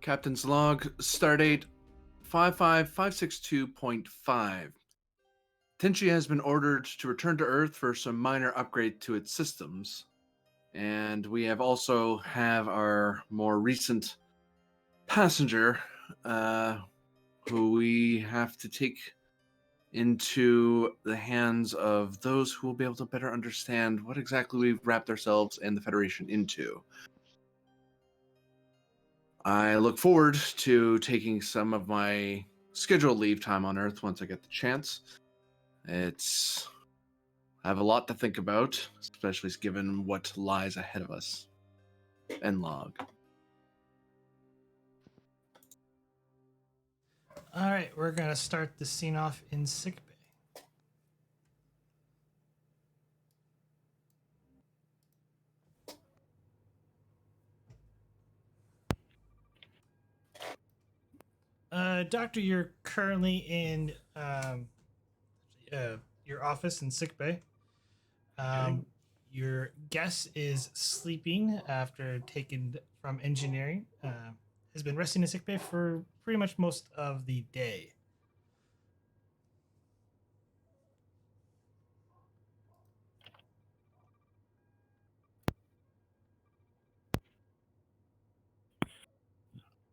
Captain's log, stardate 55562.5. Tenshi has been ordered to return to Earth for some minor upgrade to its systems. And we also have our more recent passenger, who we have to take into the hands of those who will be able to better understand what exactly we've wrapped ourselves and the Federation into. I look forward to taking some of my scheduled leave time on Earth once I get the chance. I have a lot to think about, especially given what lies ahead of us. End log. All right, we're going to start the scene off in sickbay. Doctor, you're currently in your office in sickbay. Your guest is sleeping after taken from engineering. Has been resting in sickbay for pretty much most of the day.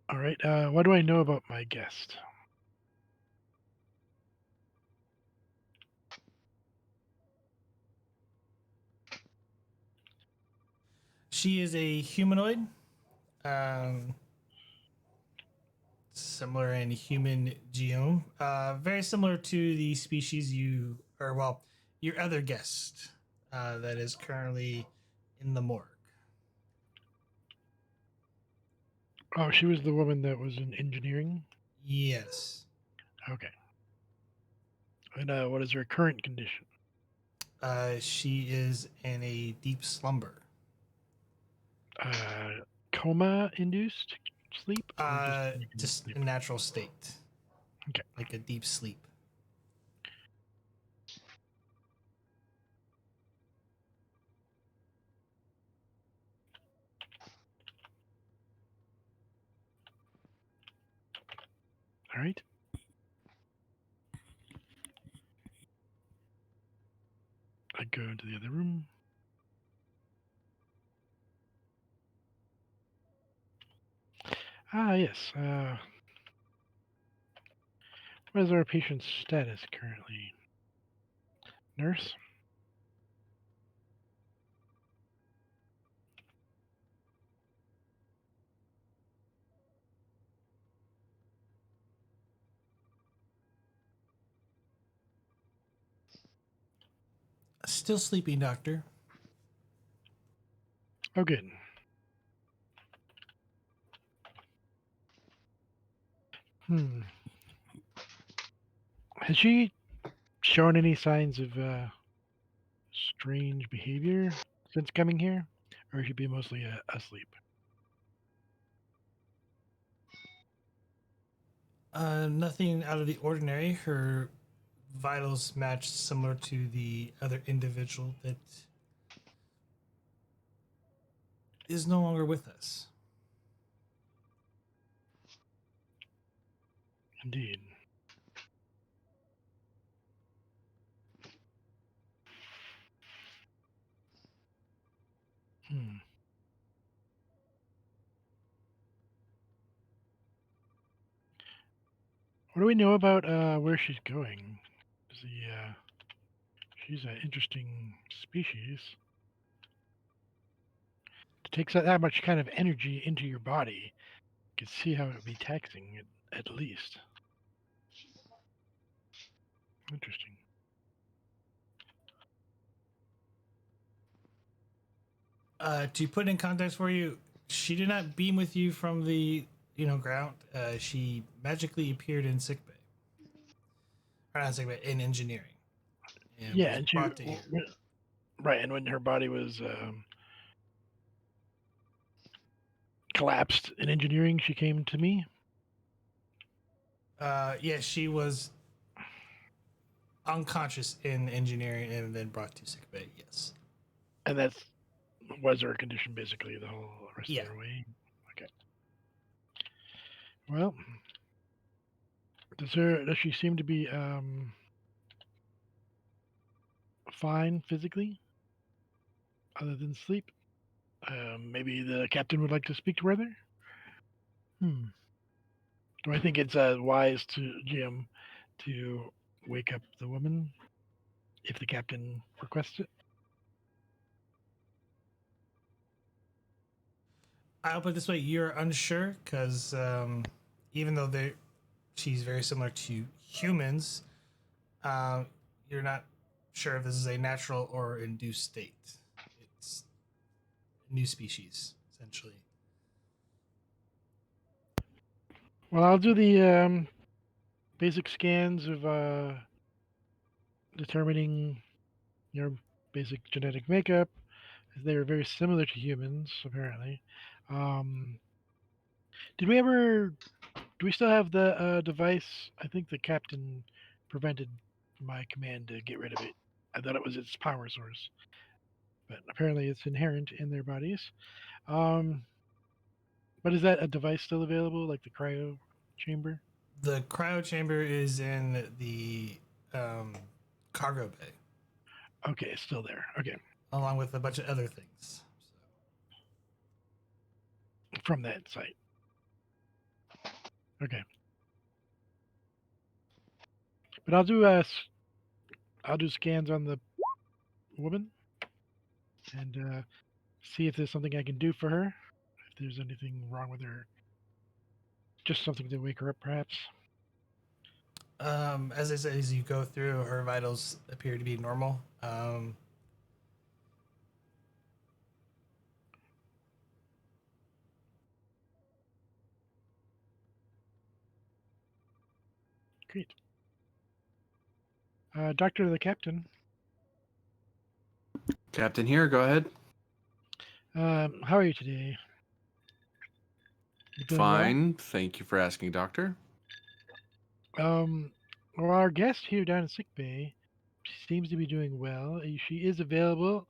All right. What do I know about my guest? She is a humanoid, similar in human genome, very similar to the species your other guest that is currently in the morgue. Oh, she was the woman that was in engineering? Yes. Okay. And what is her current condition? She is in a deep slumber. Coma-induced sleep? Or Just sleep? a natural state. Okay. Like a deep sleep. All right. I go into the other room. Ah, yes. What is our patient's status currently? Nurse? Still sleeping, Doctor. Oh, good. Has she shown any signs of strange behavior since coming here? Or should she be mostly asleep? Nothing out of the ordinary. Her vitals match similar to the other individual that is no longer with us. Indeed. Hmm. What do we know about where she's going? She's an interesting species. It takes that much kind of energy into your body. You can see how it would be taxing at least. Interesting. To put in context for you, she did not beam with you from the ground. She magically appeared in sickbay, or not sickbay, in engineering, and Yeah, was and brought to here. right, and when her body was collapsed in engineering, she came to me. Yeah, she was unconscious in engineering and then brought to sickbay. Yes. And that was her condition basically the whole rest Yeah. of her way. Okay. Well, does she seem to be fine physically, other than sleep? Maybe the captain would like to speak to her there. Do I think it's wise to Jim to wake up the woman if the captain requests it? I'll put it this way: you're unsure because even though she's very similar to humans, uh, you're not sure if this is a natural or induced state. It's a new species, essentially. Well, I'll do the basic scans of determining your basic genetic makeup. They are very similar to humans, apparently. Um, did we ever? Do we still have the device? I think the captain prevented my command to get rid of it. I thought it was its power source, but apparently it's inherent in their bodies. Um, but is that a device still available, like the cryo chamber? The cryo chamber is in the um, cargo bay, Okay, it's still there. Okay, along with a bunch of other things. from that site. Okay, but I'll do scans on the woman and see if there's something I can do for her. If there's anything wrong with her, just something to wake her up, perhaps. As I said, as you go through, her vitals appear to be normal. Great. Doctor, the captain. Captain here, go ahead. How are you today? You doing Fine. Thank you for asking, Doctor. well? Well, our guest here down in sick bay seems to be doing well. She is available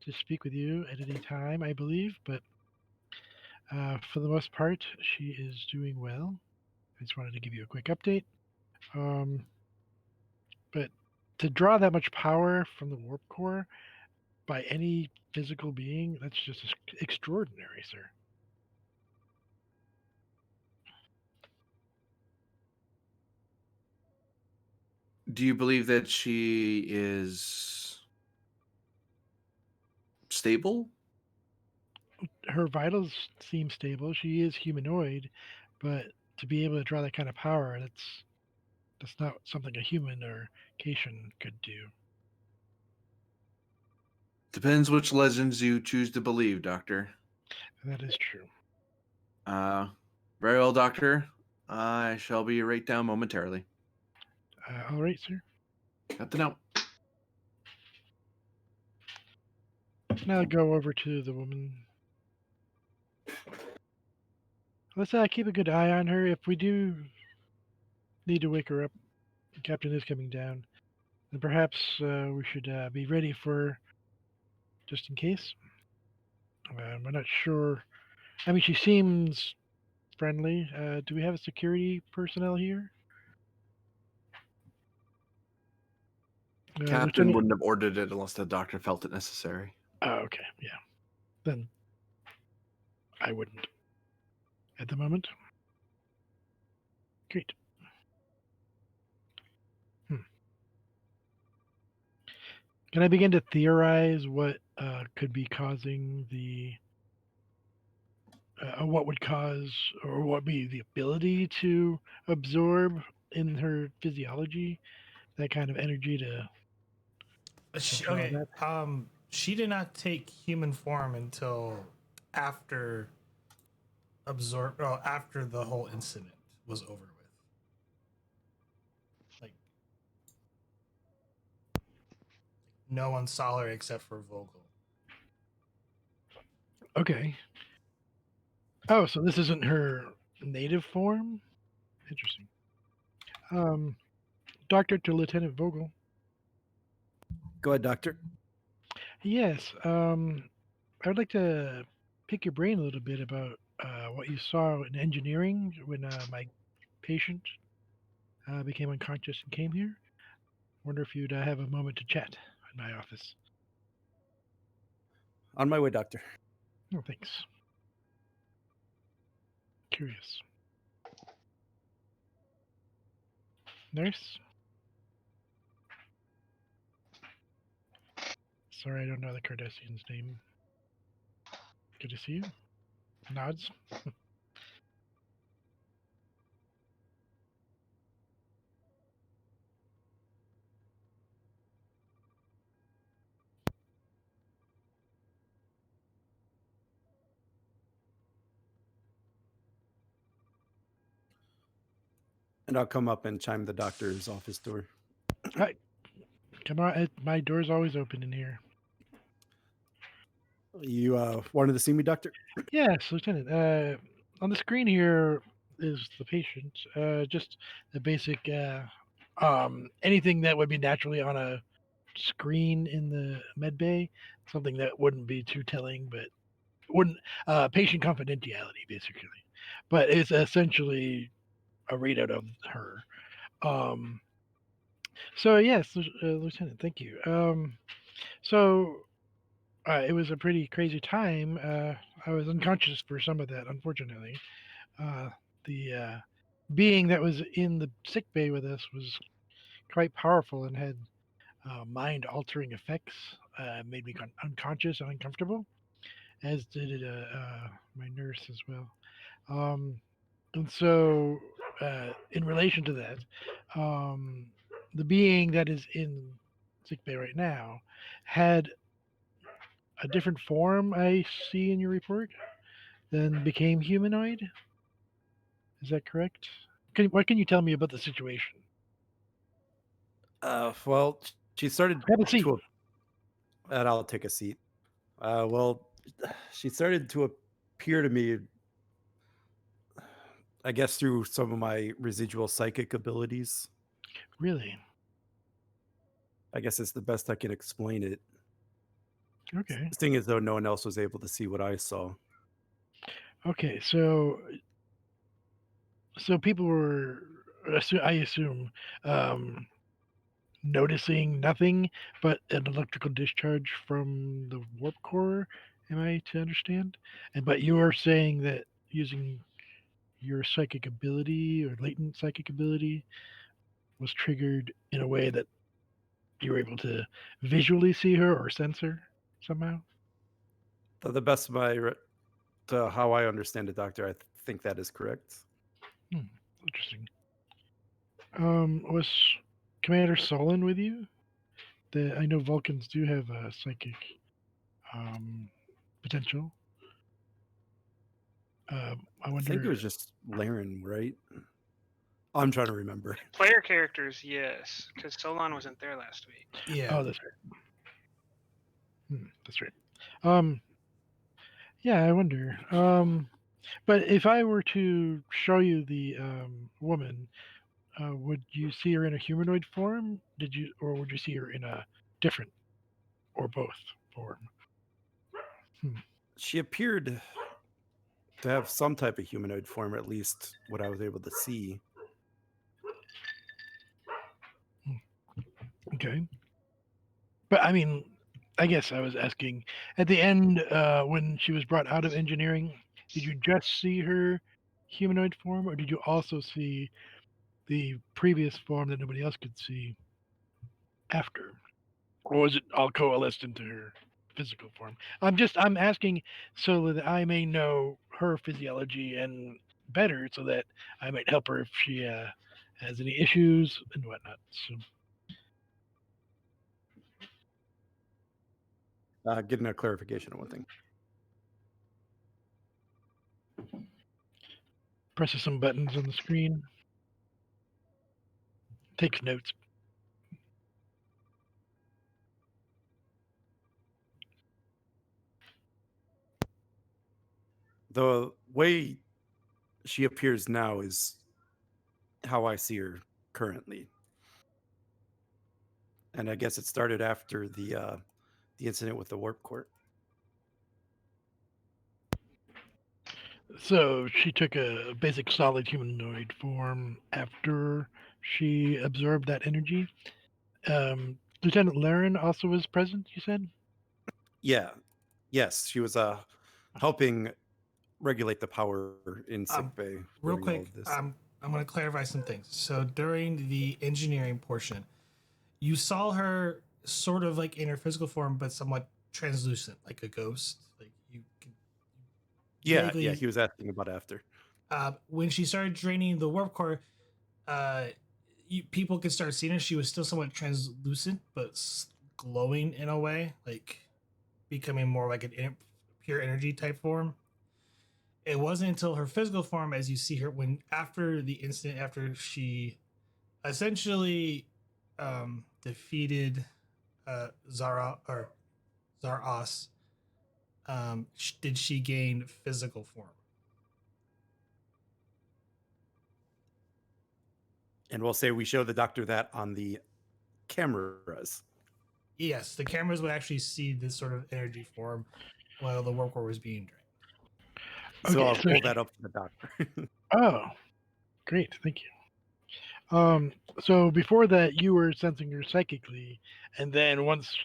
to speak with you at any time, I believe, but for the most part, she is doing well. I just wanted to give you a quick update. But to draw that much power from the warp core by any physical being, that's just extraordinary, sir. Do you believe that she is stable? Her vitals seem stable. She is humanoid, but to be able to draw that kind of power, that's not something a human or Cation could do. Depends which legends you choose to believe, Doctor. That is true. Very well, Doctor. I shall be right down momentarily. All right, sir. Got to know. Now go over to the woman. Let's keep a good eye on her. If we do need to wake her up, the captain is coming down. Then perhaps we should be ready for just in case. I'm not sure. I mean, she seems friendly. Do we have a security personnel here? Captain Lieutenant. wouldn't have ordered it unless the doctor felt it necessary. Oh, okay, yeah. Then I wouldn't at the moment. Great. Can I begin to theorize what could be causing the what would cause or what be the ability to absorb in her physiology that kind of energy to draw Okay. that? She did not take human form until after after the whole incident was over with. Like no one saw her except for Vogel. Okay. Oh, so this isn't her native form? Interesting. Doctor to Lieutenant Vogel. Go ahead, Doctor. Yes, I would like to pick your brain a little bit about what you saw in engineering when my patient became unconscious and came here. Wonder if you'd have a moment to chat in my office. On my way, doctor. Oh, thanks. Curious. Nurse? Sorry, I don't know the Cardassian's name. Good to see you. Nods. And I'll come up and chime the doctor's office door. Hi. Come on. My door's always open in here. You wanted to see me, doctor? Yes, Lieutenant. On the screen here is the patient. Just the basic, anything that would be naturally on a screen in the med bay, something that wouldn't be too telling, but wouldn't patient confidentiality basically. But it's essentially a readout of her. Um, so yes, Lieutenant, thank you. So it was a pretty crazy time. I was unconscious for some of that, unfortunately. Uh, the being that was in the sick bay with us was quite powerful and had mind-altering effects. Made me unconscious and uncomfortable, as did my nurse as well. Um, and so, in relation to that, um, the being that is in sick bay right now had a different form I see in your report, then became humanoid. Is that correct? What can you tell me about the situation? Well, she started Have a seat. to, and I'll take a seat. Well, she started to appear to me, I guess, through some of my residual psychic abilities. Really? I guess it's the best I can explain it. Okay. Seeing as though no one else was able to see what I saw. Okay. So people were, I assume, um, noticing nothing but an electrical discharge from the warp core. Am I to understand? And but you are saying that using your psychic ability or latent psychic ability was triggered in a way that you were able to visually see her or sense her somehow. To the best of to how I understand it, doctor, I think that is correct. Interesting. Was Commander Solon with you? I know Vulcans do have a psychic um, potential. I I think wonder. it was just Laren, right? I'm trying to remember. Player characters, yes, because Solon wasn't there last week. Yeah. Oh, that's right. That's right. Um, yeah, I wonder. But if I were to show you the woman, would you see her in a humanoid form? Or would you see her in a different or both form? She appeared to have some type of humanoid form, at least what I was able to see. Okay. But I mean, I guess I was asking at the end when she was brought out of engineering, did you just see her humanoid form, or did you also see the previous form that nobody else could see after? Or was it all coalesced into her physical form? I'm asking so that I may know her physiology and better so that I might help her if she has any issues and whatnot. So Getting a clarification on one thing. presses some buttons on the screen. Takes notes. The way she appears now is how I see her currently. And I guess it started after the incident with the warp core. So she took a basic solid humanoid form after she absorbed that energy. Lieutenant Laren also was present, you said? Yeah. Yes, she was helping regulate the power in Um, sickbay real during all quick, of this. I'm going to clarify some things. So during the engineering portion, you saw her sort of like in her physical form, but somewhat translucent, like a ghost. Like you can Yeah, yeah, vaguely. he was asking about after. When she started draining the warp core, uh, people could start seeing her. She was still somewhat translucent, but glowing in a way, like becoming more like an pure energy type form. It wasn't until her physical form, as you see her, when after the incident, after she essentially defeated Zara or Zaros, did she gain physical form. And we'll say we show the doctor that on the cameras. Yes, the cameras would actually see this sort of energy form while the warp core was being drained. So Okay, I'll so pull that up to the doctor. oh, great, thank you. So before that, you were sensing her psychically, and then once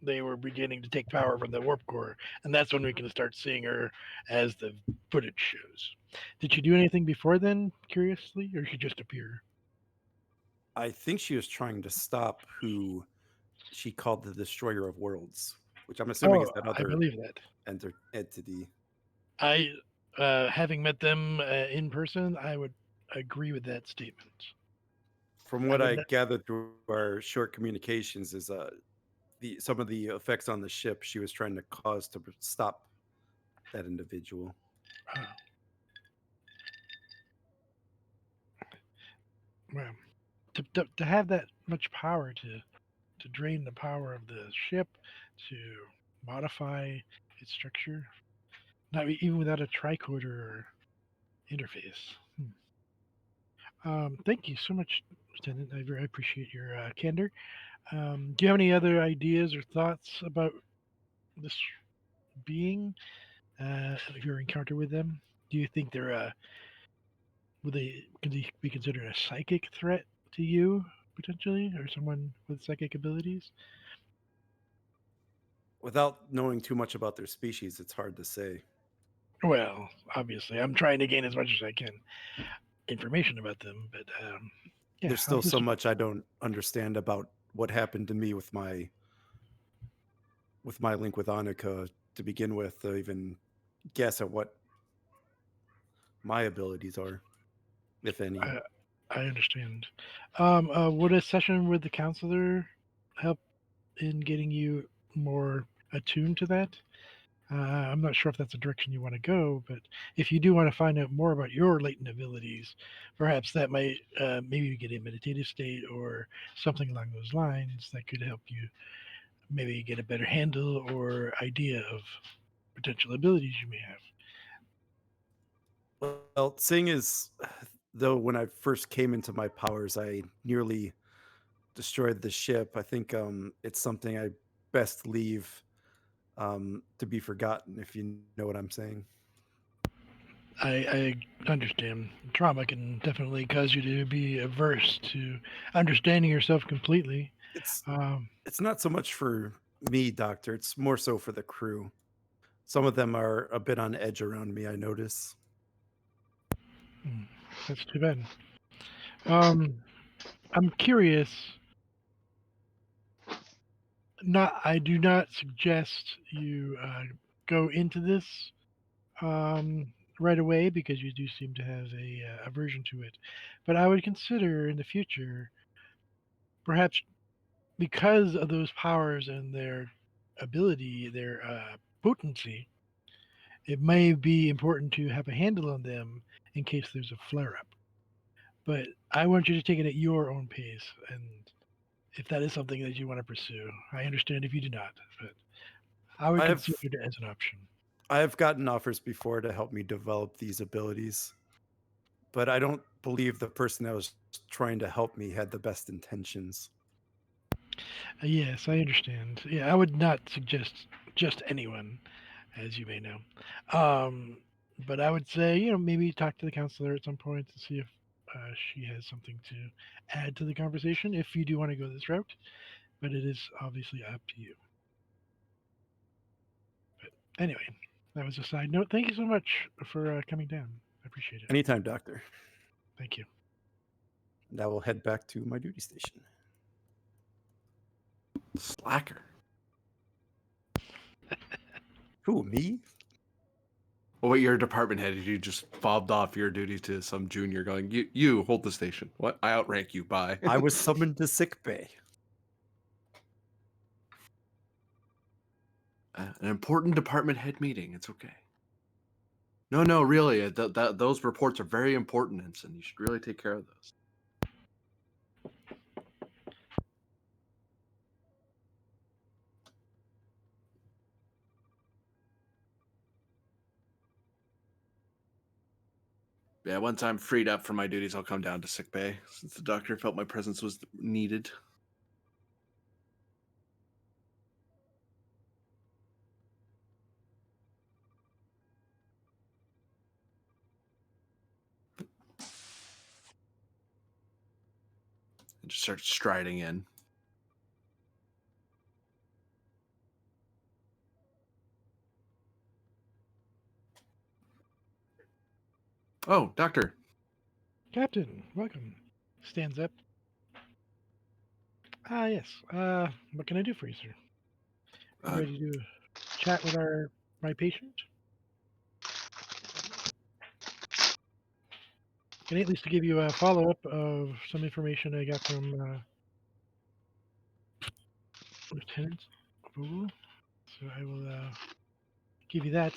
they were beginning to take power from the warp core, and that's when we can start seeing her as the footage shows. Did she do anything before then, curiously, or did she just appear? I think she was trying to stop who she called the destroyer of worlds, which I'm assuming Oh, is that I other believe that. entity. I, having met them in person, I would agree with that statement. From I what would I not. gathered through our short communications, is the some of the effects on the ship she was trying to cause to stop that individual. Uh, well, to have that much power to drain the power of the ship, to modify its structure, not even without a tricorder interface. Thank you so much, Lieutenant. I very appreciate your candor. Do you have any other ideas or thoughts about this being? Your encounter with them? Do you think they're would they could they be considered a psychic threat to you potentially, or someone with psychic abilities? Without knowing too much about their species, it's hard to say. Well, obviously, I'm trying to gain as much as I can information about them, but yeah, There's I'll still just so much I don't understand about what happened to me with my link with Annika to begin with, to even guess at what my abilities are, if any. I, I understand. Would a session with the counselor help in getting you more attuned to that? I'm not sure if that's a direction you want to go, but if you do want to find out more about your latent abilities, perhaps that might maybe you get a meditative state or something along those lines that could help you maybe get a better handle or idea of potential abilities you may have. Well, seeing as though when I first came into my powers, I nearly destroyed the ship, I think it's something I best leave to be forgotten, if you know what I'm saying. I understand. Trauma can definitely cause you to be averse to understanding yourself completely. It's Um, it's not so much for me, Doctor. It's more so for the crew. Some of them are a bit on edge around me, I notice. hmm, that's too bad. Um, I'm curious. Not, I do not suggest you go into this um, right away because you do seem to have a aversion to it. But I would consider in the future, perhaps because of those powers and their ability, their potency, it may be important to have a handle on them in case there's a flare up. But I want you to take it at your own pace, and if that is something that you want to pursue, I understand if you do not, but I would I consider have it as an option. I have gotten offers before to help me develop these abilities, but I don't believe the person that was trying to help me had the best intentions. Yes, I understand. Yeah, I would not suggest just anyone, as you may know. Um, But I would say, maybe talk to the counselor at some point to see if she has something to add to the conversation if you do want to go this route. But it is obviously up to you. But anyway, that was a side note. Thank you so much for coming down. I appreciate it. Anytime, Doctor. Thank you. And I will head back to my duty station. Slacker. Who, me? Well, wait, you're a department head. You just fobbed off your duty to some junior going, you hold the station. What? I outrank you. Bye. I was summoned to sick bay. An important department head meeting. It's okay. No, really. Those reports are very important, Ensign. You should really take care of those. Yeah, once I'm freed up from my duties, I'll come down to sick bay, since the doctor felt my presence was needed. And just start striding in. Oh, doctor. Captain, welcome. Stands up. Ah, yes. What can I do for you, sir? You ready to chat with my patient? Can I at least give you a follow up of some information I got from Lieutenant Vogel? So I will give you that.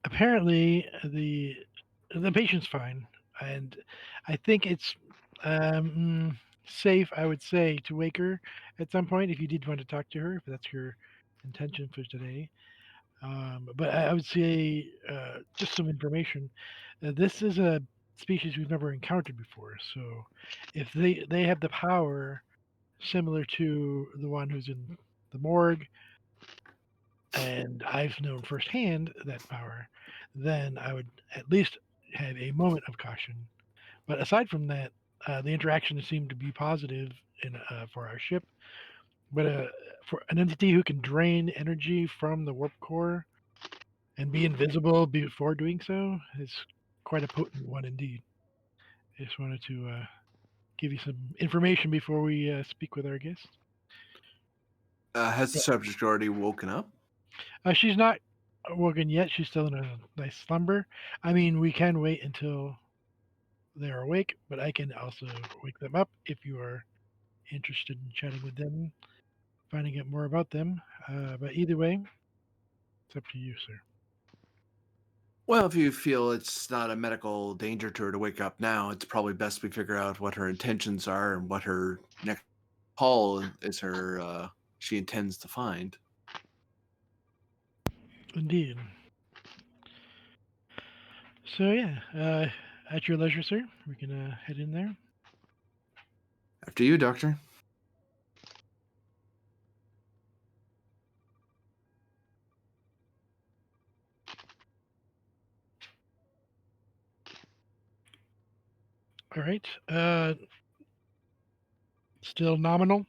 Apparently, the patient's fine, and I think it's safe. I would say to wake her at some point if you did want to talk to her, if that's your intention for today. But I would say just some information. This is a species we've never encountered before. So if they have the power similar to the one who's in the morgue, and I've known firsthand that power, then I would at least have a moment of caution. But aside from that, the interaction seemed to be positive for our ship. But for an entity who can drain energy from the warp core and be invisible before doing so is quite a potent one indeed. I just wanted to give you some information before we speak with our guest. Has the subject already woken up? She's not woken yet. She's still in a nice slumber. I mean, we can wait until they're awake, but I can also wake them up if you are interested in chatting with them, finding out more about them. But either way, it's up to you, sir. Well, if you feel it's not a medical danger to her to wake up now, it's probably best we figure out what her intentions are and what her next call is she intends to find. Indeed. So yeah, at your leisure, sir. We can head in there. After you, Doctor. All right. Still nominal.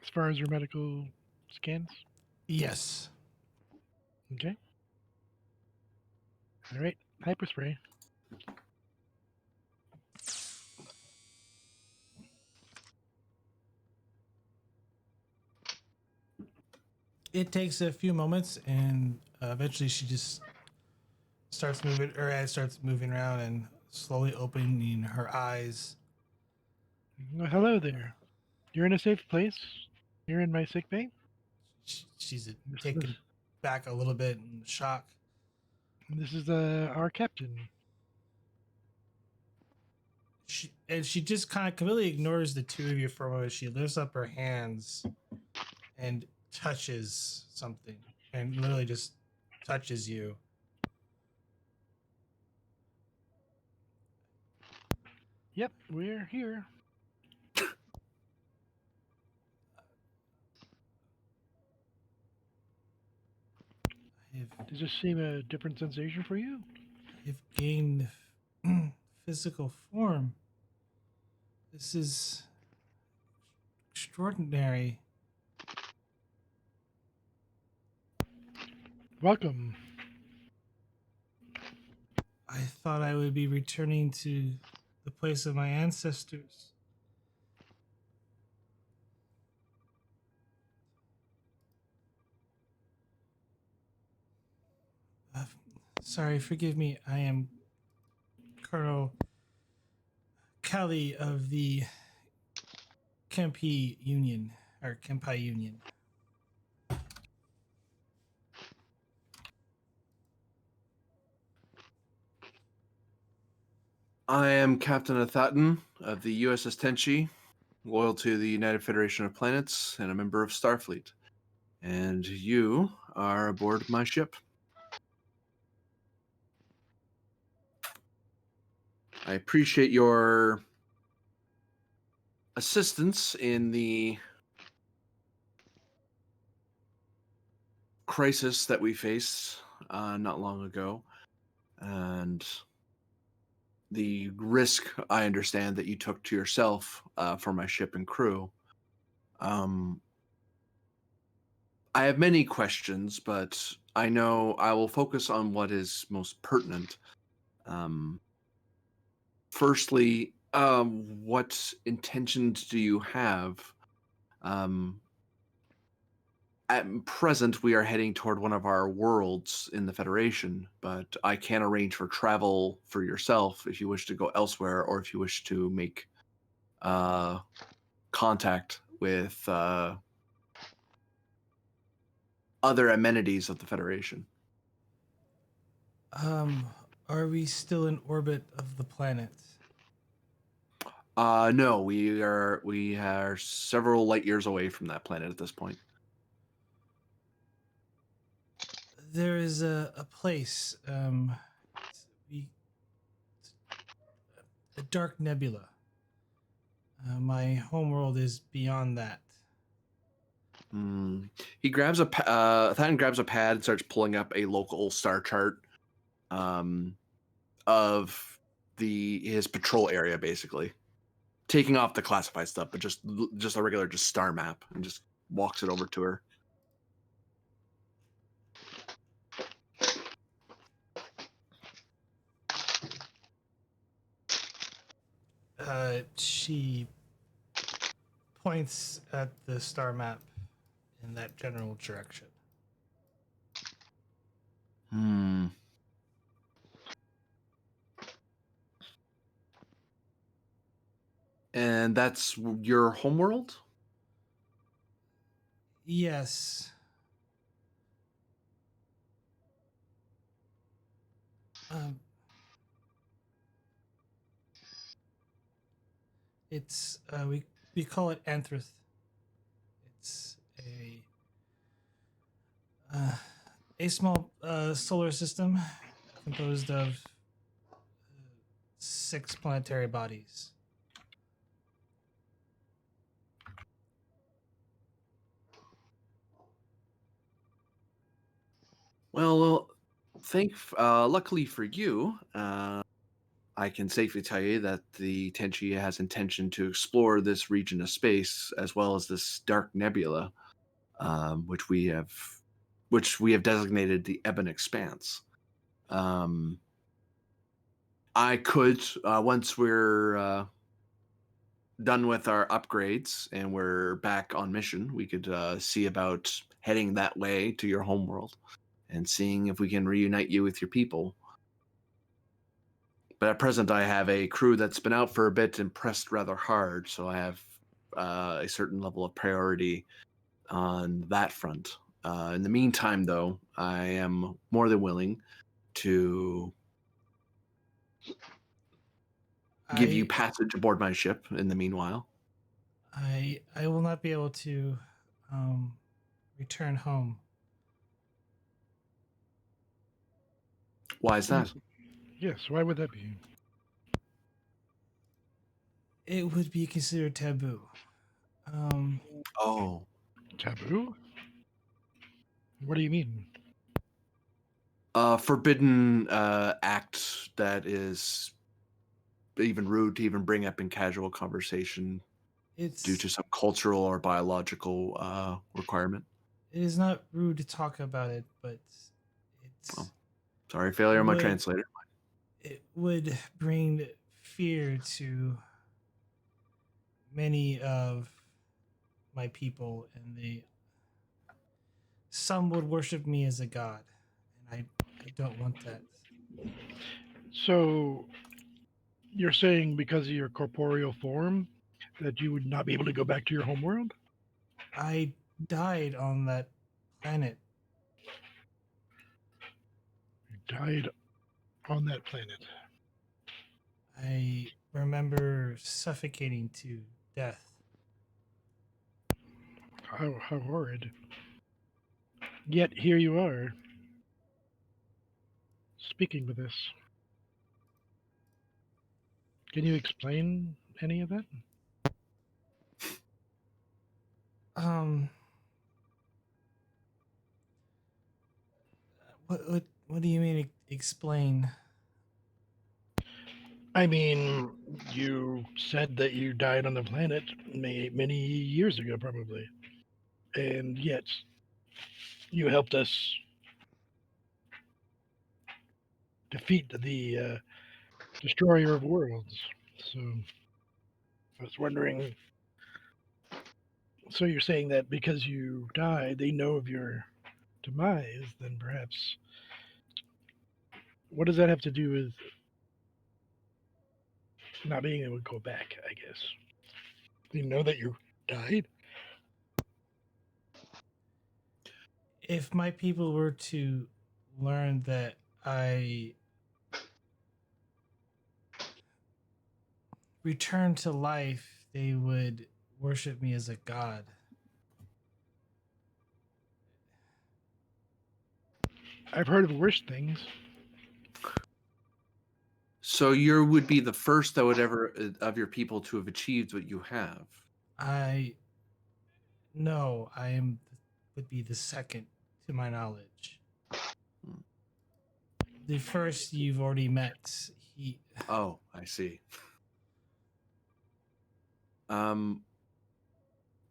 As far as your medical scans. Yes. Okay. All right. Hyperspray. It takes a few moments, and eventually she just starts moving. Her head starts moving around and slowly opening her eyes. Well, hello there. You're in a safe place. You're in my sick bay. She's This, taken this, back a little bit in shock. this is our captain. She just kind of completely ignores the two of you for a moment. She lifts up her hands and touches something, and literally just touches you. Yep, we're here. Does this seem a different sensation for you? I've gained physical form. This is extraordinary. Welcome. I thought I would be returning to the place of my ancestors. Uh, Sorry, forgive me. I am Colonel Kelly of the Kempi Union, or Kempai Union. I am Captain Athaton of the USS Tenshi, loyal to the United Federation of Planets and a member of Starfleet. And you are aboard my ship. I appreciate your assistance in the crisis that we faced not long ago. And the risk I understand that you took to yourself for my ship and crew. I have many questions, but I know I will focus on what is most pertinent. Firstly, what intentions do you have? At present, we are heading toward one of our worlds in the Federation, but I can arrange for travel for yourself if you wish to go elsewhere, or if you wish to make contact with other amenities of the Federation. Are we still in orbit of the planet? No, we are several light years away from that planet at this point. There is a place, we, a dark nebula. My homeworld is beyond that. He grabs Than grabs a pad and starts pulling up a local star chart of his patrol area, basically taking off the classified stuff, but just a regular star map, and just walks it over to her. She points at the star map in that general direction. And that's your homeworld? Yes. It's we call it Anthrith. It's a small solar system composed of 6 planetary bodies. Well, luckily for you, I can safely tell you that the Tenchi has intention to explore this region of space as well as this dark nebula, which we have designated the Ebon Expanse. I could, once we're done with our upgrades and we're back on mission, we could see about heading that way to your homeworld and seeing if we can reunite you with your people. But at present, I have a crew that's been out for a bit and pressed rather hard, so I have a certain level of priority on that front. In the meantime, though, I am more than willing to give you passage aboard my ship in the meanwhile. I will not be able to return home. Why is that? Yes, why would that be? It would be considered taboo. Oh. Taboo? What do you mean? forbidden act that is even rude to even bring up in casual conversation due to It's some cultural or biological requirement. it is not rude to talk about it, but Oh, it's sorry, failure on my would translator. it would bring fear to many of my people, and some would worship me as a god, and I don't want that. So you're saying because of your corporeal form that you would not be able to go back to your homeworld? I died on that planet. You died on that planet. I remember suffocating to death. How horrid. Yet here you are, speaking with us. Can you explain any of that? Um, what do you mean explain? I mean, you said that you died on the planet many years ago, probably. And yet, you helped us defeat the destroyer of worlds. So, I was wondering. So, you're saying that because you died, they know of your demise, then perhaps. What does that have to do with not being able to go back, I guess? They know that you died? If my people were to learn that I returned to life, they would worship me as a god. I've heard of worse things. So you would be the first that would ever of your people to have achieved what you have. I no, I am would be the second to my knowledge. Hmm. The first you've already met. He Oh, I see. Um,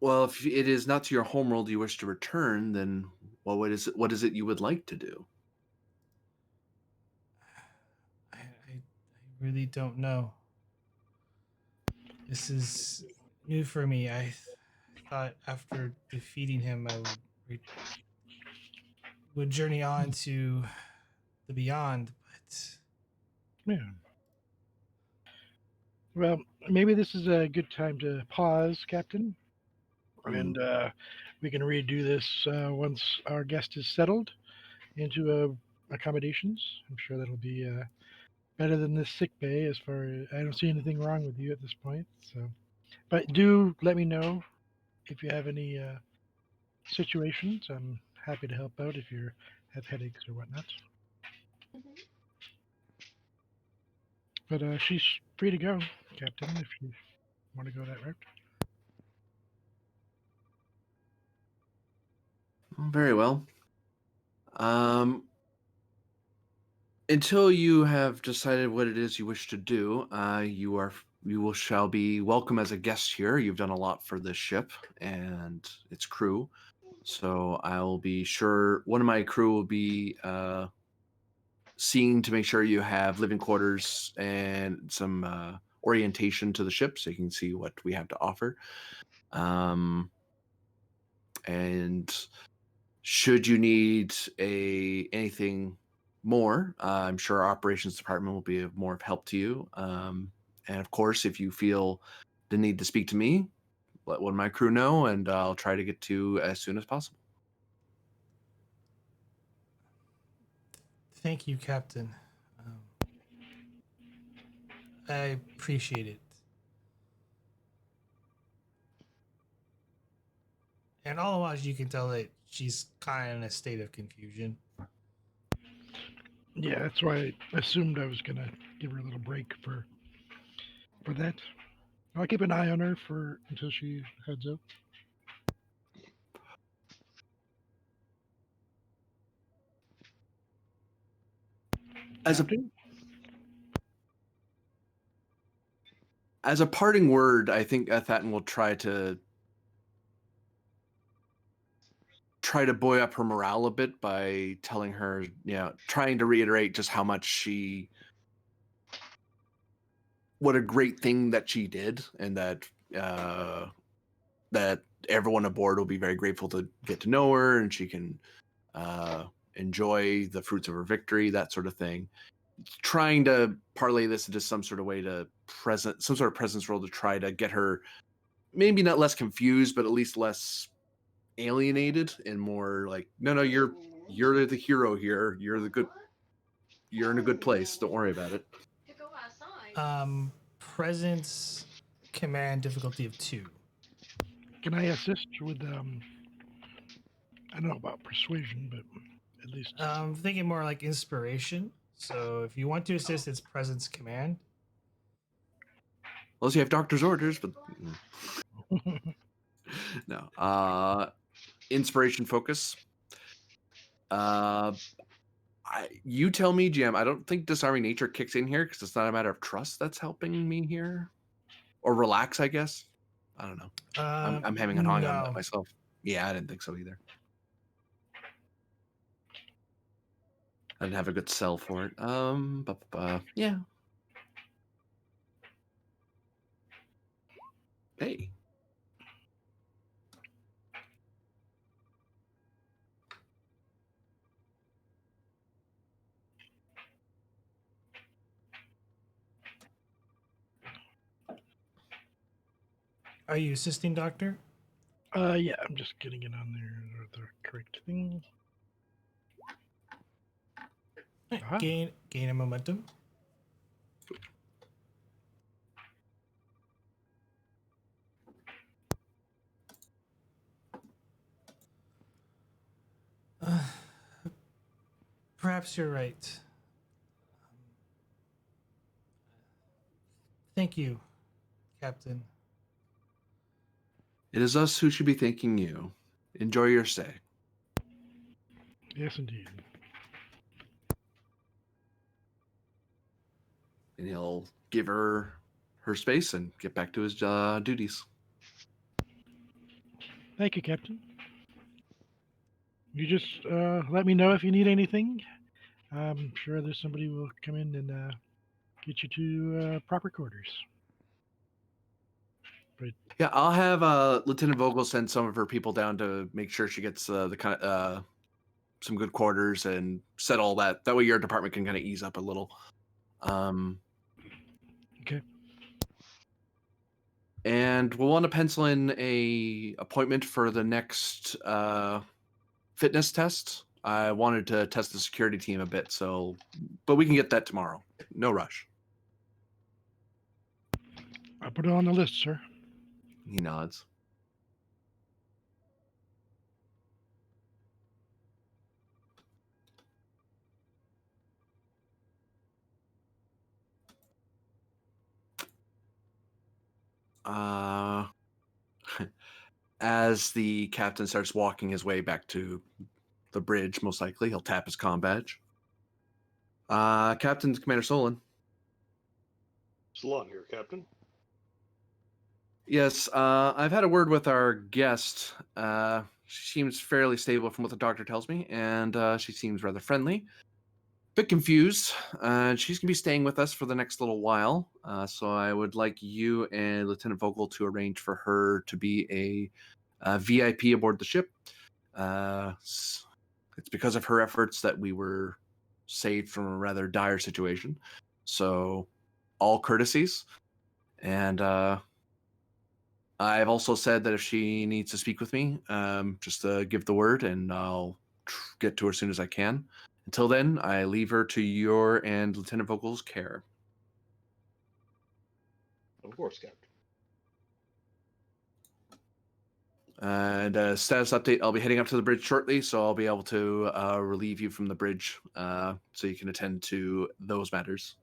well, if it is not to your homeworld you wish to return, then what is it you would like to do? I really don't know. This is new for me. I thought after defeating him, I would journey on to the beyond, but Yeah. Well, maybe this is a good time to pause, Captain, and we can redo this once our guest is settled into accommodations. I'm sure that'll be better than this sick bay. As far as I don't see anything wrong with you at this point. So, but do let me know if you have any situations. I'm happy to help out if you have headaches or whatnot. But she's free to go, Captain, if you want to go that route. Very well. Um, until you have decided what it is you wish to do, you will shall be welcome as a guest here. You've done a lot for this ship and its crew, so I'll be sure one of my crew will be seeing to make sure you have living quarters and some orientation to the ship, so you can see what we have to offer. And should you need anything more, I'm sure our operations department will be of more of help to you. And of course, if you feel the need to speak to me, let one of my crew know, and I'll try to get to as soon as possible. thank you, Captain. Um, I appreciate it. And all the while, you can tell that she's kind of in a state of confusion. Yeah, that's why I assumed I was gonna give her a little break for that. I'll keep an eye on her for until she heads out. As a Captain? as a parting word, I think Thatton will try to buoy up her morale a bit by telling her, trying to reiterate just how much what a great thing that she did, and that that everyone aboard will be very grateful to get to know her, and she can enjoy the fruits of her victory, that sort of thing. Trying to parlay this into some sort of way to some sort of presence role to try to get her maybe not less confused, but at least less alienated and more like, no, you're the hero here. You're in a good place. Don't worry about it. Presence command difficulty of 2. Can I assist with, I don't know about persuasion, but at least. I'm thinking more like inspiration. So if you want to assist, it's presence command. Unless you have doctor's orders, but no. Inspiration focus. You tell me, GM. I don't think disarming nature kicks in here because it's not a matter of trust that's helping me here, or relax, I guess. I don't know. I'm having an eye on that myself. Yeah, I didn't think so either. I didn't have a good sell for it. Yeah. Hey. Are you assisting, Doctor? Yeah, I'm just getting it on there, the correct thing. Uh-huh. Gain a momentum. Perhaps you're right. Thank you, Captain. It is us who should be thanking you. Enjoy your stay. Yes, indeed. And he'll give her space and get back to his duties. Thank you, Captain. You just let me know if you need anything. I'm sure there's somebody who will come in and get you to proper quarters. Yeah, I'll have Lieutenant Vogel send some of her people down to make sure she gets the kind of some good quarters and set all that. That way, your department can kind of ease up a little. Okay. And we'll want to pencil in a appointment for the next fitness test. I wanted to test the security team a bit, but we can get that tomorrow. No rush. I'll put it on the list, sir. He nods. As the captain starts walking his way back to the bridge, most likely he'll tap his comm badge. Captain Commander Solon. Solon here, Captain. Yes, I've had a word with our guest. She seems fairly stable from what the doctor tells me, and she seems rather friendly. Bit confused. She's going to be staying with us for the next little while, so I would like you and Lieutenant Vogel to arrange for her to be a VIP aboard the ship. It's because of her efforts that we were saved from a rather dire situation. So, all courtesies. And I've also said that if she needs to speak with me, just give the word, and I'll get to her as soon as I can. Until then, I leave her to your and Lieutenant Vogel's care. Of course, Captain. And status update, I'll be heading up to the bridge shortly, so I'll be able to relieve you from the bridge so you can attend to those matters.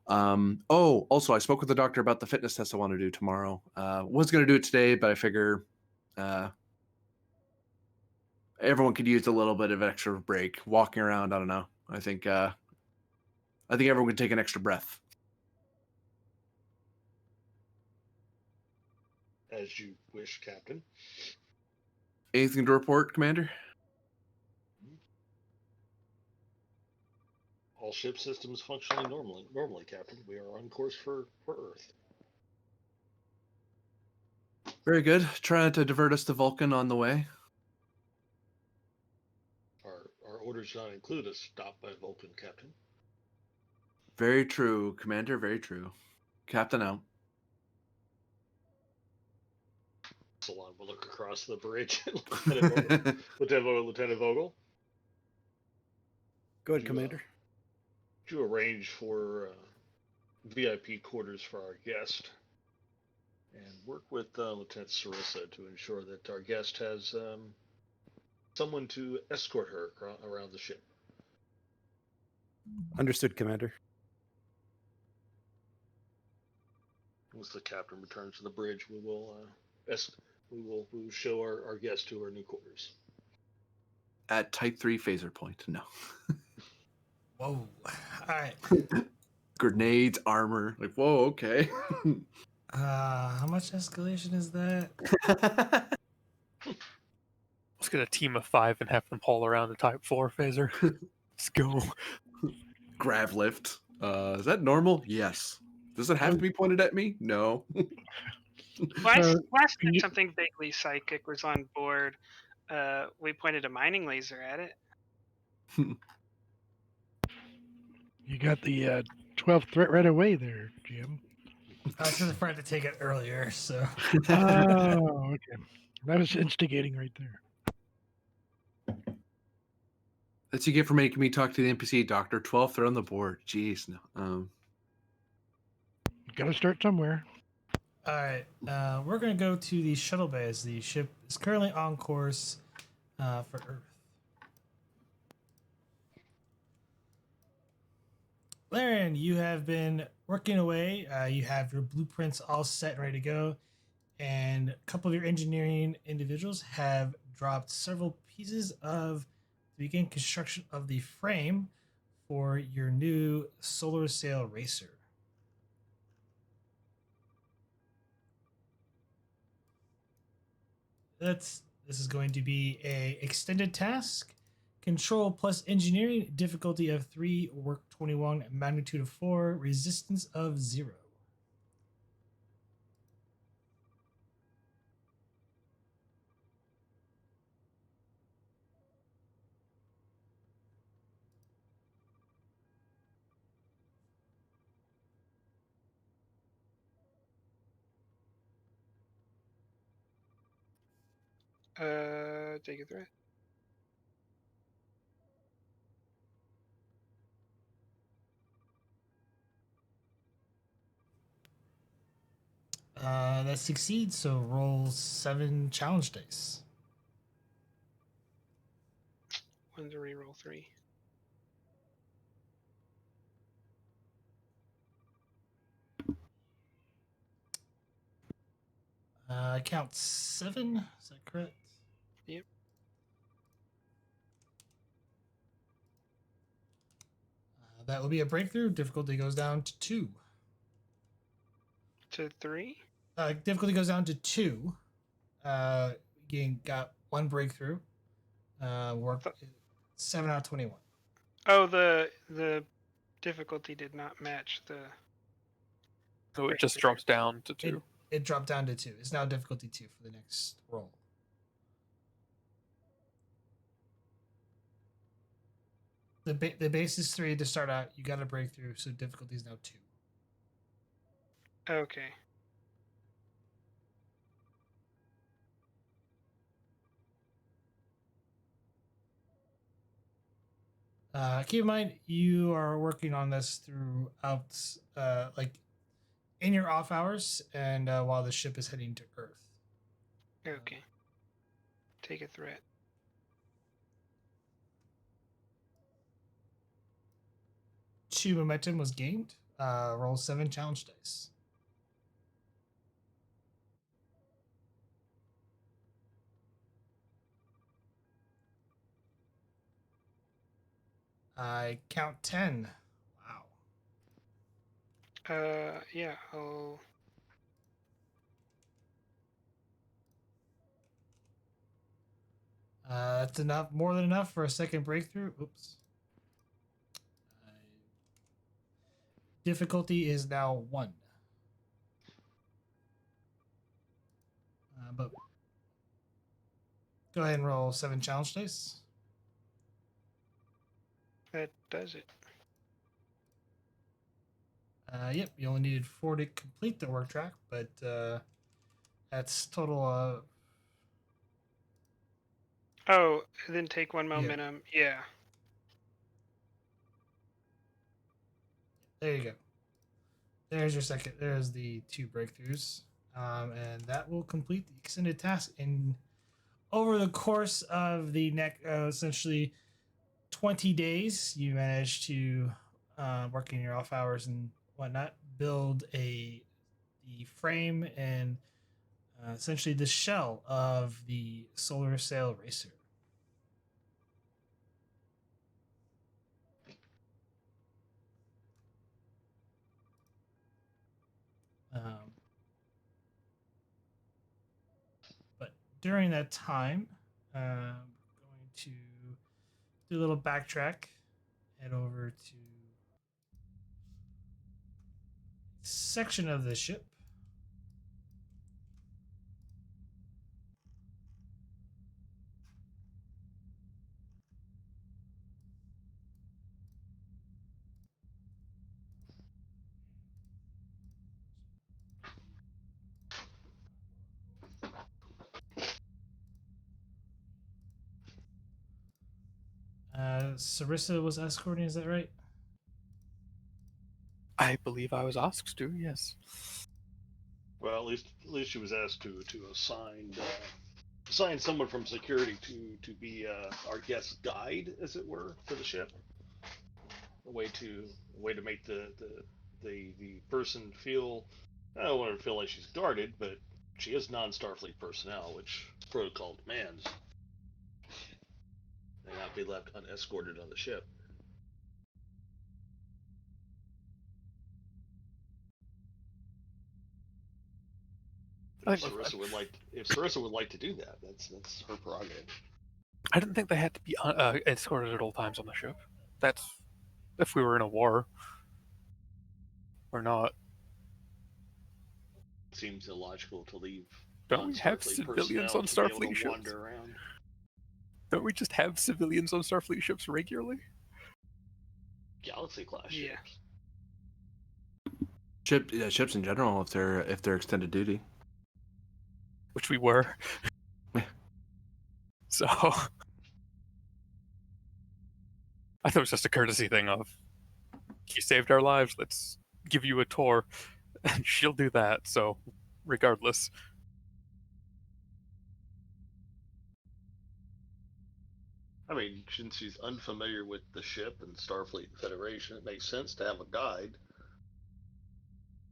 Also, I spoke with the doctor about the fitness test I want to do tomorrow. Was going to do it today, but I figure everyone could use a little bit of extra break. Walking around, I don't know. I think I think everyone can take an extra breath. As you wish, Captain. Anything to report, Commander? All ship systems functioning normally, Captain. We are on course for Earth. Very good. Trying to divert us to Vulcan on the way. Our orders do not include a stop by Vulcan, Captain. Very true, Commander. Very true. Captain out. Solon will look across the bridge. Lieutenant Vogel. Go ahead, You, Commander. To arrange for VIP quarters for our guest, and work with Lieutenant Sarissa to ensure that our guest has someone to escort her around the ship. Understood, Commander. Once the captain returns to the bridge, we will show our guest to her new quarters. At Type 3 phaser point. No. Whoa. All right. Grenades, armor. Like, whoa, okay. How much escalation is that? Let's get a team of 5 and have them haul around a Type 4 phaser. Let's go. Grav lift. Is that normal? Yes. Does it have to be pointed at me? No. Last can you- something vaguely psychic was on board. We pointed a mining laser at it. You got the 12th threat right away there, Jim. I was just trying to take it earlier, so. Oh, okay. That was instigating right there. That's you get for making me talk to the NPC doctor. 12th, they're on the board. Jeez, no. Got to start somewhere. All right. We're going to go to the shuttle bay as the ship is currently on course for Earth. Laren, you have been working away. You have your blueprints all set and ready to go. And a couple of your engineering individuals have dropped several pieces of the begin construction of the frame for your new solar sail racer. This is going to be a extended task. Control plus engineering, difficulty of 3, work 21, magnitude of 4, resistance of 0. Take a threat. That succeeds, so roll 7 challenge dice. One's a reroll 3. Count 7, is that correct? Yep. That will be a breakthrough. Difficulty goes down to 2. To 3? Difficulty goes down to 2. Again, got 1 breakthrough. Work 7 out of 21. Oh, the difficulty did not match the. So it just drops down to 2. It dropped down to 2. It's now difficulty 2 for the next roll. The base is 3 to start out. You got a breakthrough, so difficulty is now 2. Okay. Keep in mind, you are working on this throughout, like, in your off hours and while the ship is heading to Earth. Okay. Take a threat. Two momentum was gained. Roll 7 challenge dice. I count 10. Wow. Yeah, I'll... That's enough, more than enough for a second breakthrough. Oops. Difficulty is now 1. But go ahead and roll 7 challenge dice. That does it. Yep, you only needed 4 to complete the work track, but that's total. Oh, and then take 1 momentum. Yeah. There you go. There's your second. There's the 2 breakthroughs, and that will complete the extended task. And over the course of the next, essentially 20 days, you managed to, working your off hours and whatnot, build the frame and essentially the shell of the solar sail racer. But during that time, we're going to do a little backtrack, head over to section of the ship. Sarissa was escorting, is that right? I believe I was asked to, yes. Well, at least she was asked to assign someone from security to be our guest guide, as it were, for the ship. A way to make the person feel, I don't want her to feel like she's guarded, but she is non-Starfleet personnel, which protocol demands. And not be left unescorted on the ship. If Sarissa would like to do that, that's her prerogative. I didn't think they had to be escorted at all times on the ship. That's if we were in a war. Or not. Seems illogical to leave. Don't we have civilians on Starfleet ships? Wander around. Don't we just have civilians on Starfleet ships regularly? Galaxy class ships. Ships in general, if they're extended duty, which we were. So I thought it was just a courtesy thing of, you saved our lives, let's give you a tour, and she'll do that. So regardless. I mean, since she's unfamiliar with the ship and Starfleet Federation, it makes sense to have a guide.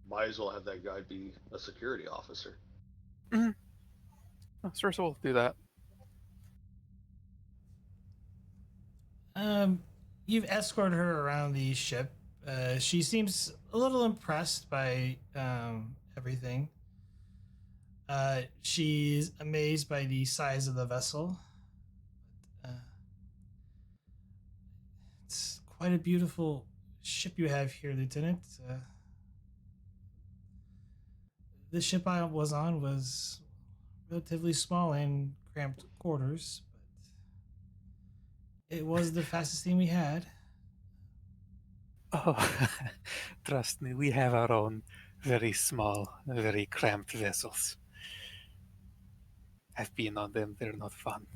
Might as well have that guide be a security officer. Mm-hmm. Oh, Sarissa will do that. You've escorted her around the ship. She seems a little impressed by everything. She's amazed by the size of the vessel. It's quite a beautiful ship you have here, Lieutenant. The ship I was on was relatively small and cramped quarters, but it was the fastest thing we had. Oh, trust me, we have our own very small, very cramped vessels. I've been on them, they're not fun.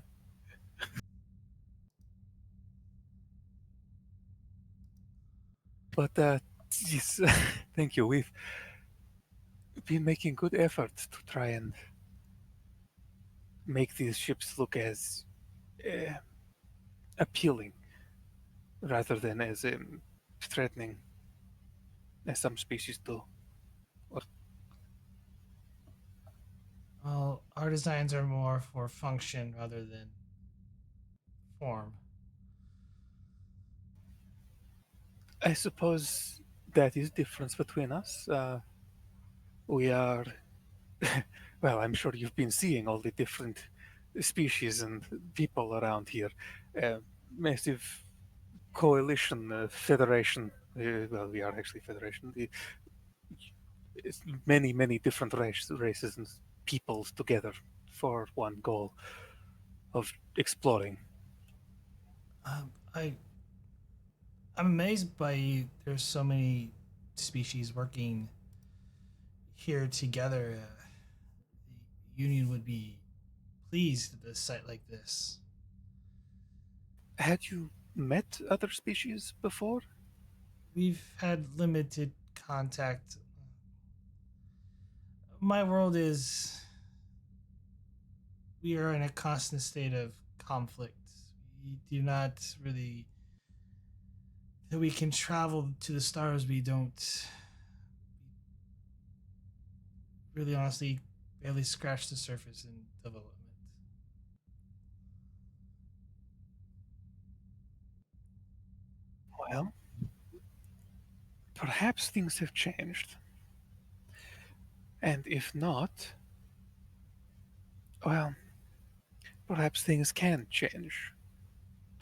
But, yes, thank you. We've been making good effort to try and make these ships look as appealing rather than as threatening as some species do. Well, our designs are more for function rather than form. I suppose that is difference between us. We are, well, I'm sure you've been seeing all the different species and people around here. Uh, Massive coalition, federation. Well, we are actually federation. It's many different races and peoples together for one goal of exploring. I I'm amazed by there's so many species working here together. The Union would be pleased at a site like this. Had you met other species before? We've had limited contact. My world is. We are in a constant state of conflict. We do not really. That we can travel to the stars, we don't really honestly barely scratch the surface in development. Well, perhaps things have changed. And if not, well, perhaps things can change.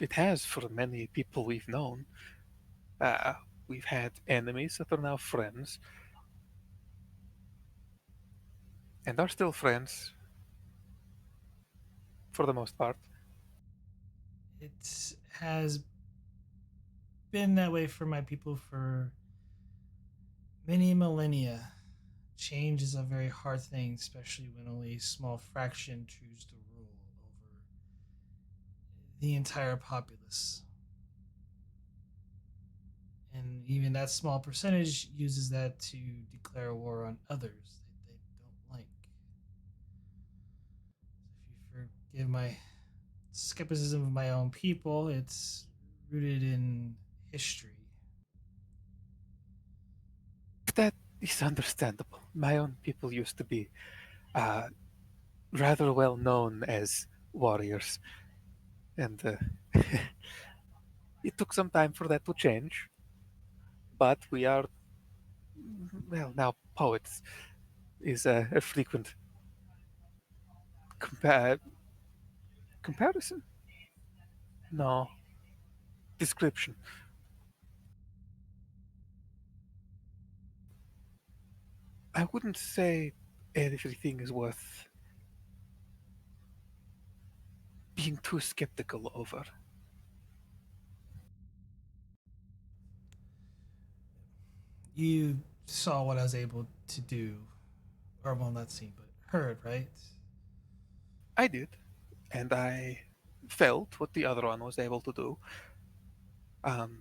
It has for many people we've known. Uh, we've had enemies that are now friends, and are still friends for the most part. It has been that way for my people for many millennia. Change is a very hard thing, especially when only a small fraction choose to rule over the entire populace. And even that small percentage uses that to declare war on others that they don't like. If you forgive my skepticism of my own people, it's rooted in history. That is understandable. My own people used to be uh, rather well known as warriors, and it took some time for that to change. But we are, well, now poets is a frequent compa- comparison. No, description. I wouldn't say everything is worth being too skeptical over. You saw what I was able to do, or well, not seen, but heard, right? I did, and I felt what the other one was able to do. Um,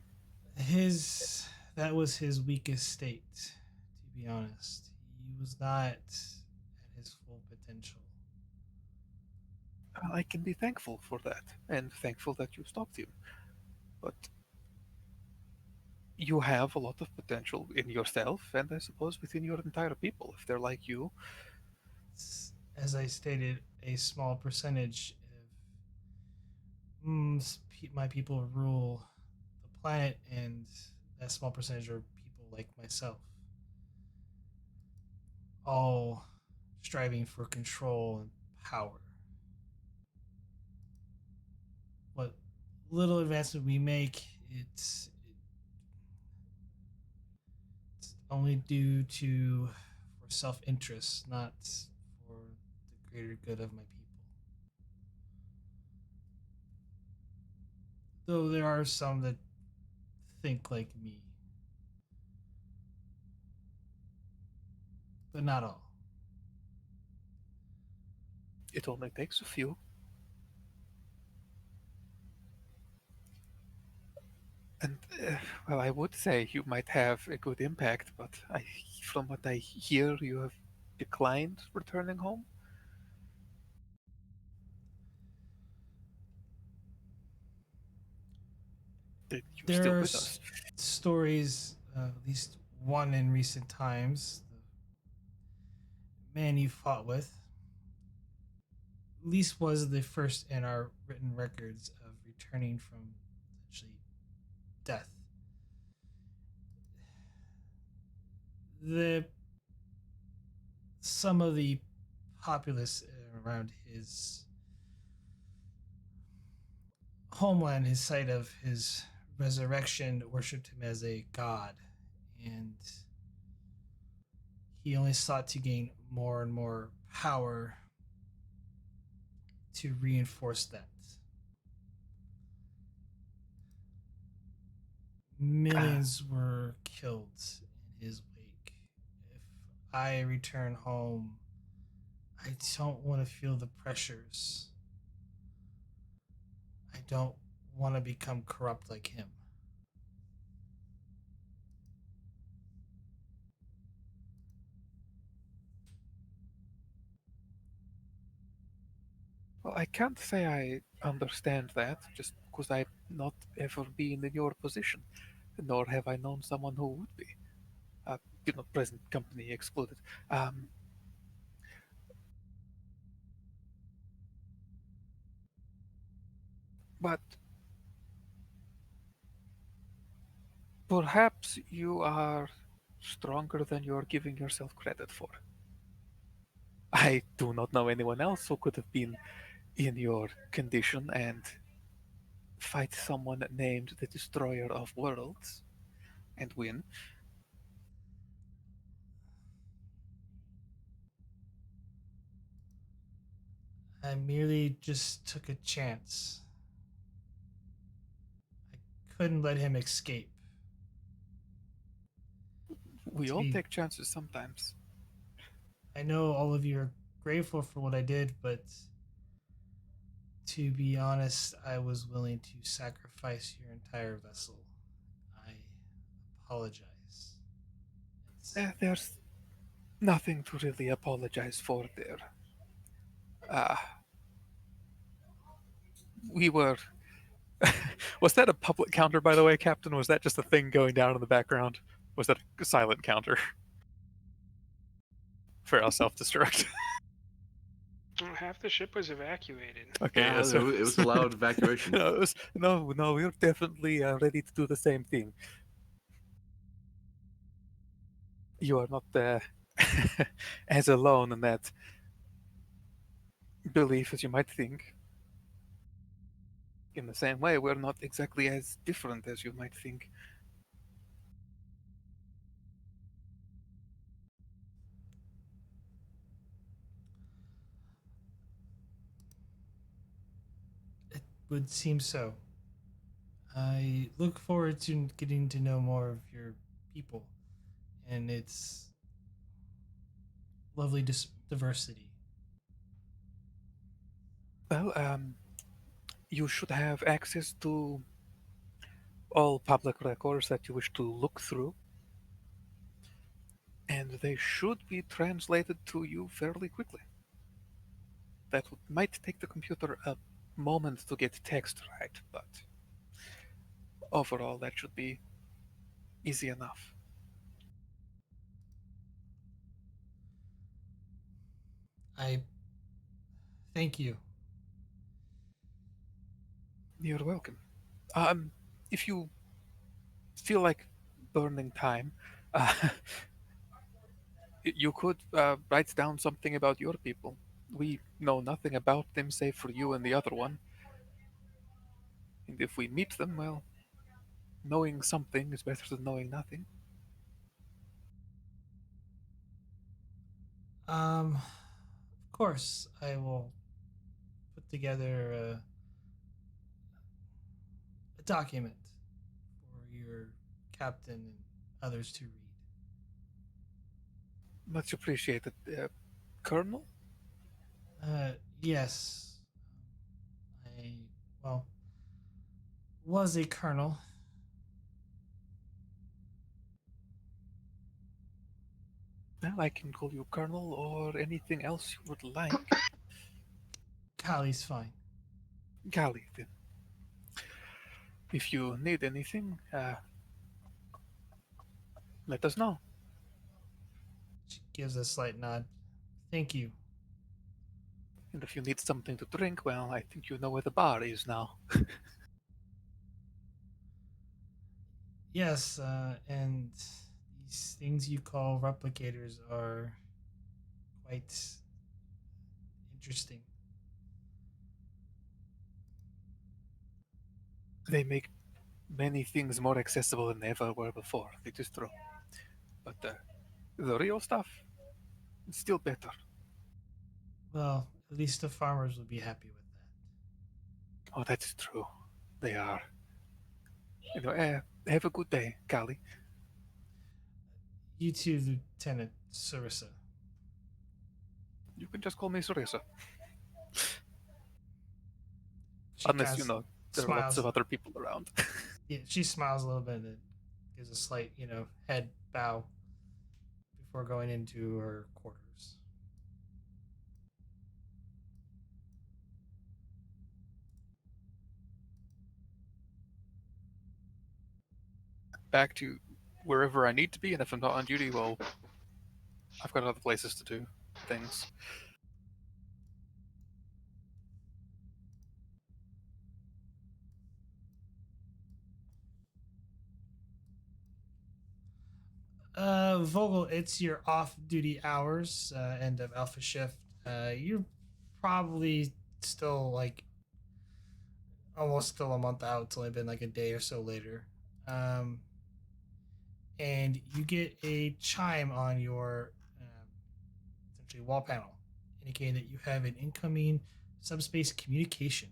His that was his weakest state, to be honest. He was not at his full potential. I can be thankful for that, and thankful that you stopped him. But you have a lot of potential in yourself, and I suppose within your entire people, if they're like you. As I stated, a small percentage of my people rule the planet, and that small percentage are people like myself, all striving for control and power. What little advancement we make, it's only due to for self-interest, not for the greater good of my people. Though there are some that think like me, but not all. It only takes a few. And, well, I would say you might have a good impact, but from what I hear, you have declined returning home. That you're still There are with us. stories, at least one in recent times. The man you fought with, at least was the first in our written records of returning from essentially death. the some of the populace around his homeland, his site of his resurrection, worshipped him as a god, and he only sought to gain more and more power to reinforce that. Millions were killed in his wake. If I return home, I don't want to feel the pressures. I don't want to become corrupt like him. Well, I can't say I understand that, just because I've not ever been in your position, nor have I known someone who would be. Present company excluded. Um, but perhaps you are stronger than you're giving yourself credit for. I do not know anyone else who could have been in your condition and fight someone named the Destroyer of Worlds and win. I merely just took a chance. I couldn't let him escape. We To all be, take chances sometimes. I know all of you are grateful for what I did, but to be honest, I was willing to sacrifice your entire vessel. I apologize. There's nothing to really apologize for there. Uh, we were. Was that a public counter, by the way, Captain? Was that just a thing going down in the background? Was that a silent counter for our self destruct? Half the ship was evacuated. Okay, Yeah, yeah, so, it was a loud evacuation. no, we're definitely ready to do the same thing. You are not as alone in that belief as you might think. In the same way, we're not exactly as different as you might think. It would seem so. I look forward to getting to know more of your people and its lovely diversity. Well, you should have access to all public records that you wish to look through, and they should be translated to you fairly quickly. Might take the computer a moment to get text right, but overall that should be easy enough. I thank you. You're welcome. If you feel like burning time, uh, you could write down something about your people. We know nothing about them save for you and the other one. And if we meet them, well, knowing something is better than knowing nothing. Of course, I will put together a document for your captain and others to read. Much appreciated. Colonel? Yes, I well was a colonel. Well, I can call you Colonel or anything else you would like. Kali's fine. Golly, then. If you need anything, let us know. She gives a slight nod. Thank you. And if you need something to drink, well, I think you know where the bar is now. Yes, and These things you call replicators are quite interesting. They make many things more accessible than they ever were before. It is true. But the real stuff is still better. Well, at least the farmers will be happy with that. Oh, that is true. They are. Have a good day, Callie. You too, Lieutenant Sarissa. You can just call me Sarissa. She Unless, kind of there are lots smiles. of other people around. Yeah, she smiles a little bit and gives a slight, head bow before going into her quarters. Back to wherever I need to be, and if I'm not on duty, well, I've got other places to do things. Vogel, it's your off-duty hours, end of Alpha shift. You're probably still almost still a month out. It's only been like a day or so later. And you get a chime on your essentially wall panel indicating that you have an incoming subspace communication.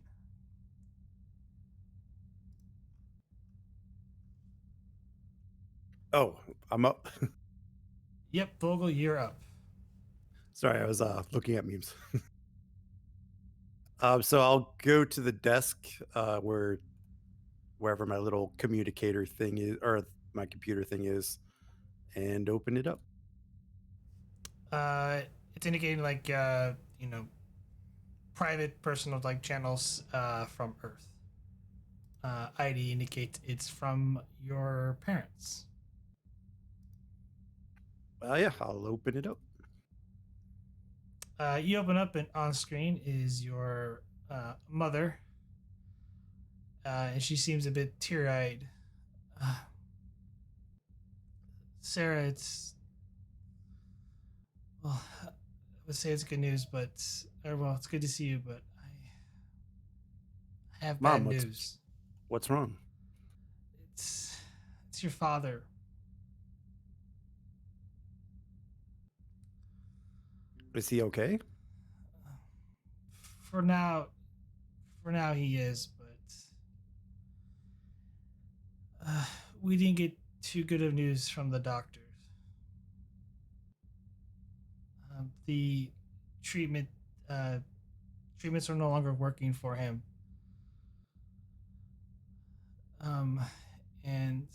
Oh, I'm up. Yep, Vogel, you're up. Sorry, I was looking at memes. So I'll go to the desk wherever my little communicator thing is, or my computer thing is, and open it up. It's indicating private personal channels from Earth. ID indicates it's from your parents. Yeah, I'll open it up. You open up, and on screen is your mother, and she seems a bit teary-eyed. Sarah, it's well, I would say it's good news, but it's good to see you, but I have bad Mom, news. What's wrong? It's your father. Is he okay? For now he is, but we didn't get too good of news from the doctors. The treatments are no longer working for him. And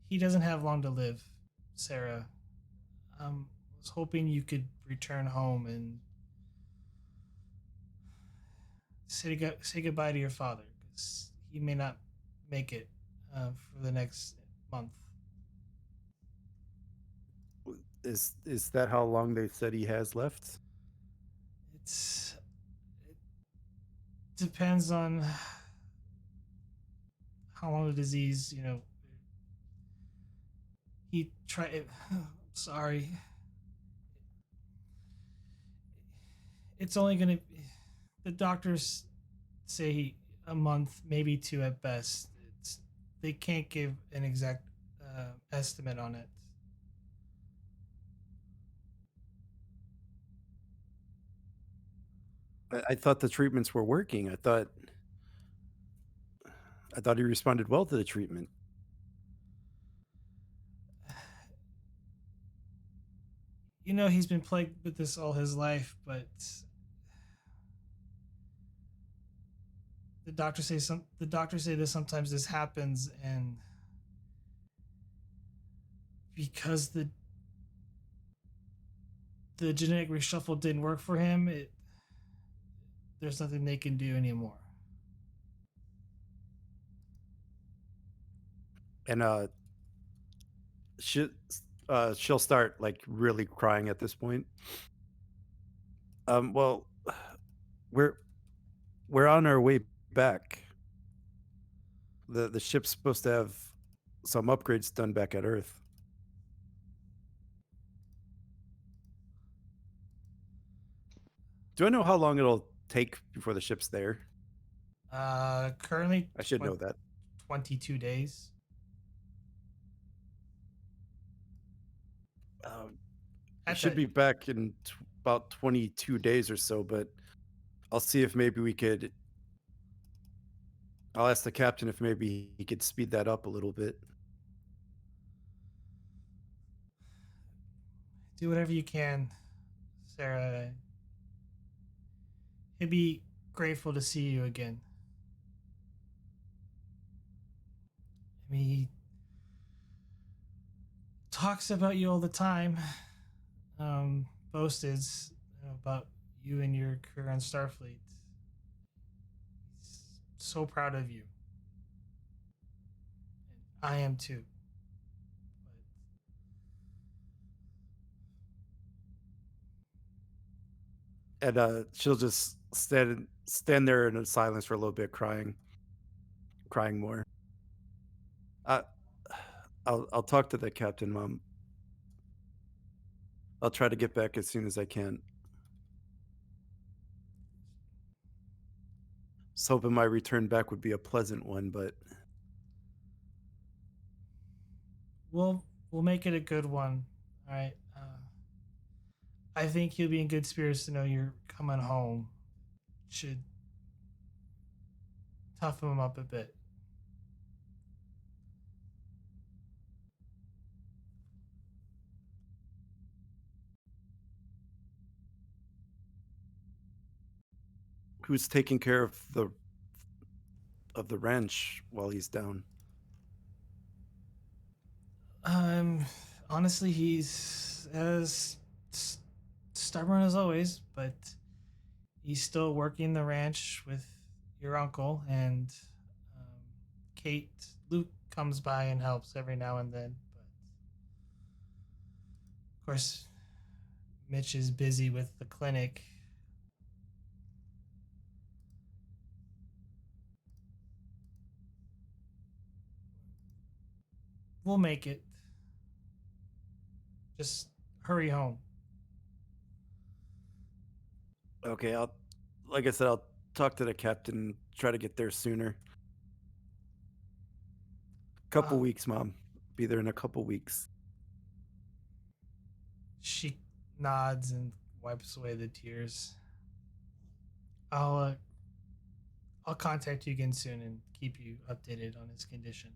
he doesn't have long to live, Sarah. I was hoping you could return home and say goodbye to your father, because he may not make it for the next month. Is that how long they said he has left? It depends on how long the disease, he tried. Sorry. It's only gonna. The doctors say a month, maybe two at best. They can't give an exact estimate on it. I thought the treatments were working. I thought he responded well to the treatment. He's been plagued with this all his life, but the doctors say that sometimes this happens, and because the genetic reshuffle didn't work for him, there's nothing they can do anymore. And she'll start really crying at this point. Well, we're on our way back. The ship's supposed to have some upgrades done back at Earth. Do I know how long it'll take before the ship's there? Currently I should know that. 22 days. Um, it That's should it. be back in about 22 days or so, but I'll see if maybe we could. I'll ask the captain if maybe he could speed that up a little bit. Do whatever you can, Sarah. He'd be grateful to see you again. I mean, he talks about you all the time. Boasted about you and your career on Starfleet. He's so proud of you. And I am too. And she'll just stand there in silence for a little bit, crying more. Uh, I'll talk to the captain, Mom. I'll try to get back as soon as I can. I was hoping my return back would be a pleasant one, but We'll make it a good one. All right. I think you'll be in good spirits to know you're coming home. Should toughen him up a bit. who's taking care of the ranch while he's down? Honestly, he's as stubborn as always, but he's still working the ranch with your uncle and um, Kate. Luke comes by and helps every now and then, but of course, Mitch is busy with the clinic. We'll make it. Just hurry home. Okay, like I said, I'll talk to the captain, try to get there sooner. Couple Uh, weeks, Mom. Be there in a couple weeks. She nods and wipes away the tears. I'll uh, I'll contact you again soon and keep you updated on his condition.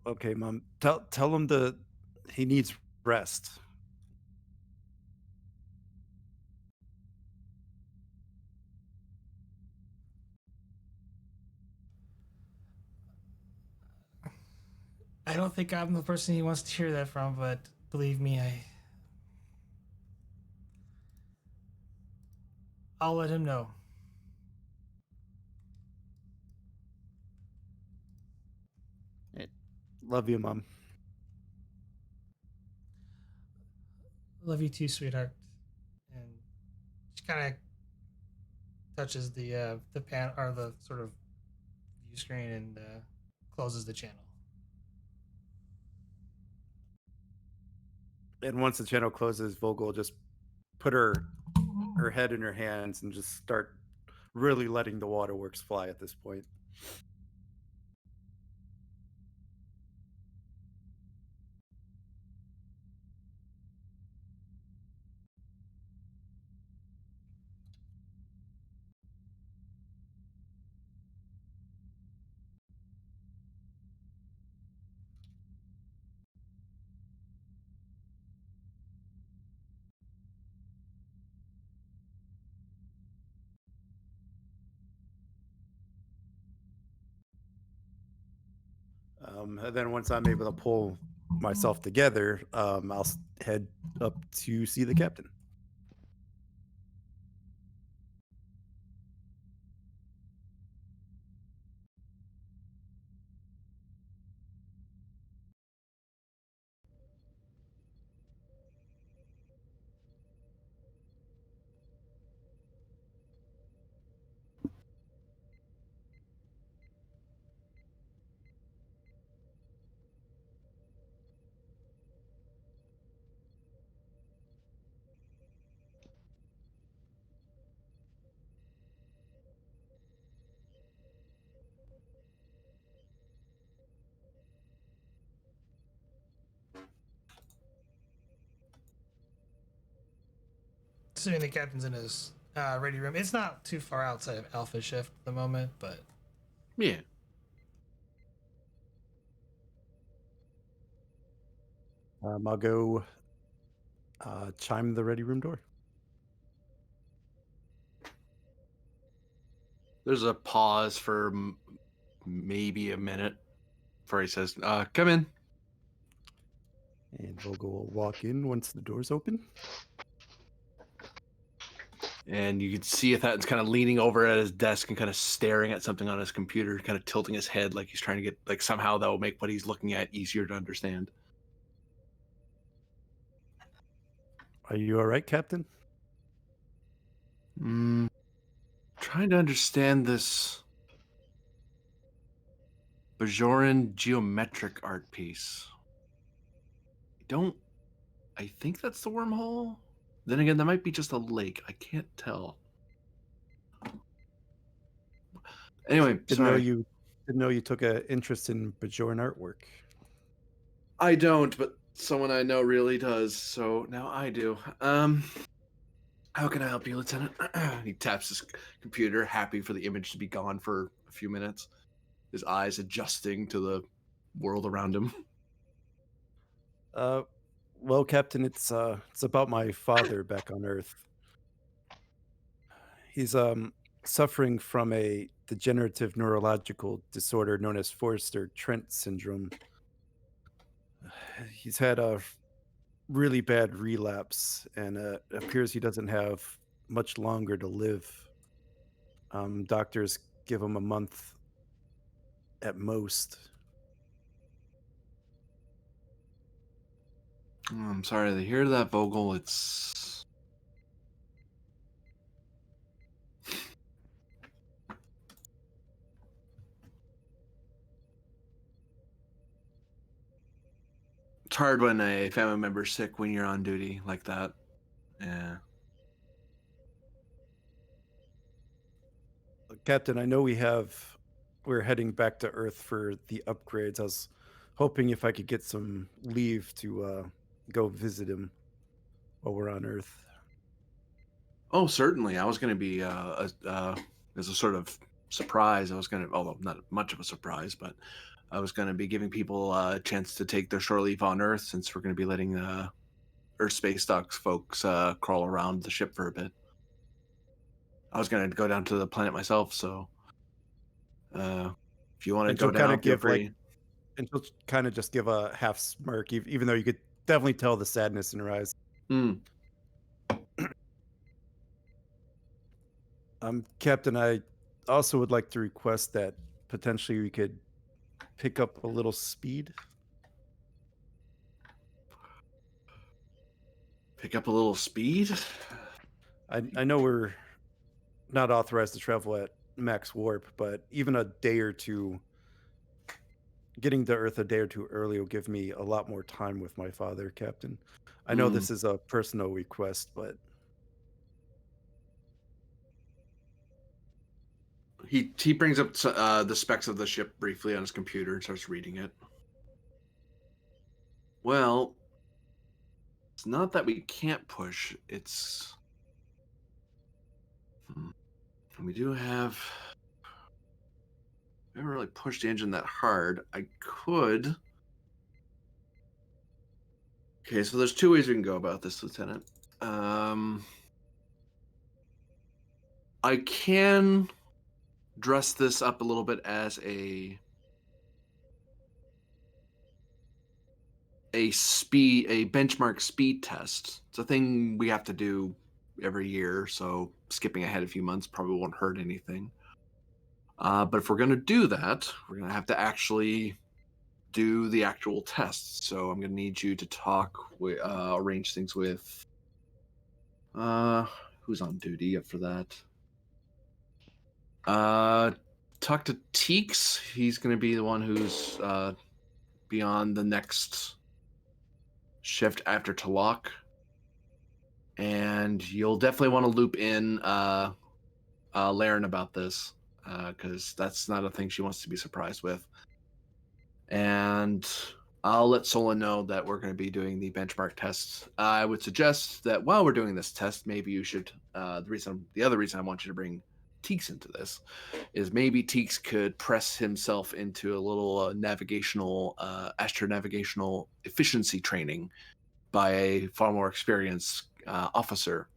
Okay, Mom. Tell him he needs rest. I don't think I'm the person he wants to hear that from, but believe me, I'll let him know. Love you, Mom. Love you too, sweetheart. And she kind of touches the pan or the sort of view screen and closes the channel. And once the channel closes, Vogel will just put her head in her hands and just start really letting the waterworks fly at this point. And then once I'm able to pull myself together, I'll head up to see the captain. assuming the captain's in his ready room. It's not too far outside of Alpha Shift at the moment, but Yeah. I'll go chime the ready room door. There's a pause for maybe a minute before he says, come in. And Vogel will walk in once the door's open. And you can see Ethan's kind of leaning over at his desk and kind of staring at something on his computer, kind of tilting his head like he's trying to get, like somehow that will make what he's looking at easier to understand. Are you all right, Captain? Trying to understand this Bajoran geometric art piece. I think that's the wormhole. Then again, that might be just a lake. I can't tell. Anyway, Didn't know you took an interest in Bajoran artwork. I don't, but someone I know really does. So now I do. How can I help you, Lieutenant? He taps his computer, happy for the image to be gone for a few minutes. His eyes adjusting to the world around him. Well, Captain, it's about my father back on Earth. He's suffering from a degenerative neurological disorder known as Forster-Trent syndrome. He's had a really bad relapse, and it appears he doesn't have much longer to live. Doctors give him a month at most. I'm sorry to hear that, Vogel. It's hard when a family member's sick when you're on duty like that. Yeah. Captain, I know we're heading back to Earth for the upgrades. I was hoping if I could get some leave to go visit him while we're on Earth. Oh, certainly. I was going to be as a sort of surprise. Although not much of a surprise, but I was going to be giving people a chance to take their shore leave on Earth, since we're going to be letting Earth Space Docks folks crawl around the ship for a bit. I was going to go down to the planet myself, so if you want to go down, feel free. And she'll kind of just give a half smirk, even though you could definitely tell the sadness in her eyes. Captain, I also would like to request that potentially we could pick up a little speed. Pick up a little speed? I know we're not authorized to travel at max warp, but even a day or two, getting to Earth a day or two early will give me a lot more time with my father, Captain. I know this is a personal request, but... He brings up the specs of the ship briefly on his computer and starts reading it. Well, it's not that we can't push. It's... We do have... I haven't really pushed the engine that hard. I could... Okay, so there's two ways we can go about this, Lieutenant. I can dress this up a little bit as a benchmark speed test. It's a thing we have to do every year, so skipping ahead a few months probably won't hurt anything. But if we're going to do that, we're going to have to actually do the actual tests. So I'm going to need you to arrange things with who's on duty up for that. Talk to Teeks. He's going to be the one who's beyond the next shift after Talak. And you'll definitely want to loop in Laren about this, because that's not a thing she wants to be surprised with. And I'll let Solon know that we're going to be doing the benchmark tests. I would suggest that while we're doing this test, maybe you should. The other reason I want you to bring Teeks into this is maybe Teeks could press himself into a little astronavigational efficiency training by a far more experienced officer.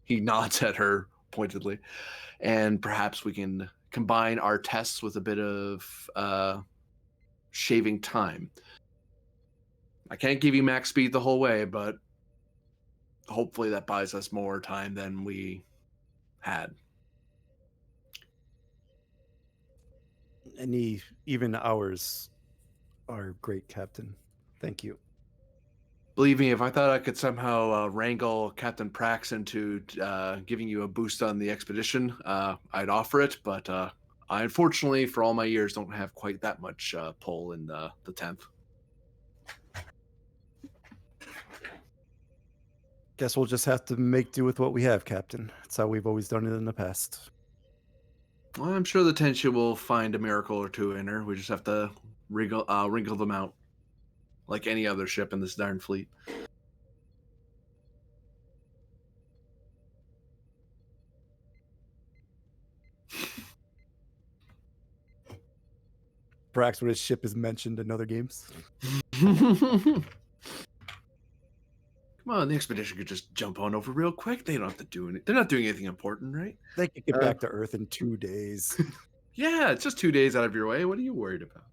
He nods at her pointedly, and perhaps we can combine our tests with a bit of shaving time. I can't give you max speed the whole way, but hopefully that buys us more time than we had. Any even hours are great, Captain. Thank you. Believe me, if I thought I could somehow wrangle Captain Prax into giving you a boost on the expedition, I'd offer it. But I, unfortunately, for all my years, don't have quite that much pull in the 10th. Guess we'll just have to make do with what we have, Captain. That's how we've always done it in the past. Well, I'm sure the Tenshi will find a miracle or two in her. We just have to wrinkle them out, like any other ship in this darn fleet. Perhaps when his ship is mentioned in other games. Come on, the expedition could just jump on over real quick. They don't have to do anything. They're not doing anything important, right? They could get back to Earth in 2 days. Yeah, it's just 2 days out of your way. What are you worried about?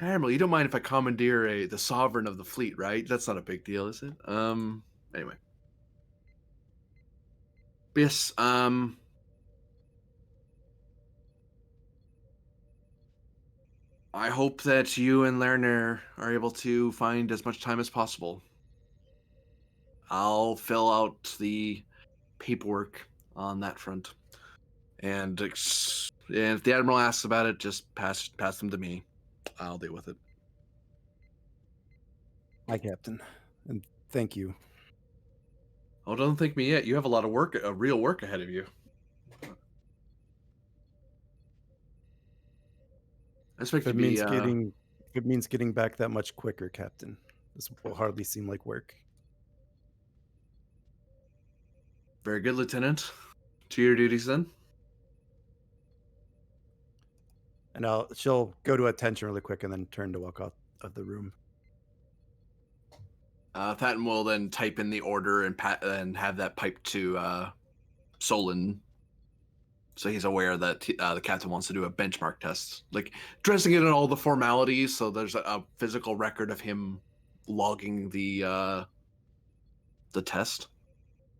Admiral, you don't mind if I commandeer the sovereign of the fleet, right? That's not a big deal, is it? Anyway. Yes, I hope that you and Lerner are able to find as much time as possible. I'll fill out the paperwork on that front. And if the Admiral asks about it, just pass them to me. I'll deal with it. Hi, Captain. And thank you. Oh, don't thank me yet. You have a lot of work, real work ahead of you. I expect If it means getting back that much quicker, Captain, this will hardly seem like work. Very good, Lieutenant. To your duties, then. And she'll go to attention really quick and then turn to walk out of the room. Thatton will then type in the order and have that piped to Solon, so he's aware that the captain wants to do a benchmark test, like dressing it in all the formalities. So there's a physical record of him logging the test.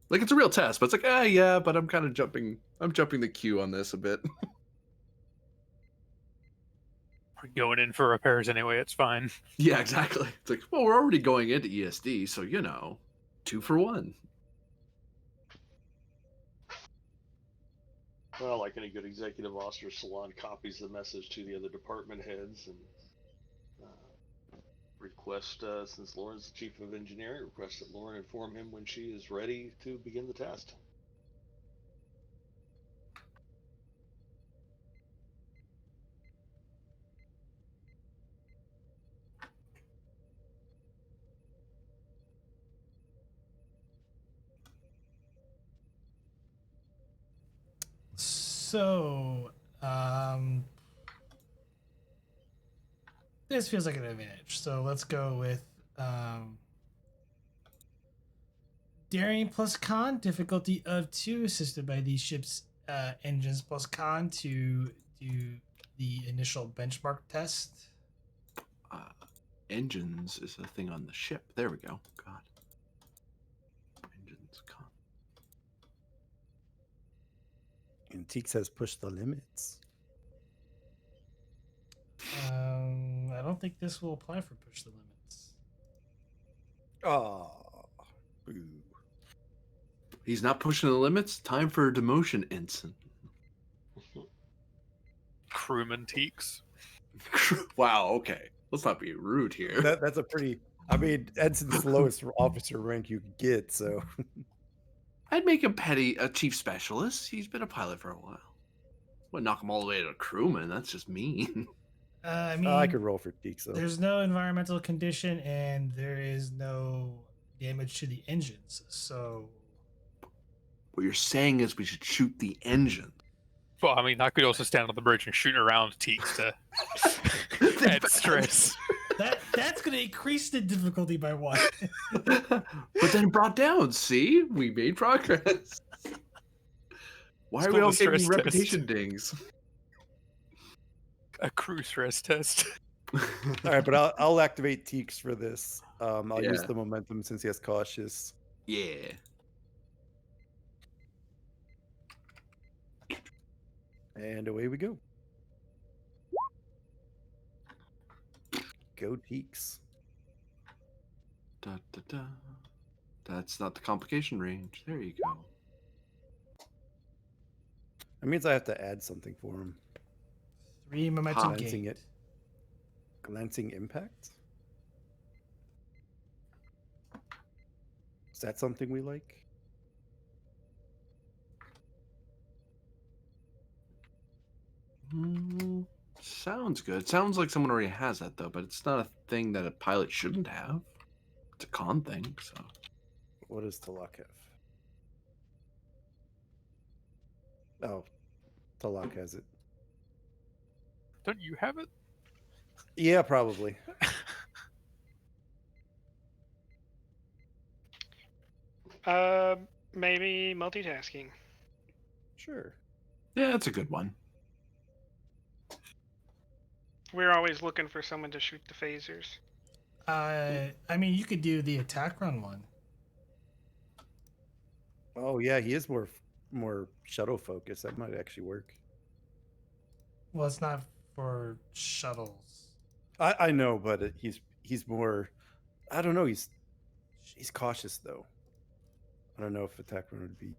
Like it's a real test, but it's like, yeah, but I'm kind of jumping the queue on this a bit. We're going in for repairs anyway, it's fine. Yeah, exactly. It's like, well, we're already going into ESD, so 2 for 1. Well, like any good executive officer, Salon copies the message to the other department heads and request, since Lauren's the chief of engineering, request that Lauren inform him when she is ready to begin the test. So, this feels like an advantage. So let's go with daring plus con, difficulty of 2, assisted by the ship's engines plus con to do the initial benchmark test. Engines is a thing on the ship. There we go. God. Engines con. Antique says push the limits. I don't think this will apply for push the limits. Oh, boo. He's not pushing the limits. Time for demotion, ensign. Crewman Teeks. Wow. Okay. Let's not be rude here. That's a pretty. I mean, Edson's the lowest officer rank you could get, so. I'd make him a chief specialist. He's been a pilot for a while. Wouldn't knock him all the way to a crewman. That's just mean. I mean, I could roll for Teeks, though. there's no environmental condition and there is no damage to the engines. So What you're saying is we should shoot the engine. Well, I mean, I could also stand on the bridge and shoot around Teeks to add stress. that's going to increase the difficulty by one. But then brought down. See, we made progress. Why It's are we called all a stress getting test. reputation dings? A crew stress test. All right, but I'll activate Teeks for this. I'll use Yeah. the momentum since he has cautious. Yeah. And away we go. Go Teeks. Da, da, da. That's not the complication range. There you go. That means I have to add something for him. 3 momentum Glancing gained. it. Glancing impact? Is that something we like? Sounds good. Sounds like someone already has that though, but it's not a thing that a pilot shouldn't have. It's a con thing, so. What does Talak have? Oh, Talak has it. Don't you have it? Yeah, probably. Maybe multitasking. Sure. Yeah, that's a good one. We're always looking for someone to shoot the phasers. I mean, you could do the attack run one. Oh yeah, he is more shuttle focused. That might actually work. Well, it's not for shuttles. I know, but he's more. I don't know. He's cautious though. I don't know if attack run would be.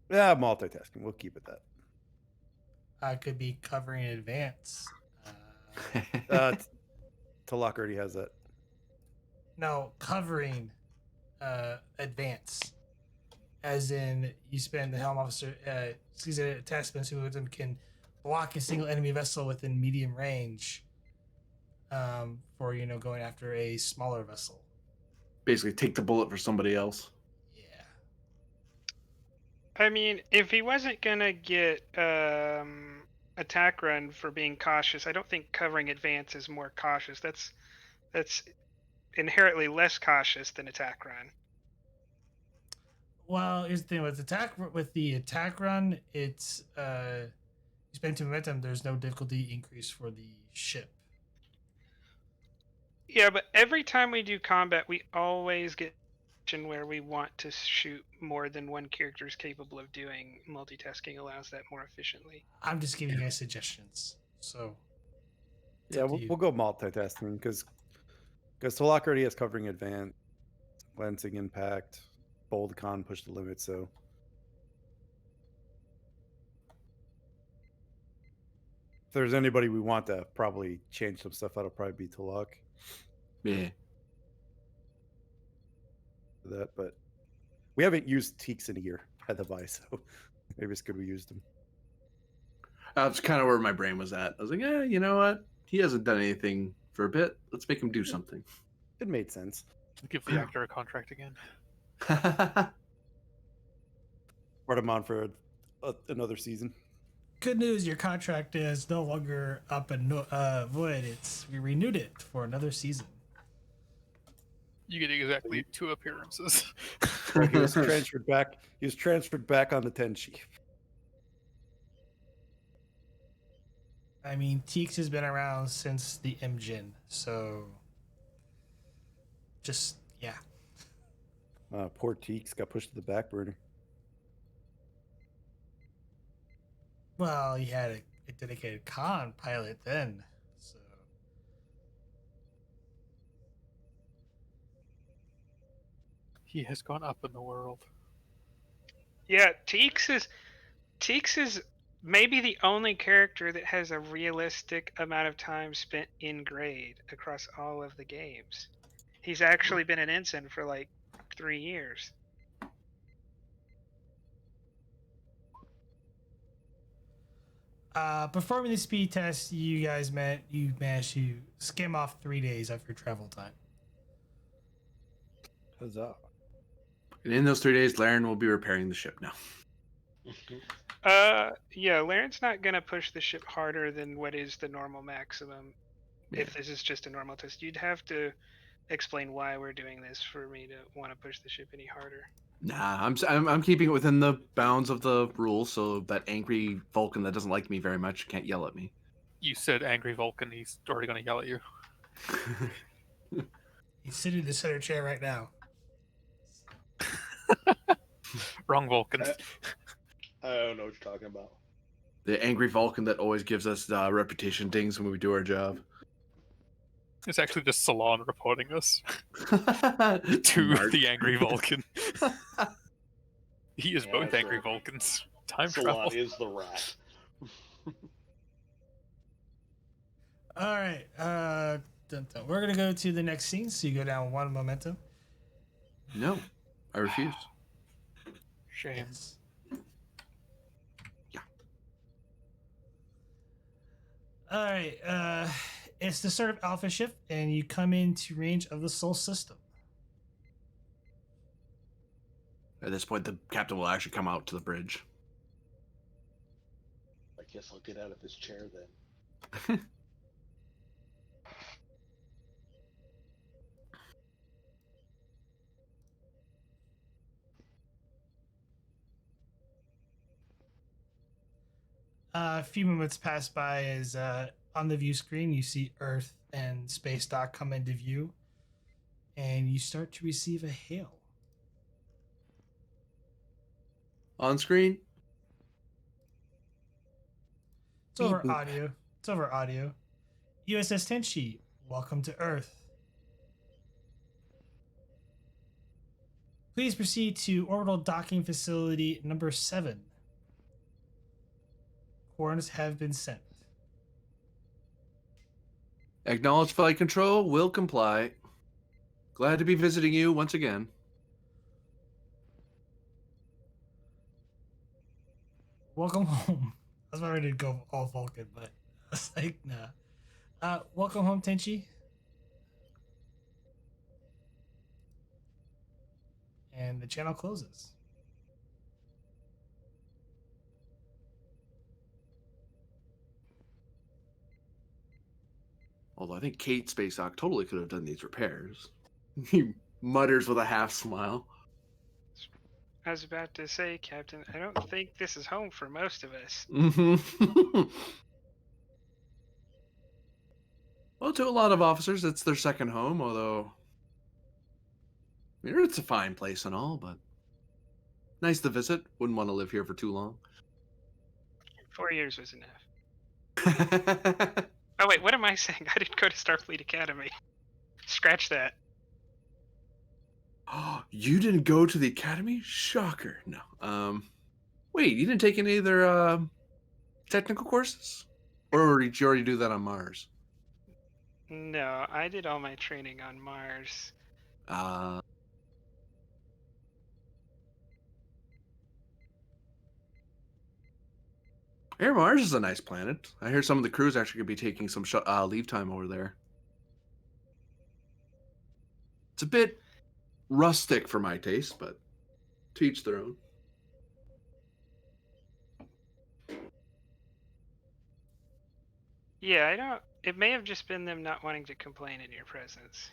Yeah, multitasking. We'll keep it that. I could be covering in advance. Talak already has that. No, covering advance. As in, you spend the helm officer sees an attachment who can block a single enemy vessel within medium range for going after a smaller vessel. Basically, take the bullet for somebody else. Yeah. I mean, if he wasn't gonna get attack run for being cautious, I don't think covering advance is more cautious. That's inherently less cautious than attack run. Well, here's the thing with the attack run, it's you spend 2 momentum. There's no difficulty increase for the ship. Yeah, but every time we do combat, we always get where we want to shoot more than one character is capable of doing. Multitasking allows that more efficiently. I'm just giving you guys suggestions. So Yeah, we'll go multitasking because Talak already has covering advance, glancing impact, bold con, push the limit. So if there's anybody we want to probably change some stuff out, it'll probably be Talak. Yeah. That, but we haven't used Teeks in a year at the buy, so maybe it's good we used him. That's kind of where my brain was at. I was like, yeah, you know what? He hasn't done anything for a bit. Let's make him do something. It made sense. Give the actor a contract again. Brought him on for another season. good news, your contract is no longer up and void. We renewed it for another season. You get exactly 2 appearances. He was transferred back. He was transferred back on the Tenshi. I mean, Teeks has been around since the MGen, so just yeah. Poor Teeks got pushed to the back burner. Well, he had a dedicated con pilot then, so He has gone up in the world. Yeah, Teeks is maybe the only character that has a realistic amount of time spent in grade across all of the games. He's actually been an ensign for like 3 years. Performing the speed test, you managed to skim off 3 days of your travel time. Huzzah. And in those 3 days, Laren will be repairing the ship now. Yeah, Laren's not gonna push the ship harder than what is the normal maximum. Yeah. If this is just a normal test, you'd have to explain why we're doing this for me to want to push the ship any harder. Nah, I'm keeping it within the bounds of the rules, so that angry Vulcan that doesn't like me very much can't yell at me. You said angry Vulcan. He's already going to yell at you. He's sitting in the center chair right now. Wrong Vulcan. I don't know what you're talking about. The angry Vulcan that always gives us reputation dings when we do our job. It's actually just Salon reporting this to to the angry Vulcan. He is Yeah, both that's angry right. Vulcans. Time Salon travel. is the rat. All right. We're going to go to the next scene. So you go down 1 momentum. No, I refuse. Shame. Yes. Yeah. All right. It's the start of Alpha Shift, and you come into range of the Sol system. At this point, the captain will actually come out to the bridge. I guess I'll get out of this chair then. A few moments pass by as on the view screen you see Earth and Space Dock come into view, and you start to receive a hail. On screen? It's over Beep boop. audio. It's over audio. USS Tenshi, welcome to Earth. Please proceed to orbital docking facility number 7. Coordinates have been sent. Acknowledge flight control, will comply. Glad to be visiting you once again. Welcome home. I was ready to go all Vulcan, but I was like, nah. Welcome home, Tenchi. And the channel closes. Although I think Kate Spaceock totally could have done these repairs. He mutters with a half smile. I was about to say, Captain, I don't think this is home for most of us. Mm-hmm. Well, to a lot of officers, it's their second home, although I mean, it's a fine place and all, but nice to visit. Wouldn't want to live here for too long. 4 years was enough. Oh wait, what am I saying? I didn't go to Starfleet Academy. Scratch that. You didn't go to the academy? Shocker. No. Wait, you didn't take any of their technical courses? Or did you already do that on Mars? No, I did all my training on Mars. Air Mars is a nice planet. I hear some of the crews actually could be taking some leave time over there. It's a bit rustic for my taste, but to each their own. Yeah, I don't. It may have just been them not wanting to complain in your presence.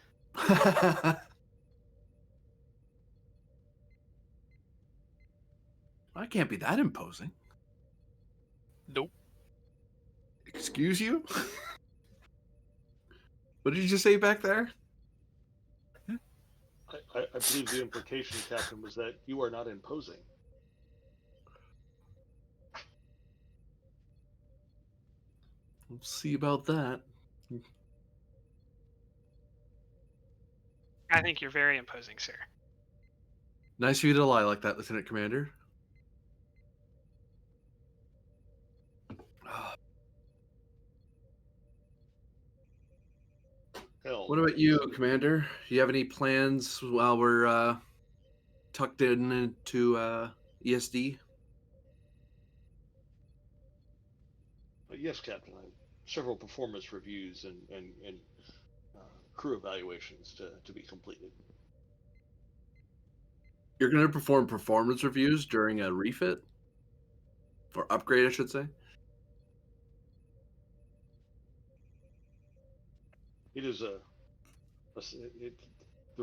I can't be that imposing. Nope. Excuse you? What did you just say back there? I believe the implication, Captain, was that you are not imposing. We'll see about that. I think you're very imposing, sir. Nice of you to lie like that, Lieutenant Commander. Hell, What about you, Commander? Do you have any plans while we're tucked into ESD? Yes, Captain. Several performance reviews and crew evaluations to be completed. You're going to perform performance reviews during a refit? Or upgrade, I should say? It is the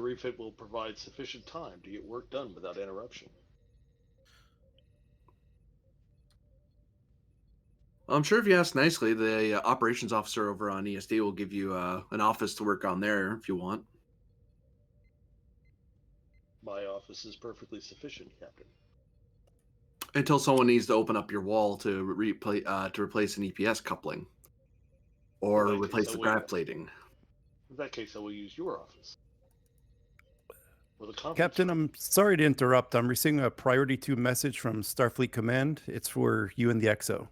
refit will provide sufficient time to get work done without interruption. I'm sure if you ask nicely, the operations officer over on ESD will give you an office to work on there if you want. My office is perfectly sufficient, Captain. Until someone needs to open up your wall to replace an EPS coupling or In that replace case, the I will- grav plating. In that case, I will use your office. With a conference Captain, room. I'm sorry to interrupt. I'm receiving a priority 2 message from Starfleet Command. It's for you and the XO.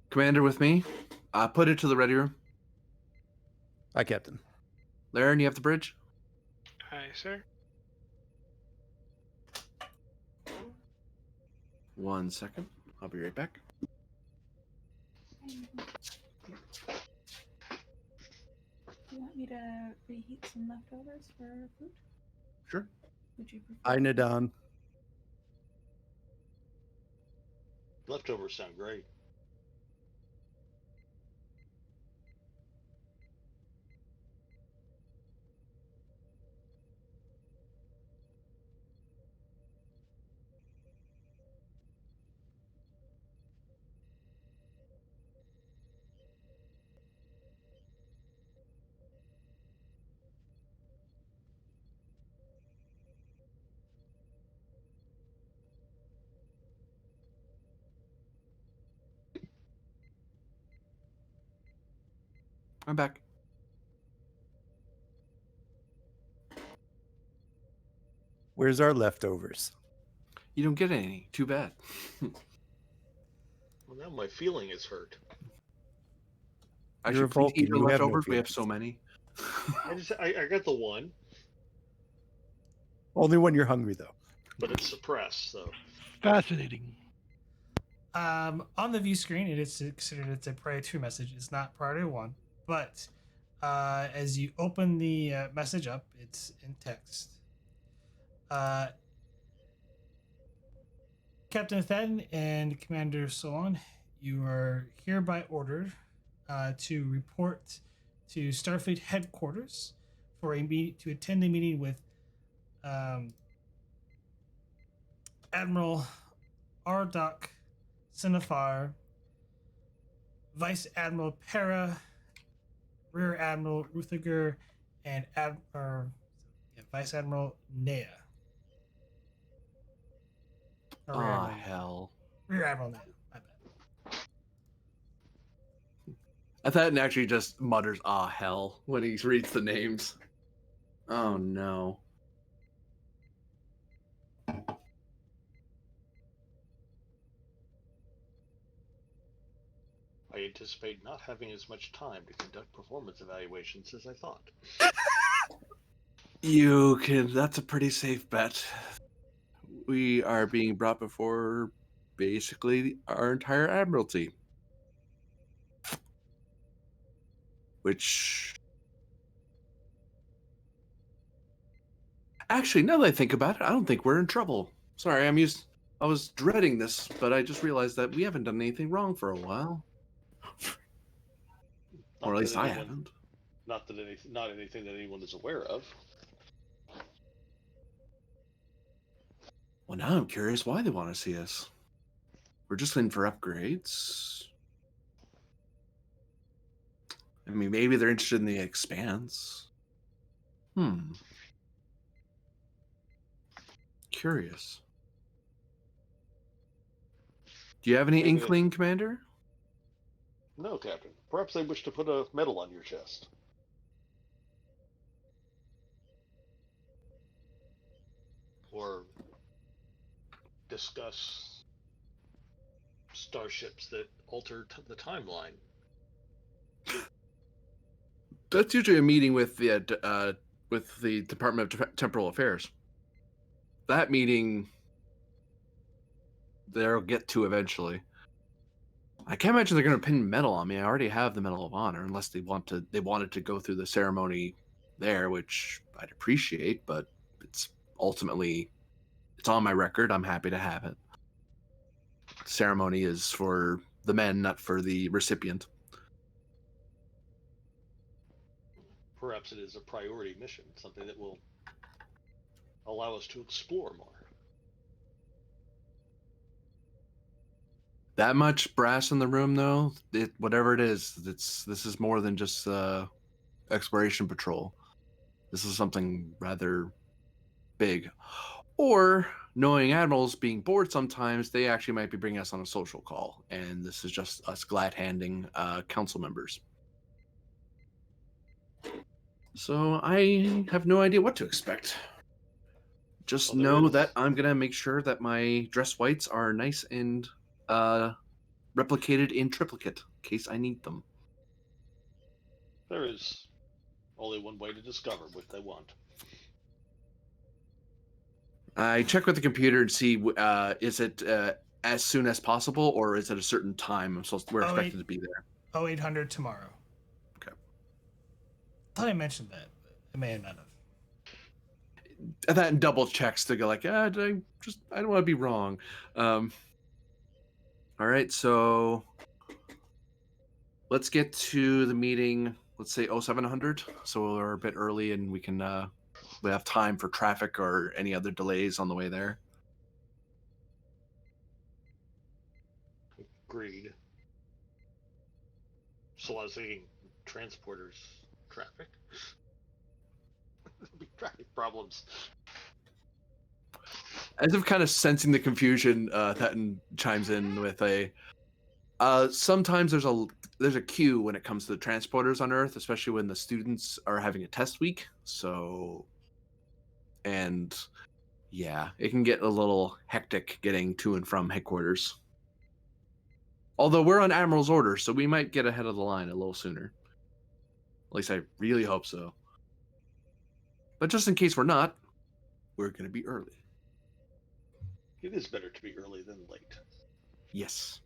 Commander with me. Put it to the ready room. Hi, Captain. Laren, you have the bridge? Aye, sir. 1 second. I'll be right back. Do you want me to reheat some leftovers for food? Sure. Would you prefer? Hi, Nadon. Leftovers sound great. I'm back. Where's our leftovers? You don't get any. Too bad. Well, now my feeling is hurt. Actually, a please eat Vulcan, our you have no leftovers. We have feelings. so many. I got the one, Only when you're hungry, though. but it's suppressed. So Fascinating. On the view screen, it is considered it's a priority 2 message. It's not priority 1, but as you open the message up, it's in text. Captain Thadden and Commander Solon, you are hereby ordered to report to Starfleet headquarters for to attend a meeting with Admiral Ardok Sinafar, Vice Admiral Para, Rear Admiral Ruthiger, and Vice Admiral Nea. Or Rear Ah, Admiral Nea. hell. Rear Admiral Nea. My bad. I thought it actually just mutters, ah, hell, when he reads the names. Oh, no. I anticipate not having as much time to conduct performance evaluations as I thought. That's a pretty safe bet. We are being brought before basically our entire admiralty. Which, actually, now that I think about it, I don't think we're in trouble. Sorry, I was dreading this, but I just realized that we haven't done anything wrong for a while. Or at least I haven't. Not anything that anyone is aware of. Well, now I'm curious why they want to see us. We're just in for upgrades. I mean, maybe they're interested in the expanse. Curious. Do you have any Maybe inkling, Commander? No, Captain. Perhaps they wish to put a medal on your chest. Or discuss starships that alter the timeline. That's usually a meeting with the Department of Temporal Affairs. That meeting they'll get to eventually. I can't imagine they're going to pin medal on me. I already have the Medal of Honor, unless they wanted to go through the ceremony there, which I'd appreciate, but it's ultimately it's on my record. I'm happy to have it. Ceremony is for the men, not for the recipient. Perhaps it is a priority mission, something that will allow us to explore more. That much brass in the room, though, whatever it is, this is more than just exploration patrol. This is something rather big. Or, knowing admirals being bored sometimes, they actually might be bringing us on a social call, and this is just us glad-handing council members. So I have no idea what to expect. Just Well, know that I'm gonna make sure that my dress whites are nice and replicated in triplicate in case I need them. There is only one way to discover what they want. I check with the computer and see is it as soon as possible, or is it a certain time we're expected to be there? 0800 tomorrow. Okay. I thought I mentioned that, but I may have not have. And that double checks to go like, I don't want to be wrong. All right, so let's get to the meeting. Let's say 0700, so we're a bit early and we can we have time for traffic or any other delays on the way there. Agreed. So I was thinking transporters, traffic. There'll be traffic problems. As if kind of sensing the confusion, Thatton chimes in with a. Sometimes there's a queue when it comes to the transporters on Earth, especially when the students are having a test week. So, and yeah, it can get a little hectic getting to and from headquarters. Although we're on Admiral's order, so we might get ahead of the line a little sooner. At least I really hope so. But just in case we're not, we're going to be early. It is better to be early than late. Yes.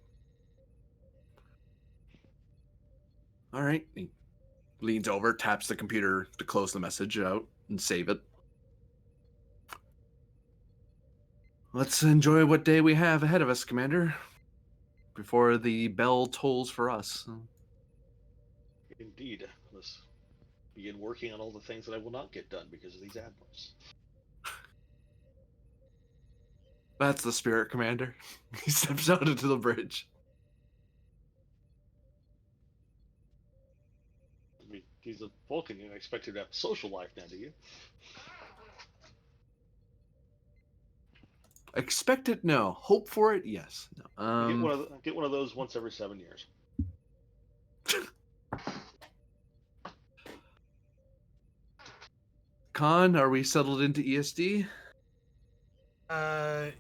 All right. He leans over, taps the computer to close the message out and save it. Let's enjoy what day we have ahead of us, Commander, before the bell tolls for us. Indeed. Let's begin working on all the things that I will not get done because of these admirals. That's the spirit, Commander. He steps out into the bridge. I mean, he's a Vulcan. You expect him to have a social life now, do you? Expect it? No. Hope for it? Yes. No. Get one of those once every 7 years. Khan, are we settled into ESD?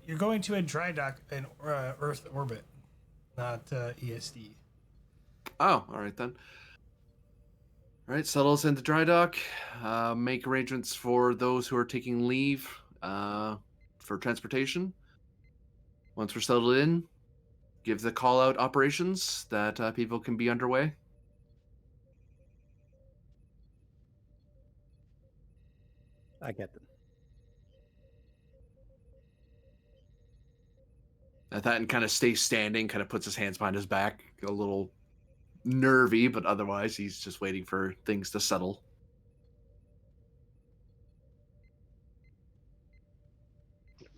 You're going to a dry dock in Earth orbit, not ESD. Oh, all right then. All right, settle us into dry dock. Make arrangements for those who are taking leave for transportation. Once we're settled in, give the call-out operations that people can be underway. I get them. Thatton kind of stays standing, kind of puts his hands behind his back, a little nervy, but otherwise he's just waiting for things to settle.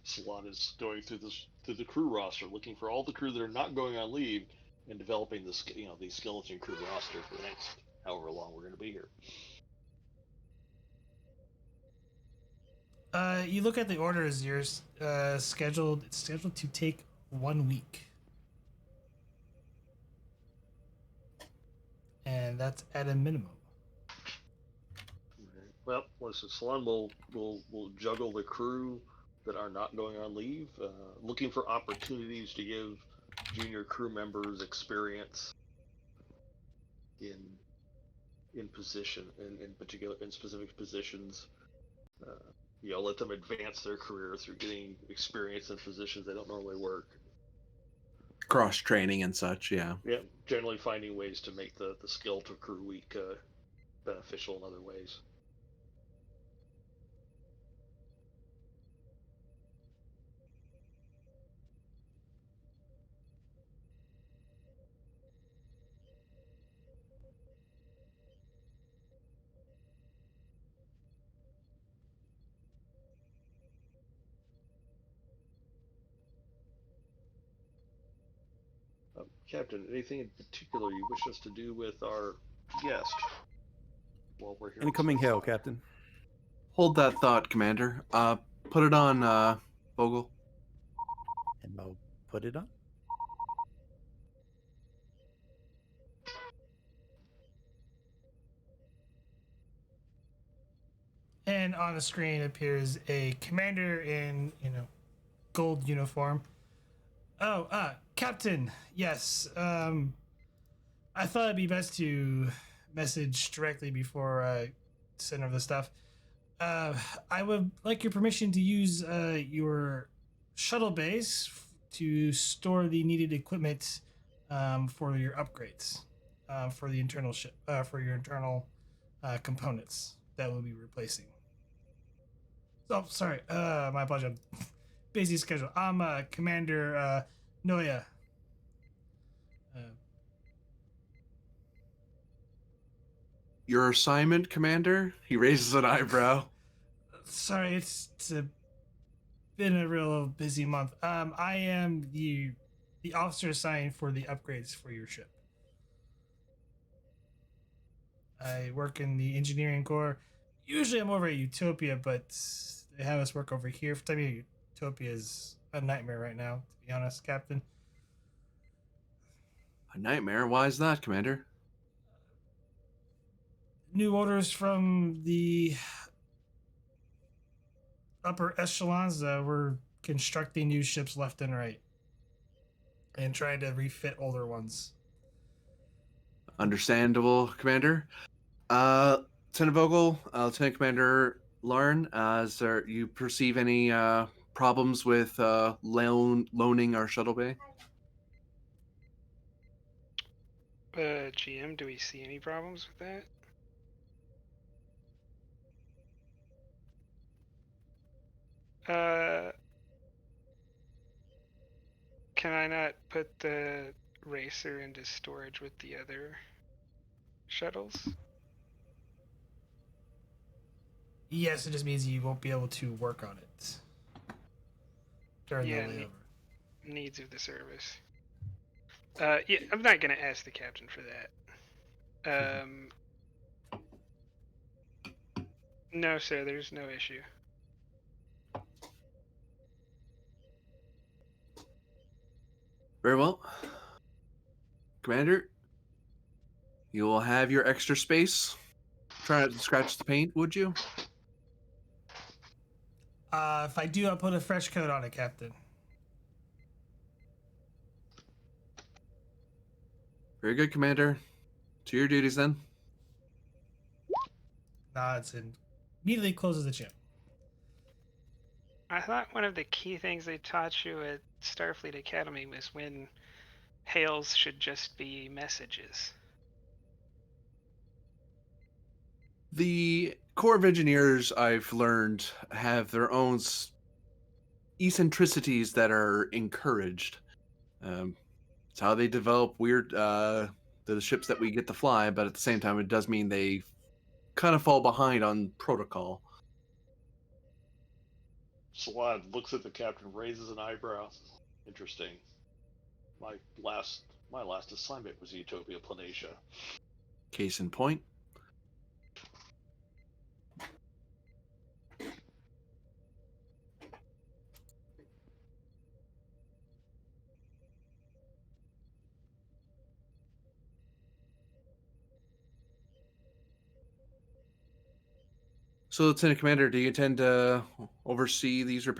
Salon is going through the crew roster, looking for all the crew that are not going on leave, and developing the skeleton crew roster for the next however long we're going to be here. You look at the orders. You're scheduled. It's scheduled to take 1 week, and that's at a minimum. Well, listen, Salon will juggle the crew that are not going on leave, looking for opportunities to give junior crew members experience in position, in particular in specific positions. Let them advance their career through getting experience in positions they don't normally work. Cross training and such, yeah. Yeah, generally finding ways to make the skill to crew week beneficial in other ways. Captain, anything in particular you wish us to do with our guest while we're here? Incoming hail, Captain. Hold that thought, Commander. Put it on, Vogel. And I'll put it on. And on the screen appears a commander in, gold uniform. Oh, Captain. Yes. I thought it'd be best to message directly before I send over the stuff. I would like your permission to use your shuttle base to store the needed equipment for your upgrades for the internal ship for your internal components that we'll be replacing. Oh, sorry. My apologies. Busy schedule. I'm Commander Noya. Your assignment, Commander? He raises an eyebrow. Sorry, it's been a real busy month. I am the officer assigned for the upgrades for your ship. I work in the engineering corps. Usually I'm over at Utopia, but they have us work over here. For me, Utopia is a nightmare right now, to be honest, Captain. A nightmare? Why is that, Commander? New orders from the upper echelons. We're constructing new ships left and right and trying to refit older ones. Understandable, Commander. Lieutenant Vogel, Lieutenant Commander Lauren, is there, you perceive any problems with loaning our shuttle bay? GM, do we see any problems with that? Can I not put the racer into storage with the other shuttles? Yes, it just means you won't be able to work on it during the layover. Needs of the service. Yeah, I'm not gonna ask the captain for that. No, sir, there's no issue. Very well. Commander, you will have your extra space. Try not to scratch the paint, would you? If I do, I'll put a fresh coat on it, Captain. Very good, Commander. To your duties, then. Nods and immediately closes the chip. I thought one of the key things they taught you at Starfleet Academy was when hails should just be messages. The Corps of Engineers, I've learned, have their own eccentricities that are encouraged. It's how they develop weird the ships that we get to fly, but at the same time, it does mean they kind of fall behind on protocol. Salad looks at the captain, raises an eyebrow. Interesting. My last assignment was Utopia Planasia. Case in point. So, Lieutenant Commander, do you intend to oversee these these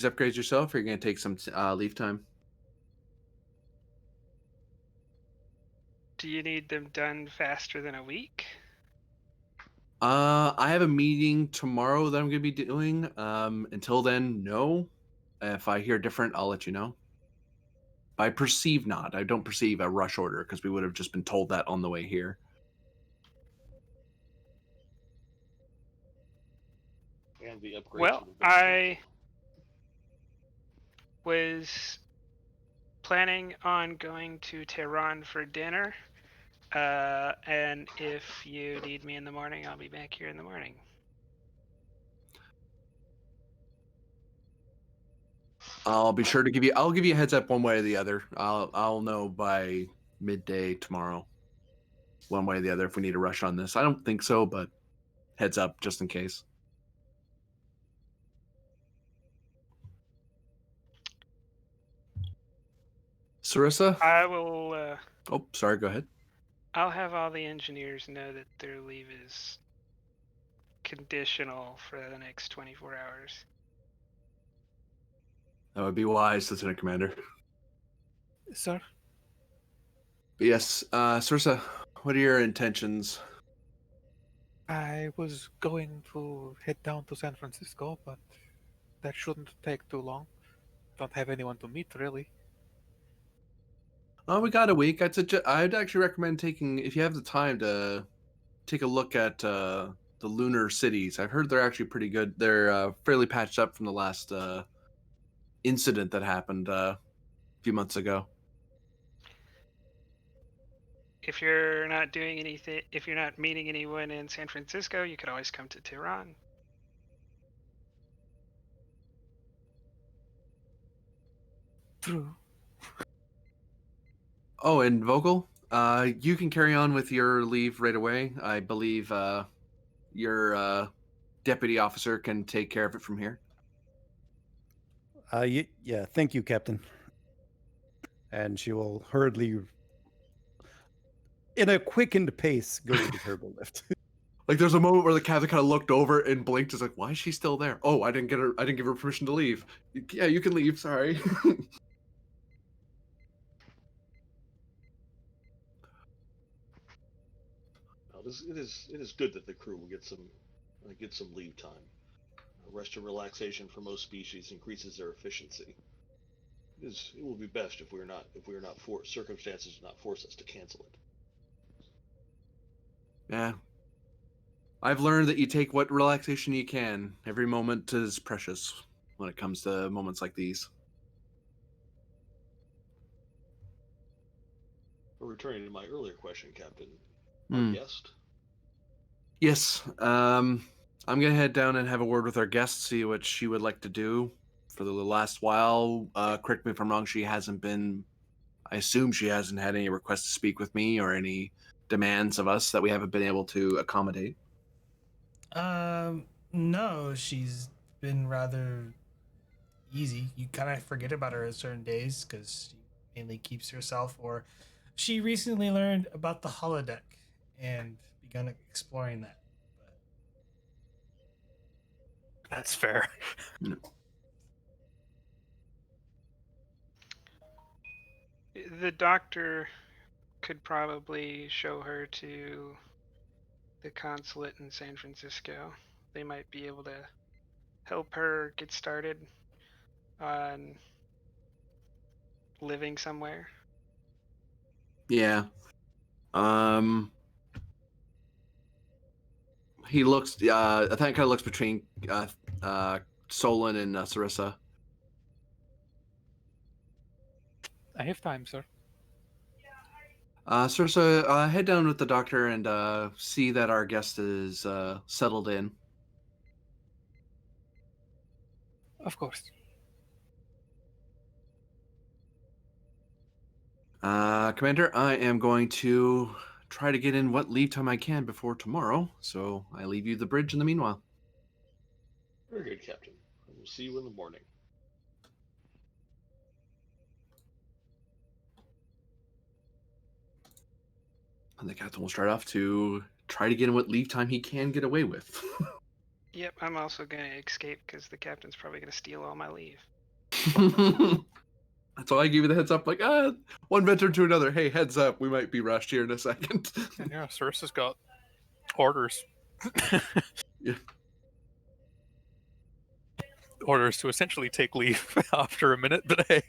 upgrades yourself, or are you going to take some leave time? Do you need them done faster than a week? I have a meeting tomorrow that I'm going to be doing. Until then, no. If I hear different, I'll let you know. I perceive not. I don't perceive a rush order because we would have just been told that on the way here. And the upgrade. Well, I was planning on going to Tehran for dinner. And if you need me in the morning, I'll be back here in the morning. I'll be sure to give you. I'll give you a heads up one way or the other. I'll know by midday tomorrow, one way or the other, if we need a rush on this. I don't think so, but heads up just in case. Sarissa? I will. Oh, sorry. Go ahead. I'll have all the engineers know that their leave is conditional for the next 24 hours. That would be wise, Lieutenant Commander. Sir? But yes, Sarissa, what are your intentions? I was going to head down to San Francisco, but that shouldn't take too long. Don't have anyone to meet, really. Oh, we got a week. I'd actually recommend taking, if you have the time, to take a look at the lunar cities. I've heard they're actually pretty good. They're fairly patched up from the last incident that happened a few months ago. If you're not doing anything, if you're not meeting anyone in San Francisco, you could always come to Tehran. True. Oh, and Vogel, you can carry on with your leave right away. I believe your deputy officer can take care of it from here. Yeah, thank you, Captain. And she will hurriedly, in a quickened pace, go to the turbo lift. Like, there's a moment where the captain kind of looked over and blinked. Is like, why is she still there? Oh, I didn't give her permission to leave. Yeah, you can leave. Sorry. It is good that the crew will get some leave time. Rest and relaxation for most species increases their efficiency. It will be best if we're not circumstances do not force us to cancel it. Yeah. I've learned that you take what relaxation you can. Every moment is precious when it comes to moments like these. But returning to my earlier question, Captain, our guest. Yes. I'm gonna head down and have a word with our guest, see what she would like to do for the last while. Correct me if I'm wrong. I assume she hasn't had any requests to speak with me or any demands of us that we haven't been able to accommodate. No, she's been rather easy. You kind of forget about her at certain days because she mainly keeps herself, or she recently learned about the holodeck and begun exploring that. That's fair. The doctor could probably show her to the consulate in San Francisco. They might be able to help her get started on living somewhere. Yeah. He looks. I think kind of looks between Solon and Sarissa. I have time, sir. Sarissa, head down with the doctor and see that our guest is settled in. Of course. Commander, I am going to try to get in what leave time I can before tomorrow, so I leave you the bridge in the meanwhile. Very good, Captain. I will see you in the morning. And the captain will start off to try to get in what leave time he can get away with. Yep, I'm also going to escape because the captain's probably going to steal all my leave. So I give you the heads up, like, one veteran to another. Hey, heads up, we might be rushed here in a second. And yeah, Sarissa's got orders. Yeah. Orders to essentially take leave after a minute, but hey.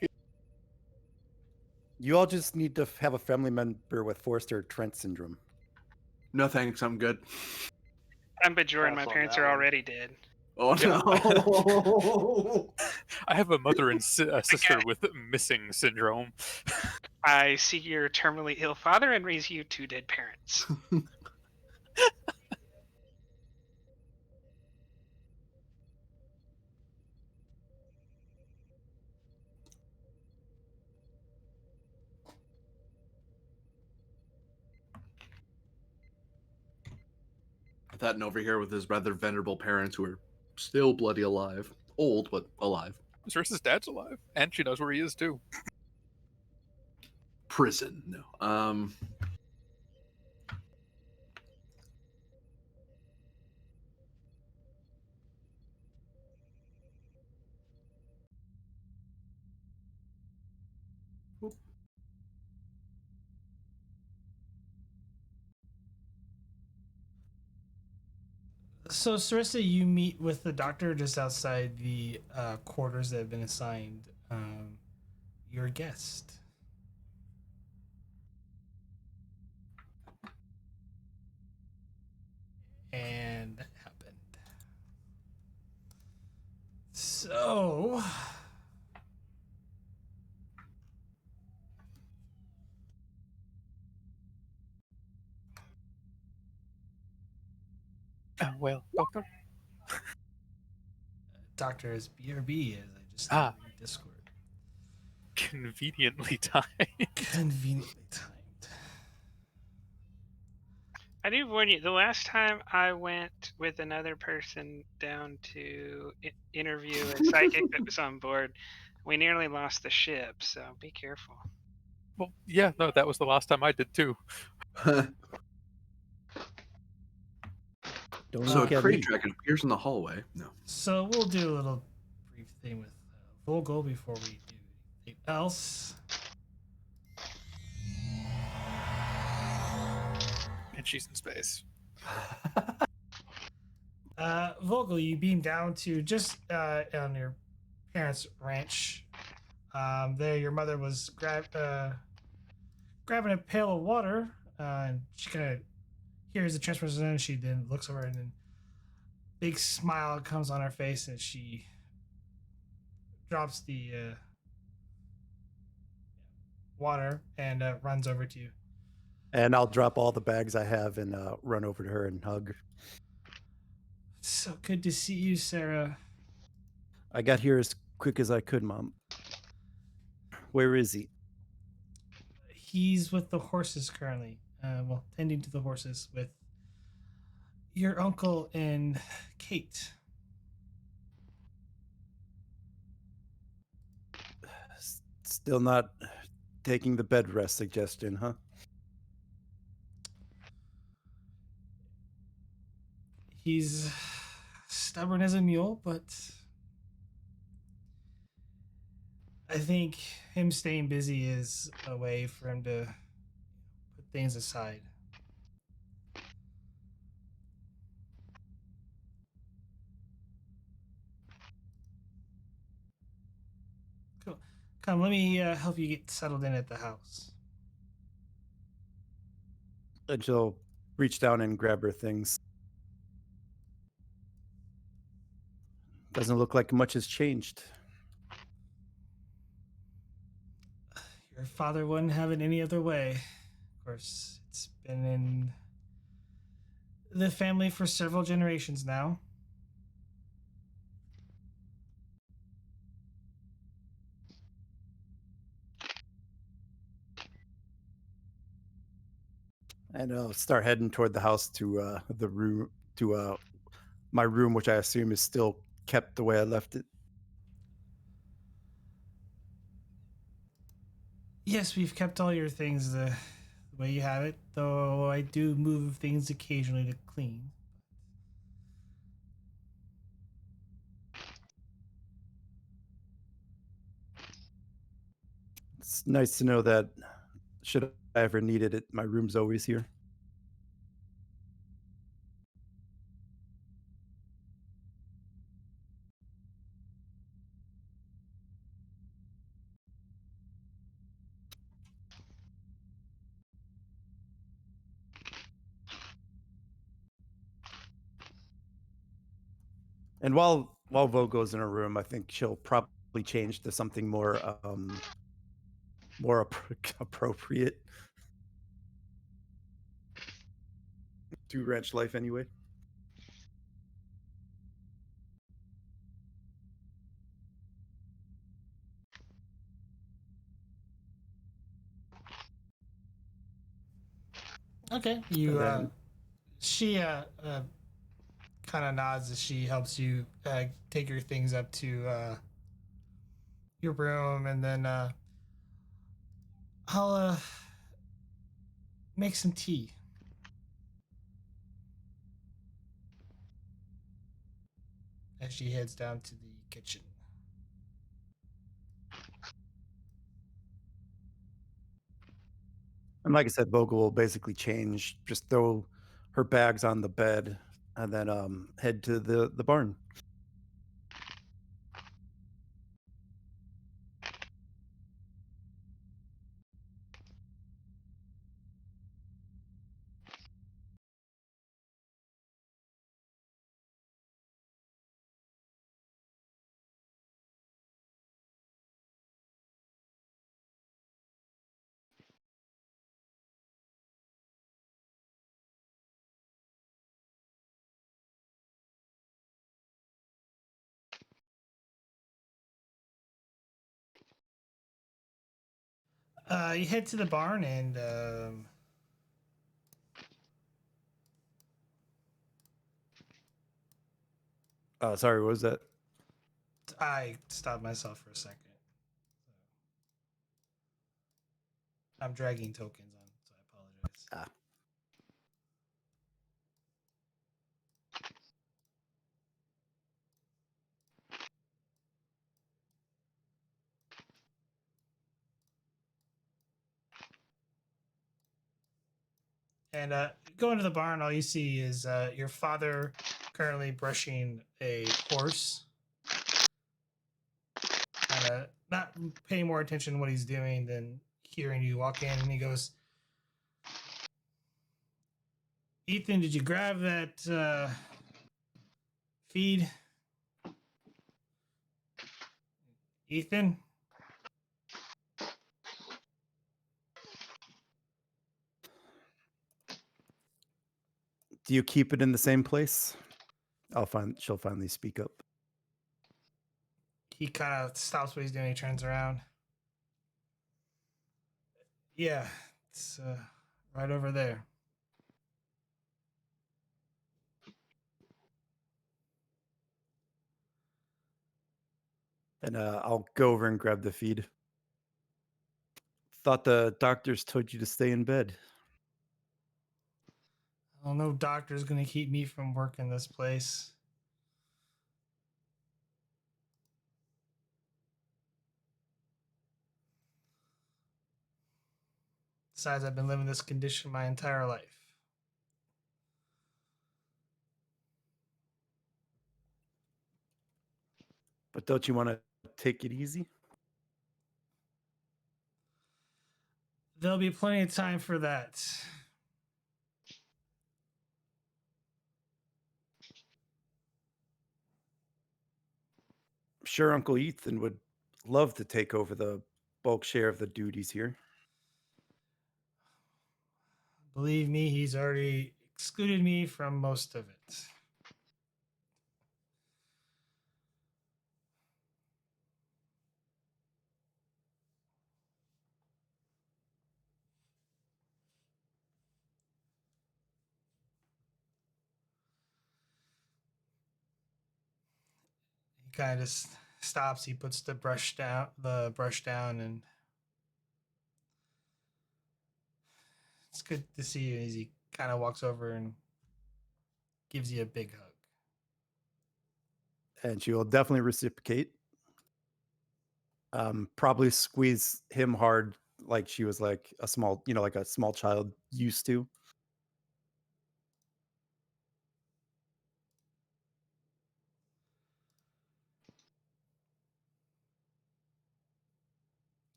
You all just need to have a family member with Forster Trent syndrome. No thanks, I'm good. I'm Bajoran. Pass My on parents that are one. already dead. Oh Yeah. no. I have a mother and sister with missing syndrome. I see your terminally ill father and raise you two dead parents. That and over here with his rather venerable parents who are still bloody alive. Old, but alive. Sarissa's dad's alive, and she knows where he is too. Prison. No. So, Sarissa, you meet with the doctor just outside the quarters that have been assigned your guest. And that happened. So, Well, doctor. Doctor is BRB, as I just Ah. in Discord. Conveniently timed. Conveniently timed. I do warn you, the last time I went with another person down to interview a psychic that was on board, we nearly lost the ship, so be careful. Well, yeah, no, that was the last time I did too. Don't So a look at crate me. dragon appears in the hallway. No. So, we'll do a little brief thing with Vogel before we do anything else. And she's in space. Vogel, you beam down to just on your parents' ranch. There, your mother was grabbing a pail of water, and she kind of hears the transmission, and she then looks over, and then big smile comes on her face, and she drops the water and runs over to you. And I'll drop all the bags I have and run over to her and hug. So good to see you, Sarah. I got here as quick as I could, Mom. Where is he? He's with the horses currently. Well, tending to the horses with your uncle and Kate. Still not taking the bed rest suggestion, huh? He's stubborn as a mule, but I think him staying busy is a way for him to put things aside. Cool. Come, let me help you get settled in at the house. And she'll reach down and grab her things. Doesn't look like much has changed. Your father wouldn't have it any other way. Of course, it's been in the family for several generations now. And I'll start heading toward the house to the room, to my room, which I assume is still kept the way I left it. Yes, we've kept all your things the way you have it, though I do move things occasionally to clean. It's nice to know that should I ever need it, my room's always here. And while Vogo's in her room, I think she'll probably change to something more appropriate to ranch life anyway. Okay, she kind of nods as she helps you take your things up to your room, and then I'll make some tea. As she heads down to the kitchen. And like I said, Vogel will basically change, just throw her bags on the bed, and then head to the barn. You head to the barn and Sorry, what was that? I stopped myself for a second. I'm dragging tokens on, so I apologize. Ah. And go into the barn. All you see is your father currently brushing a horse. Kind of not paying more attention to what he's doing than hearing you walk in. And he goes, Ethan, did you grab that feed? Ethan? Do you keep it in the same place? She'll finally speak up. He kind of stops what he's doing. He turns around. Yeah, it's right over there. And I'll go over and grab the feed. Thought the doctors told you to stay in bed. Well, no doctor's going to keep me from working this place. Besides, I've been living this condition my entire life. But don't you want to take it easy? There'll be plenty of time for that. I'm sure Uncle Ethan would love to take over the bulk share of the duties here. Believe me, he's already excluded me from most of it. He kind of just stops. He puts the brush down, and it's good to see you. As he kind of walks over and gives you a big hug. And she will definitely reciprocate. Probably squeeze him hard, like she was like a small, like a small child used to.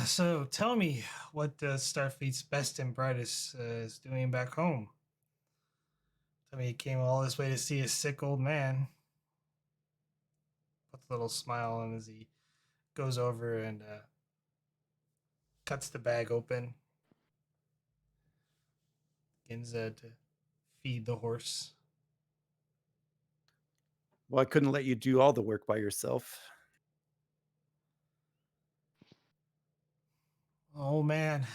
So tell me what Starfleet's best and brightest is doing back home. Tell me you came all this way to see a sick old man. puts a little smile on as he goes over and cuts the bag open, begins to feed the horse. Well, I couldn't let you do all the work by yourself. Oh man,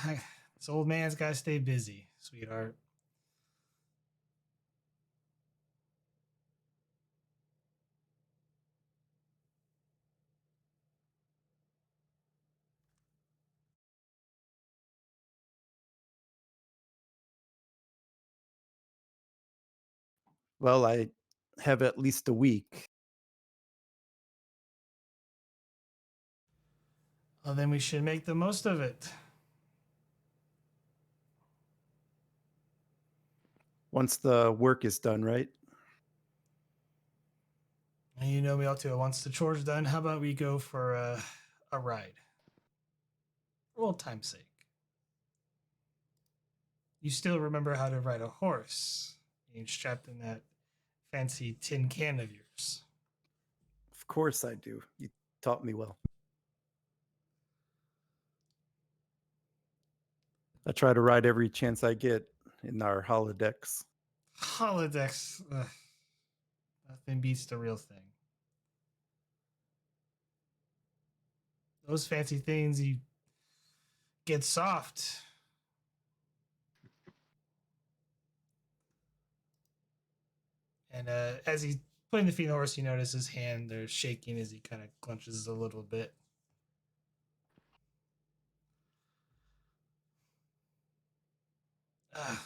this old man's got to stay busy, sweetheart. Well, I have at least a week. Well, then we should make the most of it. Once the work is done, right? And you know me all too. Once the chore's done, how about we go for a ride? For old time's sake. You still remember how to ride a horse. You're strapped in that fancy tin can of yours. Of course I do. You taught me well. I try to ride every chance I get in our holodecks. Holodecks. Ugh, nothing beats the real thing. Those fancy things, you get soft. And as he's putting the feet on the horse, you notice his hand, they're shaking as he kind of clenches a little bit. And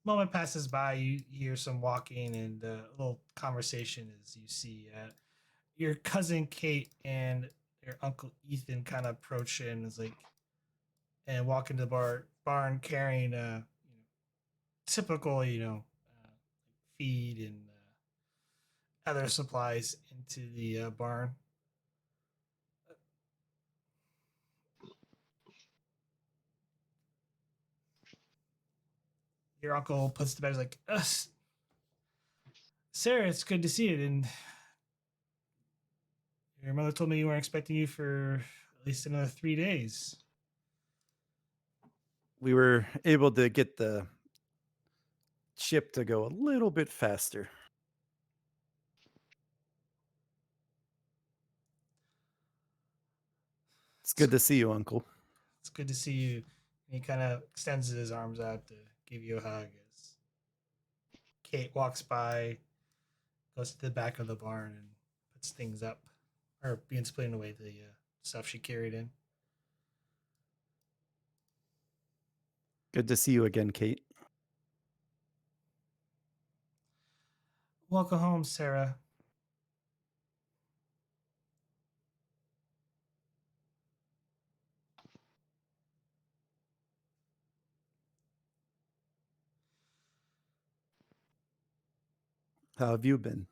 moment passes by, you hear some walking and a little conversation as you see your cousin Kate and your uncle Ethan kind of approach and is like, and walk into the barn carrying typical feed and other supplies into the barn. Your uncle puts the bag like, Sarah, it's good to see you. And your mother told me you weren't expecting you for at least another 3 days. We were able to get the ship to go a little bit faster. It's good to see you, Uncle. It's good to see you. And he kind of extends his arms out to give you a hug as Kate walks by, goes to the back of the barn and puts things up, or begins putting away the stuff she carried in. Good to see you again, Kate. Welcome home, Sarah. How have you been?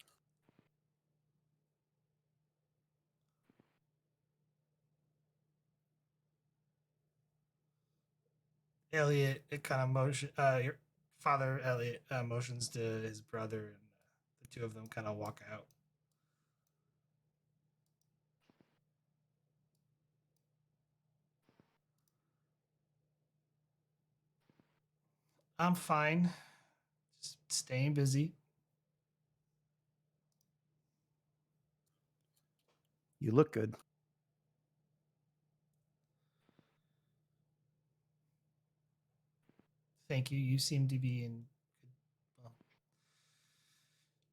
Elliot, it kind of your father, Elliot, motions to his brother, and the two of them kind of walk out. I'm fine. Just staying busy. You look good. Thank you. You seem to be in well,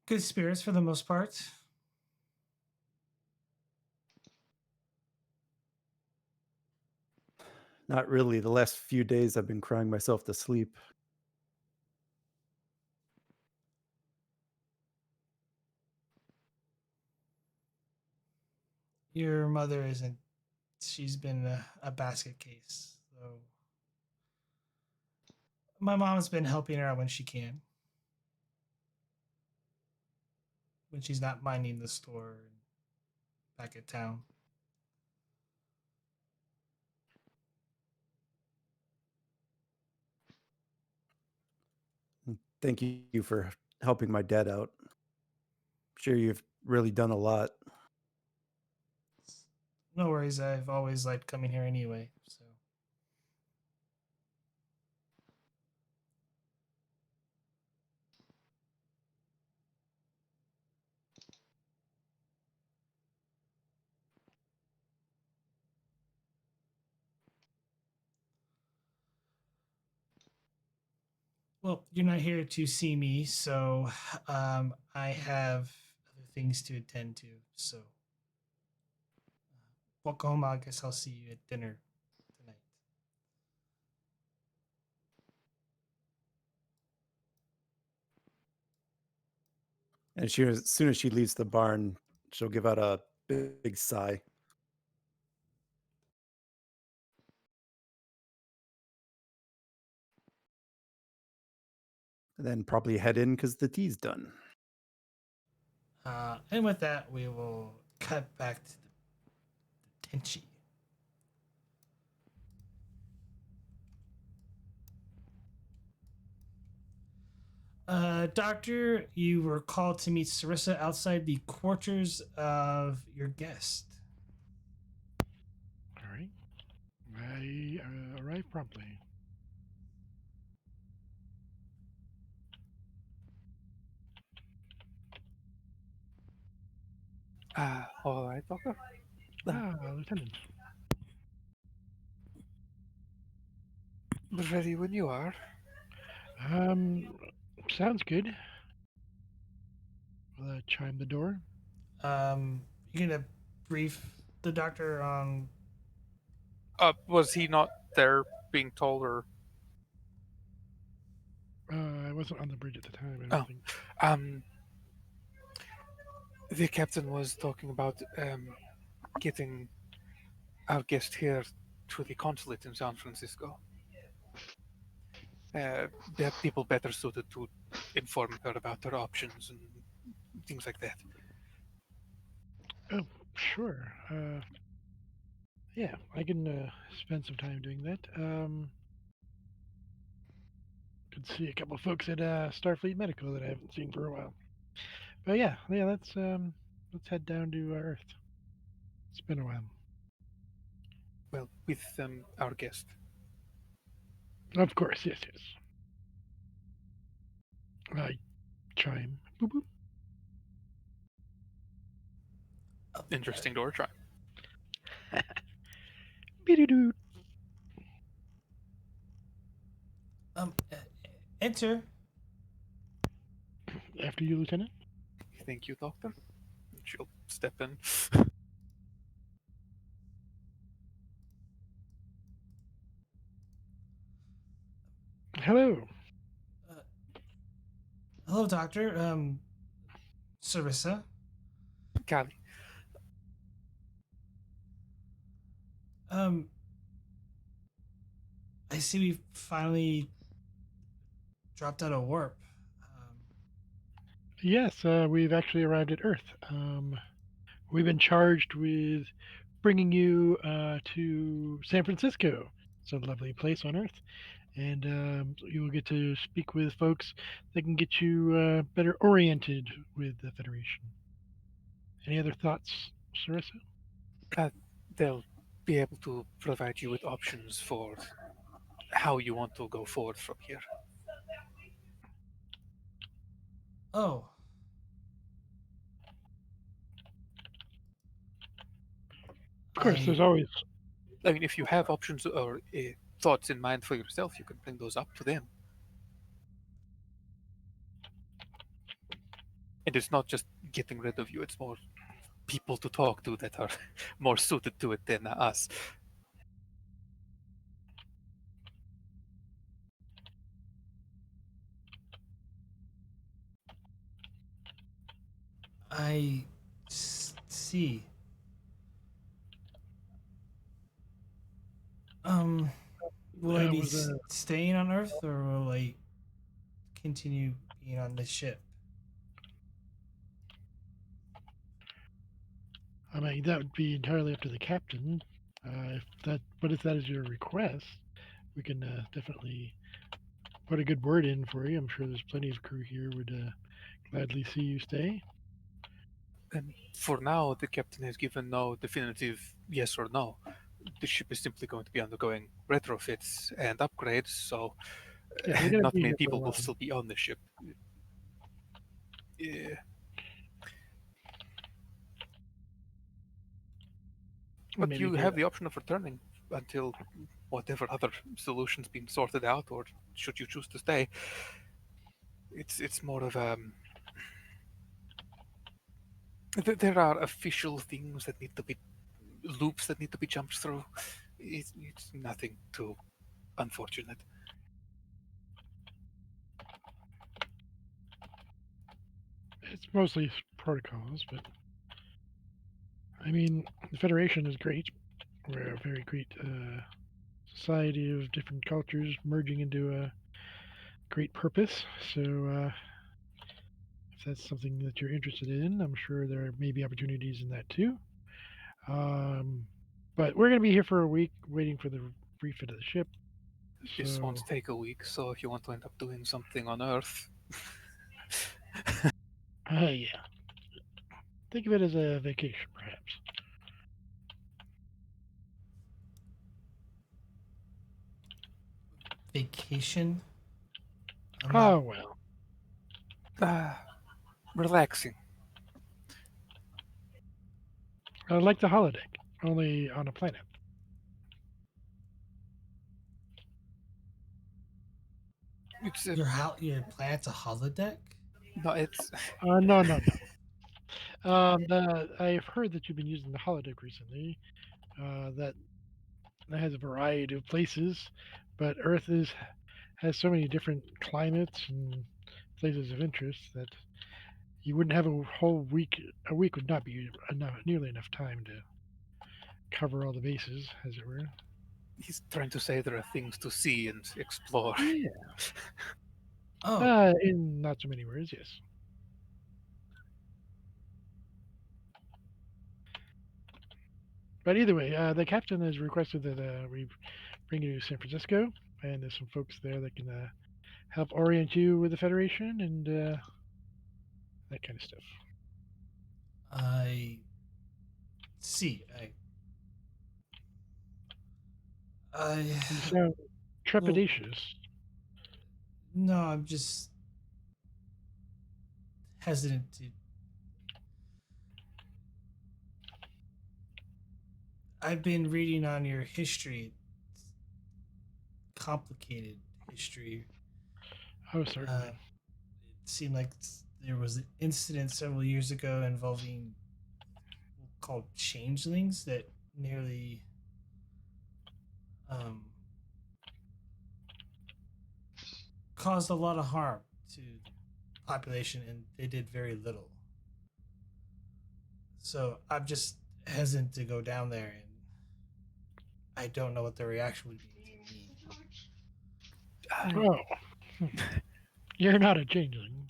good spirits for the most part. Not really. The last few days I've been crying myself to sleep. Your mother isn't. She's been a basket case. So my mom's been helping her out when she can. When she's not minding the store back at town. Thank you for helping my dad out. Sure, you've really done a lot. No worries. I've always liked coming here anyway. So well, you're not here to see me, so I have other things to attend to. So walk home. I guess I'll see you at dinner tonight. And as soon as she leaves the barn, she'll give out a big sigh. And then probably head in because the tea's done. And with that, we will cut back to the Tenchi. Doctor, you were called to meet Sarissa outside the quarters of your guest. All right. I arrive promptly. All right, Doctor. Lieutenant. Ready when you are. Um, sounds good. Will chime the door? You gonna brief the doctor on? Was he not there being told, or I wasn't on the bridge at the time. I don't Oh. think. um? The captain was talking about getting our guest here to the consulate in San Francisco. There are people better suited to inform her about her options and things like that. Oh, sure. Yeah, I can spend some time doing that. Could see a couple folks at Starfleet Medical that I haven't seen for a while. But yeah, let's head down to Earth. It's been a while. Well, with our guest. Of course, yes. I chime. Boop boop. Interesting door chime. Beep-doo-doo. Um, enter. After you, Lieutenant. Thank you, Doctor. She'll step in. Hello. Uh, hello, doctor. Sarissa. Callie. Um, I see we finally dropped out of warp. Yes, we've actually arrived at Earth. We've been charged with bringing you to San Francisco. It's a lovely place on Earth, and you will get to speak with folks that can get you better oriented with the Federation. Any other thoughts, Sarissa? They'll be able to provide you with options for how you want to go forward from here. Oh. Of course, there's always. I mean, if you have options or thoughts in mind for yourself, you can bring those up to them. And it's not just getting rid of you, it's more people to talk to that are more suited to it than us. I see. Will I That be was staying on Earth, or will I continue being on the ship? I mean, that would be entirely up to the captain. If that is your request, we can definitely put a good word in for you. I'm sure there's plenty of crew here would gladly see you stay. And for now, the captain has given no definitive yes or no. The ship is simply going to be undergoing retrofits and upgrades, so Yeah, you're gonna not be many here for a people will while. still be on the ship. Yeah. But Maybe you if have the option of returning until whatever other solution's been sorted out, or should you choose to stay. It's more of there are official things that need to be loops that need to be jumped through. It's nothing too unfortunate. it's mostly protocols, but I mean, the Federation is great. We're a very great society of different cultures merging into a great purpose. So, if that's something that you're interested in, I'm sure there may be opportunities in that too. Um, but we're going to be here for a week waiting for the refit of the ship. This So, won't take a week, so if you want to end up doing something on Earth, yeah. Think of it as a vacation, perhaps. Vacation. I'm not. Oh, well. uh, relaxing. Like the holodeck, only on a planet. It's Your planet's a holodeck. no, it's No, no, no. I've heard that you've been using the holodeck recently. That has a variety of places, but Earth has so many different climates and places of interest that you wouldn't have a whole week. A week would not be nearly enough time to cover all the bases, as it were. he's trying to say there are things to see and explore. Yeah. Oh, In not so many words, yes. But either way, the captain has requested that we bring you to San Francisco, and there's some folks there that can help orient you with the Federation and that kind of stuff. I see. I. You sound Well, trepidatious. no, I'm just hesitant to. I've been reading on your history, complicated history. Oh, certainly. It seemed like there was an incident several years ago involving called changelings that nearly um, caused a lot of harm to the population, and they did very little. So I'm just hesitant to go down there, and I don't know what the reaction would be to me. Oh, you're not a changeling,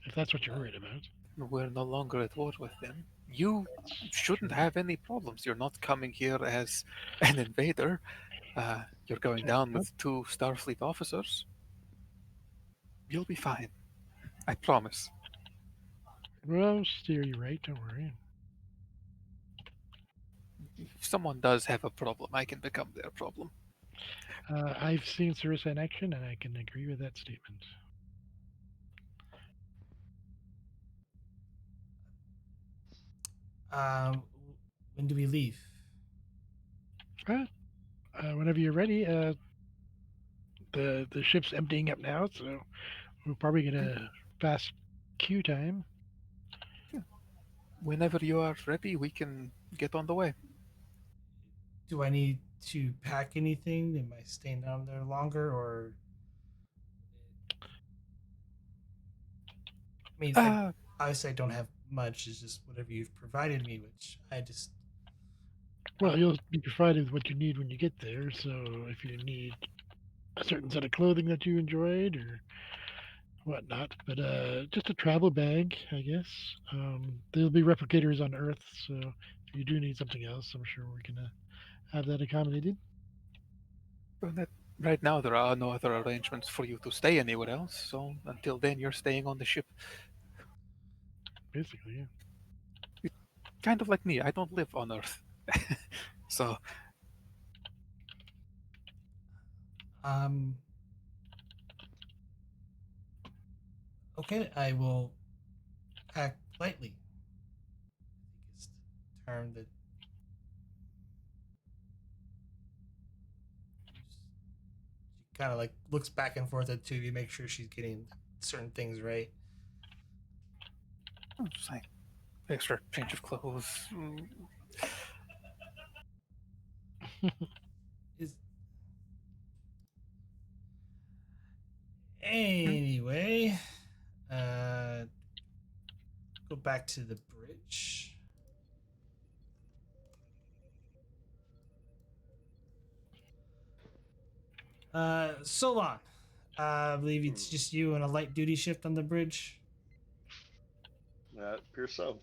if that's what you're worried about. We're no longer at war with them. You That's shouldn't true. have any problems. You're not coming here as an invader. You're going down with two Starfleet officers. You'll be fine. I promise. Well, I'll steer you right. Don't worry. If someone does have a problem, I can become their problem. I've seen Sarissa in action, and I can agree with that statement. Um, when do we leave? Whenever you're ready, the ship's emptying up now, so we're probably gonna fast queue time. Whenever you are ready, we can get on the way. Do I need to pack anything? Am I staying down there longer, or I mean, obviously I don't have much. It's just whatever you've provided me, which I just. Well, you'll be provided with what you need when you get there. So if you need a certain set of clothing that you enjoyed or whatnot, but just a travel bag, I guess. There'll be replicators on Earth, so if you do need something else, I'm sure we can have that accommodated. Well, right now, there are no other arrangements for you to stay anywhere else, so until then, you're staying on the ship. Basically, yeah. kind of like me. I don't live on Earth. So, Um. Okay, I will act lightly. I think it's the term that she kind of like looks back and forth at two of you, make sure she's getting certain things right. it's like extra change of clothes. Is anyway, uh, go back to the bridge. Solon, I believe it's just you and a light duty shift on the bridge. That appears so.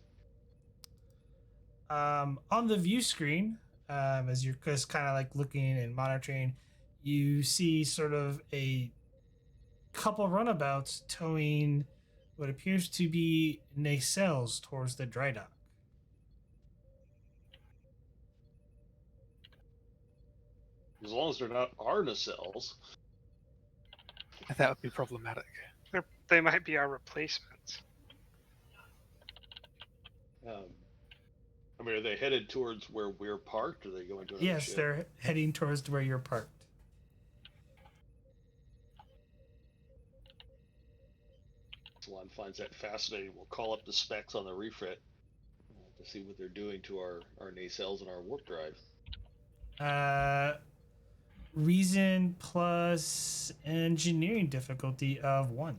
On the view screen, as you're just kind of like looking and monitoring, you see sort of a couple runabouts towing what appears to be nacelles towards the dry dock. As long as they're not our nacelles. That would be problematic. They might be our replacements. I mean, are they headed towards where we're parked? Or are they going to another Yes, ship? they're heading towards where you're parked. Salon finds that fascinating. We'll call up the specs on the refit to see what they're doing to our nacelles and our warp drive. Reason plus engineering difficulty of 1.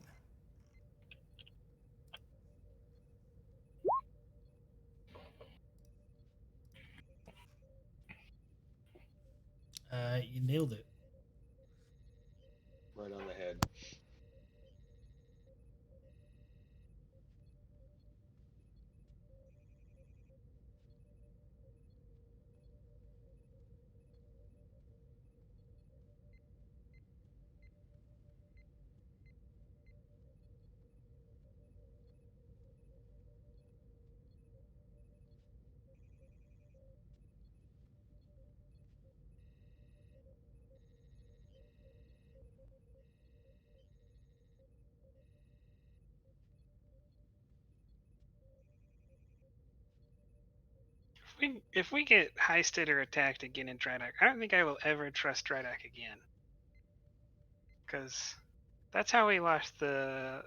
You nailed it. Right on the head. If we get heisted or attacked again in Drydock, I don't think I will ever trust Drydock again. Because that's how we lost the.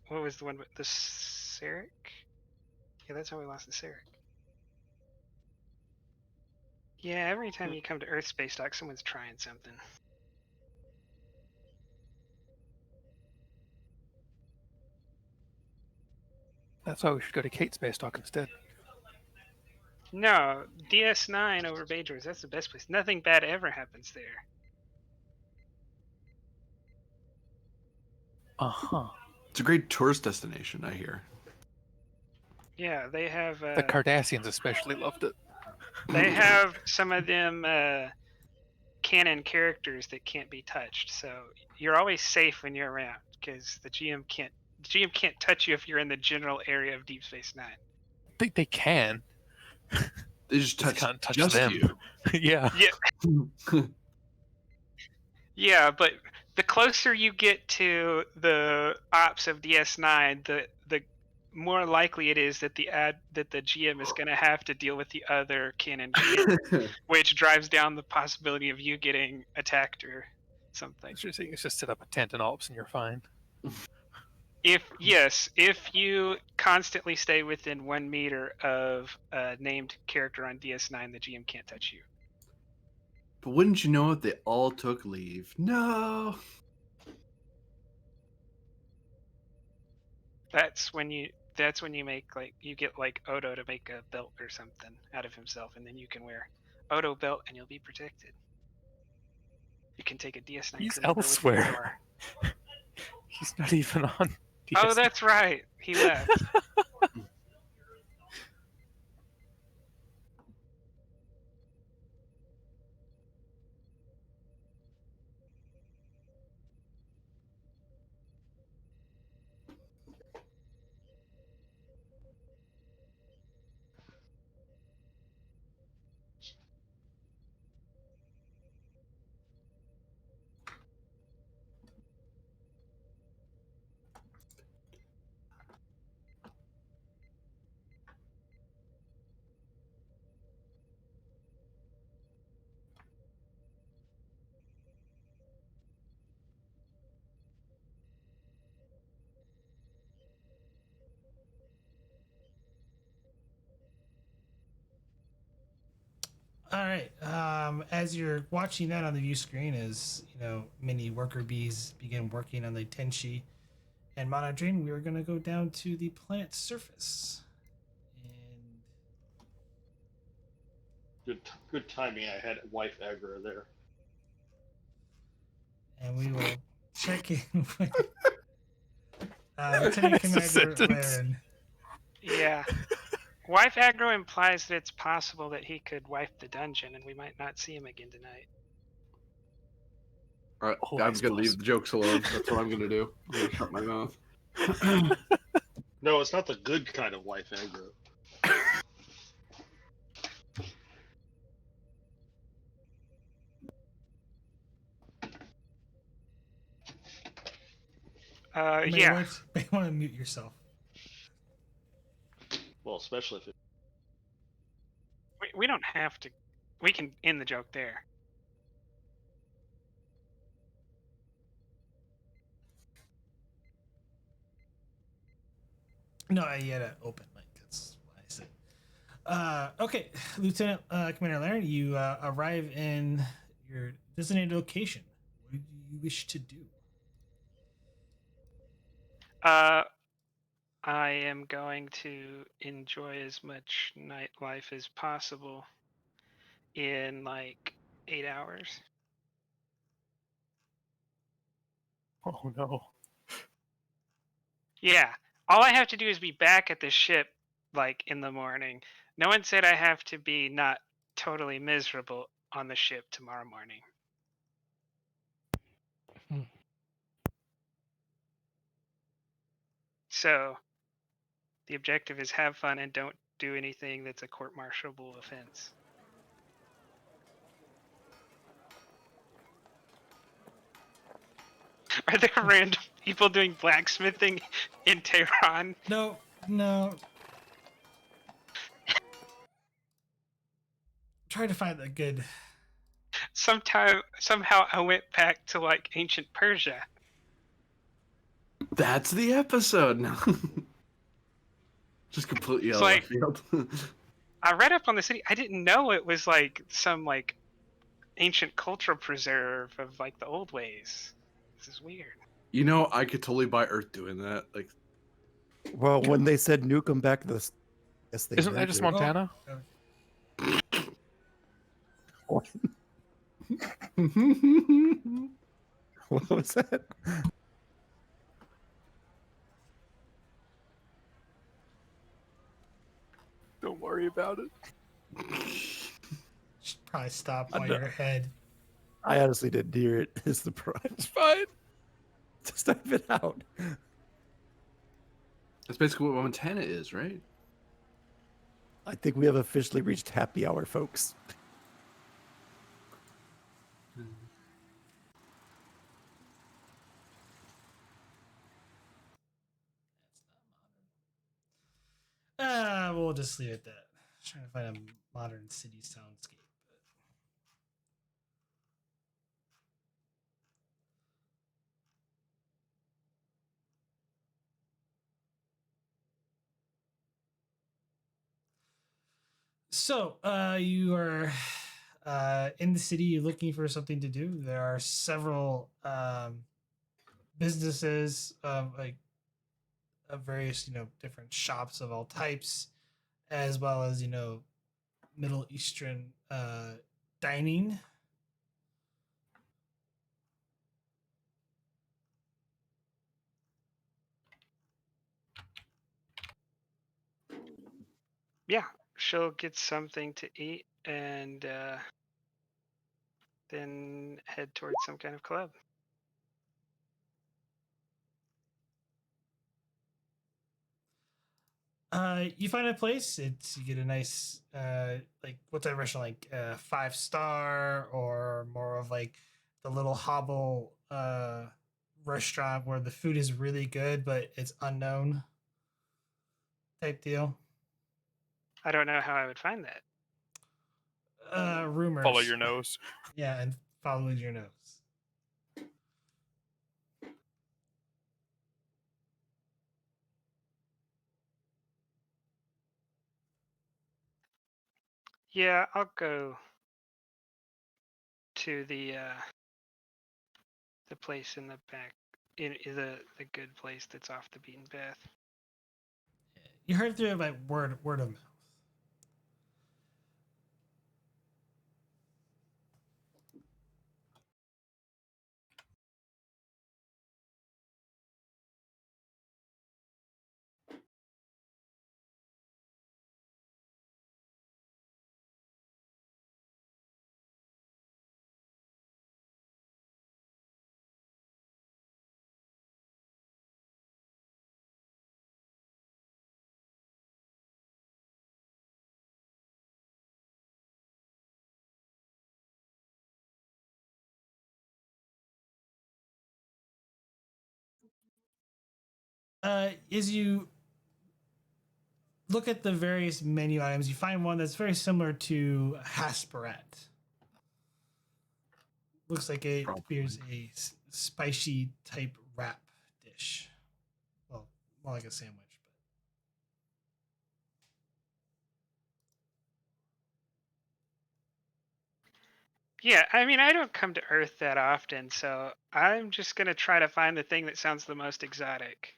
What was the one with the Sarek? Yeah, that's how we lost the Sarek. Yeah, every time you come to Earth Space Dock, someone's trying something. That's why we should go to Kate Space Dock instead. No, DS9 over Bajors, that's the best place. Nothing bad ever happens there. Uh-huh. It's a great tourist destination, I hear. Yeah, they have. The Cardassians especially loved it. They have some of them canon characters that can't be touched, so you're always safe when you're around because the GM can't touch you if you're in the general area of Deep Space Nine. They can. They just can't touch just them. you. Yeah. Yeah, yeah, but the closer you get to the ops of DS9, the more likely it is that the GM is going to have to deal with the other canon GM, which drives down the possibility of you getting attacked or something. It's just set up a tent and ops and you're fine. If you constantly stay within 1 meter of a named character on DS9, the GM can't touch you. But wouldn't you know it? They all took leave. No. That's when you make you get like Odo to make a belt or something out of himself, and then you can wear Odo belt and you'll be protected. You can take a DS9 He's crew member elsewhere. with you somewhere. He's not even on DS. Oh, that's right. He left. All right. As you're watching that on the view screen, as many worker bees begin working on the Tenshi and monitoring, we are going to go down to the planet's surface, Good timing. I had wife aggro there. and we will check in with Lieutenant It's a Commander sentence. Laren. Yeah. Wife aggro implies that it's possible that he could wipe the dungeon, and we might not see him again tonight. All right, I'm Always gonna leave possible. the jokes alone. That's what I'm gonna do. I'm gonna shut my mouth. No, it's not the good kind of wife aggro. Yeah. You want to mute yourself. Well, especially if it. We don't have to. We can end the joke there. No, I had an open mic. That's why I said. Okay, Lieutenant Commander Laren, you arrive in your designated location. What do you wish to do? I am going to enjoy as much nightlife as possible in like 8 hours. Oh no. Yeah. All I have to do is be back at the ship like in the morning. No one said I have to be not totally miserable on the ship tomorrow morning. Hmm. So the objective is have fun and don't do anything that's a court-martialable offense. Are there random people doing blacksmithing in Tehran? No. Try to find a good. Somehow I went back to like ancient Persia. That's the episode now. Just completely It's out of like left field. I read up on the city. I didn't know it was like some like ancient cultural preserve of like the old ways. This is weird. I could totally buy Earth doing that. Like, Well, when they said nuke them back to the, yes, they Isn't that had just to. Montana? Oh, What was that? Don't worry about it. should probably stop I while know. you're ahead. I honestly didn't hear it. Is the problem? It's fine. Just type it out. that's basically what Montana is, right? I think we have officially reached happy hour, folks. We'll just leave it at that. Trying to find a modern city soundscape. So, you are in the city. You're looking for something to do. There are several businesses of various different shops of all types, as well as Middle Eastern dining. Yeah, she'll get something to eat and then head towards some kind of club. You find a place. You get a nice like what's that restaurant like 5-star or more of like the little hobble restaurant where the food is really good but it's unknown type deal. I don't know how I would find that. Rumors. Follow your nose. Yeah, and follow your nose. Yeah, I'll go to the place in the back, in the good place that's off the beaten path. You heard through it by word of mouth. As you look at the various menu items, you find one that's very similar to Hasperat. Looks like it appears a spicy type wrap dish. Well, more like a sandwich. Yeah, I mean, I don't come to Earth that often, so I'm just gonna try to find the thing that sounds the most exotic.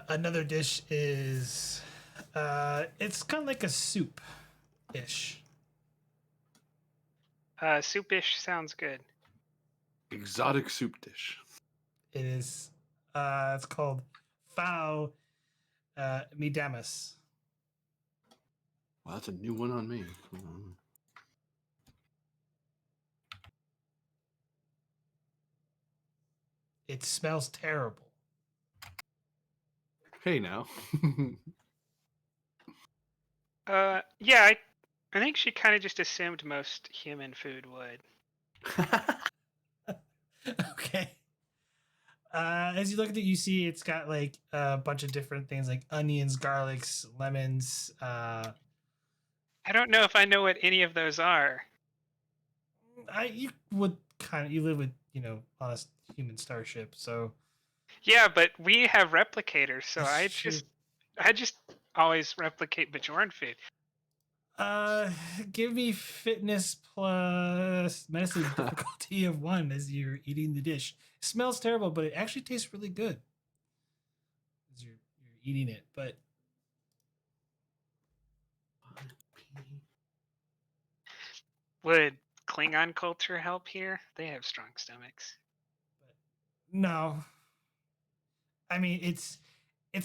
Another dish is it's kind of like a soup ish. Soupish sounds good. Exotic soup dish. It is it's called Fao Midamus. Wow, that's a new one on me. It smells terrible. Hey now. Yeah, I think she kind of just assumed most human food would. Okay. As you look at it, you see it's got like a bunch of different things like onions, garlics, lemons. I don't know if I know what any of those are. You would kind of you live with on a human starship, so Yeah, but we have replicators, so that's true. I just always replicate Bajoran food. Give me fitness plus medicine difficulty of 1 as you're eating the dish. It smells terrible, but it actually tastes really good as you're eating it. But Would Klingon culture help here? They have strong stomachs. no, I mean it's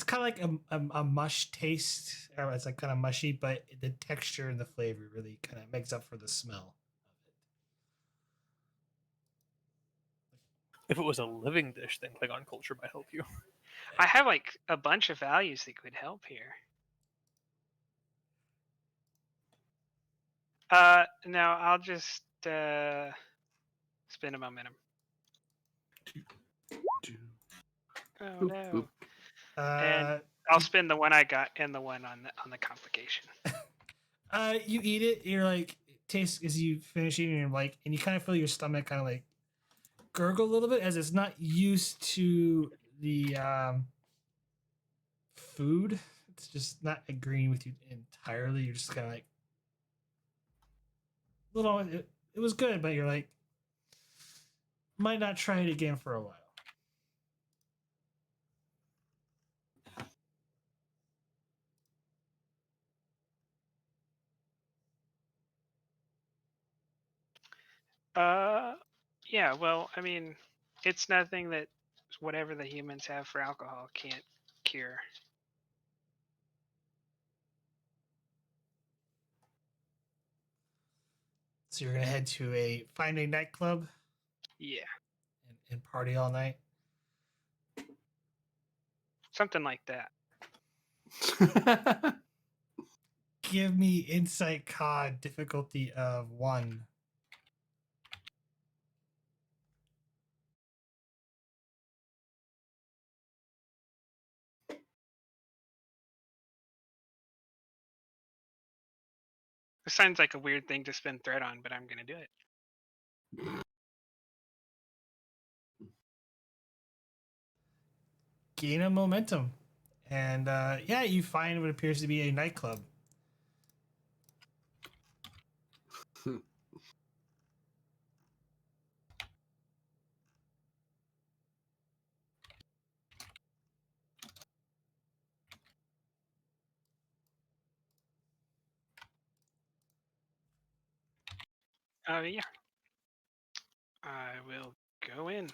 kind of like a mush taste. Or it's like kind of mushy, but the texture and the flavor really kind of makes up for the smell. If it was a living dish, then Klingon culture might help you. I have like a bunch of values that could help here. No, I'll just spin a momentum. Oh no. And I'll spin the one I got and the one on the complication. You eat it. You're like taste as you finish eating. You're like, and you kind of feel your stomach kind of like gurgle a little bit as it's not used to the food. It's just not agreeing with you entirely. You're just kind of like, little. It was good, but you're like, might not try it again for a while. Yeah. Well, I mean, it's nothing that whatever the humans have for alcohol can't cure. So you're gonna head to find a nightclub Yeah, and party all night. something like that. Give me insight COD difficulty of 1. This sounds like a weird thing to spend thread on, but I'm gonna do it. Gain a momentum. And yeah, you find what appears to be a nightclub. Yeah. I will go in.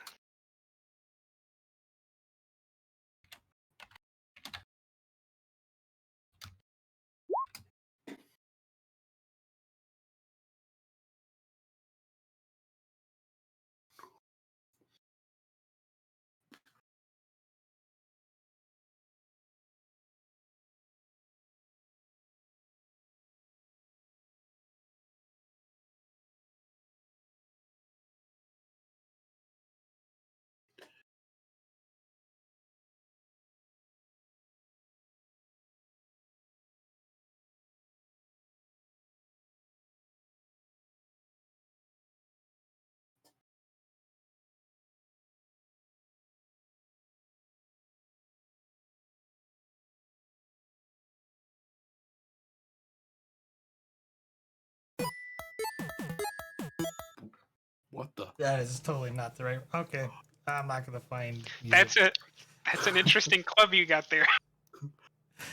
What the? That is totally not the right. Okay, I'm not gonna find. That's an interesting club you got there.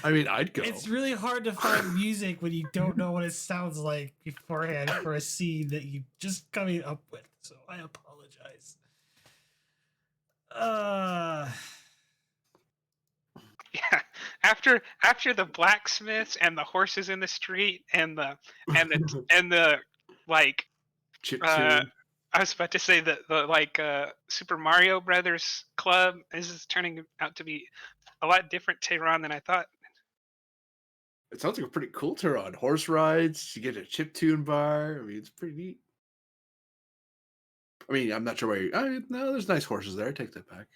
I mean, I'd go. It's really hard to find music when you don't know what it sounds like beforehand for a scene that you just coming up with. So I apologize. Yeah. After the blacksmiths and the horses in the street and the like Chip uh tune. I was about to say the Super Mario Brothers club. This is turning out to be a lot different Tehran than I thought. It sounds like a pretty cool Tehran. Horse rides. You get a chip tune bar. I mean, it's pretty neat. I mean, I'm not sure where you. No, there's nice horses there. I take that back.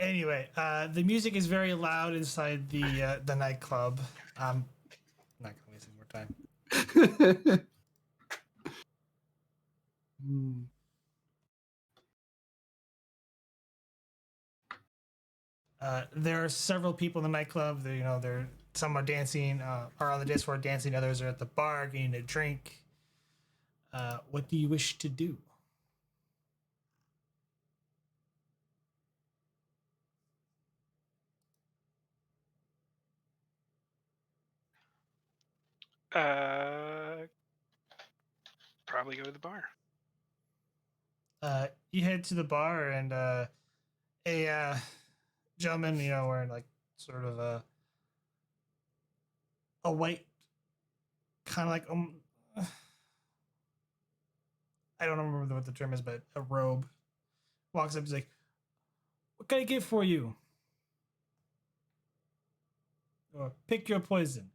Anyway, the music is very loud inside the nightclub. I'm not gonna waste any more time. There are several people in the nightclub. Some are dancing, are on the dance floor dancing. Others are at the bar getting a drink. What do you wish to do? Probably go to the bar. You head to the bar, and a gentleman, wearing like sort of a white, kind of like I don't remember what the term is, but a robe, walks up. He's like, "What can I get for you?" Or pick your poison.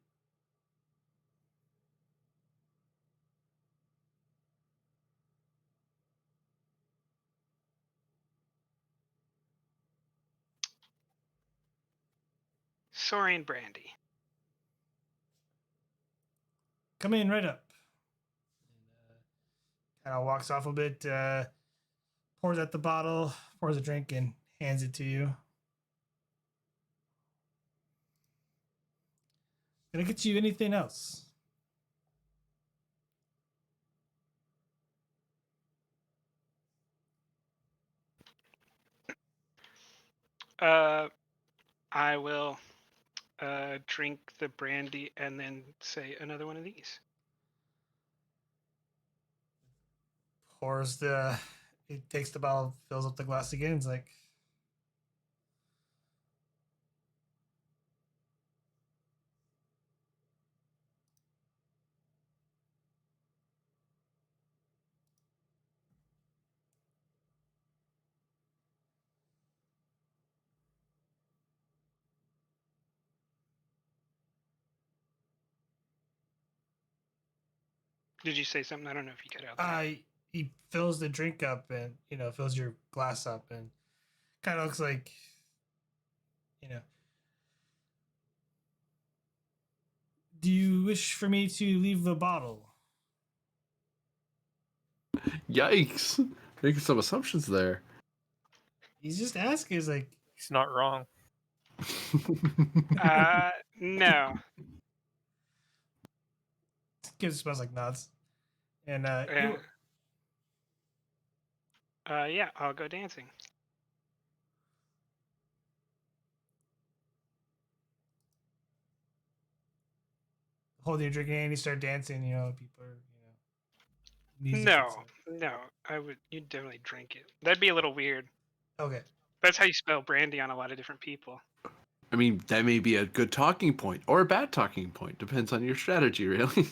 Saurian brandy. Come in right up. Kind of walks off a bit, pours out the bottle, pours a drink, and hands it to you. Can I get you anything else? I will drink the brandy and then say another one of these. Pours the. He takes the bottle, fills up the glass again. It's like, Did you say something? I don't know if you cut out there. he fills the drink up and fills your glass up and kind of looks like, you know. Do you wish for me to leave the bottle? Yikes! Making some assumptions there. He's just asking. He's like, He's not wrong. No. gives smells like nuts. And Yeah. Yeah, I'll go dancing. hold your drink and you start dancing. People are, music. No, I would. You'd definitely drink it. That'd be a little weird. Okay. That's how you spell brandy on a lot of different people. I mean, that may be a good talking point or a bad talking point. Depends on your strategy, really.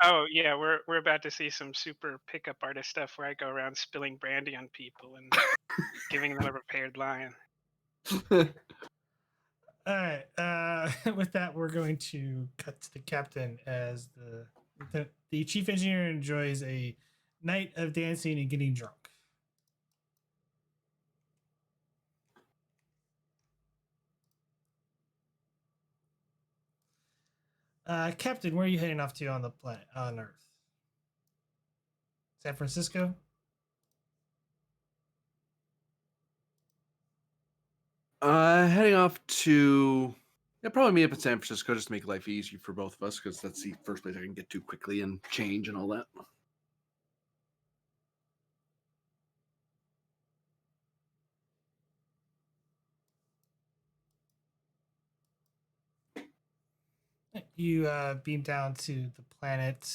Oh yeah, we're about to see some super pickup artist stuff where I go around spilling brandy on people and giving them a prepared line. All right. With that, we're going to cut to the captain as the chief engineer enjoys a night of dancing and getting drunk. Captain, where are you heading off to on the planet on Earth? San Francisco? Heading off to probably meet up in San Francisco just to make life easier for both of us because that's the first place I can get to quickly and change and all that. You beam down to the planet.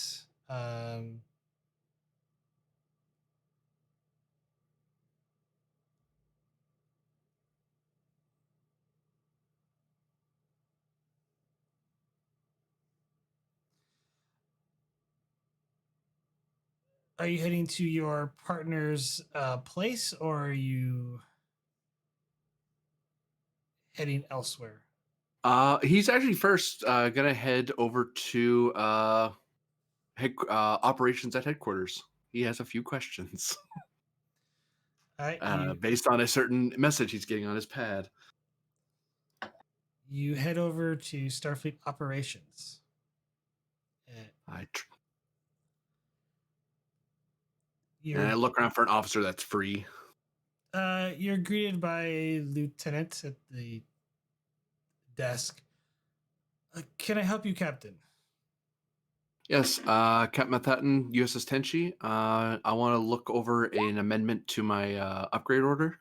Are you heading to your partner's place, or are you heading elsewhere? He's actually first gonna head over to operations at headquarters. He has a few questions All right, based on a certain message he's getting on his pad. you head over to Starfleet operations. And I look around for an officer that's free. You're greeted by a lieutenant at the desk. Can I help you, Captain? Yes, Captain Mathattan, USS Tenshi. I want to look over an amendment to my upgrade order.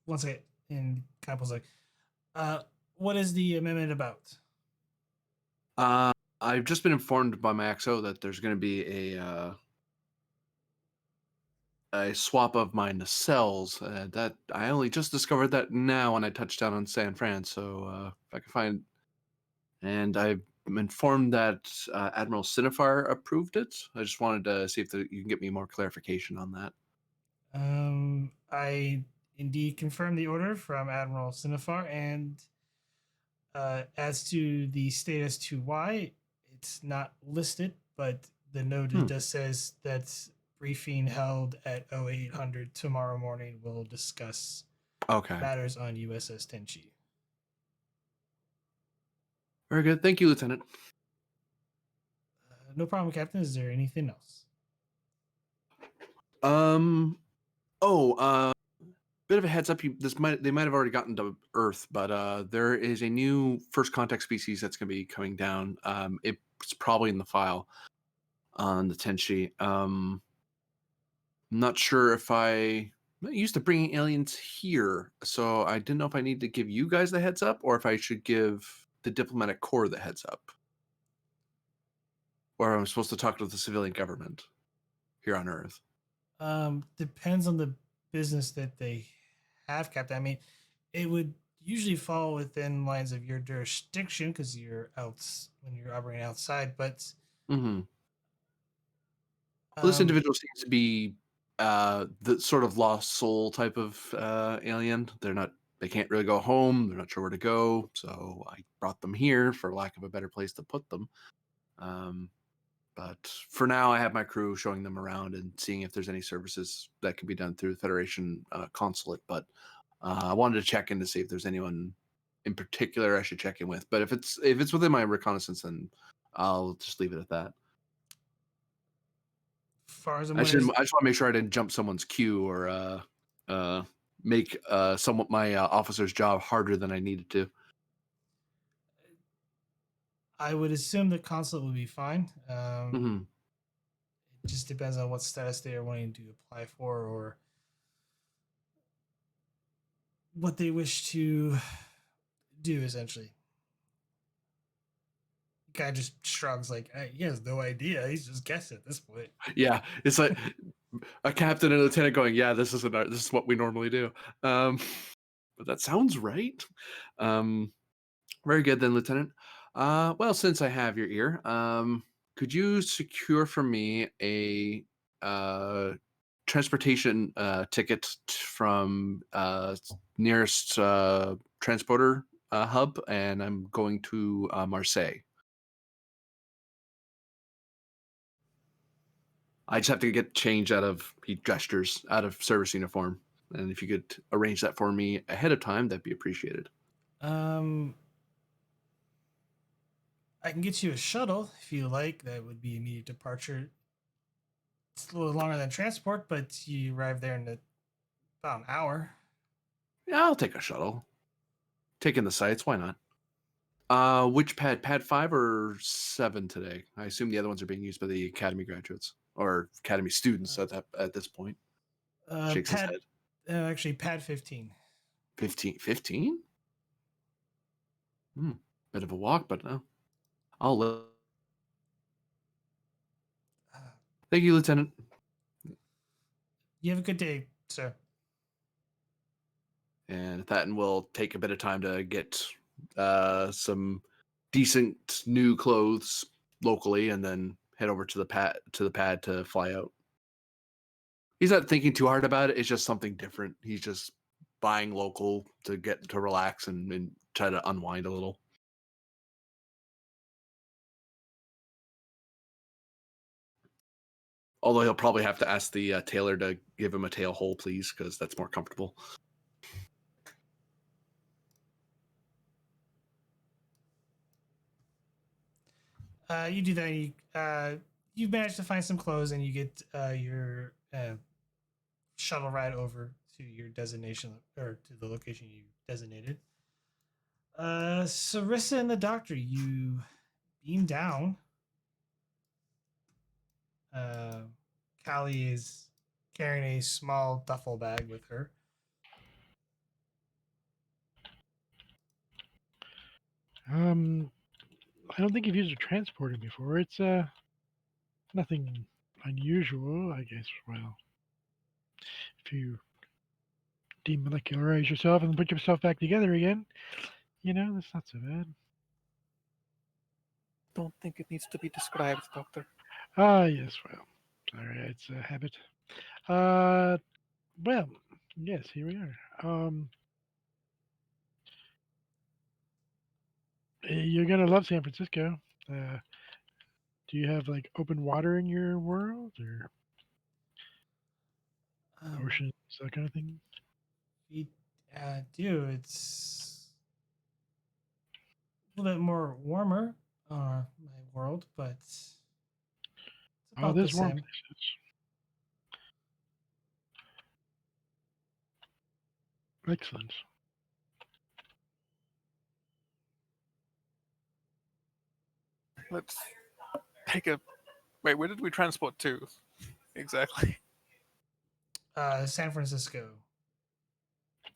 One second. And Capple's like, what is the amendment about? I've just been informed by my XO that there's going to be a swap of my nacelles. That I only just discovered that now when I touched down on San Fran. So if I can find, and I'm informed that Admiral Cinefar approved it. I just wanted to see if you can get me more clarification on that. I indeed confirmed the order from Admiral Cinefar, and as to the status to why, it's not listed, but the note just says that briefing held at 0800 tomorrow morning will discuss matters on USS Tenshi. Very good. Thank you, Lieutenant. No problem, Captain. Is there anything else? Bit of a heads up. They might have already gotten to Earth, but there is a new first contact species that's going to be coming down. It's probably in the file on the Tenshi. not sure if I'm not used to bringing aliens here, so I didn't know if I need to give you guys the heads up or if I should give the diplomatic corps the heads up. Or I'm supposed to talk to the civilian government here on Earth. Depends on the business that they have, Captain. I mean, it would usually fall within lines of your jurisdiction because you're out when you're operating outside. But Mm-hmm. Well, this individual seems to be the sort of lost soul type of alien. They can't really go home. They're not sure where to go. So I brought them here for lack of a better place to put them. But for now, I have my crew showing them around and seeing if there's any services that can be done through the Federation consulate. But I wanted to check in to see if there's anyone in particular I should check in with. But if it's within my reconnaissance, then I'll just leave it at that. as far as I'm I aware, just want to make sure I didn't jump someone's queue or make somewhat my officer's job harder than I needed to. I would assume the consulate would be fine. Mm-hmm. It just depends on what status they are wanting to apply for or what they wish to do, essentially. The guy just shrugs like he has no idea. He's just guessing at this point. Yeah, it's like a captain and a lieutenant going, "Yeah, this is what we normally do." But that sounds right. Very good then, Lieutenant. Well, since I have your ear, could you secure for me a transportation ticket from nearest transporter hub? And I'm going to Marseille. I just have to get changed he gestures, out of service uniform. And if you could arrange that for me ahead of time, that'd be appreciated. I can get you a shuttle if you like. That would be immediate departure. It's a little longer than transport, but you arrive there in about an hour. Yeah, I'll take a shuttle. Taking the sights, why not? Which pad? Pad 5 or 7 today? I assume the other ones are being used by the academy graduates or academy students at this point. Shakes his Pad, head. Actually, pad 15. 15? 15? Bit of a walk, but no. I'll let. Thank you, Lieutenant. You have a good day, sir. And that will take a bit of time to get some decent new clothes locally, and then head over to the pad to fly out. He's not thinking too hard about it. It's just something different. He's just buying local to get to relax and try to unwind a little. Although he'll probably have to ask the tailor to give him a tail hole, please, because that's more comfortable. You do that. You manage to find some clothes, and you get your shuttle ride over to your destination or to the location you designated. Sarissa and the doctor, you beam down. Callie is carrying a small duffel bag with her. I don't think you've used a transporter before. It's nothing unusual, I guess. Well, if you demolecularize yourself and put yourself back together again, that's not so bad. Don't think it needs to be described, Doctor. Ah, yes. Well, sorry, it's a habit. Well, yes, here we are. You're gonna love San Francisco. Do you have like open water in your world or oceans, that kind of thing? We do. It's a little bit more warmer on my world, but it's about the There's warm same. places. Excellent. Let's take a. Wait, where did we transport to? Exactly. San Francisco.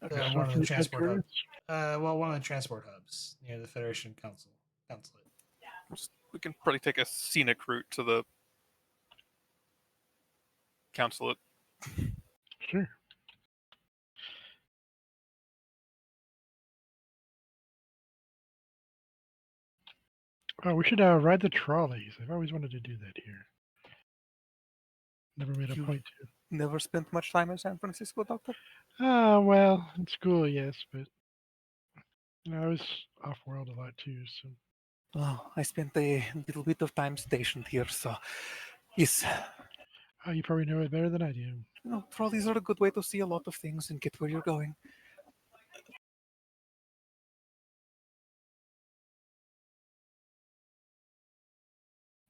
Okay, One so of from the transport hubs. headquarters. One of the transport hubs near the Federation consulate. We can probably take a scenic route to the consulate. Sure. Oh, we should ride the trolleys. I've always wanted to do that here. Never made a You- point to. Never spent much time in San Francisco, Doctor? Ah, well, in school, yes, but I was off world a lot too. So Oh, I spent a little bit of time stationed here, so yes. you probably know it better than I do. You know, trolleys are a good way to see a lot of things and get where you're going.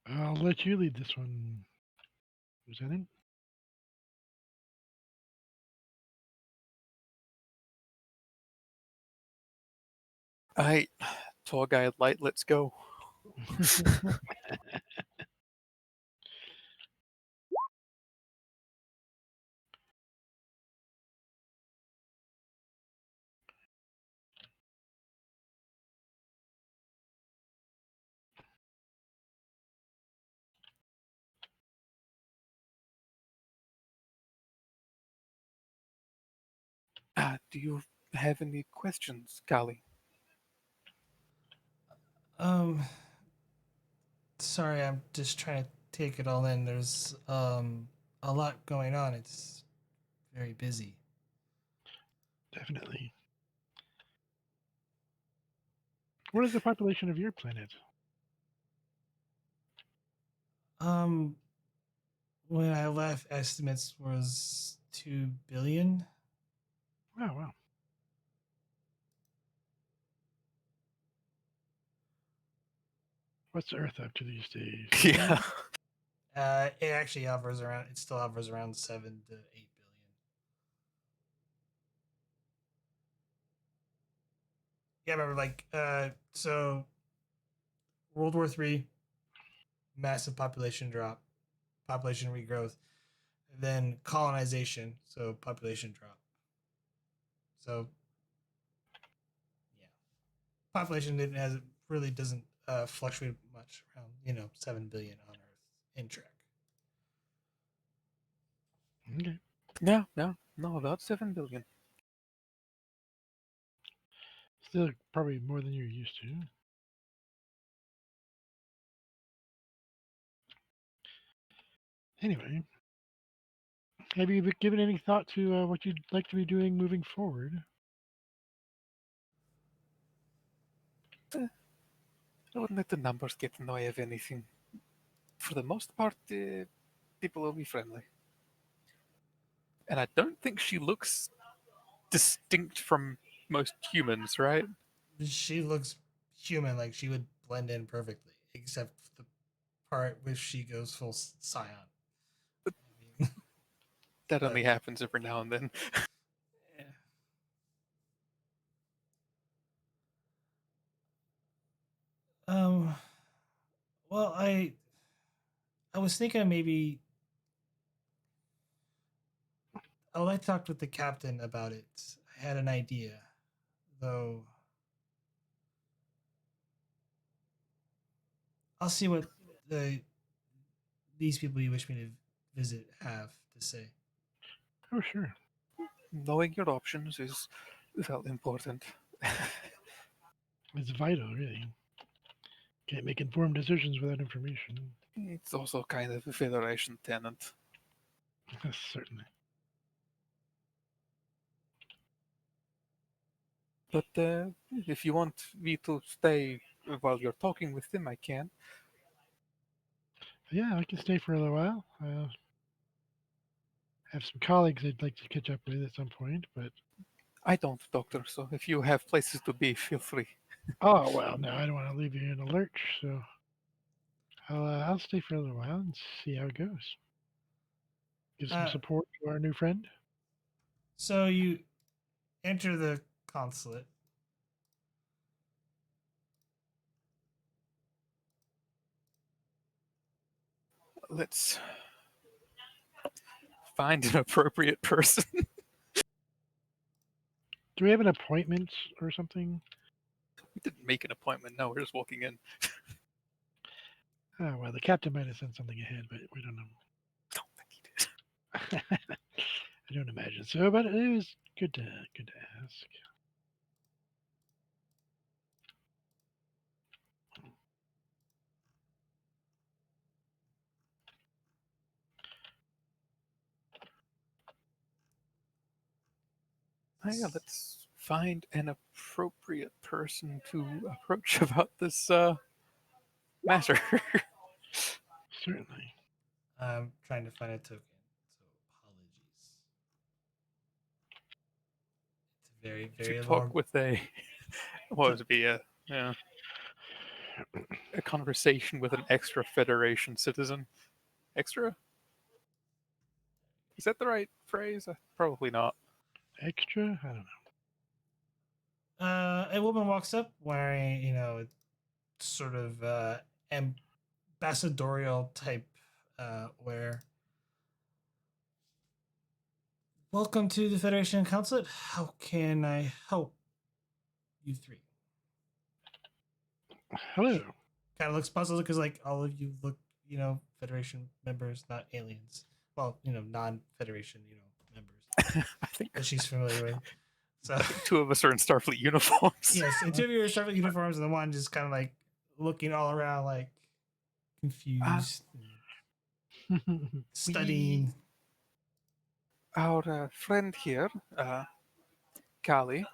I'll let you lead this one, Lieutenant. I tour guide light, let's go. Do you have any questions, Kali? Sorry, I'm just trying to take it all in. There's a lot going on. It's very busy. Definitely. What is the population of your planet? Um, when I left, estimates was 2 billion. Oh, wow. What's Earth up to these days? Yeah. It actually hovers around. It still hovers around 7 to 8 billion. Yeah, remember so World War III, massive population drop, population regrowth, then colonization, so population drop. So yeah, population didn't has really doesn't fluctuate much around 7 billion on Earth in Trek. Okay. No, about 7 billion. Still probably more than you're used to. Anyway, have you given any thought to what you'd like to be doing moving forward? I wouldn't let the numbers get in the way of anything. For the most part, people will be friendly. And I don't think she looks distinct from most humans, right? She looks human, like she would blend in perfectly, except the part where she goes full scion. I mean, That but only happens every now and then. yeah. Um. Well, I was thinking maybe I talked with the captain about it. I had an idea, though. I'll see what these people you wish me to visit have to say. Oh, sure. Knowing your options is well important. It's vital, really. Can't make informed decisions without information. It's also kind of a Federation tenant. Certainly. But if you want me to stay while you're talking with them, I can. Yeah, I can stay for a little while. Have some colleagues I'd like to catch up with at some point, but I don't, Doctor, so if you have places to be, feel free. oh well, no, I don't want to leave you in a lurch, so I'll stay for a little while and see how it goes. Give some Uh, support to our new friend. so you enter the consulate. Let's find an appropriate person. Do we have an appointment or something? We didn't make an appointment. No, we're just walking in. Oh, well, the captain might have sent something ahead, but we don't know. Don't think he did. I don't imagine so, but it was good to ask. Yeah, let's find an appropriate person to approach about this matter. Certainly. I'm trying to find a token, so apologies. It's a very, to very talk long. with a what would it be a conversation with an extra Federation citizen. Extra? Is that the right phrase? Probably not. Extra? I don't know. A woman walks up wearing, sort of ambassadorial type wear. Welcome to the Federation Consulate. How can I help you three? Hello. Kind of looks puzzled because like all of you look, Federation members, not aliens. Well, non-Federation, members I think that she's familiar with. So two of us are in Starfleet uniforms. yes, and two of you are Starfleet uniforms, and the one just kind of like looking all around, like confused, and studying. Our friend here, Kali,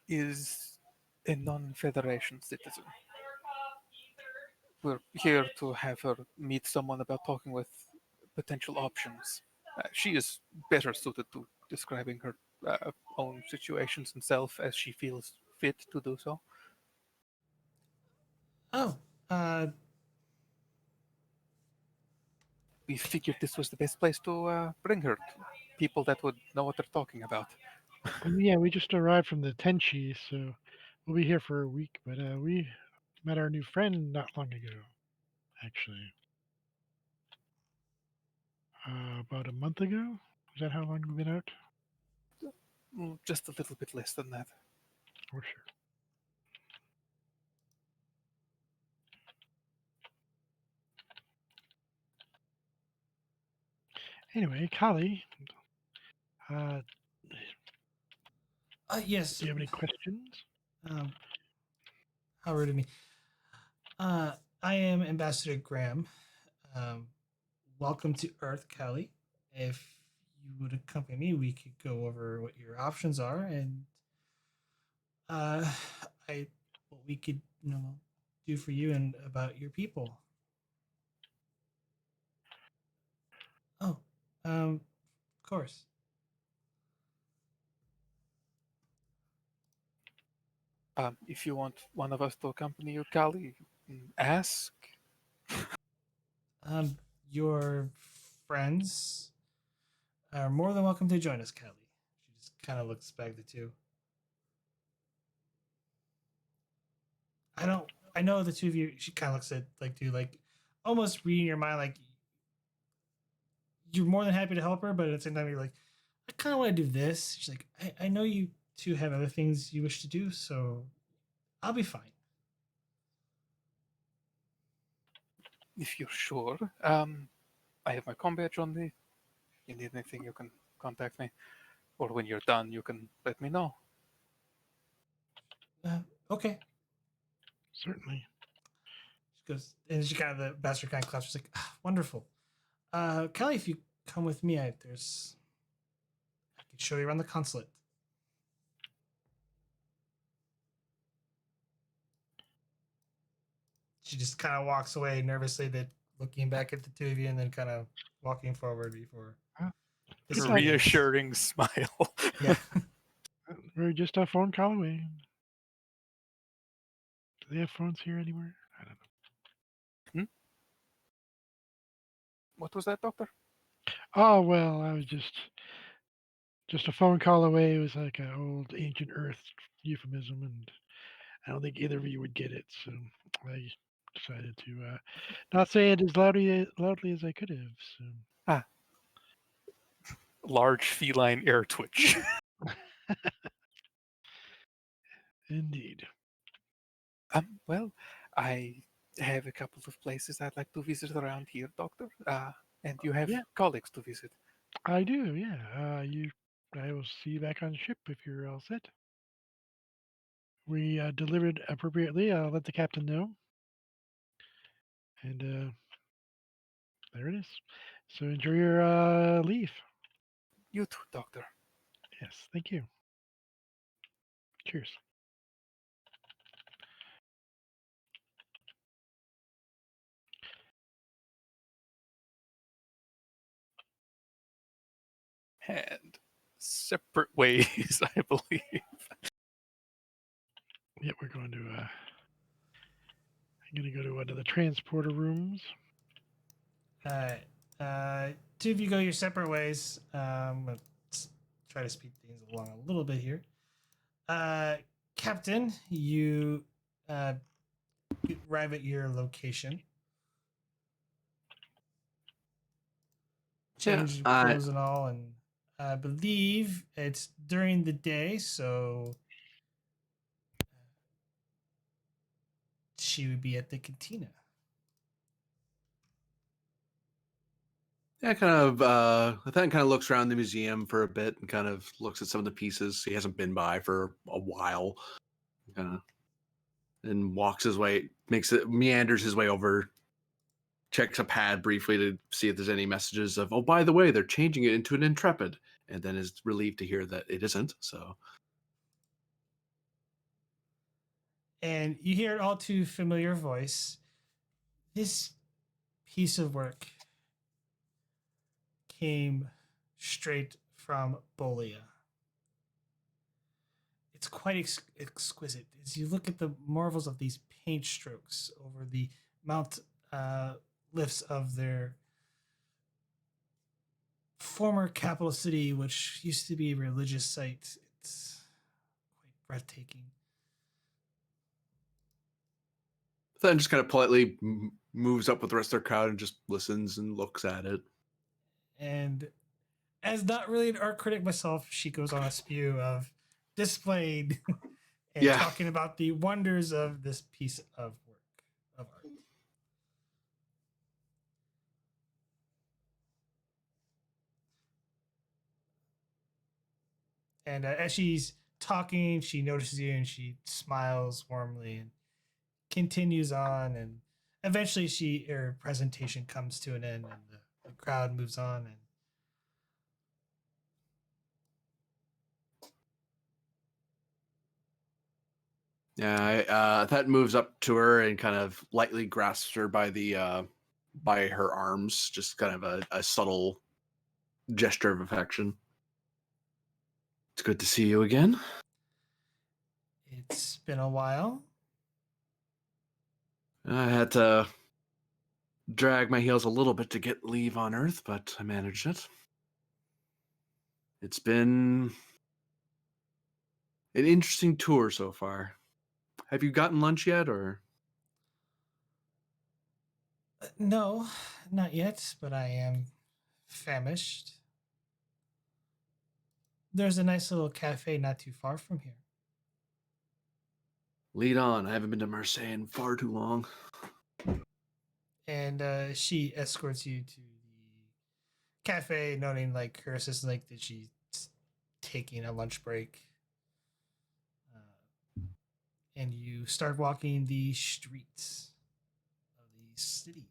is a non-Federation citizen. We're here to have her meet someone about talking with potential options. She is better suited to describing her own situations and self as she feels fit to do so. Oh, We figured this was the best place to bring her. People that would know what they're talking about. Yeah, we just arrived from the Tenshi, so we'll be here for a week. But we met our new friend not long ago, actually. About a month ago? Is that how long we've been out? Just a little bit less than that. For sure. Anyway, Kali, yes. do you have any questions? How rude of me. I am Ambassador Graham. Um, welcome to Earth, Kelly. If you would accompany me, we could go over what your options are and uh, I what we could do for you and about your people. Oh, of course. If you want one of us to accompany you, Kali, you can ask. Your friends are more than welcome to join us, Kelly. She just kind of looks back at the two. I know the two of you. She kind of looks at almost reading your mind. Like you're more than happy to help her, but at the same time you're like, I kind of want to do this. She's like, I know you two have other things you wish to do, so I'll be fine. If you're sure. I have my comm badge on me. You need anything, you can contact me. Or when you're done, you can let me know. Okay. Certainly. She goes, and she kind of the bastard kind of claps. She's like, wonderful. Kelly, if you come with me, I can show you around the consulate. She just kind of walks away nervously, that looking back at the two of you, and then kind of walking forward before. A reassuring smile. Yeah. We're just a phone call away. Do they have phones here anywhere? I don't know. What was that, Doctor? Oh well, I was just a phone call away. It was like an old ancient Earth euphemism, and I don't think either of you would get it, so I decided to not say it as loudly as I could have. So. large feline air twitch. Indeed. Well, I have a couple of places I'd like to visit around here, Doctor. And you have Yeah. colleagues to visit. I do, yeah. I will see you back on ship if you're all set. We delivered appropriately. I'll let the captain know. And there it is. So enjoy your leave. You too, Doctor. Yes, thank you. Cheers. And separate ways, I believe. Yeah, we're going to. I'm going to go to one of the transporter rooms. All right. Two of you go your separate ways. Let's try to speed things along a little bit here. Captain, you arrive at your location. Change clothes and all, and I believe it's during the day, so she would be at the cantina. Yeah, Nathan kind of looks around the museum for a bit and kind of looks at some of the pieces he hasn't been by for a while. Kind of, and walks his way, meanders his way over, checks a pad briefly to see if there's any messages of, oh, by the way, they're changing it into an Intrepid, and then is relieved to hear that it isn't. So, And you hear an all too familiar voice. This piece of work came straight from Bolia. It's quite exquisite as you look at the marvels of these paint strokes over the mount lifts of their former capital city, which used to be a religious site. It's quite breathtaking. then just kind of politely moves up with the rest of their crowd and just listens and looks at it. And as not really an art critic myself, she goes on a spew of displayed and talking about the wonders of this piece of work of art. And as she's talking, she notices you and she smiles warmly and continues on. And eventually, her presentation comes to an end, and the crowd moves on. And yeah, that moves up to her and kind of lightly grasps her by her arms, just kind of a subtle gesture of affection. It's good to see you again. It's been a while. I had to drag my heels a little bit to get leave on Earth, but I managed it. It's been an interesting tour so far. Have you gotten lunch yet, or? No, not yet, but I am famished. There's a nice little cafe not too far from here. Lead on. I haven't been to Marseille in far too long. And she escorts you to the cafe, noting like her assistant, like that she's taking a lunch break. And you start walking the streets of the city.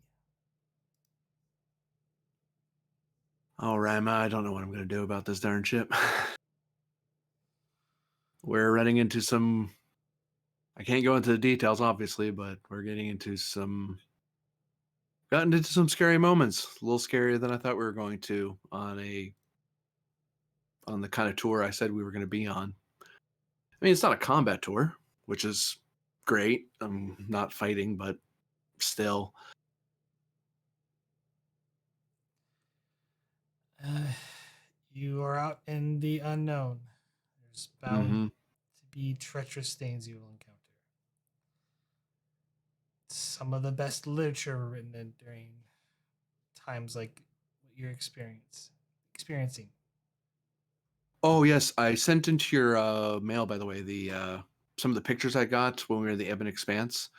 Oh, Rama, I don't know what I'm going to do about this darn ship. We're running into some... I can't go into the details, obviously, but we're getting into some... Gotten into some scary moments. A little scarier than I thought we were going to on the kind of tour I said we were going to be on. I mean, it's not a combat tour, which is great. I'm not fighting, but still. You are out in the unknown. There's bound to be treacherous things you will encounter. Some of the best literature were written in during times like what you're experiencing. Oh yes, I sent into your mail, by the way, the some of the pictures I got when we were in the Ebon Expanse.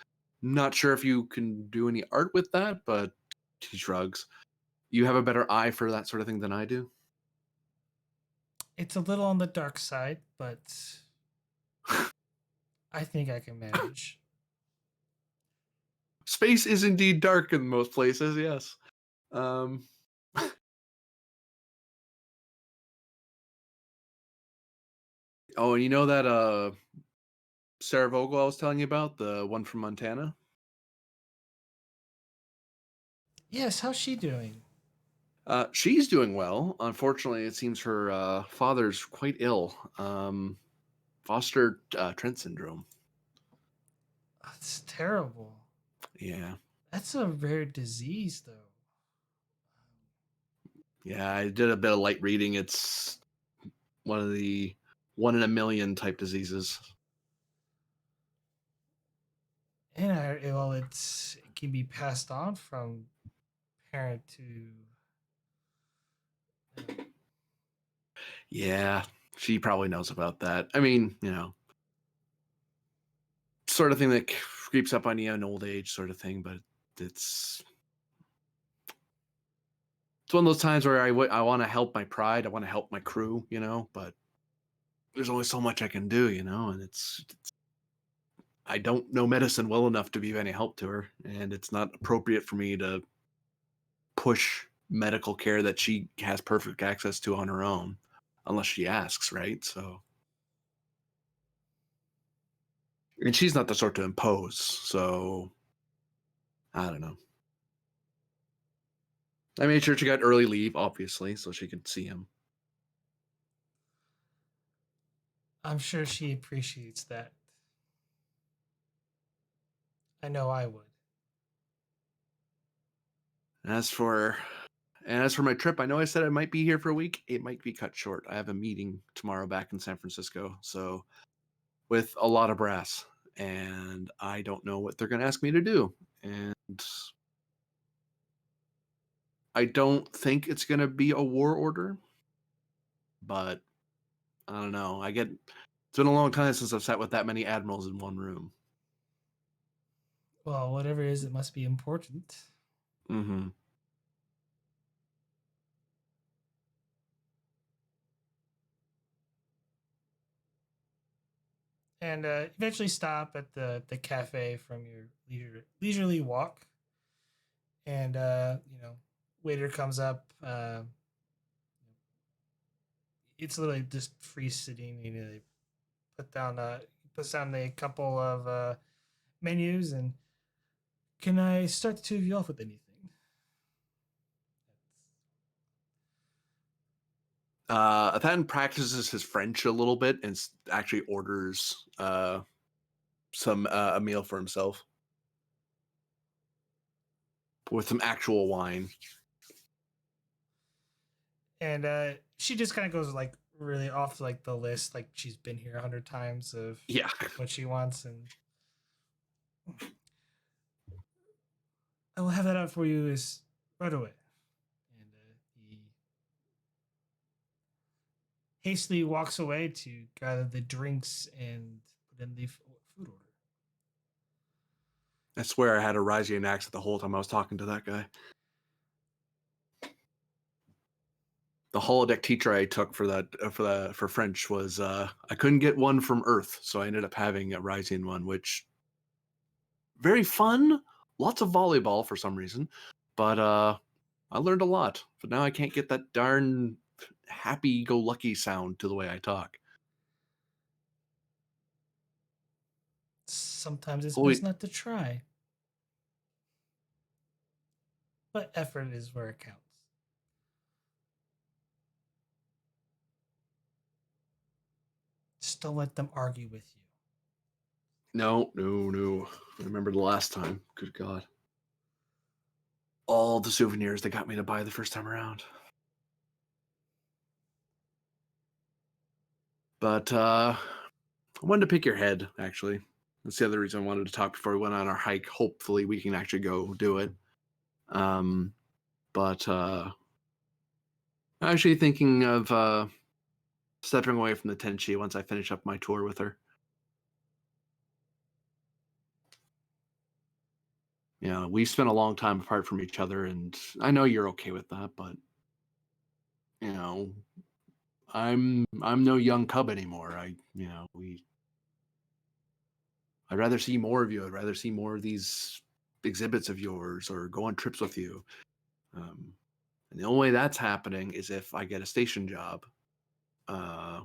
Not sure if you can do any art with that, but he shrugs. You have a better eye for that sort of thing than I do. It's a little on the dark side, but I think I can manage. Space is indeed dark in most places, yes. Um, oh, and you know that Sarah Vogel I was telling you about, the one from Montana? Yes, how's she doing? She's doing well. Unfortunately, it seems her father's quite ill. Foster Trent syndrome. That's terrible. Yeah. That's a rare disease, though. Yeah, I did a bit of light reading. It's one of the 1 in a million type diseases. And it can be passed on from parent to. Yeah, she probably knows about that. I mean, sort of thing that creeps up on you in old age, sort of thing. But it's it's one of those times where I want to help my pride, I want to help my crew, but there's only so much I can do, and it's I don't know medicine well enough to be of any help to her, and it's not appropriate for me to push medical care that she has perfect access to on her own, unless she asks, right? So, and she's not the sort to impose, so I don't know. I made sure she got early leave, obviously, so she could see him. I'm sure she appreciates that. I know I would. As for my trip, I know I said I might be here for a week. It might be cut short. I have a meeting tomorrow back in San Francisco, so with a lot of brass, and I don't know what they're going to ask me to do. And I don't think it's going to be a war order, but I don't know. It's been a long time since I've sat with that many admirals in one room. Well, whatever it is, it must be important. Mm-hmm. And eventually stop at the cafe from your leisurely walk. And waiter comes up. It's literally just free sitting. They put down puts down a couple of menus, and can I start the two of you off with anything? Athan practices his French a little bit and actually orders some a meal for himself with some actual wine. And she just kind of goes like really off like the list, like she's been here 100 times of Yeah. what she wants, and I will have that out for you is right away. And he hastily walks away to gather the drinks and put in the food order. I swear I had a Rysian accent the whole time I was talking to that guy. The holodeck teacher I took for French was I couldn't get one from Earth, so I ended up having a Rysian one, which very fun, lots of volleyball for some reason, but I learned a lot. But now I can't get that darn happy-go-lucky sound to the way I talk. Sometimes it's Boy, best not to try, but effort is where it counts. Just don't let them argue with you. no. I remember the last time. Good God. All the souvenirs they got me to buy the first time around. But I wanted to pick your head, actually. That's the other reason I wanted to talk before we went on our hike. Hopefully we can actually go do it. But actually thinking of stepping away from the Tenshi once I finish up my tour with her. You know, we've spent a long time apart from each other, and I know you're okay with that, but you know, I'm no young cub anymore. I'd rather see more of you. I'd rather see more of these exhibits of yours or go on trips with you. And the only way that's happening is if I get a station job,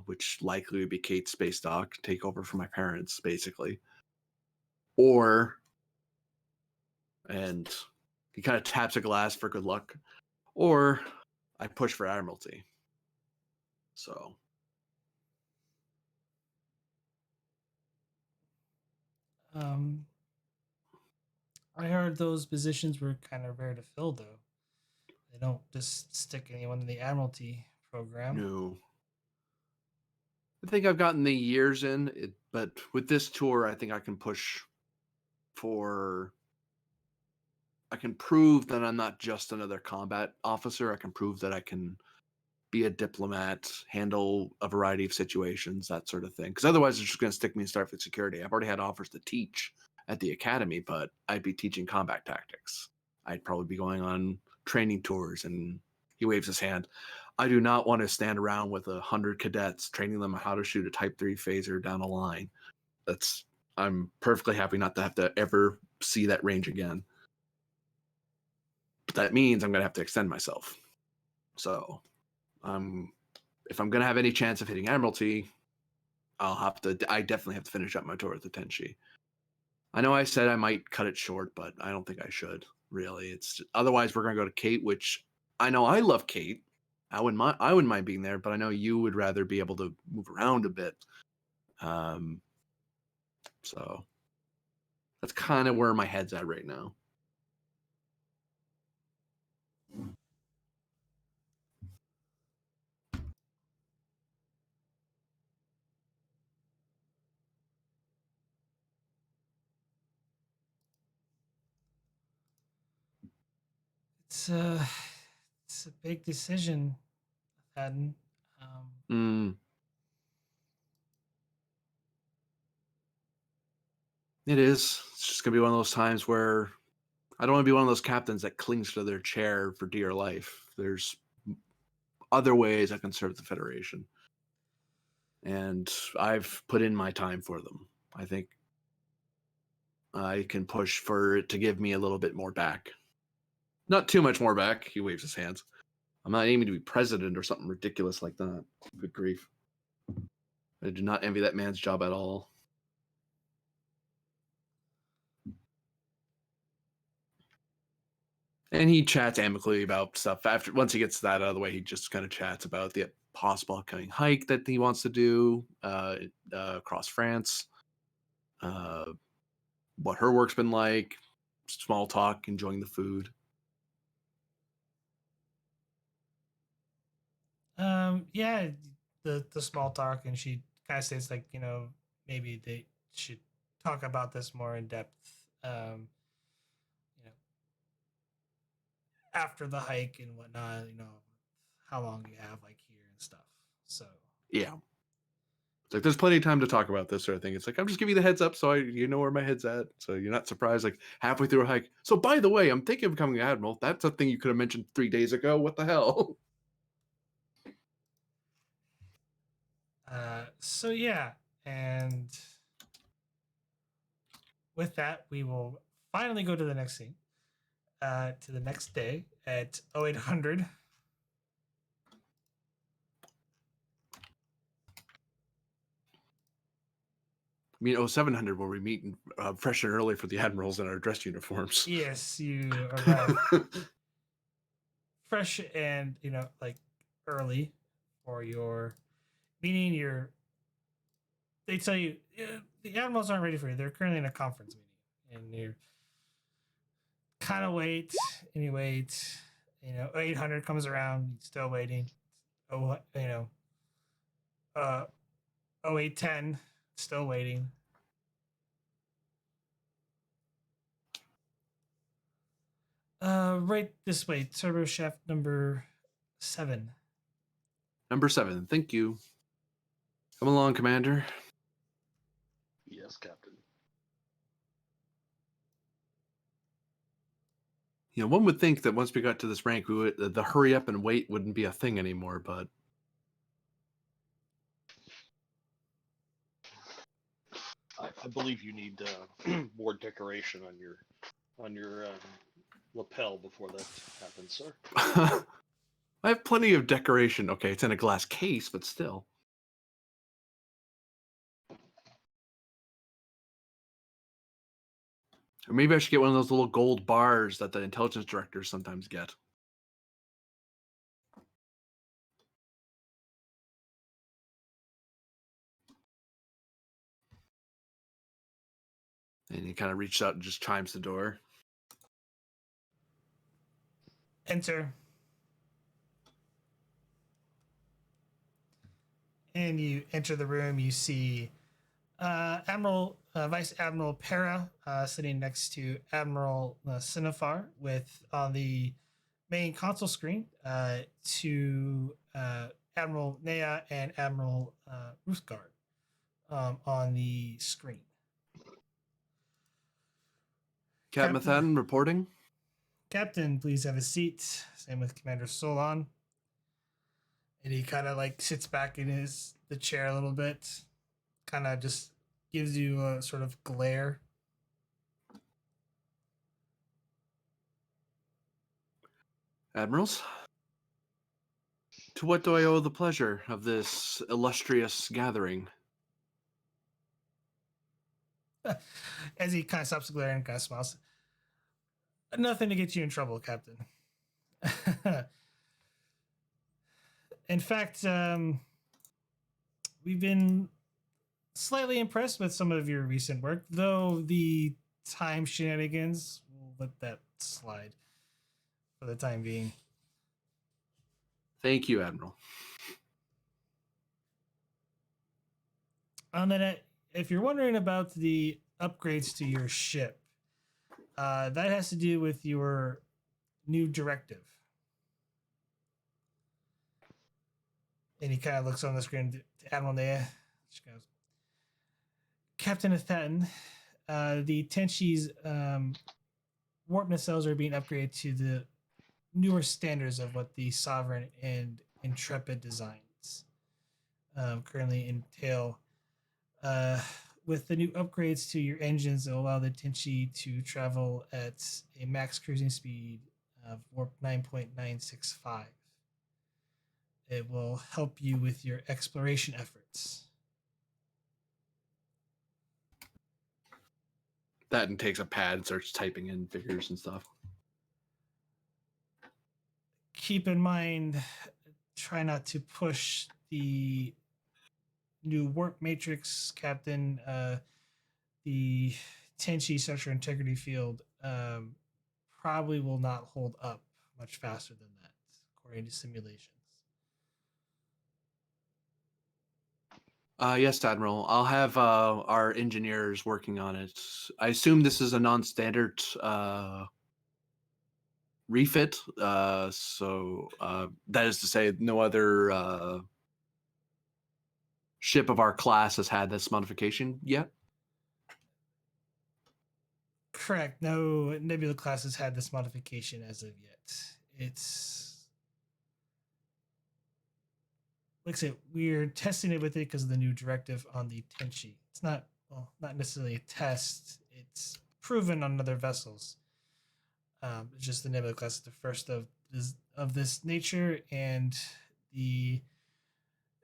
which likely would be Kate's space dock, take over for my parents, basically. Or, and he kind of taps a glass for good luck, or I push for Admiralty. So, I heard those positions were kind of rare to fill, though. They don't just stick anyone in the Admiralty program. no. I think I've gotten the years in, but with this tour, I think I can push for. I can prove that I'm not just another combat officer. I can prove that I can be a diplomat, handle a variety of situations, that sort of thing. Because otherwise, they're just going to stick me in Starfleet Security. I've already had offers to teach at the academy, but I'd be teaching combat tactics. I'd probably be going on training tours, and he waves his hand. I do not want to stand around with 100 cadets training them how to shoot a Type 3 phaser down a line. I'm perfectly happy not to have to ever see that range again. But that means I'm going to have to extend myself. So, if I'm going to have any chance of hitting Admiralty, I definitely have to finish up my tour at the Tenshi. I know I said I might cut it short, but I don't think I should, really. Otherwise we're going to go to Kate, which I know I love Kate. I wouldn't mind being there, but I know you would rather be able to move around a bit. So that's kind of where my head's at right now. It's a big decision, Haddon. It is. It's just gonna be one of those times where I don't want to be one of those captains that clings to their chair for dear life. There's other ways I can serve the Federation, and I've put in my time for them. I think I can push for it to give me a little bit more back. Not too much more back. He waves his hands. I'm not aiming to be president or something ridiculous like that. Good grief. I do not envy that man's job at all. And he chats amicably about stuff. Once he gets that out of the way, he just kind of chats about the possible upcoming hike that he wants to do across France. What her work's been like. Small talk, enjoying the food. Yeah, the small talk, and she kind of states like, maybe they should talk about this more in depth. After the hike and whatnot, how long you have like here and stuff. So yeah, it's like there's plenty of time to talk about this sort of thing. It's like I'm just giving you the heads up so you know where my head's at, so you're not surprised like halfway through a hike. So by the way, I'm thinking of becoming an admiral. That's something you could have mentioned 3 days ago. What the hell? So yeah, and with that, we will finally go to the next scene. To the next day at 0800. I mean, 0700 where we meet fresh and early for the admirals in our dress uniforms. Yes, you arrive fresh and like early for your meeting. They tell you the admirals aren't ready for you. They're currently in a conference meeting, and you kind of wait and you wait. 800 comes around, still waiting. 0810, still waiting. Right this way, Turbo Chef number 7. Number 7, thank you. Come along, Commander. Yes, Captain. You know, one would think that once we got to this rank, the hurry up and wait wouldn't be a thing anymore, but I believe you need more decoration on your lapel before that happens, sir. I have plenty of decoration. Okay, it's in a glass case, but still. Or maybe I should get one of those little gold bars that the intelligence directors sometimes get. And he kind of reaches out and just chimes the door. Enter. And you enter the room. You see Vice Admiral Para sitting next to Admiral Cinefar with on the main console screen to Admiral Nea and Admiral Ruthgard on the screen. Captain Mathaden reporting. Captain, please have a seat. Same with Commander Solon. And he kind of like sits back in the chair a little bit. Kind of just gives you a sort of glare. Admirals, to what do I owe the pleasure of this illustrious gathering? As he kind of stops glaring and kind of smiles. Nothing to get you in trouble, Captain. In fact, we've been slightly impressed with some of your recent work, though the time shenanigans, we'll let that slide for the time being. Thank you, Admiral. On that, if you're wondering about the upgrades to your ship, that has to do with your new directive. And he kind of looks on the screen to Admiral Nea. She goes, Captain Athaton, the Tenshi's warp nacelles are being upgraded to the newer standards of what the Sovereign and Intrepid designs currently entail. With the new upgrades to your engines, it'll allow the Tenshi to travel at a max cruising speed of warp 9.965. It will help you with your exploration efforts. Thatton takes a pad and starts typing in figures and stuff. Keep in mind, try not to push the new warp matrix, Captain. The Tenshi structure integrity field probably will not hold up much faster than that, according to simulations. Yes, Admiral. I'll have our engineers working on it. I assume this is a non-standard refit, so that is to say, no other ship of our class has had this modification yet. Correct. No Nebula class has had this modification as of yet. It's like I said, we're testing it with it because of the new directive on the Tenshi. It's not necessarily a test. It's proven on other vessels. It's just the Nebula class is the first of this nature, and the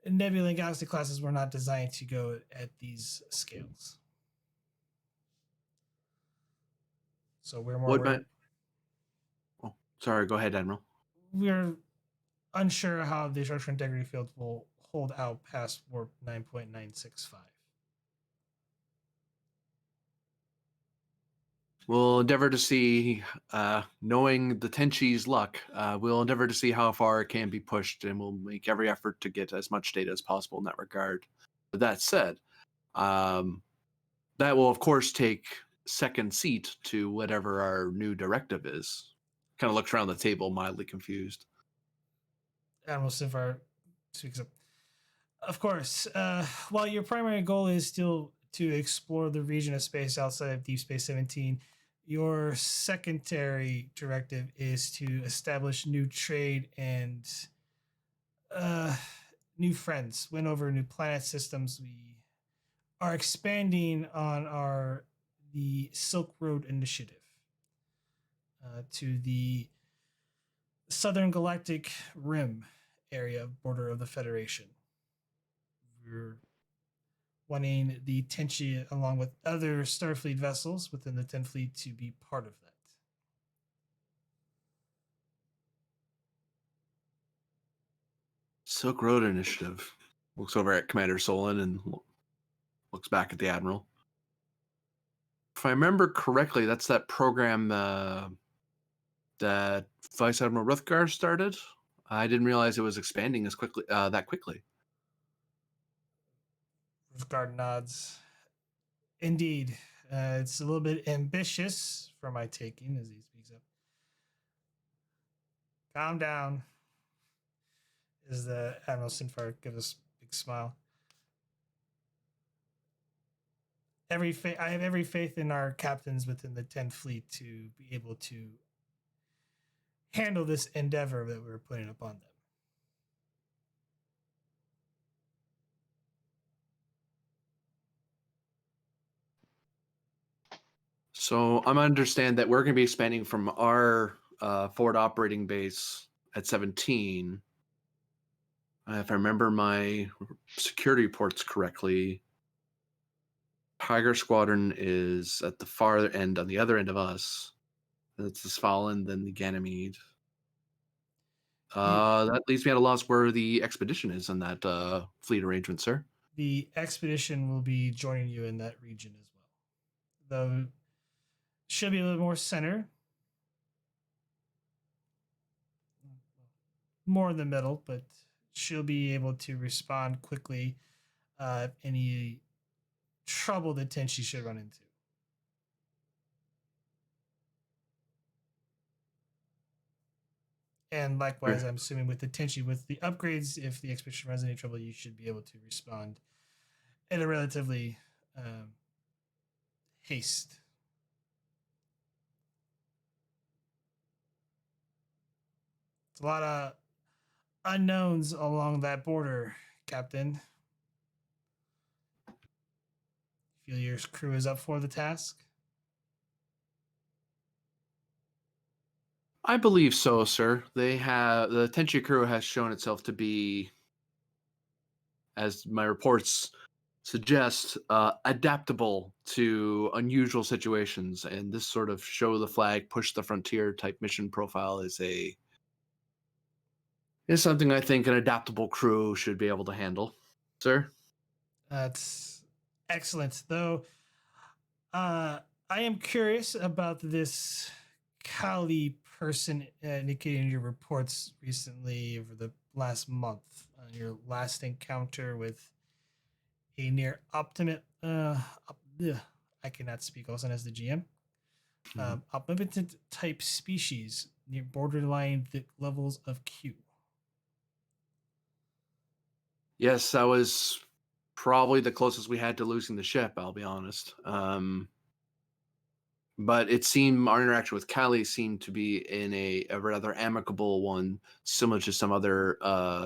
Nebula and Galaxy classes were not designed to go at these scales. So we're more. Oh, sorry. Go ahead, Admiral. We're unsure how the structural integrity field will hold out past warp 9.965. We'll endeavor to see, knowing the Tenshi's luck, we'll endeavor to see how far it can be pushed, and we'll make every effort to get as much data as possible in that regard. With that said, that will, of course, take second seat to whatever our new directive is. Kind of looks around the table, mildly confused. Admiral Sinfar speaks up. Of course. While your primary goal is still to explore the region of space outside of Deep Space 17, your secondary directive is to establish new trade and uh, new friends, win over new planet systems. We are expanding on the Silk Road Initiative to the Southern Galactic Rim area border of the Federation. We're wanting the Tenshi, along with other Starfleet vessels within the 10th Fleet, to be part of that. Silk Road Initiative. Looks over at Commander Solon and looks back at the Admiral. If I remember correctly, that's that program that Vice Admiral Ruthgar started. I didn't realize it was expanding as quickly that quickly. Guard nods. Indeed, it's a little bit ambitious for my taking, as he speaks up. Calm down, as the Admiral Sinfar gives a big smile. I have every faith in our captains within the 10th Fleet to be able to handle this endeavor that we're putting upon them. So I'm understand that we're going to be expanding from our forward operating base at 17. If I remember my security reports correctly, Tiger Squadron is at the far end, on the other end of us. That's the Svalin, then the Ganymede. That leaves me at a loss where the expedition is in that fleet arrangement, sir. The expedition will be joining you in that region as well. Though should be a little more center. More in the middle, but she'll be able to respond quickly if any trouble that Tenshi should run into. And likewise, I'm assuming with the Tenshi, with the upgrades, if the expedition runs into trouble, you should be able to respond in a relatively haste. It's a lot of unknowns along that border, Captain. Feel your crew is up for the task? I believe so, sir. The Tenchi crew has shown itself to be, as my reports suggest, adaptable to unusual situations, and this sort of show the flag, push the frontier type mission profile is something I think an adaptable crew should be able to handle, sir. That's excellent. Though, I am curious about this Kali person indicating your reports recently over the last month on your last encounter with a near optimate. I cannot speak also as the GM. Omnipotent type species near borderline levels of Q. Yes, that was probably the closest we had to losing the ship, I'll be honest. But it seemed our interaction with Callie seemed to be in a rather amicable one, similar to some other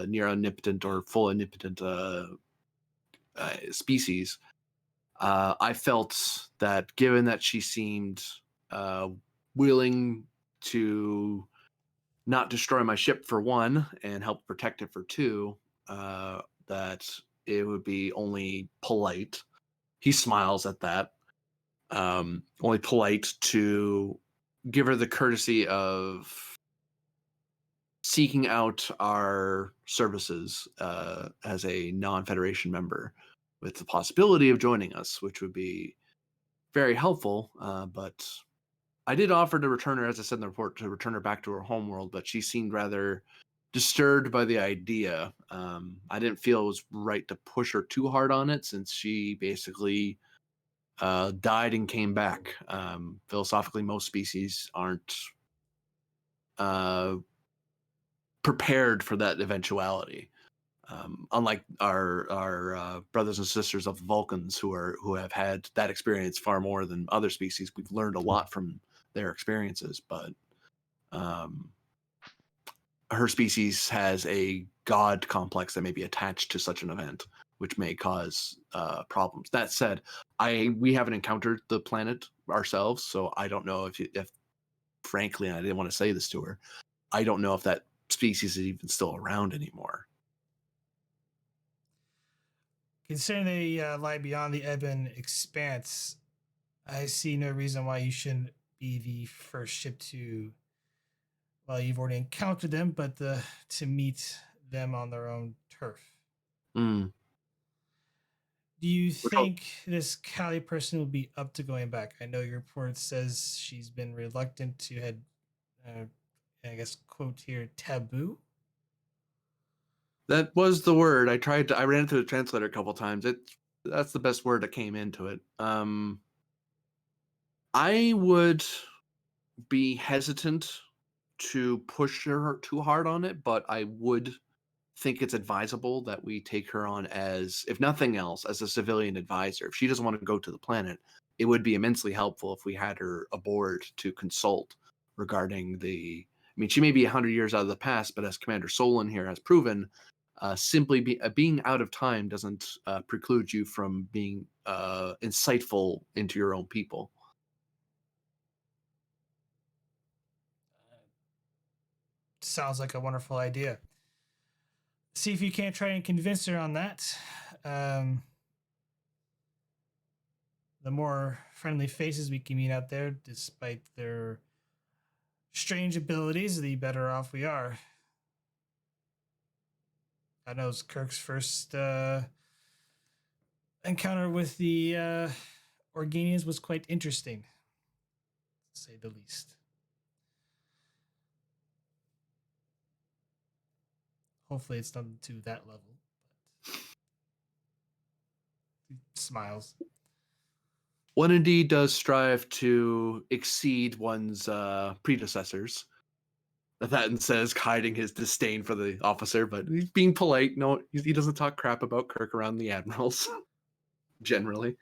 near omnipotent or full omnipotent species. I felt that given that she seemed willing to not destroy my ship for one and help protect it for two, that it would be only polite. He smiles at that. Only polite to give her the courtesy of seeking out our services as a non-Federation member with the possibility of joining us, which would be very helpful. But I did offer to return her, as I said in the report, to return her back to her homeworld, but she seemed rather disturbed by the idea. I didn't feel it was right to push her too hard on it, since she basically died and came back. Philosophically, most species aren't prepared for that eventuality. Unlike our brothers and sisters of the Vulcans, who have had that experience far more than other species, we've learned a lot from their experiences. But her species has a god complex that may be attached to such an event, which may cause problems. That said, we haven't encountered the planet ourselves, so I don't know if frankly, and I didn't want to say this to her, I don't know if that species is even still around anymore. Considering they lie beyond the Ebon expanse, I see no reason why you shouldn't be the first ship to. Well, you've already encountered them, but to meet them on their own turf. Mm. Do you think this Callie person will be up to going back? I know your report says she's been reluctant to head, I guess, quote here, taboo. That was the word. I ran into the translator a couple times. That's the best word that came into it. I would be hesitant to push her too hard on it, but I would think it's advisable that we take her on as, if nothing else, as a civilian advisor. If she doesn't want to go to the planet, it would be immensely helpful if we had her aboard to consult regarding the. I mean, she may be 100 years out of the past, but as Commander Solon here has proven, simply being out of time doesn't preclude you from being insightful into your own people. Sounds like a wonderful idea. See if you can't try and convince her on that. The more friendly faces we can meet out there, despite their strange abilities, the better off we are. I know Kirk's first encounter with the Organians was quite interesting, to say the least. Hopefully it's not to that level. But he smiles. One indeed does strive to exceed one's predecessors. That says hiding his disdain for the officer, but he's being polite. No, he doesn't talk crap about Kirk around the admirals, generally.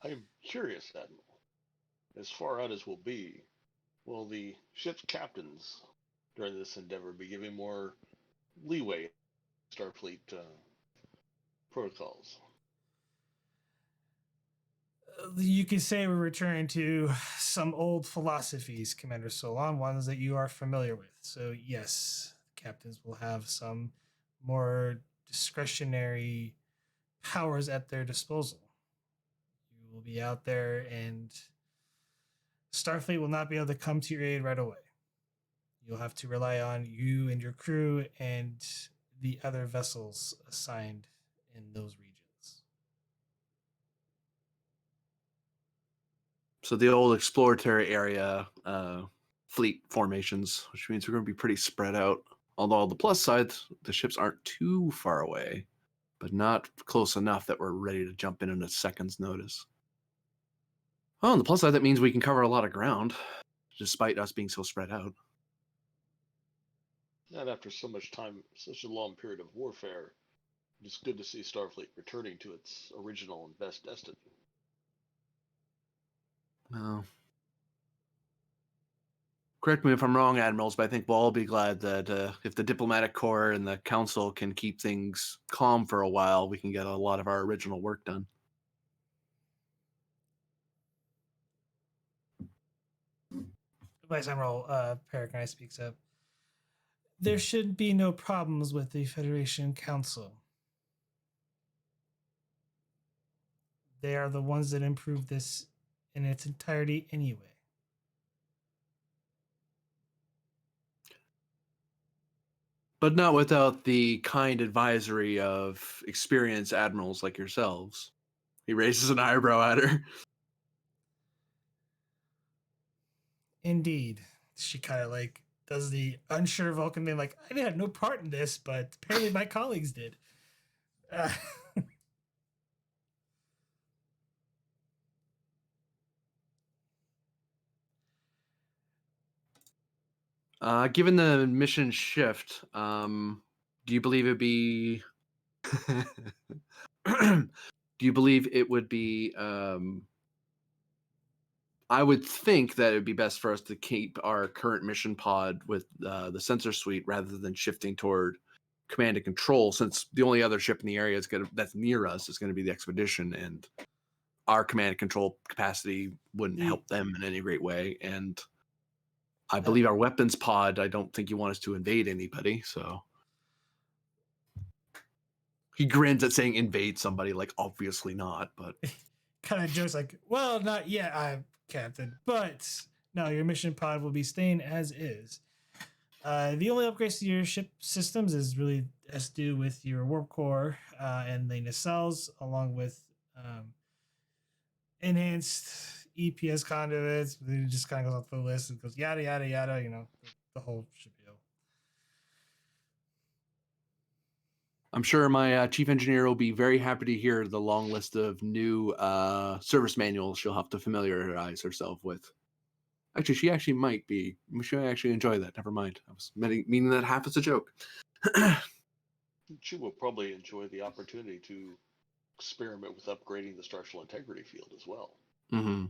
I'm curious, Admiral. As far out as we'll be, will the ship's captains during this endeavor be giving more leeway to Starfleet protocols? You could say we're returning to some old philosophies, Commander Solon, ones that you are familiar with. So, yes, captains will have some more discretionary powers at their disposal. You will be out there, and Starfleet will not be able to come to your aid right away. You'll have to rely on you and your crew and the other vessels assigned in those regions. So the old exploratory area fleet formations, which means we're going to be pretty spread out. Although on the plus side, the ships aren't too far away, but not close enough that we're ready to jump in a second's notice. Well, on the plus side, that means we can cover a lot of ground, despite us being so spread out. And after so much time, such a long period of warfare, it's good to see Starfleet returning to its original and best destiny. Well, correct me if I'm wrong, Admirals, but I think we'll all be glad that if the diplomatic corps and the council can keep things calm for a while, we can get a lot of our original work done. Vice Admiral Peregrine speaks up. There should be no problems with the Federation Council. They are the ones that improve this in its entirety anyway. But not without the kind advisory of experienced admirals like yourselves. He raises an eyebrow at her. Indeed. She kind of like does the unsure Vulcan thing, like, I had no part in this, but apparently my colleagues did. Given the mission shift, do you believe it'd be? Do you believe it would be? I would think that it would be best for us to keep our current mission pod with the sensor suite rather than shifting toward command and control, since the only other ship in the area that's near us is going to be the Expedition, and our command and control capacity wouldn't help them in any great way. And I believe our weapons pod, I don't think you want us to invade anybody, so. He grins at saying invade somebody, like obviously not, but. Kind of jokes like, well, not yet, Captain, but no, your mission pod will be staying as is. The only upgrades to your ship systems is really has to do with your warp core and the nacelles, along with enhanced EPS conduits. It just kind of goes off the list and goes yada yada yada. You know, the whole spiel. I'm sure my chief engineer will be very happy to hear the long list of new service manuals she'll have to familiarize herself with. Actually, she actually might be. She might actually enjoy that. Never mind. I was meaning that half as a joke. She will probably enjoy the opportunity to experiment with upgrading the structural integrity field as well. Mm-hmm.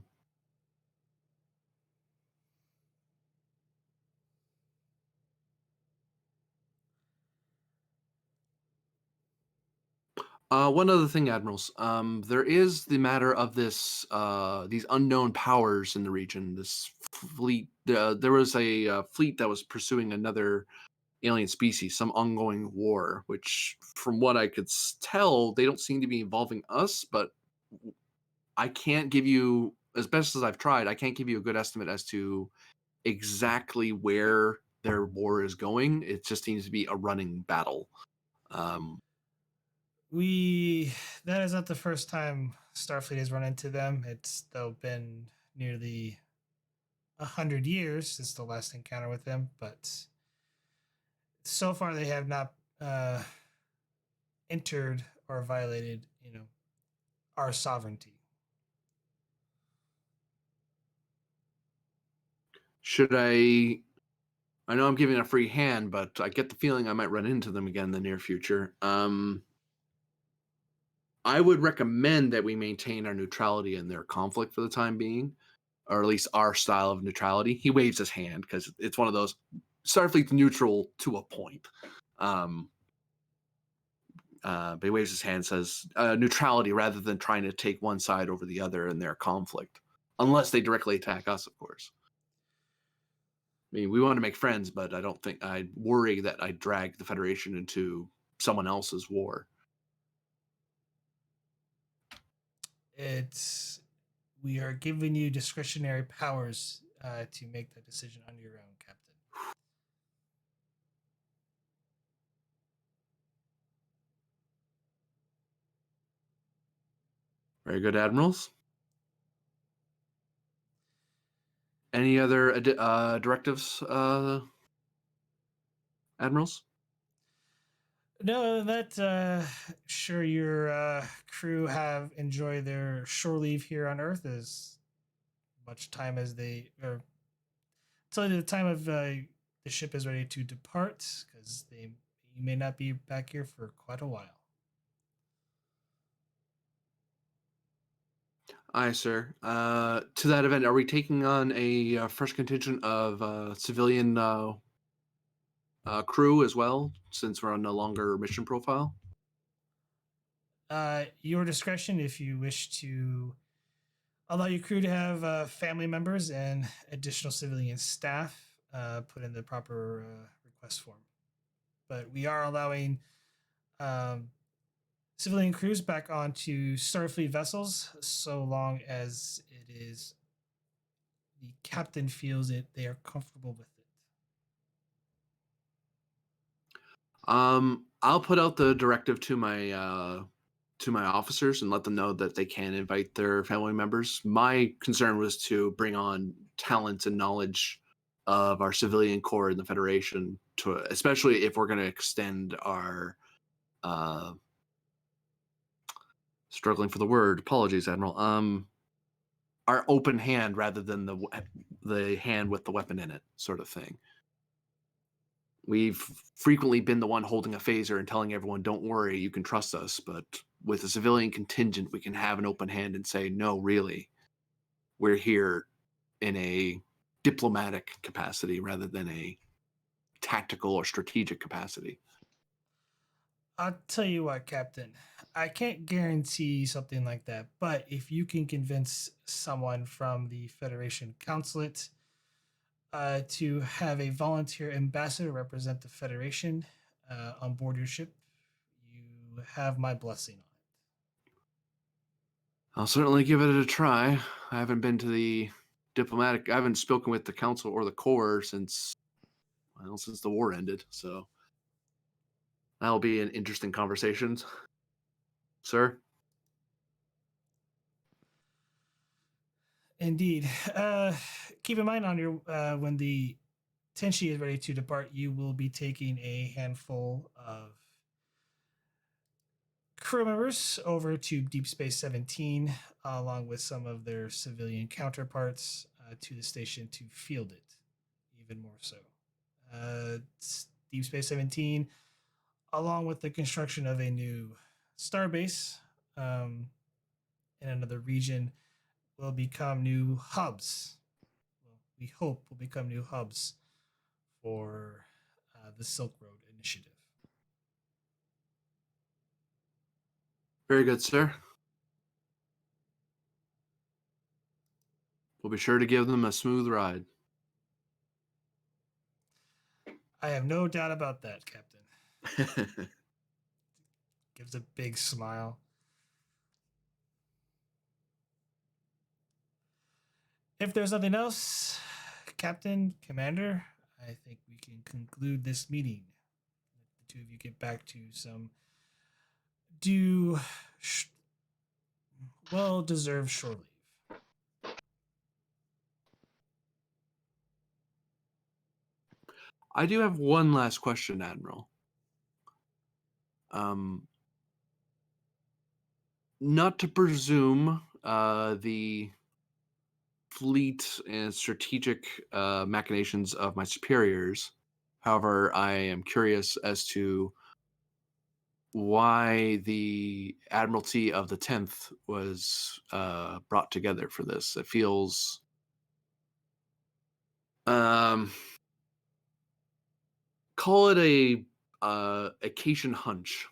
One other thing, admirals. There is the matter of these unknown powers in the region. This fleet. There was a fleet that was pursuing another alien species, some ongoing war. Which, from what I could tell, they don't seem to be involving us. But I can't give you, as best as I've tried, I can't give you a good estimate as to exactly where their war is going. It just seems to be a running battle. That is not the first time Starfleet has run into them. It's though been nearly 100 years since the last encounter with them, but so far they have not entered or violated, our sovereignty. Should I know I'm giving a free hand, but I get the feeling I might run into them again in the near future. I would recommend that we maintain our neutrality in their conflict for the time being, or at least our style of neutrality. He waves his hand because it's one of those Starfleet's neutral to a point. But he waves his hand and says neutrality rather than trying to take one side over the other in their conflict, unless they directly attack us, of course. I mean, we want to make friends, but I don't think I worry that I drag the Federation into someone else's war. We are giving you discretionary powers to make that decision on your own, Captain. Very good, admirals. Any other directives, admirals? No, that sure your crew have enjoyed their shore leave here on Earth as much time as they or until the time of the ship is ready to depart, because you may not be back here for quite a while. Aye, sir. To that event, are we taking on a fresh contingent of civilian crew as well, since we're on no longer mission profile? Your discretion if you wish to allow your crew to have family members and additional civilian staff put in the proper request form. But we are allowing civilian crews back onto Starfleet vessels so long as it is the captain feels they are comfortable with it. I'll put out the directive to my officers and let them know that they can invite their family members. My concern was to bring on talent and knowledge of our civilian corps in the Federation, especially if we're going to extend our struggling for the word. Apologies, Admiral. Our open hand rather than the hand with the weapon in it, sort of thing. We've frequently been the one holding a phaser and telling everyone, don't worry, you can trust us. But with a civilian contingent, we can have an open hand and say, no, really, we're here in a diplomatic capacity rather than a tactical or strategic capacity. I'll tell you what, Captain. I can't guarantee something like that, but if you can convince someone from the Federation Consulate to have a volunteer ambassador represent the Federation on board your ship, you have my blessing on it. I'll certainly give it a try. I haven't been to the I haven't spoken with the council or the Corps since the war ended. So that'll be an interesting conversation, sir. Indeed. Keep in mind on your when the Tenshi is ready to depart, you will be taking a handful of crew members over to Deep Space 17, along with some of their civilian counterparts, to the station to field it, even more so. Deep Space 17, along with the construction of a new starbase in another region, will become new hubs. Well, we hope will become new hubs for the Silk Road Initiative. Very good, sir. We'll be sure to give them a smooth ride. I have no doubt about that, Captain. Gives a big smile. If there's nothing else, Captain, Commander, I think we can conclude this meeting. Let the two of you get back to some well-deserved shore leave. I do have one last question, Admiral. Not to presume the fleet and strategic machinations of my superiors. However, I am curious as to why the Admiralty of the 10th was brought together for this. It feels call it a Acacian hunch.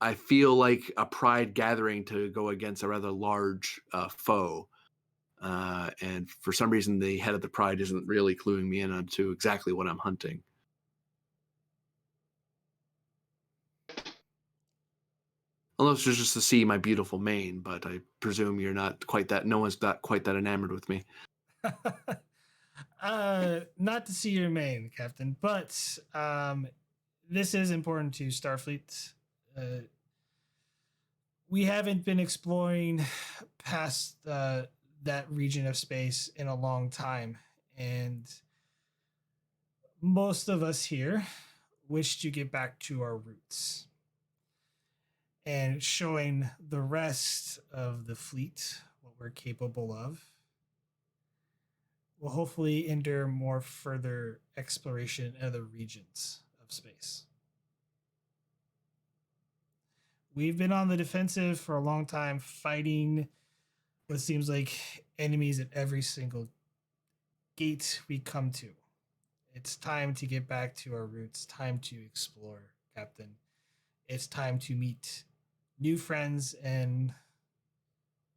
I feel like a pride gathering to go against a rather large foe. And for some reason, the head of the pride isn't really cluing me in onto exactly what I'm hunting. Unless it's just to see my beautiful mane, but I presume you're not quite that. No one's not quite that enamored with me. Not to see your mane, Captain, but this is important to Starfleet. We haven't been exploring past that region of space in a long time, and most of us here wish to get back to our roots. And showing the rest of the fleet what we're capable of will hopefully endure more further exploration in other regions of space. We've been on the defensive for a long time, fighting what seems like enemies at every single gate we come to. It's time to get back to our roots, time to explore, Captain. It's time to meet new friends and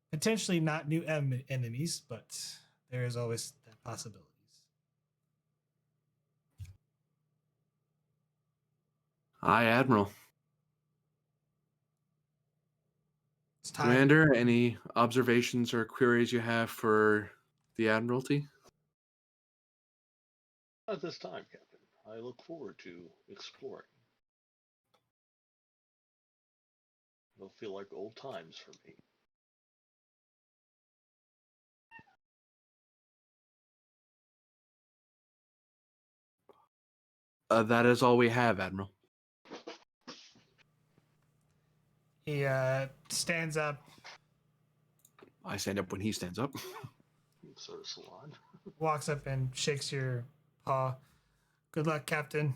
potentially not new enemies, but there is always that possibilities. Aye, Admiral. It's time. Commander, any observations or queries you have for the Admiralty? At this time, Captain, I look forward to exploring. It'll feel like old times for me. That is all we have, Admiral. He stands up, I stand up when he stands up. So does Salon. walks up and shakes your paw. Good luck, Captain.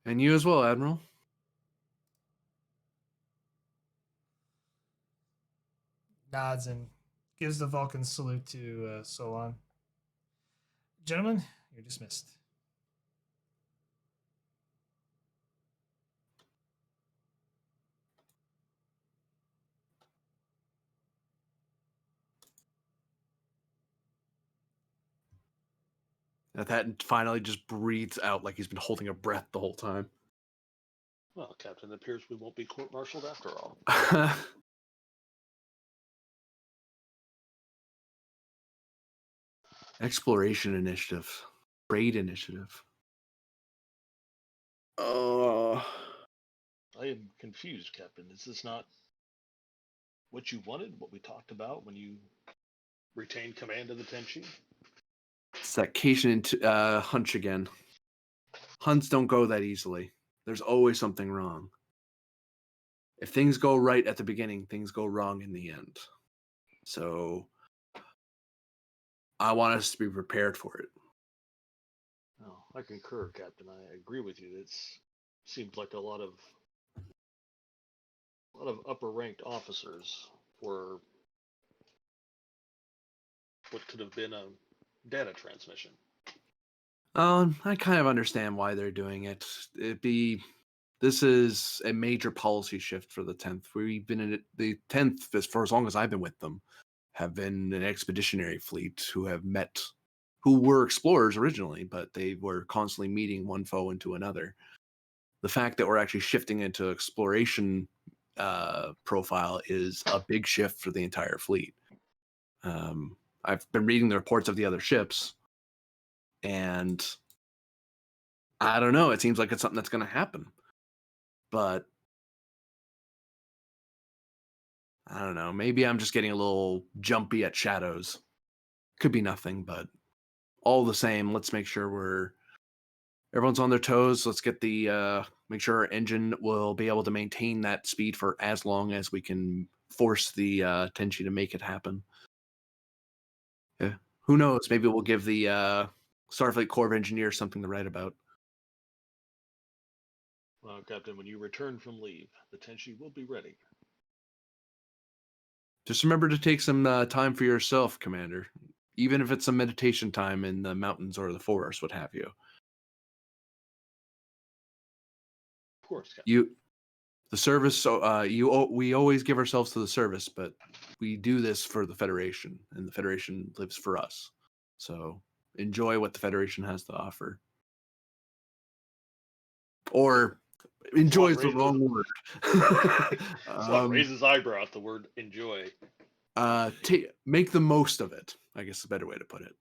And you as well, Admiral. Nods and gives the Vulcan salute to Solon. Gentlemen, you're dismissed. That finally just breathes out like he's been holding a breath the whole time. Well, Captain, it appears we won't be court-martialed after all. Exploration initiative. Raid initiative. Oh. I am confused, Captain. Is this not what you wanted, what we talked about when you retained command of the Tenshi? It's that Cation hunch again. Hunts don't go that easily. There's always something wrong. If things go right at the beginning, things go wrong in the end. So I want us to be prepared for it. No, I concur, Captain. I agree with you. It seems like a lot of upper-ranked officers were what could have been a data transmission. I kind of understand why they're doing it. This is a major policy shift for the 10th. We've been in it, the 10th, for as long as I've been with them, have been an expeditionary fleet who were explorers originally, but they were constantly meeting one foe into another. The fact that we're actually shifting into exploration profile is a big shift for the entire fleet. I've been reading the reports of the other ships, and I don't know. It seems like it's something that's going to happen. But I don't know. Maybe I'm just getting a little jumpy at shadows. Could be nothing, but all the same, let's make sure everyone's on their toes. Let's get make sure our engine will be able to maintain that speed for as long as we can force the Tenshi to make it happen. Yeah. Who knows? Maybe we'll give the Starfleet Corps of Engineers something to write about. Well, Captain, when you return from leave, the Tenshi will be ready. Just remember to take some time for yourself, Commander. Even if it's some meditation time in the mountains or the forest, what have you. Of course, Captain. The service. We always give ourselves to the service, but we do this for the Federation, and the Federation lives for us. So enjoy what the Federation has to offer. Or enjoy is the wrong word. Slot raises his eyebrow at the word enjoy. Make the most of it, I guess is a better way to put it.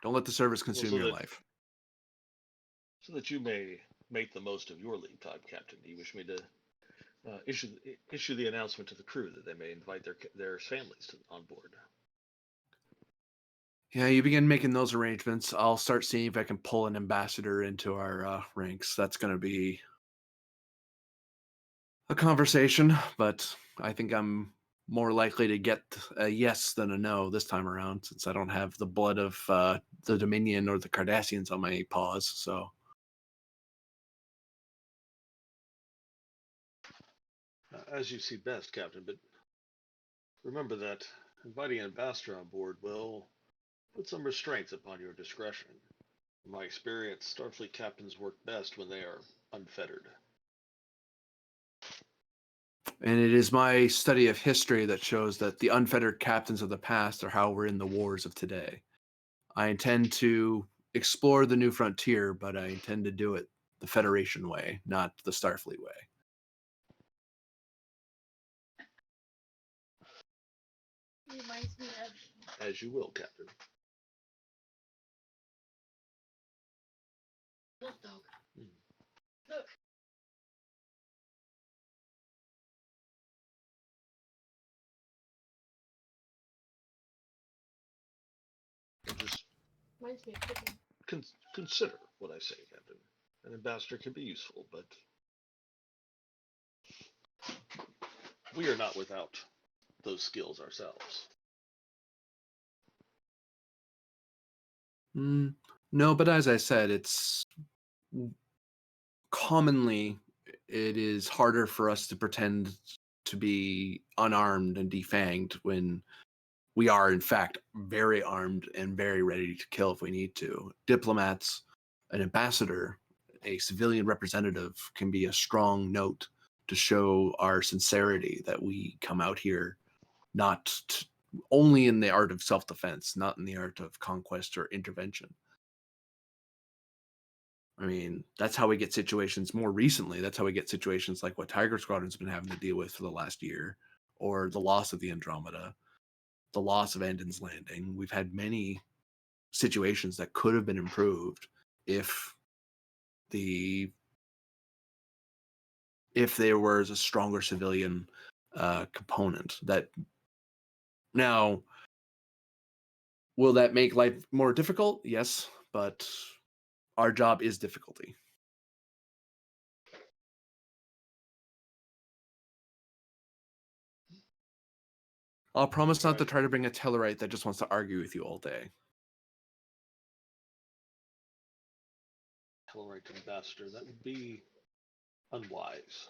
Don't let the service consume your life. So that you may make the most of your leave time, Captain, do you wish me to issue the announcement to the crew that they may invite their families on board? Yeah, you begin making those arrangements. I'll start seeing if I can pull an ambassador into our ranks. That's going to be a conversation, but I think I'm more likely to get a yes than a no this time around, since I don't have the blood of the Dominion or the Cardassians on my paws. So, as you see best, Captain. But remember that inviting an ambassador on board will put some restraints upon your discretion. In my experience, Starfleet captains work best when they are unfettered. and it is my study of history that shows that the unfettered captains of the past are how we're in the wars of today. I intend to explore the new frontier, but I intend to do it the Federation way, not the Starfleet way. Reminds me of As you will, Captain. Wolf Dog. Look. Just Reminds me of chicken. consider what I say, Captain. An ambassador can be useful, but we are not without those skills ourselves. No, but as I said, it's commonly it is harder for us to pretend to be unarmed and defanged when we are in fact very armed and very ready to kill if we need to. Diplomats, an ambassador, a civilian representative can be a strong note to show our sincerity that we come out here not only in the art of self-defense, not in the art of conquest or intervention. I mean, that's how we get situations more recently. That's how we get situations like what Tiger Squadron's been having to deal with for the last year, or the loss of the Andromeda, the loss of Andon's Landing. We've had many situations that could have been improved if there was a stronger civilian component. That now, will that make life more difficult? Yes, but our job is difficulty. I'll promise not to try to bring a Tellarite that just wants to argue with you all day. Tellarite ambassador, that would be unwise.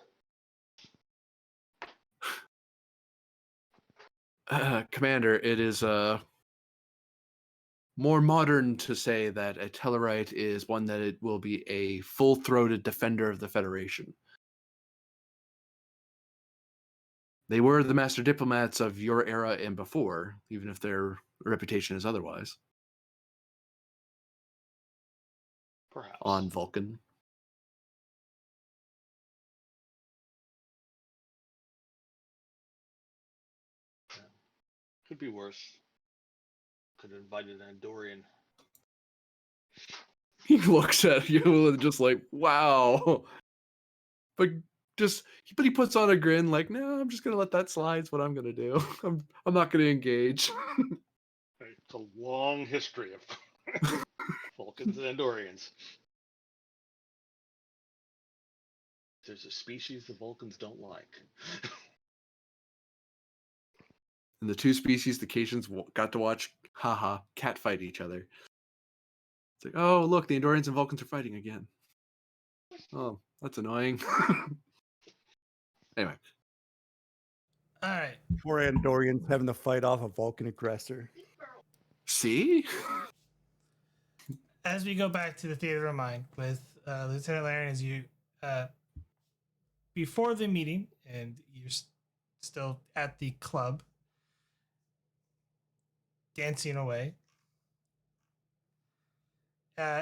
Commander, it is more modern to say that a Tellarite is one that it will be a full-throated defender of the Federation. They were the master diplomats of your era and before, even if their reputation is otherwise. Perhaps. On Vulcan. Yeah. Could be worse. Could have invited an Andorian. He looks at you and just like, wow. But he puts on a grin like, no, I'm just gonna let that slide. Is what I'm gonna do. I'm not gonna engage. It's a long history of Vulcans and Andorians. There's a species the Vulcans don't like. And the two species the Caitians got to watch, catfight each other. It's like, oh, look, the Andorians and Vulcans are fighting again. Oh, that's annoying. Anyway. All right. Poor Andorians having to fight off a Vulcan aggressor. See? As we go back to the Theater of Mind with Lieutenant Laren, as you, before the meeting, and you're still at the club, dancing away,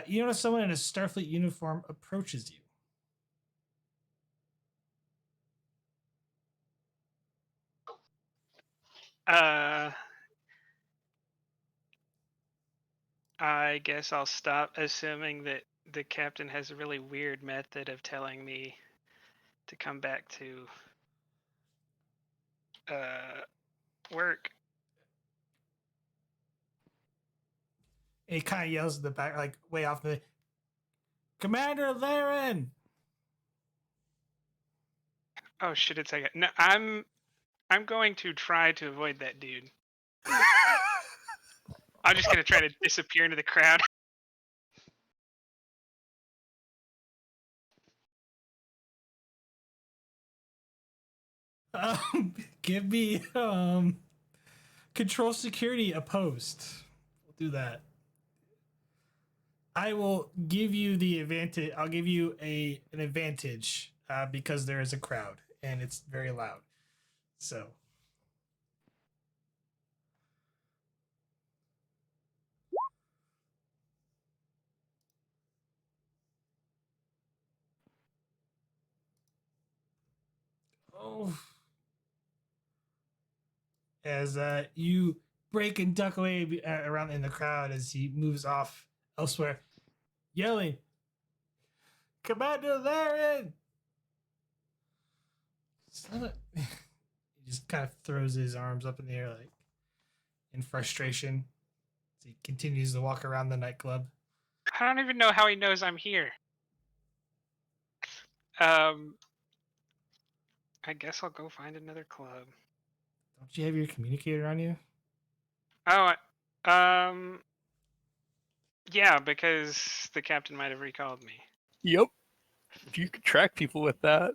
you notice someone in a Starfleet uniform approaches you. I guess I'll stop assuming that the captain has a really weird method of telling me to come back to work. And he kind of yells at the back, like way off the Commander Laren. Oh shit! It's like no. I'm going to try to avoid that dude. I'm just gonna try to disappear into the crowd. Give me control security opposed. We'll do that. I will give you the advantage. I'll give you an advantage because there is a crowd and it's very loud. So. Oh. As you break and duck away around in the crowd as he moves off elsewhere, yelling, Commander Laren! He just kind of throws his arms up in the air, like in frustration. As he continues to walk around the nightclub. I don't even know how he knows I'm here. I guess I'll go find another club. Don't you have your communicator on you? Oh, Yeah, because the captain might have recalled me. Yep. If you could track people with that.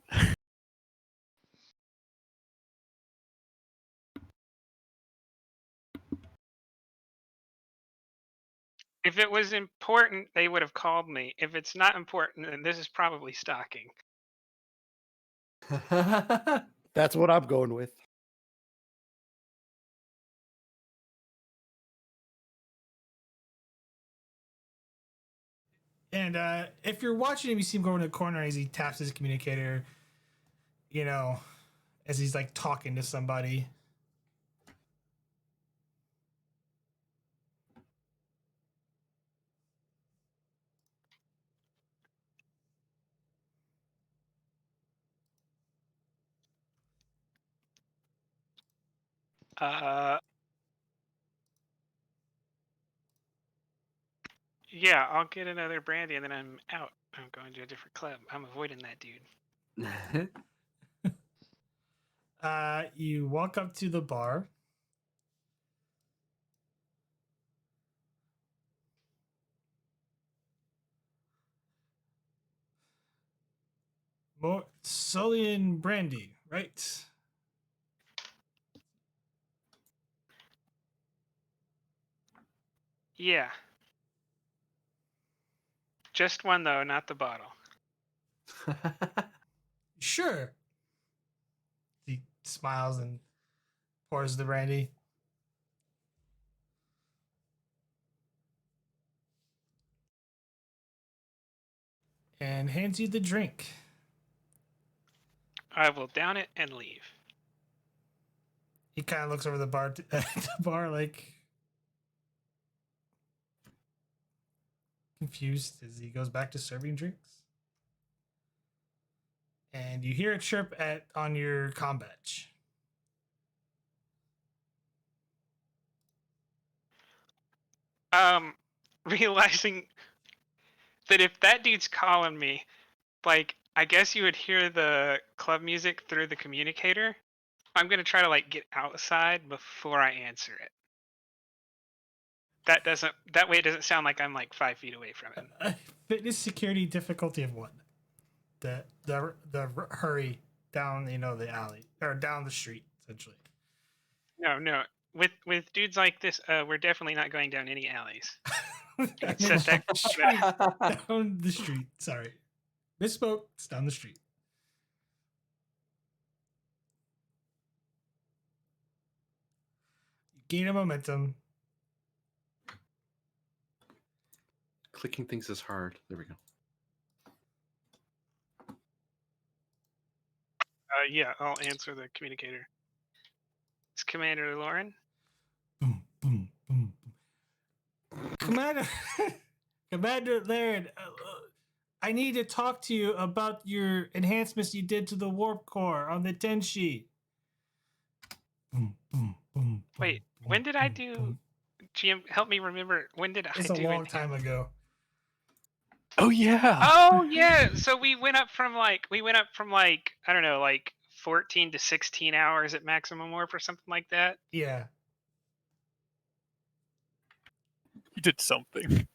If it was important, they would have called me. If it's not important, then this is probably stalking. That's what I'm going with. And if you're watching him, you see him go in the corner as he taps his communicator, you know, as he's like talking to somebody. Yeah, I'll get another brandy and then I'm out. I'm going to a different club. I'm avoiding that dude. You walk up to the bar. More Sully and Brandy, right? Yeah. Just one though, not the bottle. Sure. He smiles and pours the brandy. And hands you the drink. I will down it and leave. He kind of looks over the bar, the bar like confused as he goes back to serving drinks. And you hear a chirp on your comm badge. Realizing that if that dude's calling me, like, I guess you would hear the club music through the communicator. I'm gonna try to like get outside before I answer it. That way it doesn't sound like I'm like 5 feet away from him. Fitness security difficulty of 1. The hurry down, the alley or down the street essentially. No. With dudes like this, we're definitely not going down any alleys. Set that. Down the street. Sorry, misspoke. It's down the street. You gain a momentum. Clicking things is hard. There we go. Yeah, I'll answer the communicator. It's Commander Lauren. Boom, boom, boom, boom. Commander Laren, I need to talk to you about your enhancements you did to the warp core on the Tenshi. Boom, boom, boom. Wait, when did I do? GM, help me remember. When did I do? It's a long time ago. Oh yeah. Oh yeah. So we went up from like I don't know, like 14 to 16 hours at maximum warp or something like that. Yeah. You did something.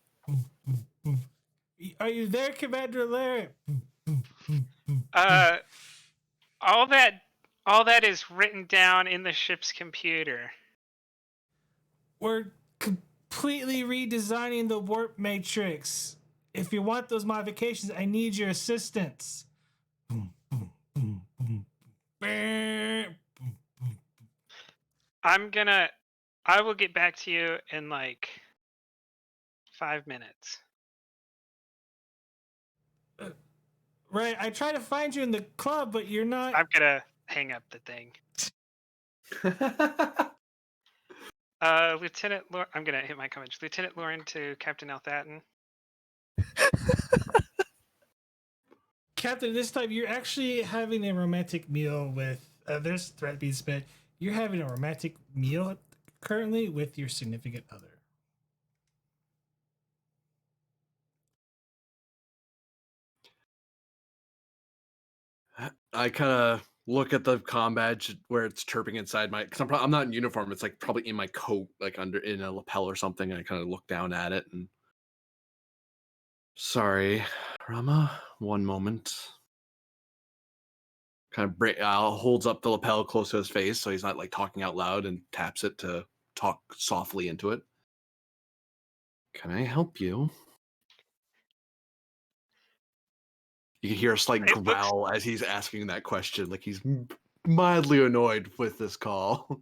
Are you there, Commander Laren? All that is written down in the ship's computer. We're completely redesigning the warp matrix. If you want those modifications, I need your assistance. I will get back to you in like 5 minutes. Right, I try to find you in the club, but you're not. I'm gonna hang up the thing. Lieutenant Lauren, I'm gonna hit my comments. Lieutenant Lauren to Captain Althaton. Captain, this time you're actually having a romantic meal with. There's threat being spent. You're having a romantic meal currently with your significant other. I kind of look at the comm badge where it's chirping inside my, because I'm not in uniform. It's like probably in my coat, like in a lapel or something. And I kind of look down at it and Sorry, Rama. One moment. Kind of holds up the lapel close to his face so he's not like talking out loud, and taps it to talk softly into it. Can I help you? You can hear a slight It looks growl as he's asking that question, like he's mildly annoyed with this call.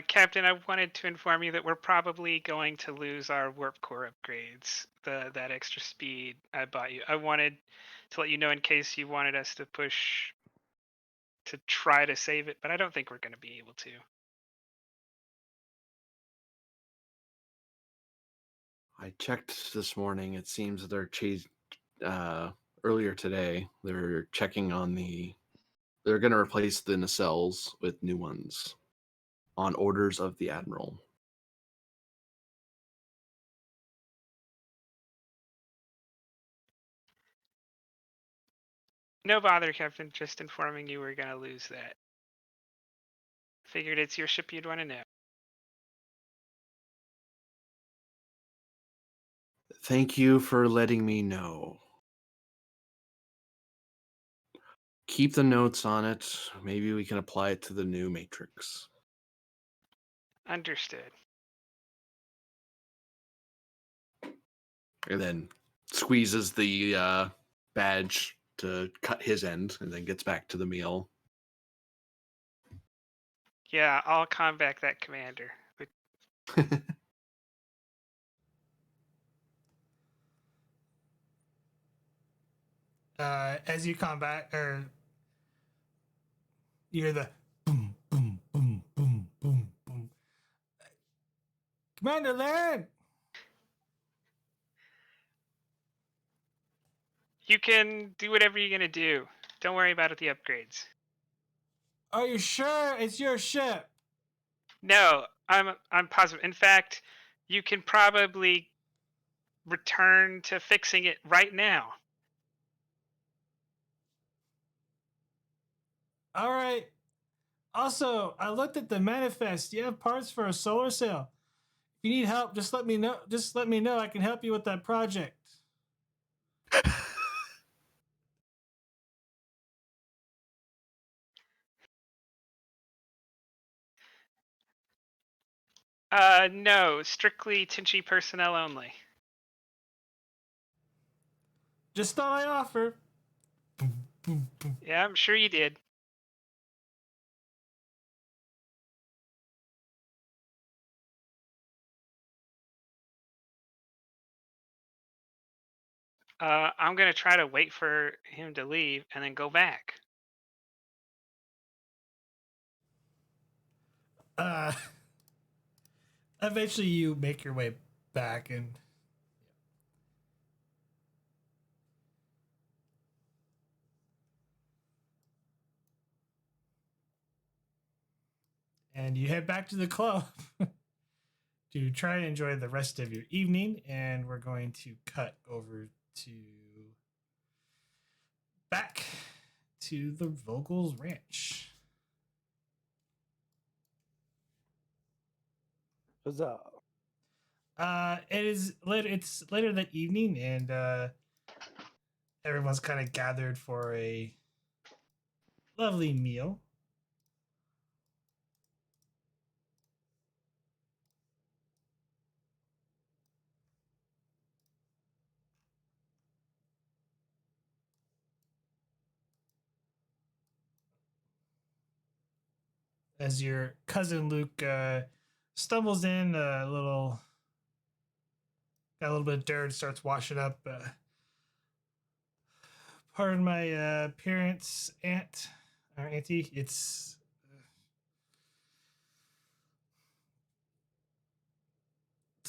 Captain, I wanted to inform you that we're probably going to lose our warp core upgrades. That extra speed I bought you. I wanted to let you know in case you wanted us to push to try to save it, but I don't think we're going to be able to. I checked this morning. It seems they're earlier today. They're checking on They're going to replace the nacelles with new ones on orders of the admiral. No bother, Captain. Just informing you we're going to lose that. Figured it's your ship, you'd want to know. Thank you for letting me know. Keep the notes on it. Maybe we can apply it to the new matrix. Understood. And then squeezes the badge to cut his end, and then gets back to the meal. Yeah, I'll combat that commander. As you combat, or you hear the boom, boom, boom, boom, boom, boom. Commander, land! You can do whatever you're going to do. Don't worry about the upgrades. Are you sure it's your ship? No, I'm positive. In fact, you can probably return to fixing it right now. All right. Also, I looked at the manifest. You have parts for a solar sail. If you need help, just let me know. Just let me know. I can help you with that project. No, strictly Tenshi personnel only. Just thought I'd offer. Boom, boom, boom. Yeah, I'm sure you did. I'm gonna try to wait for him to leave and then go back. Uh, Eventually, you make your way back, and you head back to the club to try and enjoy the rest of your evening. And we're going to cut over to back to the Vogel's Ranch. Huzzah. It's later that evening, and everyone's kind of gathered for a lovely meal. As your cousin Luke stumbles in, got a little bit of dirt, starts washing up. Pardon my appearance, aunt or auntie. It's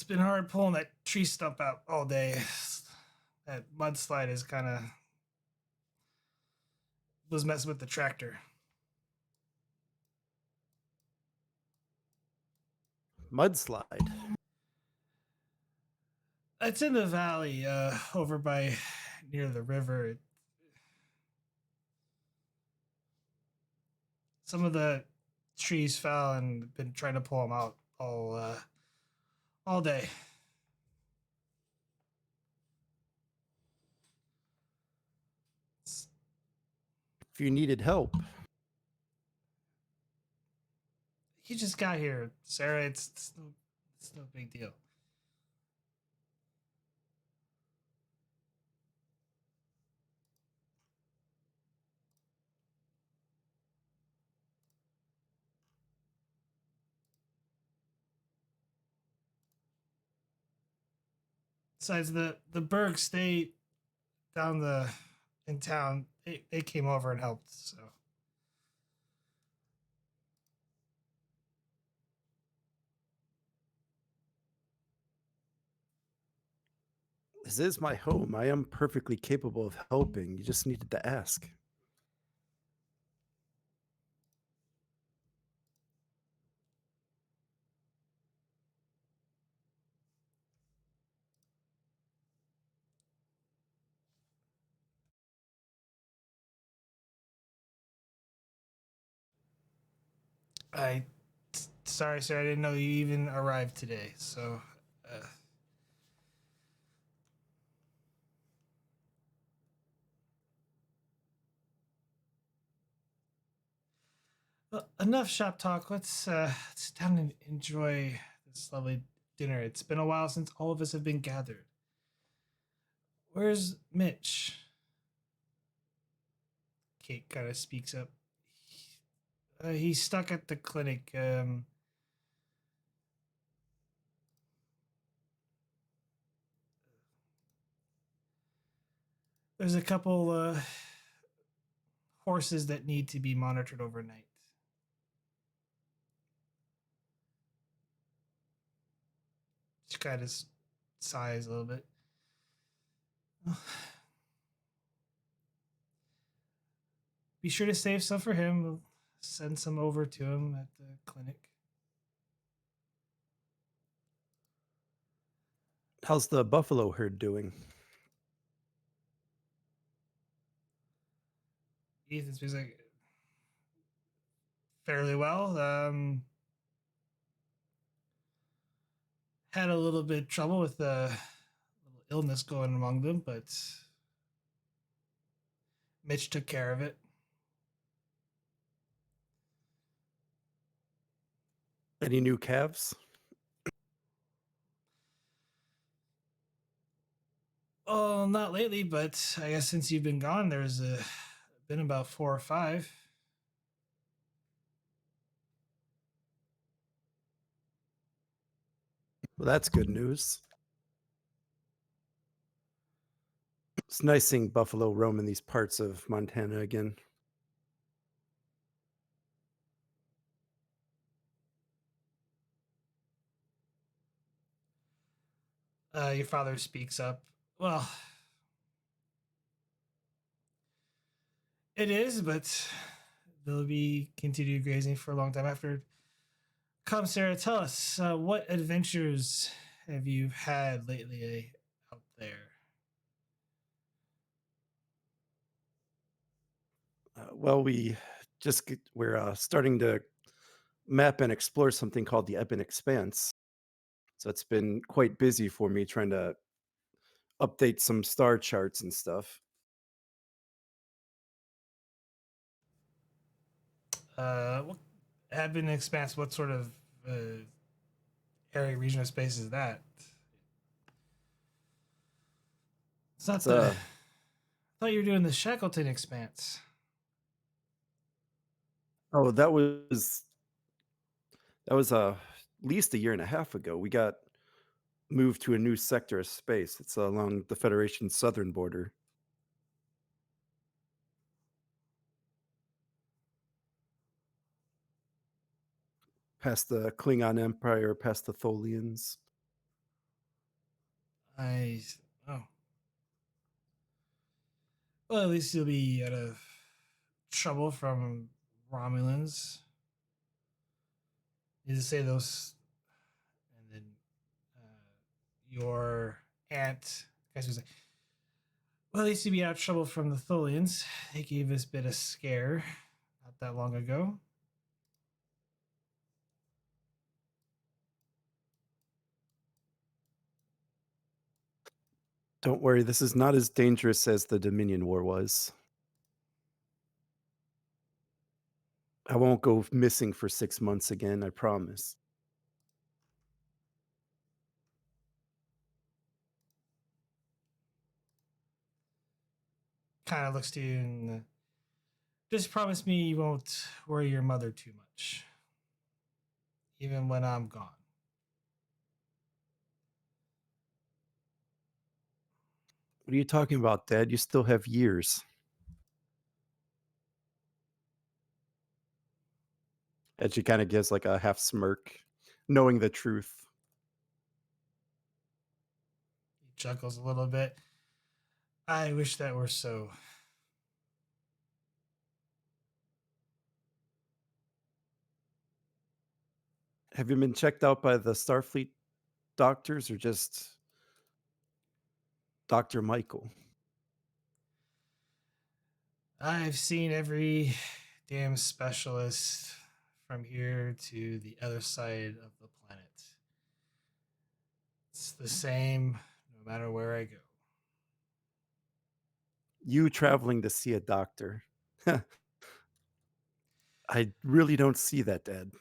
been hard pulling that tree stump out all day. That mudslide is kind of was messing with the tractor. Mudslide. It's in the valley, over by near the river. Some of the trees fell and been trying to pull them out all all day. If you needed help, You just got here, Sarah. It's no big deal. Besides, the Bergs, they down the in town, they came over and helped. So this is my home. I am perfectly capable of helping. You just needed to ask. I, sorry, sir, I didn't know you even arrived today. So, well, enough shop talk. Let's sit down and enjoy this lovely dinner. It's been a while since all of us have been gathered. Where's Mitch? Kate kind of speaks up. He's stuck at the clinic. There's a couple horses that need to be monitored overnight. She kind of sighs a little bit. Be sure to save some for him. We'll send some over to him at the clinic. How's the buffalo herd doing? Ethan speaks like fairly well. Had a little bit of trouble with the little illness going among them, but Mitch took care of it. Any new calves? Oh, not lately, but I guess since you've been gone, there's been about 4 or 5. Well, that's good news. It's nice seeing buffalo roam in these parts of Montana again. Your father speaks up. Well, it is, but they'll be continued grazing for a long time after. Come, Sarah, tell us what adventures have you had lately out there? Well, we're starting to map and explore something called the Ebon Expanse. So it's been quite busy for me trying to update some star charts and stuff. What have been expanse? What sort of area, region, of space is that? It's not It's the. I thought you were doing the Shackleton expanse. Oh, that was at least a year and a half ago. We got moved to a new sector of space. It's along the Federation's southern border. Past the Klingon Empire, past the Tholians. Oh. Well, at least you'll be out of trouble from Romulans. Need to say those, and then your aunt, guys, was like, well, at least you'll be out of trouble from the Tholians. They gave us a bit of scare not that long ago. Don't worry, this is not as dangerous as the Dominion War was. I won't go missing for 6 months again, I promise. Kind of looks to you and just promise me you won't worry your mother too much, even when I'm gone. What are you talking about, Dad? You still have years. And she kind of gives like a half smirk, knowing the truth. He chuckles a little bit. I wish that were so. Have you been checked out by the Starfleet doctors or just Dr. Michael? I've seen every damn specialist from here to the other side of the planet. It's the same no matter where I go. You traveling to see a doctor. I really don't see that, Dad.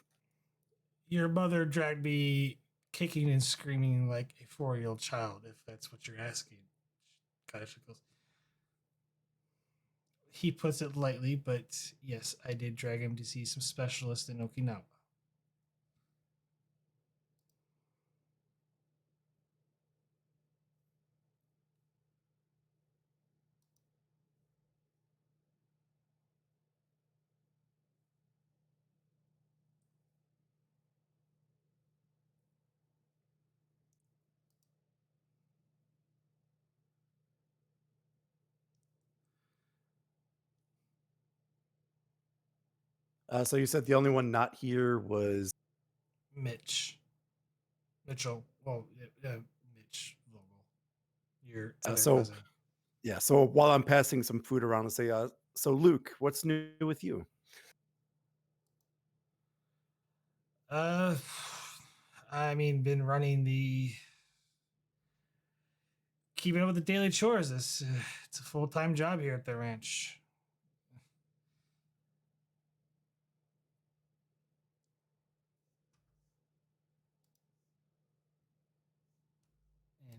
Your mother dragged me kicking and screaming like a 4-year-old child, if that's what you're asking. Gosh, he puts it lightly, but yes, I did drag him to see some specialists in Okinawa. So you said the only one not here was Mitchell. Well, Mitch Vogel, your other so cousin. yeah. So while I'm passing some food around, I'll say, so Luke, what's new with you? Uh, I mean, been running the keeping up with the daily chores. It's a full-time job here at the ranch.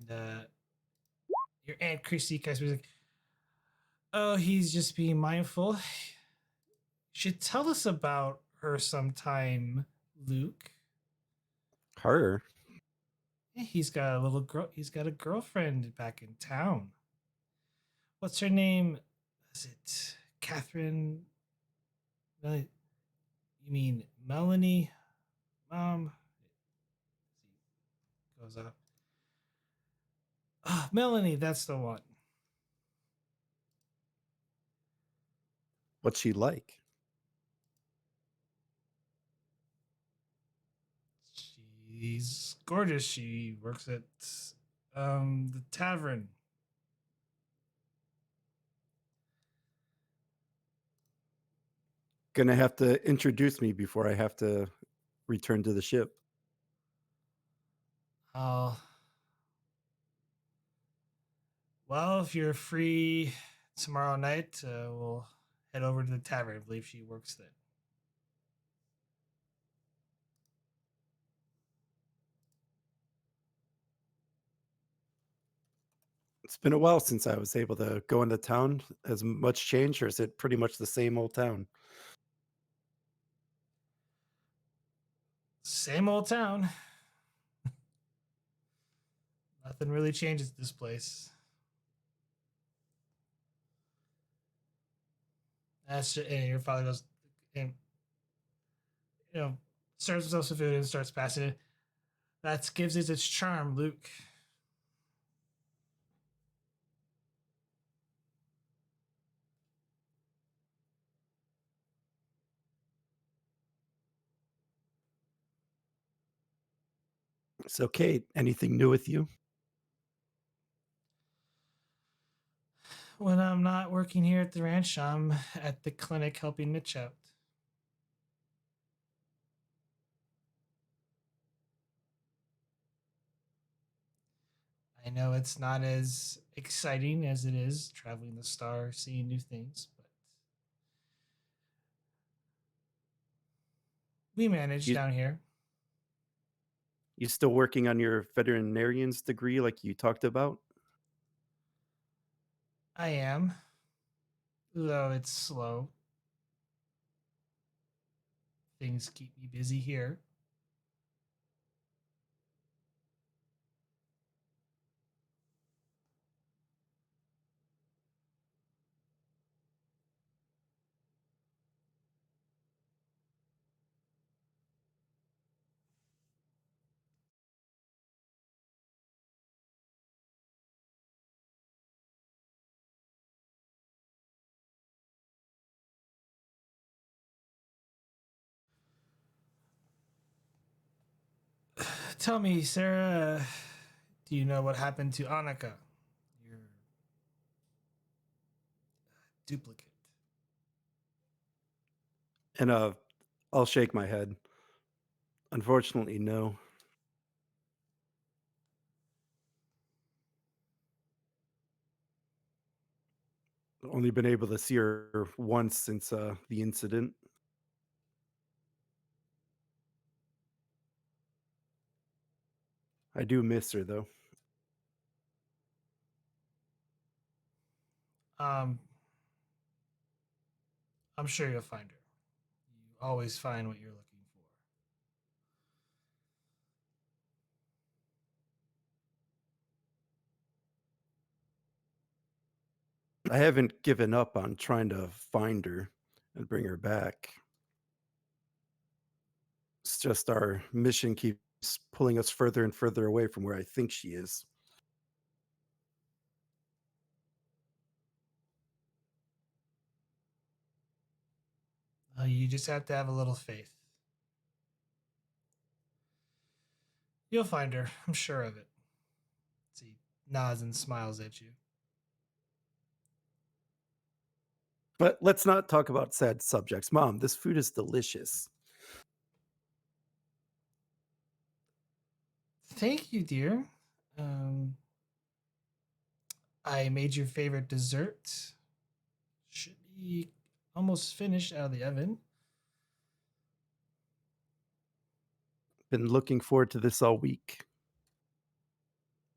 And your Aunt Chrissy kind of was like, "Oh, he's just being mindful. You should tell us about her sometime, Luke." Her. Yeah, he's got a little girl. He's got a girlfriend back in town. What's her name? Is it Catherine? You mean Melanie? Mom goes up. Ah, Melanie, that's the one. What's she like? She's gorgeous. She works at the tavern. Gonna have to introduce me before I have to return to the ship. Oh, well, if you're free tomorrow night, we'll head over to the tavern. I believe she works then. It's been a while since I was able to go into town. Has much changed, or is it pretty much the same old town? Same old town. Nothing really changes at this place. That's just, and your father goes and serves himself some food and starts passing it. That gives it its charm, Luke. So, Kate, anything new with you? When I'm not working here at the ranch, I'm at the clinic helping Mitch out. know it's not as exciting as it is traveling the star, seeing new things, but we manage You down here. you still working on your veterinarian's degree like you talked about? I am, though it's slow. Things keep me busy here. Tell me, Sarah, do you know what happened to Annika, your duplicate? And I'll shake my head. Unfortunately, no. Only been able to see her once since the incident. I do miss her though. Um, I'm sure you'll find her. You always find what you're looking for. I haven't given up on trying to find her and bring her back. It's just our mission keeps pulling us further and further away from where I think she is. You just have to have a little faith. You'll find her. I'm sure of it. He nods and smiles at you. But let's not talk about sad subjects. Mom, this food is delicious. Thank you, dear. Um, I made your favorite dessert. Should be almost finished out of the oven. Been looking forward to this all week.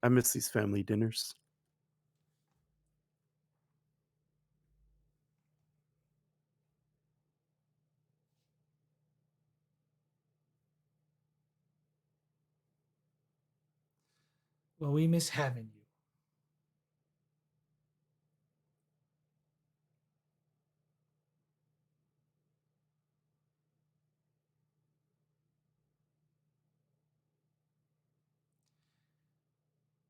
I miss these family dinners. Well, we miss having you.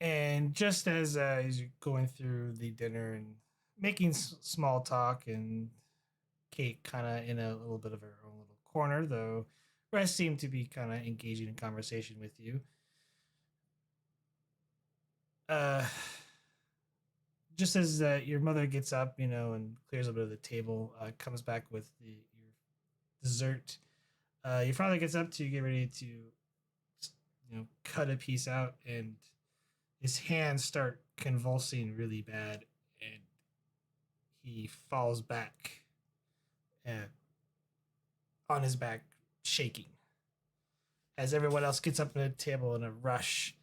And just as you're going through the dinner and making small talk, and Kate kind of in a little bit of her own little corner, though rest seem to be kind of engaging in conversation with you. Uh, just as your mother gets up, and clears a bit of the table, comes back with your dessert. Your father gets up to get ready to, cut a piece out, and his hands start convulsing really bad, and he falls back uh, on his back, shaking. As everyone else gets up at the table in a rush,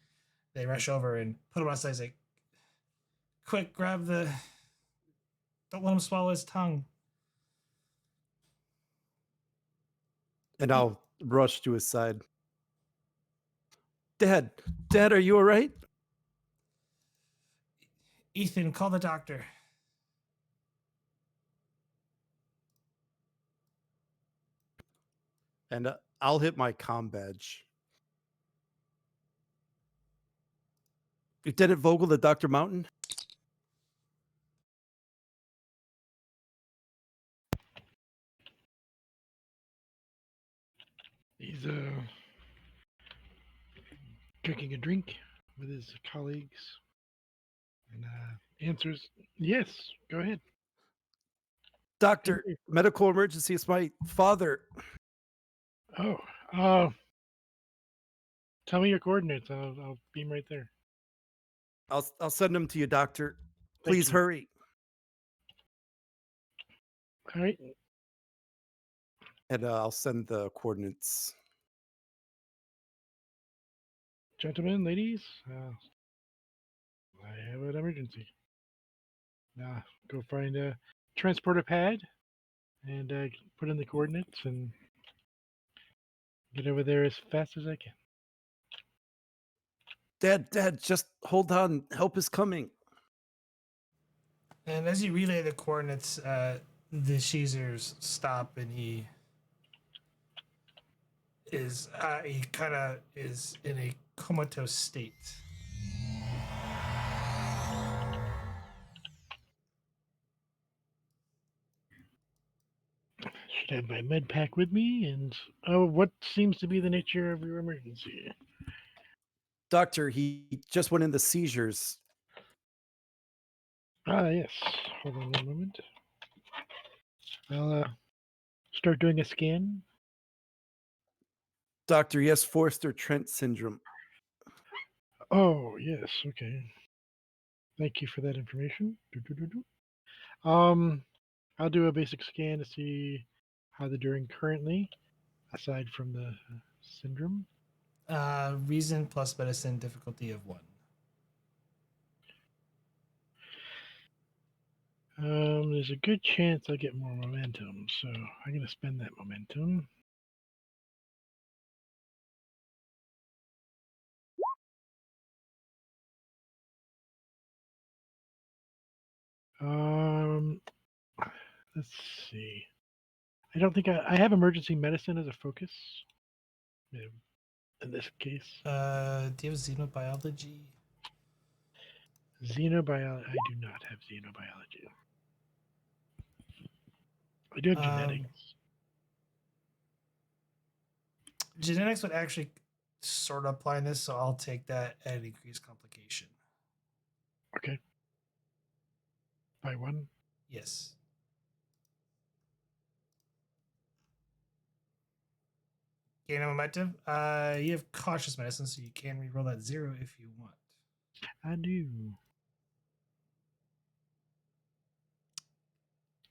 they rush over and put him outside. He's like, quick, grab the. Don't let him swallow his tongue. And I'll rush to his side. Dad, are you all right? Ethan, call the doctor. And I'll hit my comm badge. Lieutenant Vogel to Dr. Mountain? He's drinking a drink with his colleagues and answers, "Yes, go ahead." Doctor, medical emergency. It's my father. Oh, uh, tell me your coordinates. I'll beam right there. I'll send them to you, Doctor. Thank Please you. hurry. All right, And I'll send the coordinates. gentlemen, ladies, I have an emergency. Now, go find a transporter pad and put in the coordinates and get over there as fast as I can. Dad, just hold on. Help is coming. And as you relay the coordinates, the Sheezers stop, and he kind of is in a comatose state. Should have my med pack with me. And what seems to be the nature of your emergency? Doctor, he just went into seizures. Ah, yes. Hold on one moment. I'll start doing a scan. Doctor, he has Forster Trent syndrome. Oh, yes. Okay. Thank you for that information. I'll do a basic scan to see how they're doing currently, aside from the syndrome. Reason plus medicine, difficulty of 1. There's a good chance I'll get more momentum, so I'm gonna spend that momentum. Um, let's see. I don't think I have emergency medicine as a focus. In this case, Do you have xenobiology? xenobiology. I do not have xenobiology. I do have genetics. Genetics would actually sort of apply in this, so I'll take that at an increased complication. Okay. By 1. Yes. Gain a momentum. You have cautious medicine, so you can reroll that 0 if you want. I do.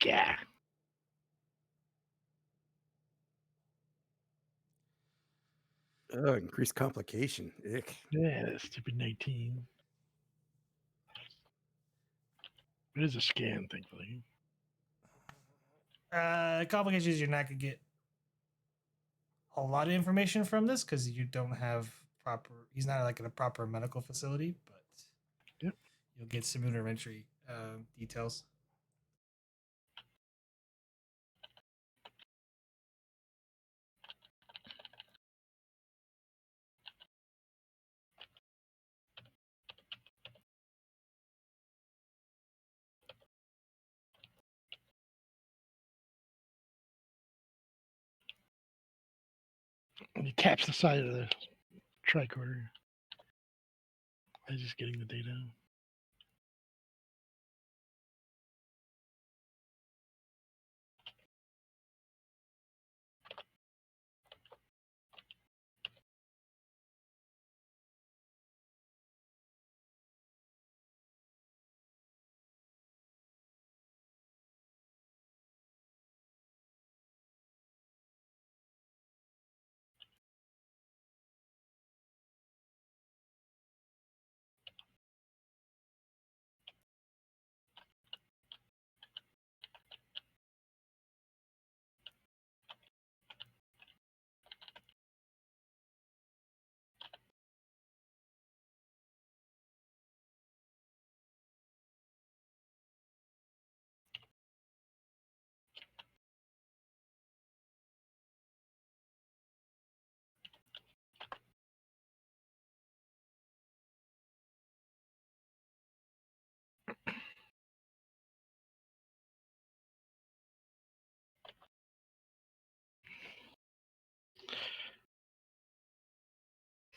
Yeah. Oh, increased complication. Ick. Yeah, that stupid 19. It is a scan, thankfully. Complications, you're not gonna get a lot of information from this because you don't have proper. He's not like in a proper medical facility, but Yep. you'll get some rudimentary details. And he taps the side of the tricorder. I was just getting the data.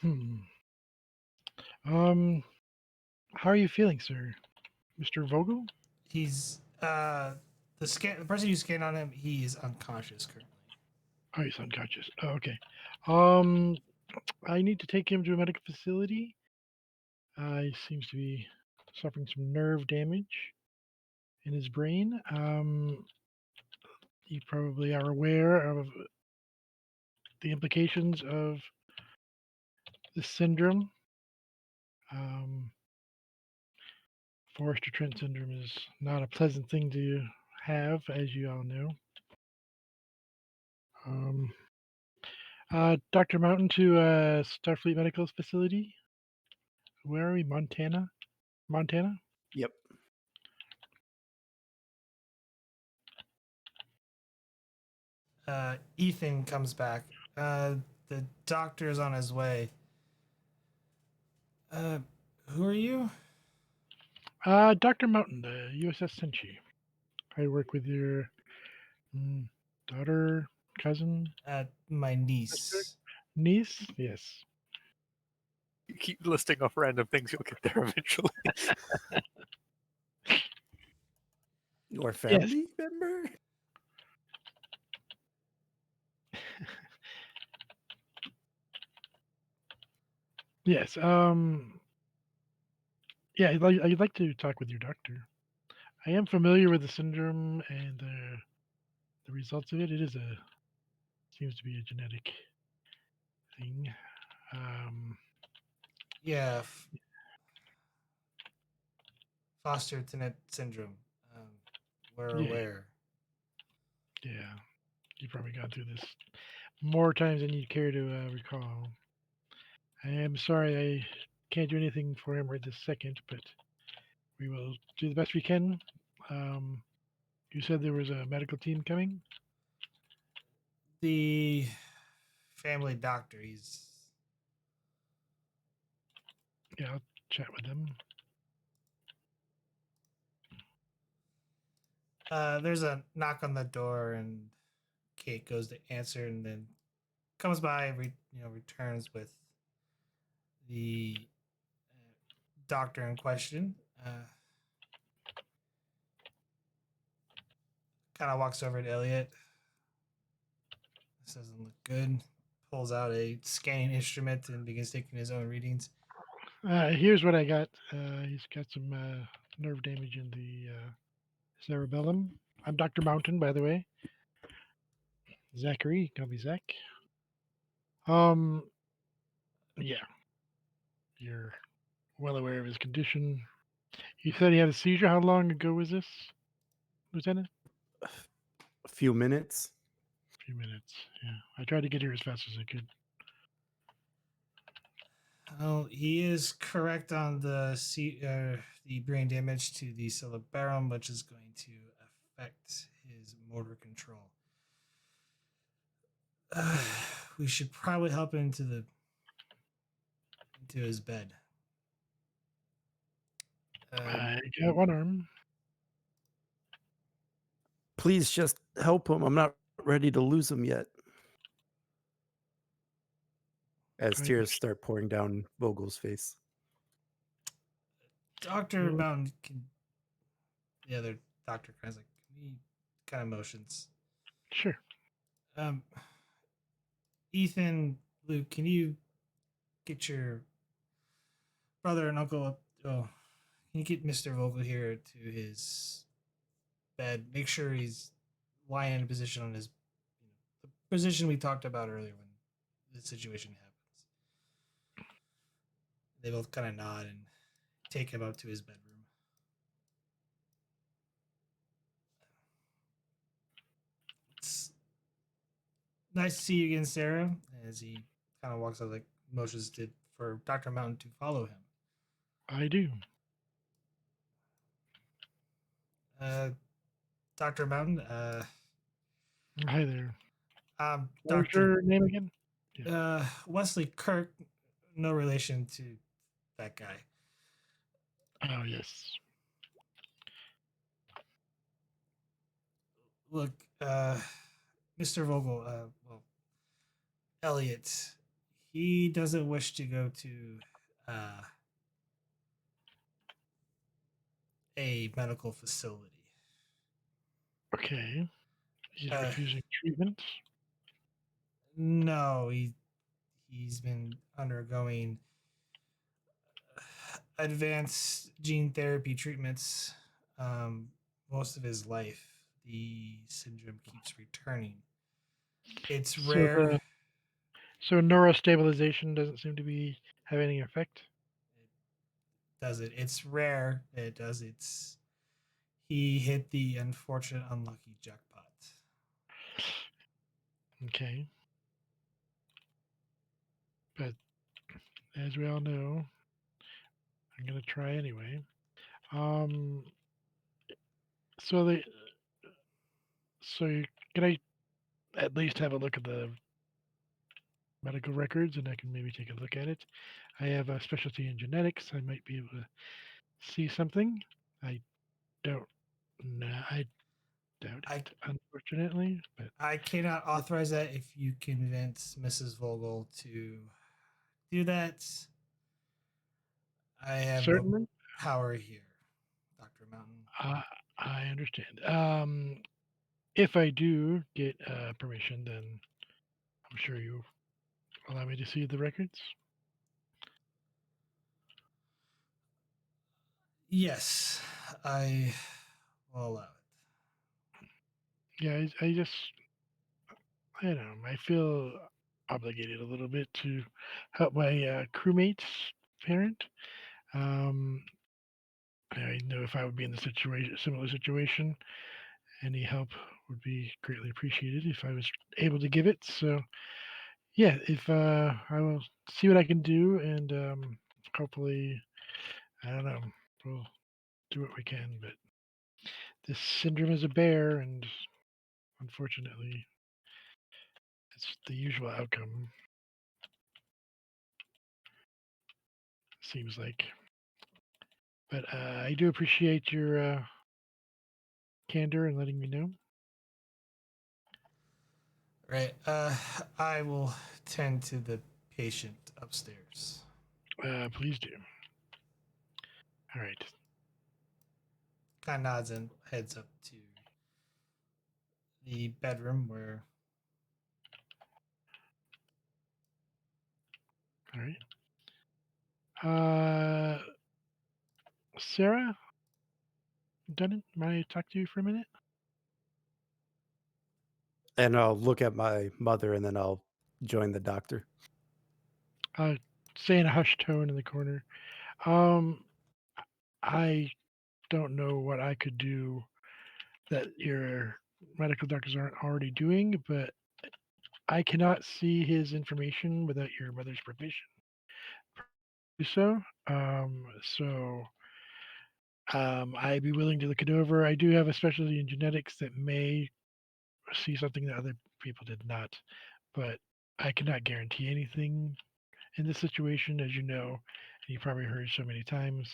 Hmm. How are you feeling, sir? Mr. Vogel? He's the person you scan on him. He is unconscious currently. Oh, he's unconscious. Oh, okay. I need to take him to a medical facility. He seems to be suffering some nerve damage in his brain. You probably are aware of the implications of this syndrome. Um, Forrester Trent syndrome is not a pleasant thing to have, as you all know. Dr. Mountain to Starfleet Medical Facility. Where are we? Montana? Montana? Yep. Ethan comes back. The doctor is on his way. Who are you? Dr. Mountain, the USS Tenshi. I work with your daughter, cousin, My niece. niece? Yes. You keep listing off random things, you'll get there eventually. Your Yes. family member? Yes. Yeah, I'd like to talk with your doctor. I am familiar with the syndrome and the results of it. It is seems to be a genetic thing. Yeah. Foster-Tenet syndrome. We're Yeah, aware. yeah. You've probably gone through this more times than you'd care to recall. I am sorry I can't do anything for him right this second, but we will do the best we can. You said there was a medical team coming? The family doctor. He's Yeah, I'll chat with them. there's a knock on the door, and Kate goes to answer, and then comes by. Returns with the doctor in question. Kind of walks over to Elliot. This doesn't look good. Pulls out a scanning instrument and begins taking his own readings. Here's what I got. He's got some nerve damage in the cerebellum. I'm Dr. Mountain, by the way. Zachary, call me Zach. Yeah, you're well aware of his condition. You said he had a seizure. How long ago was this, Lieutenant? A few minutes. A few minutes. Yeah, I tried to get here as fast as I could. Oh, he is correct on the brain damage to the cerebellum, which is going to affect his motor control. We should probably help him into his bed. I got one arm. Please just help him. I'm not ready to lose him yet. As I tears start pouring down Vogel's face. Dr. Mountain the other doctor kind of like, he kind of motions. Sure. Ethan, Luke, can you get your brother and uncle up? Oh, can you get Mr. Vogel here to his bed? Make sure he's lying in a position on his, the position we talked about earlier when the situation happens. They both kind of nod and take him up to his bedroom. It's nice to see you again, Sarah. As he kind of walks out, like motions did for Dr. Mountain to follow him. I do. Dr. Mountain, Hi there. What's Dr. your name again? Wesley Kirk, no relation to that guy. Oh, yes. Look, Mr. Vogel, Elliot, he doesn't wish to go to a medical facility. Okay. He's refusing treatment. No, he's been undergoing advanced gene therapy treatments most of his life. The syndrome keeps returning. It's So rare. so neurostabilization doesn't seem to be having any effect. It does it. It's rare that it does. It's he hit the unfortunate, unlucky jackpot. Okay, but as we all know, I'm gonna try anyway. Um, so the so can I at least have a look at the medical records and I can maybe take a look at it? I have a specialty in genetics. I might be able to see something. I don't know. I doubt I it, unfortunately. But I cannot authorize that if you convince Mrs. Vogel to do that. I have no certainly, power here, Dr. Mountain. uh, I understand. If I do get permission, then I'm sure you allow me to see the records. Yes, I will allow it. Yeah, I just, I don't know, I feel obligated a little bit to help my crewmate's parent. Um, I know if I would be in the situation, similar situation, any help would be greatly appreciated if I was able to give it. So yeah, if I will see what I can do, and hopefully, I don't know, we'll do what we can. But this syndrome is a bear, and unfortunately, it's the usual outcome. Seems like. But I do appreciate your candor and letting me know. Right. I will tend to the patient upstairs. Please do. All right. Kind of nods and heads up to the bedroom where. All right. Sarah, Dunnan, may I talk to you for a minute? And I'll look at my mother and then I'll join the doctor. Say in a hushed tone in the corner. Um, I don't know what I could do that your medical doctors aren't already doing, but I cannot see his information without your mother's permission. Do so. So I'd be willing to look it over. I do have a specialty in genetics that may see something that other people did not, but I cannot guarantee anything in this situation, as you know, and you probably heard so many times.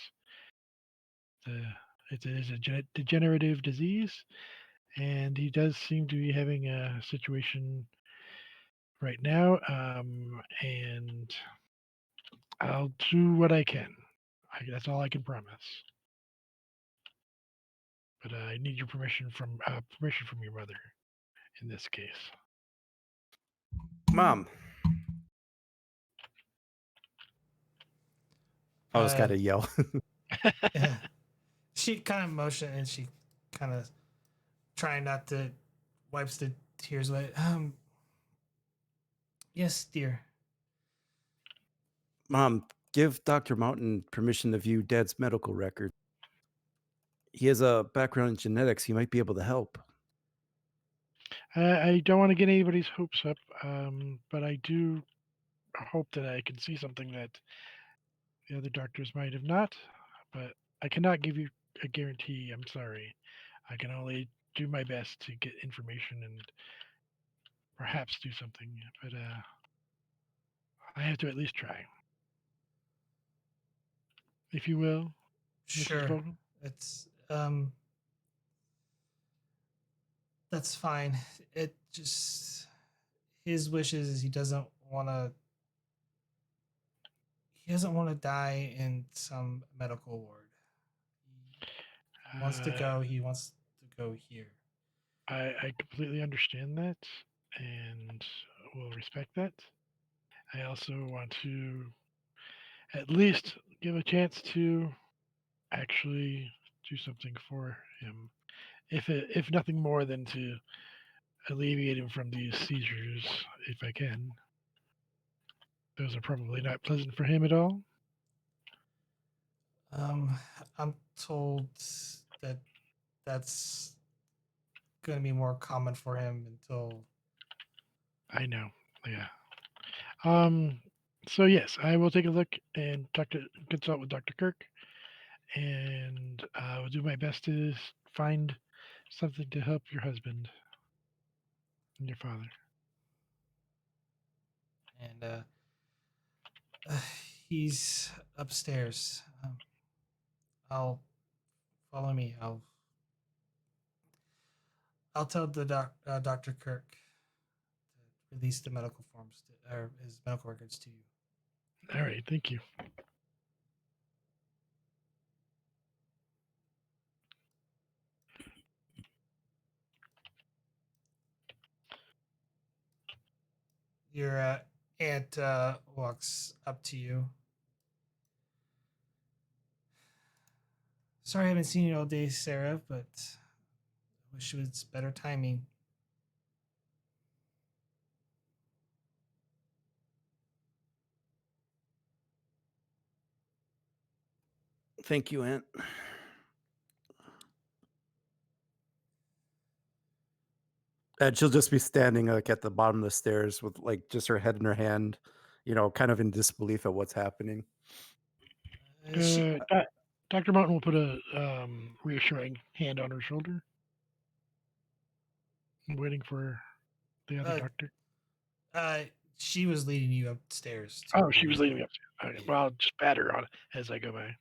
The it is a degenerative disease, and he does seem to be having a situation right now. And I'll do what I can. That's all I can promise. But I need your permission from your mother in this case. Mom, I was Uh, kind of yell. yeah. She kind of motioned and she kind of trying not to wipes the tears away. Yes, dear. Mom, give Dr. Mountain permission to view Dad's medical record. He has a background in genetics. He might be able to help. I don't want to get anybody's hopes up, but I do hope that I can see something that the other doctors might have not. But I cannot give you a guarantee. I'm sorry. I can only do my best to get information and perhaps do something. But I have to at least try, if you will, Mrs. Sure. Vogel. It's that's fine. It just his wishes is he doesn't want to die in some medical ward. He wants to Uh, go. He wants to go here. I completely understand that and will respect that. I also want to at least give a chance to actually do something for him, if nothing more than to alleviate him from these seizures, if I can. Those are probably not pleasant for him at all. Um, I'm told that that's going to be more common for him until. I know. Yeah. Um. So yes, I will take a look and consult with Dr. Kirk, and I will do my best to find something to help your husband and your father. And he's upstairs. I'll follow me. I'll tell the Dr. Kirk to release the medical forms or his medical records to you. All right. Thank you. Your aunt walks up to you. Sorry I haven't seen you all day, Sarah, but I wish it was better timing. Thank you, Aunt. And she'll just be standing like at the bottom of the stairs with like just her head in her hand, kind of in disbelief at what's happening. Dr. Martin will put a reassuring hand on her shoulder. I'm waiting for the other doctor. She was leading you upstairs. Oh, she was leading me upstairs. Okay, well, I'll just pat her on as I go by.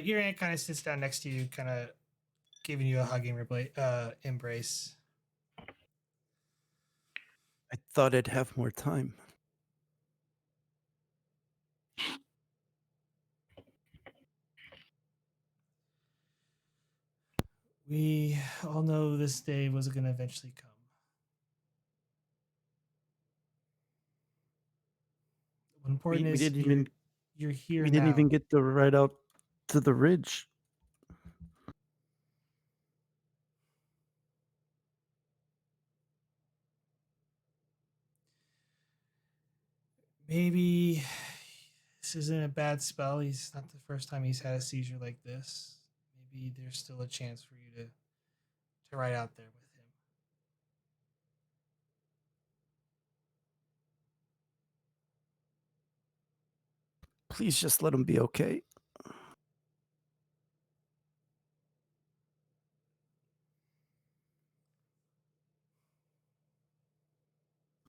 Your aunt kind of sits down next to you, kind of giving you a hugging embrace. I thought I'd have more time. We all know this day was going to eventually come. What important We is didn't even you're here we now. didn't even get to ride out to the ridge. Maybe this isn't a bad spell. He's not the first time he's had a seizure like this. Maybe there's still a chance for you to ride out there with him. Please just let him be okay.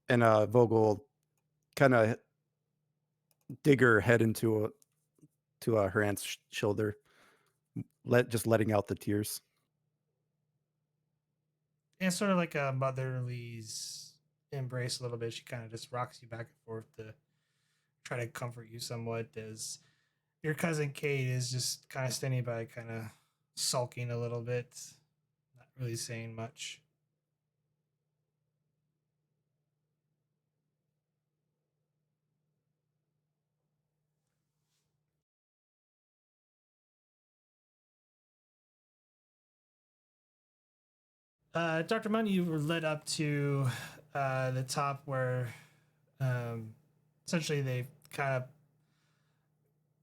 And Vogel kind of dig her head into her aunt's shoulder, letting out the tears. And it's sort of like a motherly's embrace a little bit. She kind of just rocks you back and forth to try to comfort you somewhat as your cousin Kate is just kind of standing by, kind of sulking a little bit, not really saying much. Dr. Munn, you were led up to the top where essentially they kind of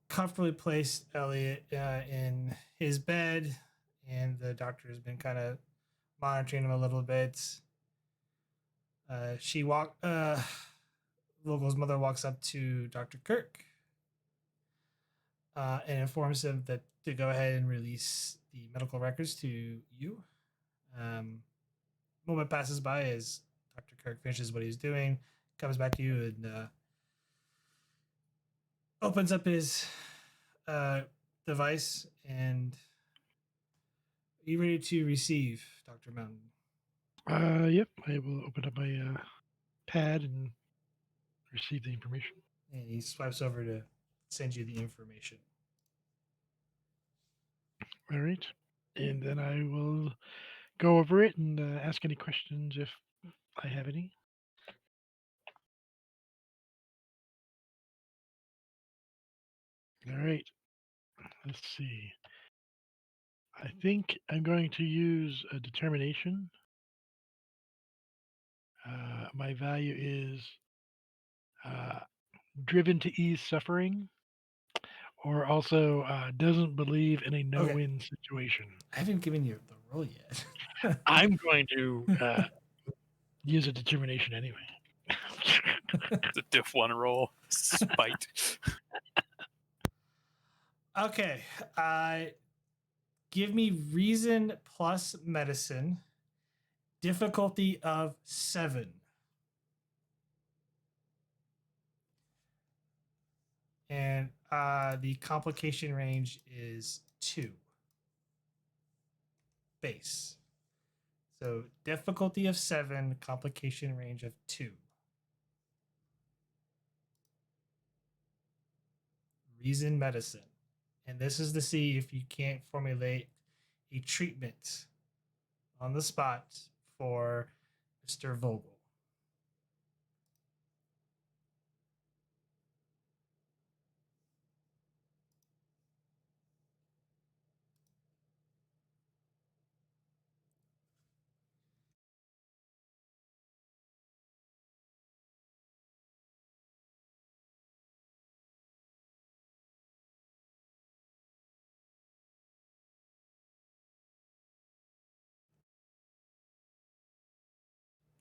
comfortably placed Elliot in his bed, and the doctor has been kind of monitoring him a little bit. Vogel's mother walks up to Dr. Kirk and informs him that to go ahead and release the medical records to you. Moment passes by as Dr. Kirk finishes what he's doing, comes back to you, and opens up his device. And are you ready to receive, Dr. Mountain? Yep. I will open up my pad and receive the information. And he swipes over to send you the information. All right. And then I will go over it and ask any questions if I have any. All right. Let's see. I think I'm going to use a determination. My value is driven to ease suffering, or also doesn't believe in a no-win situation. I haven't given you the roll yet. I'm going to use a determination anyway. The diff 1 roll. Spite. Okay. Give me reason plus medicine. Difficulty of 7. And the complication range is 2. Base. So difficulty of 7, complication range of 2. Reason medicine. And this is to see if you can't formulate a treatment on the spot for Mr. Vogel.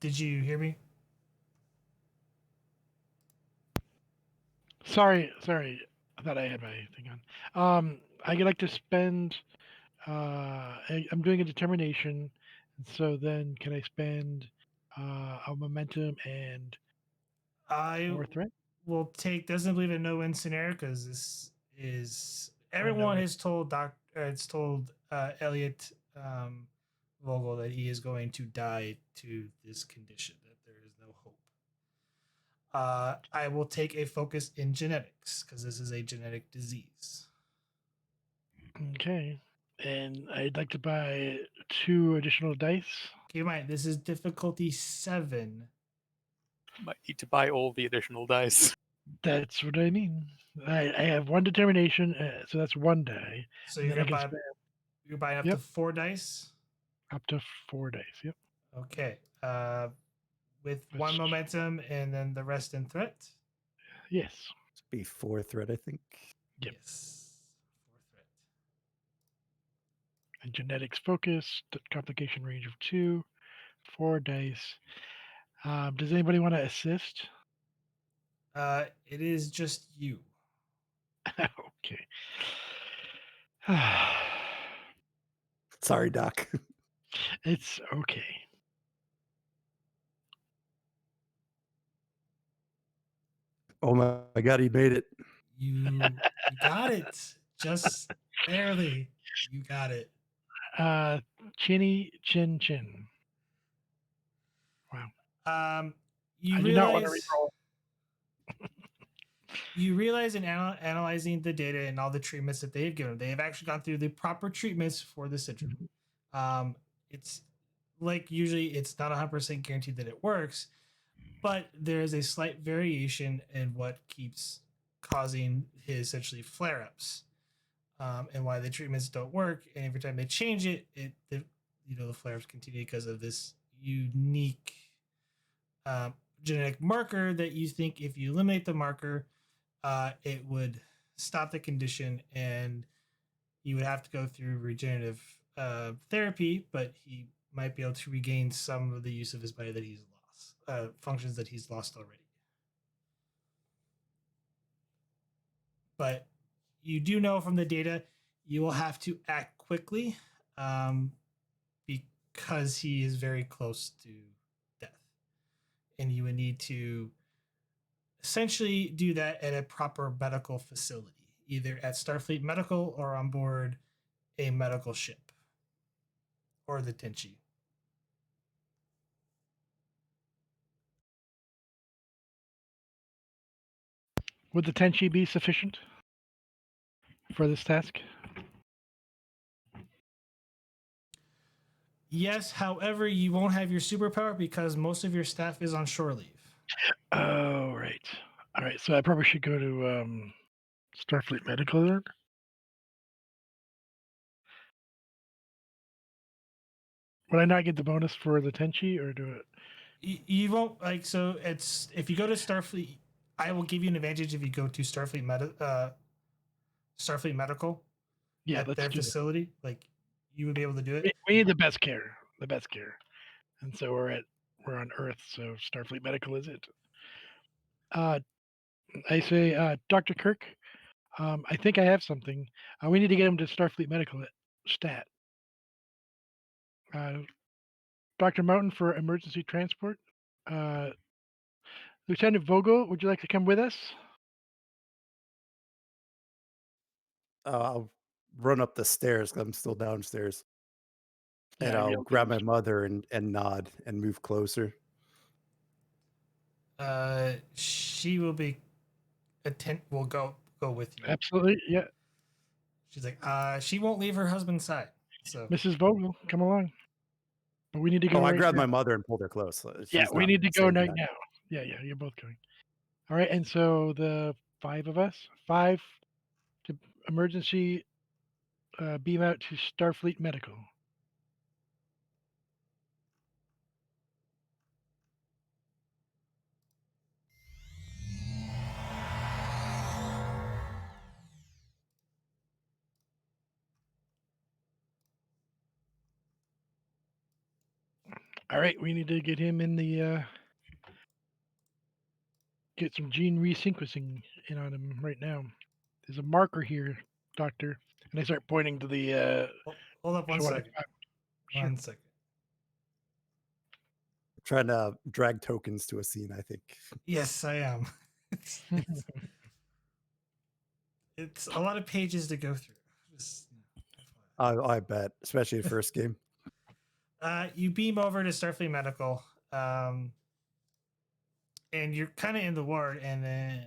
Did you hear me? Sorry. I thought I had my thing on. I'd like to spend. I'm doing a determination, and so then can I spend a momentum and I more threat? will take doesn't believe in no win scenario because this is no everyone win. has told it's told Elliot Vogel that he is going to die to this condition, that there is no hope. I will take a focus in genetics because this is a genetic disease. Okay. And I'd like to buy 2 additional dice. Keep in mind, this is difficulty 7. Might need to buy all the additional dice. That's what I mean. I have 1 determination, so that's 1 die. So And you're then I gonna can buy spend you're buying up Yep. to 4 dice. up to 4 dice. Yep. Okay. With That's- 1 momentum and then the rest in threat. Yes. Be 4 threat, I think. Yep. Yes. 4 threat. And genetics focus, complication range of 2, 4 dice. Does anybody want to assist? It is just you. Okay. Sorry, Doc. It's okay. Oh my God, he made it. You got it. Just barely. You got it. Chinny chin chin. Wow. You I do not want to realize reroll. you realize in analyzing the data and all the treatments that they've given, they have actually gone through the proper treatments for the syndrome. It's like usually it's not 100% guaranteed that it works, but there is a slight variation in what keeps causing his essentially flare-ups, and why the treatments don't work. And every time they change it, the flare-ups continue because of this unique genetic marker that you think if you eliminate the marker, it would stop the condition, and he would have to go through regenerative therapy, but he might be able to regain some of the use of his body that he's lost, functions that he's lost already. But you do know from the data, you will have to act quickly because he is very close to death. And you would need to essentially do that at a proper medical facility, either at Starfleet Medical or on board a medical ship or the Tenshi. Would the Tenchi be sufficient for this task? Yes, however, you won't have your superpower because most of your staff is on shore leave. Oh, right. All right. So I probably should go to Starfleet Medical then? Would I not get the bonus for the Tenshi, or do it? You won't like so. It's if you go to Starfleet, I will give you an advantage if you go to Starfleet Medical Yeah, at let's their do that. facility. Like you would be able to do it. We need the best care, and so we're on Earth, so Starfleet Medical is it. I say, Dr. Kirk, I think I have something. We need to get him to Starfleet Medical stat. Dr. Mountain for emergency transport. Lieutenant Vogel, would you like to come with us? I'll run up the stairs 'cause I'm still downstairs. And Yeah, I'll you'll grab my mother and nod and move closer. She will be will go with you. Absolutely, yeah. She's like, she won't leave her husband's side. So Mrs. Vogel, come along. But we need to go Oh, I right grabbed now. my mother and pulled her close. Yeah, She's we not need to go saying right that. now. Yeah, you're both going. All right, and so the 5 of us, 5 to emergency beam out to Starfleet Medical. All right, we need to get him in the get some gene resequencing in on him right now. There's a marker here, Doctor, and I start pointing to the. hold up one so what I second. found. Sure. One second. Trying to drag tokens to a scene, I think. Yes, I am. It's a lot of pages to go through. Just, I bet, especially the first game. you beam over to Starfleet Medical, and you're kind of in the ward, and then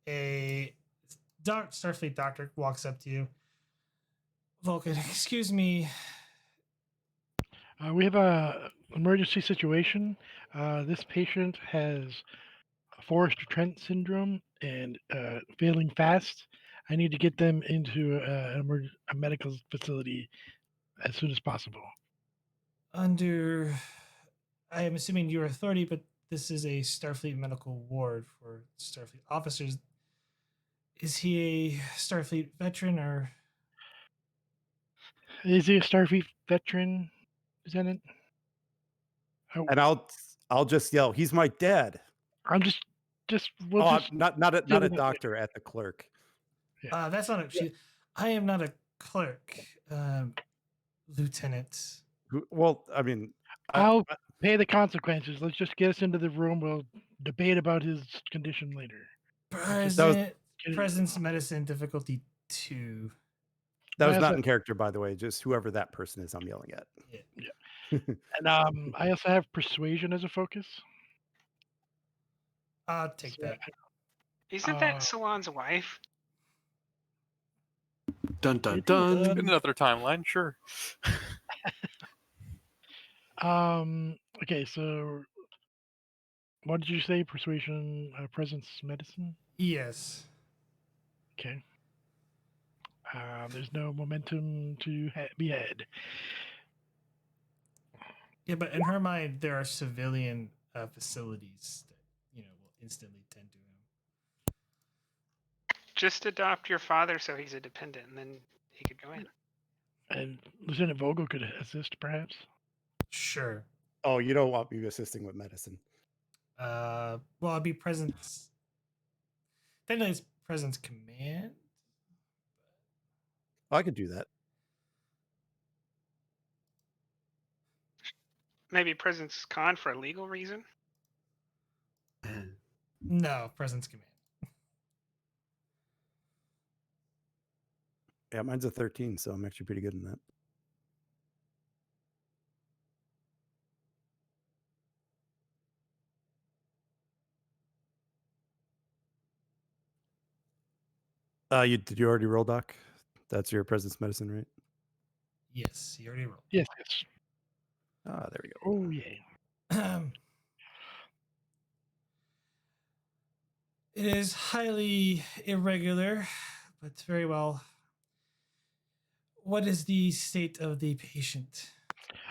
a Starfleet doctor walks up to you. Vulcan, excuse me. We have a emergency situation. This patient has Forrester Trent syndrome and failing fast. I need to get them into a medical facility as soon as possible. Under, I am assuming your authority, but this is a Starfleet medical ward for Starfleet officers. Is he a Starfleet veteran or? Is he a Starfleet veteran, Lieutenant? Oh, And I'll just yell, "He's my dad." I'm we'll Oh, just not deal a with that later. doctor, at the clerk. That's not a. I am not a clerk, Lieutenant. Well, I mean, I'll pay the consequences. Let's just get us into the room. We'll debate about his condition later. Presence medicine difficulty 2. that was I not also- in character, by the way. Just whoever that person is, I'm yelling at. Yeah. And I also have persuasion as a focus. I'll take that. Isn't that Salon's wife? Dun dun dun. In another timeline, sure. Okay, so what did you say? Persuasion, presence, medicine? Yes. Okay. There's no momentum to be had. Yeah, but in her mind, there are civilian facilities that will instantly tend to him. Just adopt your father so he's a dependent, and then he could go in. And Lieutenant Vogel could assist, perhaps. Sure. Oh, you don't want me assisting with medicine. Well, I'd be presence. Technically, it's presence command. I could do that. Maybe presence con for a legal reason. No, presence command. Yeah, mine's a 13, so I'm actually pretty good in that. Did you already roll, Doc? That's your presence medicine, right? Yes, you already rolled. Yes, yes. Ah, there we go. Oh, yay. It is highly irregular, but very well. What is the state of the patient?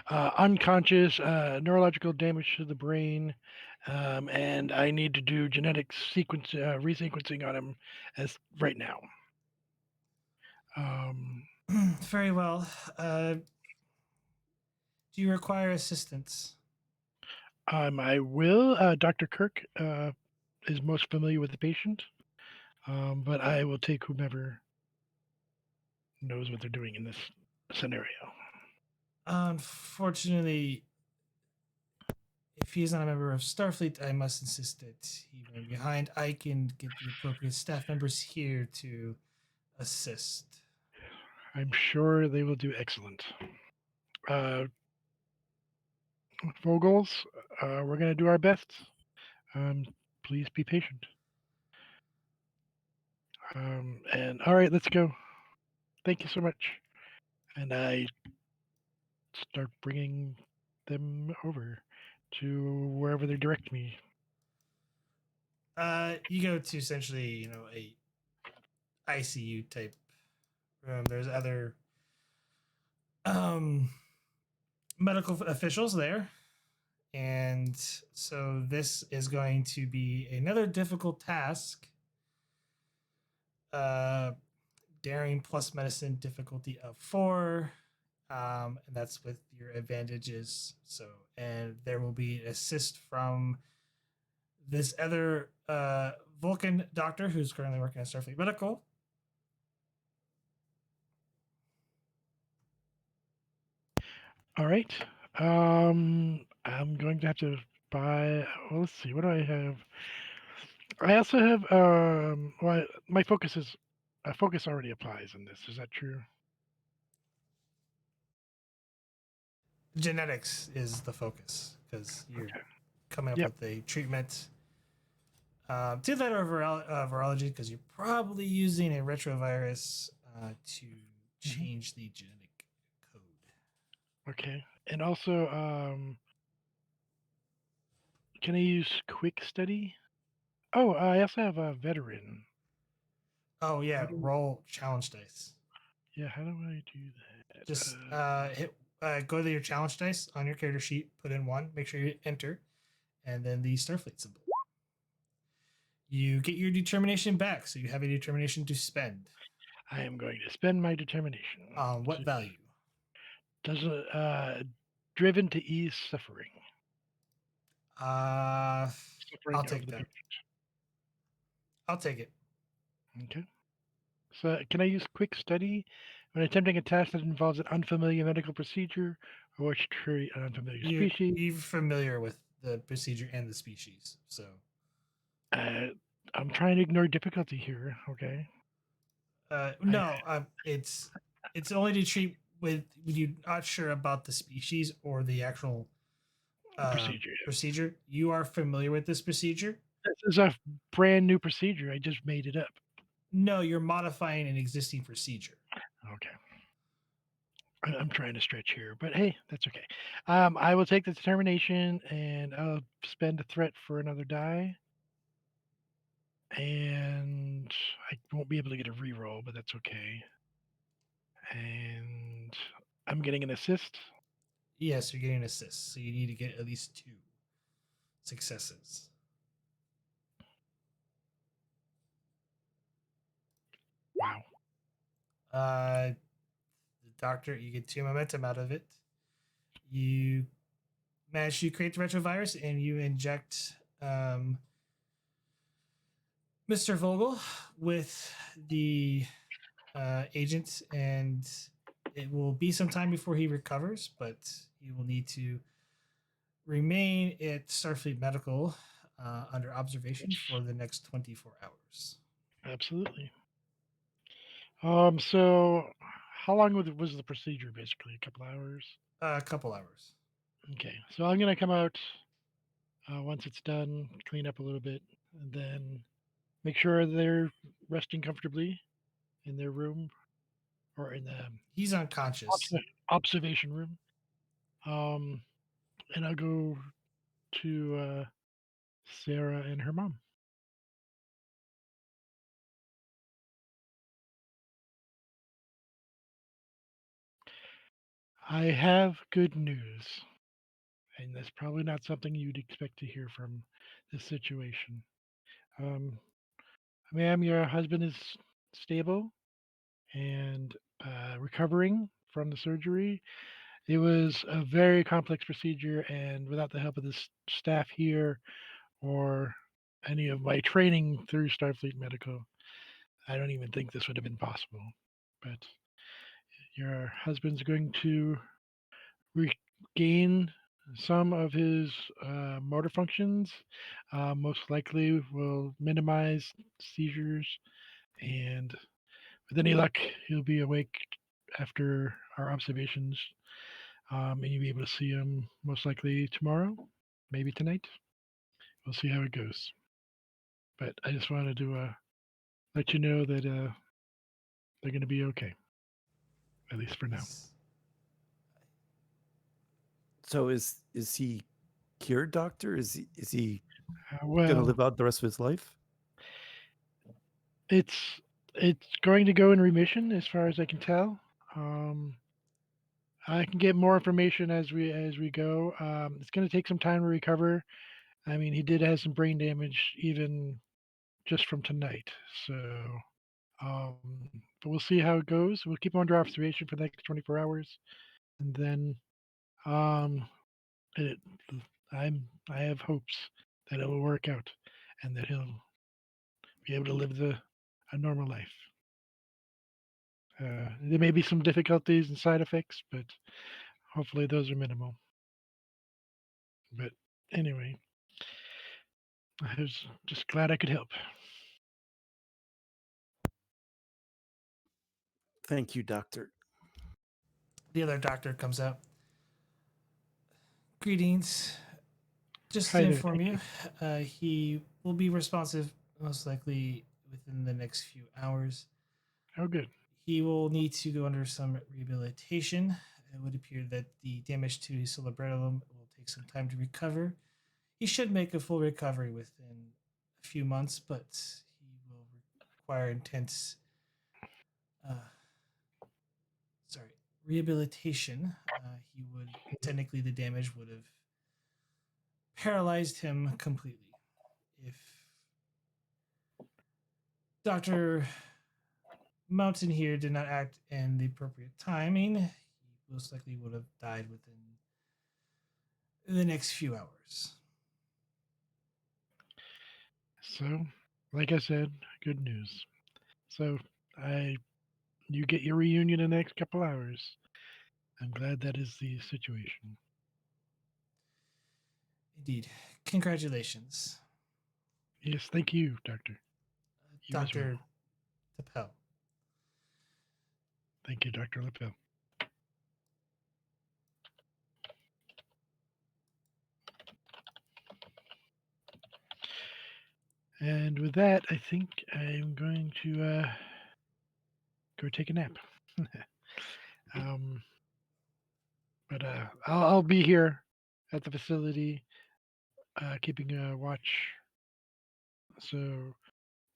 Unconscious, neurological damage to the brain, and I need to do genetic resequencing on him as right now. Very well. Do you require assistance? I will. Dr. Kirk is most familiar with the patient, but I will take whomever knows what they're doing in this scenario. Unfortunately, if he's not a member of Starfleet, I must insist that he remain behind. I can get the appropriate staff members here to assist. I'm sure they will do excellent. Vogels, we're going to do our best. Please be patient. And all right, let's go. Thank you so much. And I start bringing them over to wherever they direct me. You go to essentially, a ICU type room. There's other medical officials there. And so this is going to be another difficult task. Daring plus medicine difficulty of 4. And that's with your advantages. So, and there will be assist from this other Vulcan doctor who's currently working at Starfleet Medical. All right. I'm going to have to buy. Well, let's see. What do I have? I also have. Well, my focus is. Focus already applies in this. Is that true? Genetics is the focus because you're Okay. coming up Yep. with a treatment. Do that over virology because you're probably using a retrovirus to change the genetic code. Okay. And also, can I use quick study? Oh, I also have a veteran. Oh yeah, How do- roll challenge dice. Yeah, how do I do that? Just hit go to your challenge dice on your character sheet, put in 1, make sure you hit enter, and then the Starfleet symbol. You get your determination back, so you have a determination to spend. I am going to spend my determination. On what value? Does driven to ease suffering. I'll Suffering take of the that. patient. I'll take it. Okay. So can I use quick study when attempting a task that involves an unfamiliar medical procedure or which treat an unfamiliar species? You're familiar with the procedure and the species, so I'm trying to ignore difficulty here. Okay. no, it's only to treat with when you're not sure about the species or the actual Procedure. procedure. You are familiar with this procedure. This is a brand new procedure. I just made it up. No, you're modifying an existing procedure. Okay. I'm trying to stretch here, but hey, that's okay. I will take the determination and I'll spend a threat for another die. And I won't be able to get a reroll, but that's okay. And I'm getting an assist. Yes, you're getting an assist, so you need to get at least 2 successes. Wow. The doctor, you get 2 momentum out of it. You manage to create the retrovirus and you inject Mr. Vogel with the agent, and it will be some time before he recovers, but he will need to remain at Starfleet Medical under observation for the next 24 hours. Absolutely. So how long was the procedure basically? A couple hours? A couple hours. Okay. So I'm gonna come out once it's done, clean up a little bit, and then make sure they're resting comfortably in their room or in the He's unconscious. observation room. And I'll go to Sarah and her mom. I have good news, and that's probably not something you'd expect to hear from this situation. Um, Ma'am, your husband is stable and recovering from the surgery. It was a very complex procedure, and without the help of the staff here or any of my training through Starfleet Medical, I don't even think this would have been possible. But your husband's going to regain some of his motor functions. Most likely will minimize seizures, and with any luck, he'll be awake after our observations, and you'll be able to see him most likely tomorrow, maybe tonight. We'll see how it goes. But I just wanted to let you know that they're going to be okay, at least for now. So is he cured, doctor? Is he gonna Well, live out the rest of his life? it's it's going to go in remission, as far as I can tell. Um, I can get more information as we go. It's going to take some time to recover. I mean, he did have some brain damage even just from tonight. So, um, but we'll see how it goes. We'll keep him under observation for the next 24 hours, and then um, it, I have hopes that it will work out, and that he'll be able to live a normal life. There may be some difficulties and side effects, but hopefully those are minimal. But anyway, I was just glad I could help. Thank you, doctor. The other doctor comes out. Greetings. Just to Hi there. inform Thank you, you. he will be responsive most likely within the next few hours. Oh, good. He will need to go under some rehabilitation. It would appear that the damage to his cerebellum will take some time to recover. He should make a full recovery within a few months, but he will require intense, uh, rehabilitation. He would technically the damage would have paralyzed him completely. If Doctor Mountain here did not act in the appropriate timing, he most likely would have died within the next few hours. So, like I said, good news. So, I you get your reunion in the next couple hours. I'm glad that is the situation. Indeed. Congratulations, Yes, thank you, Doctor. You as well. Dr. Tapel. Thank you, Dr. Lapel. And with that, I think I'm going to go take a nap. um, but I'll be here at the facility, keeping a watch. So,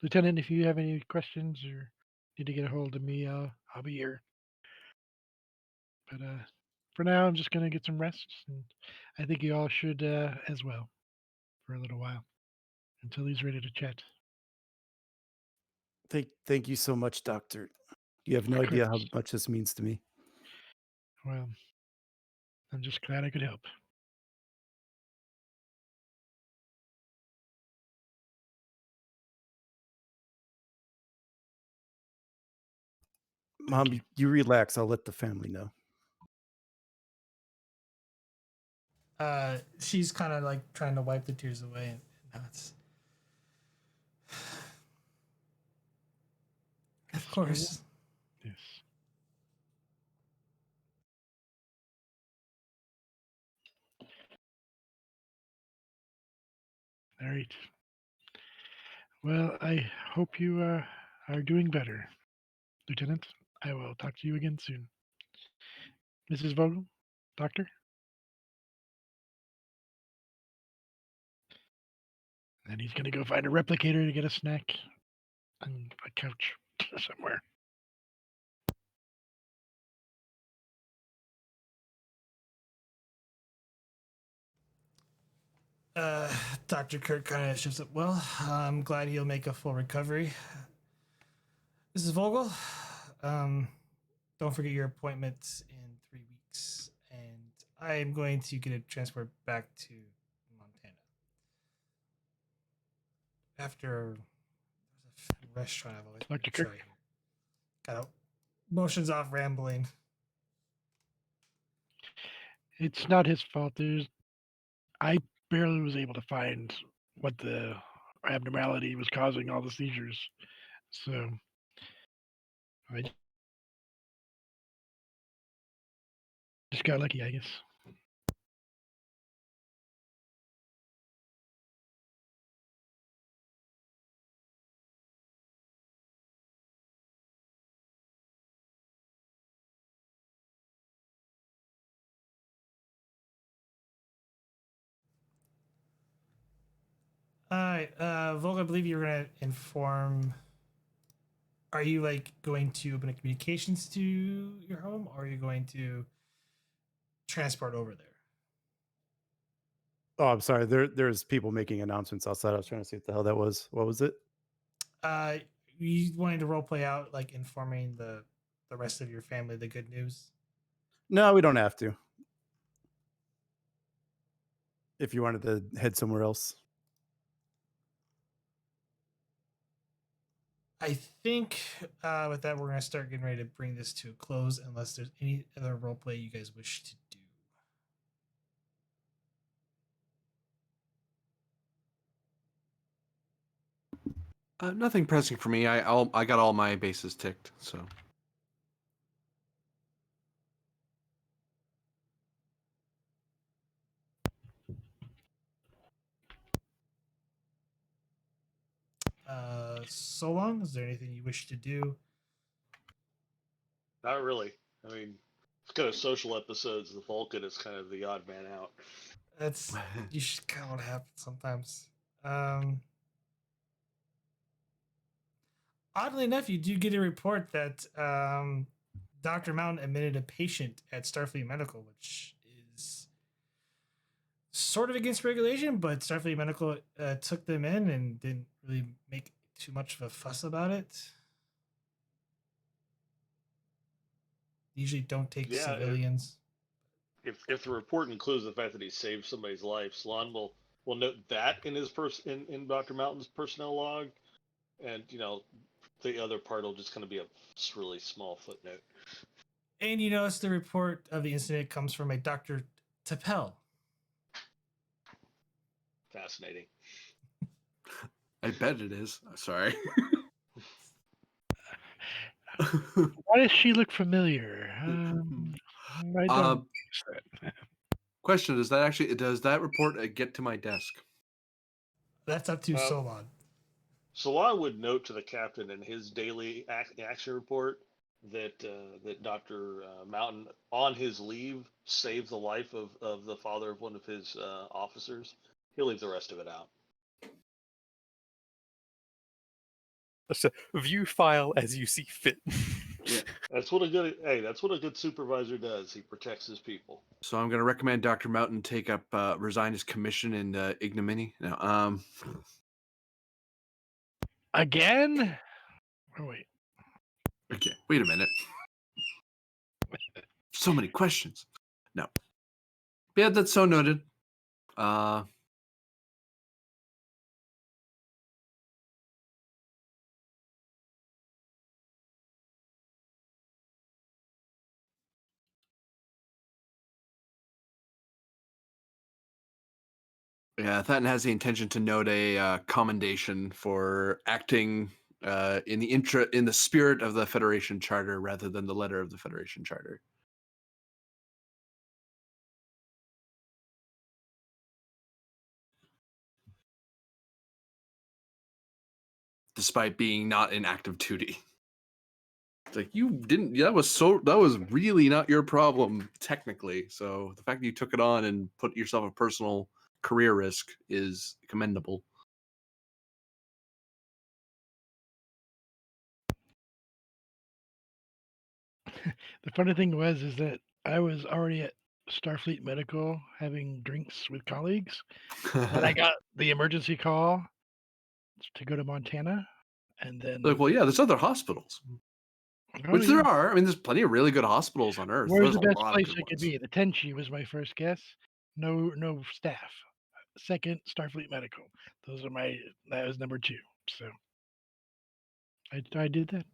Lieutenant, if you have any questions or need to get a hold of me, I'll be here. But for now, I'm just going to get some rest, and I think you all should as well for a little while until he's ready to chat. Thank you so much, doctor. You have no Of idea how course. much this means to me. Well, I'm just glad I could help. Mom, you relax. I'll let the family know. She's kind of like trying to wipe the tears away, and that's of course. Yes. All right. Well, I hope you are doing better, Lieutenant. I will talk to you again soon. Mrs. Vogel, doctor. And he's gonna go find a replicator to get a snack on a couch somewhere. Dr. Kirk kind of shifts up. Well, I'm glad he'll make a full recovery. Mrs. Vogel, don't forget your appointment in 3 weeks, and I am going to get a transport back to Montana. After there's a restaurant I've always wanted to Dr. try here. Got motions off rambling. It's not his fault. I barely was able to find what the abnormality was causing all the seizures. So I just got lucky, I guess. All right, Vogel, I believe you're going to inform. Are you like going to open up communications to your home, or are you going to transport over there? Oh, I'm sorry. There's people making announcements outside. I was trying to see what the hell that was. What was it? You wanting to role play out like informing the rest of your family the good news? No, we don't have to. If you wanted to head somewhere else. I think with that, we're going to start getting ready to bring this to a close unless there's any other role play you guys wish to do. Nothing pressing for me. I got all my bases ticked. So Solon, is there anything you wish to do? Not really. I mean, it's kind of social episodes. The Vulcan is kind of the odd man out. That's you should kind of what happens sometimes. Oddly enough, you do get a report that Dr. Mountain admitted a patient at Starfleet Medical, which is sort of against regulation, but Starfleet Medical took them in and didn't really make too much of a fuss about it. Usually don't take Yeah, civilians. if the report includes the fact that he saved somebody's life, Salon will note that in his in Dr. Mountain's personnel log, and the other part will just kind of be a really small footnote. And you notice the report of the incident comes from a Dr. Tapel. Fascinating. I bet it is. Sorry. Why does she look familiar? I don't that. Question: does that report get to my desk? That's up to Solon. Salon would note to the captain in his daily action report that Dr. Mountain, on his leave, saved the life of the father of one of his officers. He'll leave the rest of it out. That's a view file as you see fit. Yeah. That's what a good supervisor does. He protects his people. So I'm going to recommend Dr. Mountain take up resign his commission in ignominy. No, Again? Oh wait. okay. Wait a minute. So many questions. No. But yeah, that's so noted. Yeah, Thatton has the intention to note a commendation for acting in the spirit of the Federation Charter rather than the letter of the Federation Charter. Despite being not in active duty. It's like you didn't. That was really not your problem technically. So the fact that you took it on and put yourself at personal career risk is commendable. The funny thing is that I was already at Starfleet Medical having drinks with colleagues, and I got the emergency call to go to Montana, and then Like, well, yeah, there's other hospitals, oh, which yeah. there are. I mean, there's plenty of really good hospitals on Earth. Where's There's the a best lot of place good I could ones. be? The Tenshi was my first guess. No staff. Second, Starfleet Medical. That was number 2. So I did that.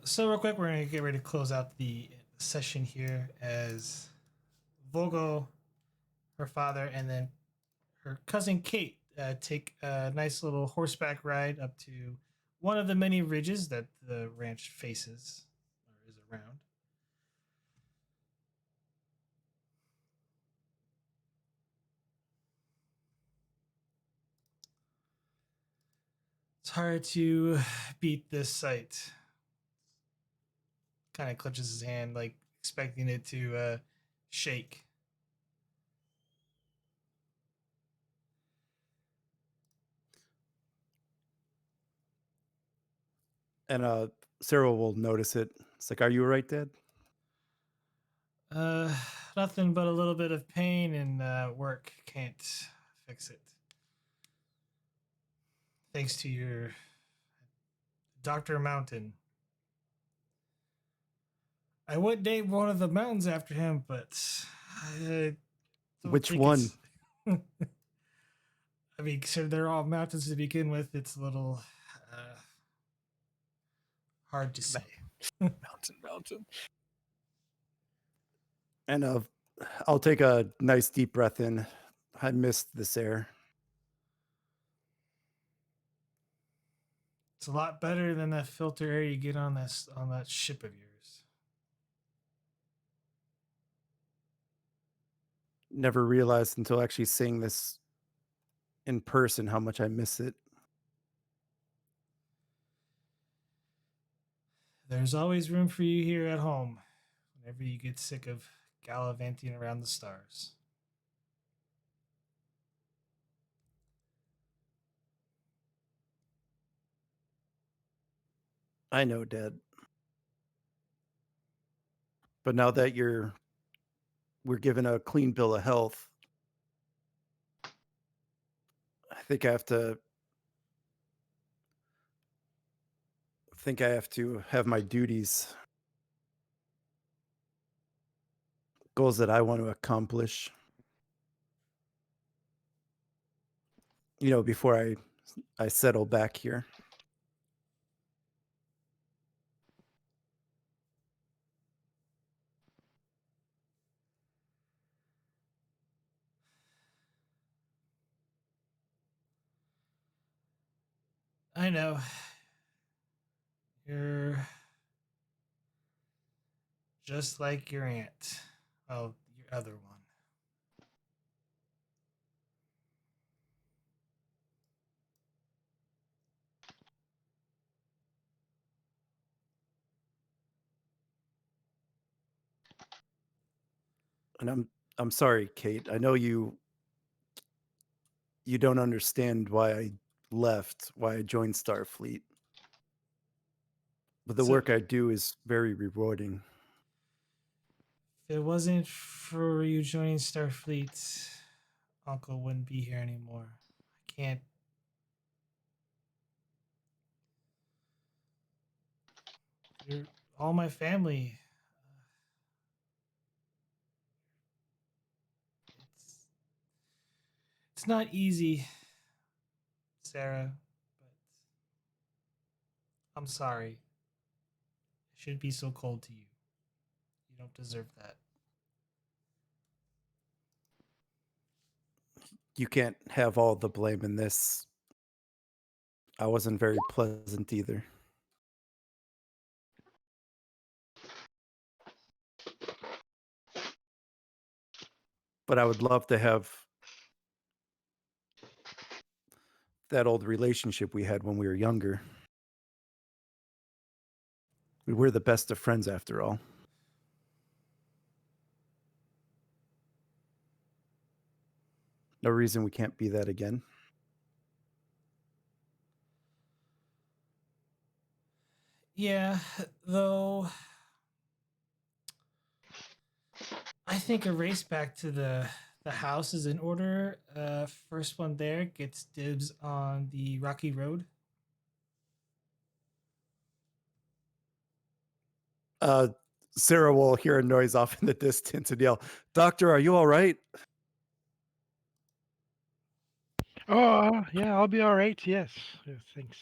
So real quick, we're gonna get ready to close out the session here as Vogel, her father, and then her cousin Kate take a nice little horseback ride up to one of the many ridges that the ranch faces or is around. It's hard to beat this sight. Kind of clutches his hand, like expecting it to shake. And Sarah will notice it. It's like, "Are you all right, Dad?" Uh, Nothing but a little bit of pain and work can't fix it. Thanks to your Dr. Mountain. I would name one of the mountains after him, but I don't Which think one? it's. I mean, consider they're all mountains to begin with. It's a little hard to say. Mountain. And I'll take a nice deep breath in. I missed this air. It's a lot better than that filter air you get on that ship of yours. Never realized until actually seeing this in person how much I miss it. There's always room for you here at home whenever you get sick of gallivanting around the stars. I know, Dad. But now that we're given a clean bill of health, I think I have to have my duties, goals that I want to accomplish. Before I settle back here. I know. You're just like your aunt. Well, your other one. And I'm sorry, Kate. I know you don't understand why I left, why I joined Starfleet. But the So, work I do is very rewarding. if it wasn't for you joining Starfleet, Uncle wouldn't be here anymore. I can't. You're all my family. It's it's not easy, Sarah, but I'm sorry. I shouldn't be so cold to you. You don't deserve that. You can't have all the blame in this. I wasn't very pleasant either. But I would love to have that old relationship we had when we were younger. We're the best of friends after all. No reason we can't be that again. Yeah, though I think a race back to the house is in order. First one there gets dibs on the rocky road. Sarah will hear a noise off in the distance and yell, "Doctor, are you all right?" Oh, yeah, I'll be all right. Yes, yes thanks.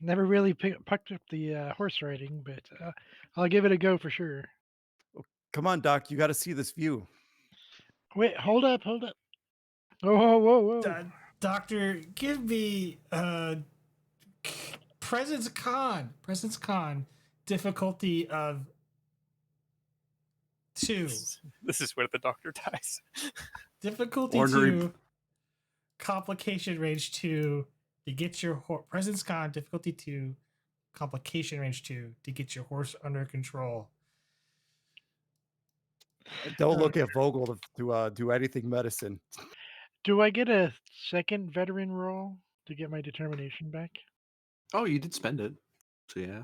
Never really picked up the horse riding, but I'll give it a go for sure. Come on, Doc, you got to see this view. Wait, hold up. Oh, whoa. Doctor, give me Presence Con difficulty of 2. This is where the doctor dies. Difficulty Ordinary- 2, complication range 2 to get your Presence Con difficulty 2, complication range 2 to get your horse under control. Don't look at Vogel to do anything medicine. Do I get a second veteran roll to get my determination back? Oh, you did spend it. So yeah.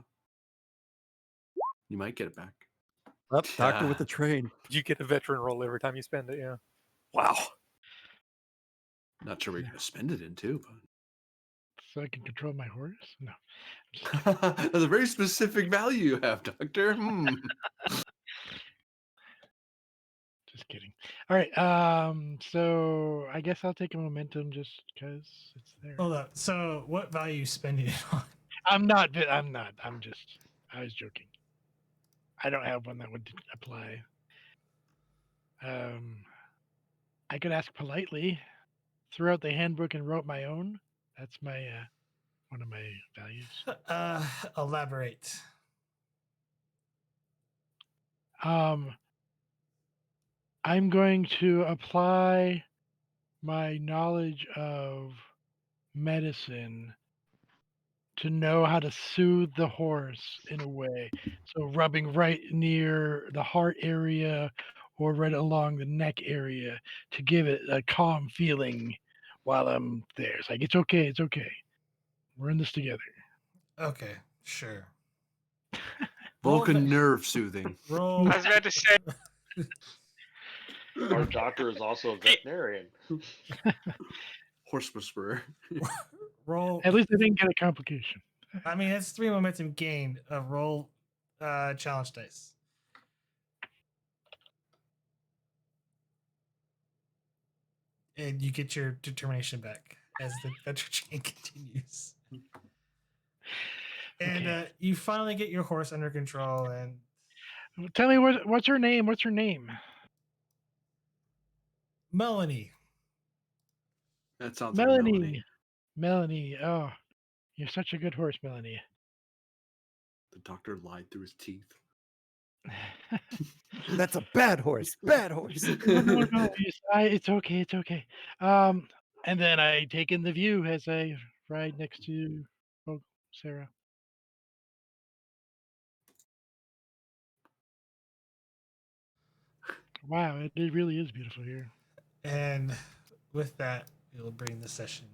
You might get it back. Up, doctor with the train. You get a veteran roll every time you spend it, yeah. Wow. Not sure what you're going to spend it into, but So I can control my horse? No. that's a very specific value you have, Doctor. Just kidding. All right. So I guess I'll take a momentum just because it's there. Hold up. So what value are you spending it on? I'm not. I was joking. I don't have one that would apply. I could ask politely, threw out the handbook and wrote my own. That's my one of my values. Elaborate. I'm going to apply my knowledge of medicine to know how to soothe the horse in a way. So rubbing right near the heart area or right along the neck area to give it a calm feeling while I'm there. It's like, it's okay. We're in this together. Okay, sure. Vulcan nerve soothing. Roll. I was about to say, Our doctor is also a veterinarian. Horse whisperer. Roll. At least I didn't get a complication. I mean, that's 3 momentum gain. Roll challenge dice. And you get your determination back as the adventure chain continues. And Okay. you finally get your horse under control. And Tell me what's her name? What's her name? Melanie. That sounds like Melanie. Melanie. Oh, you're such a good horse, Melanie. The doctor lied through his teeth. That's a bad horse. Bad horse. No. It's okay. And then I take in the view as I ride next to Sarah. Wow, it really is beautiful here. And with that, we'll bring the session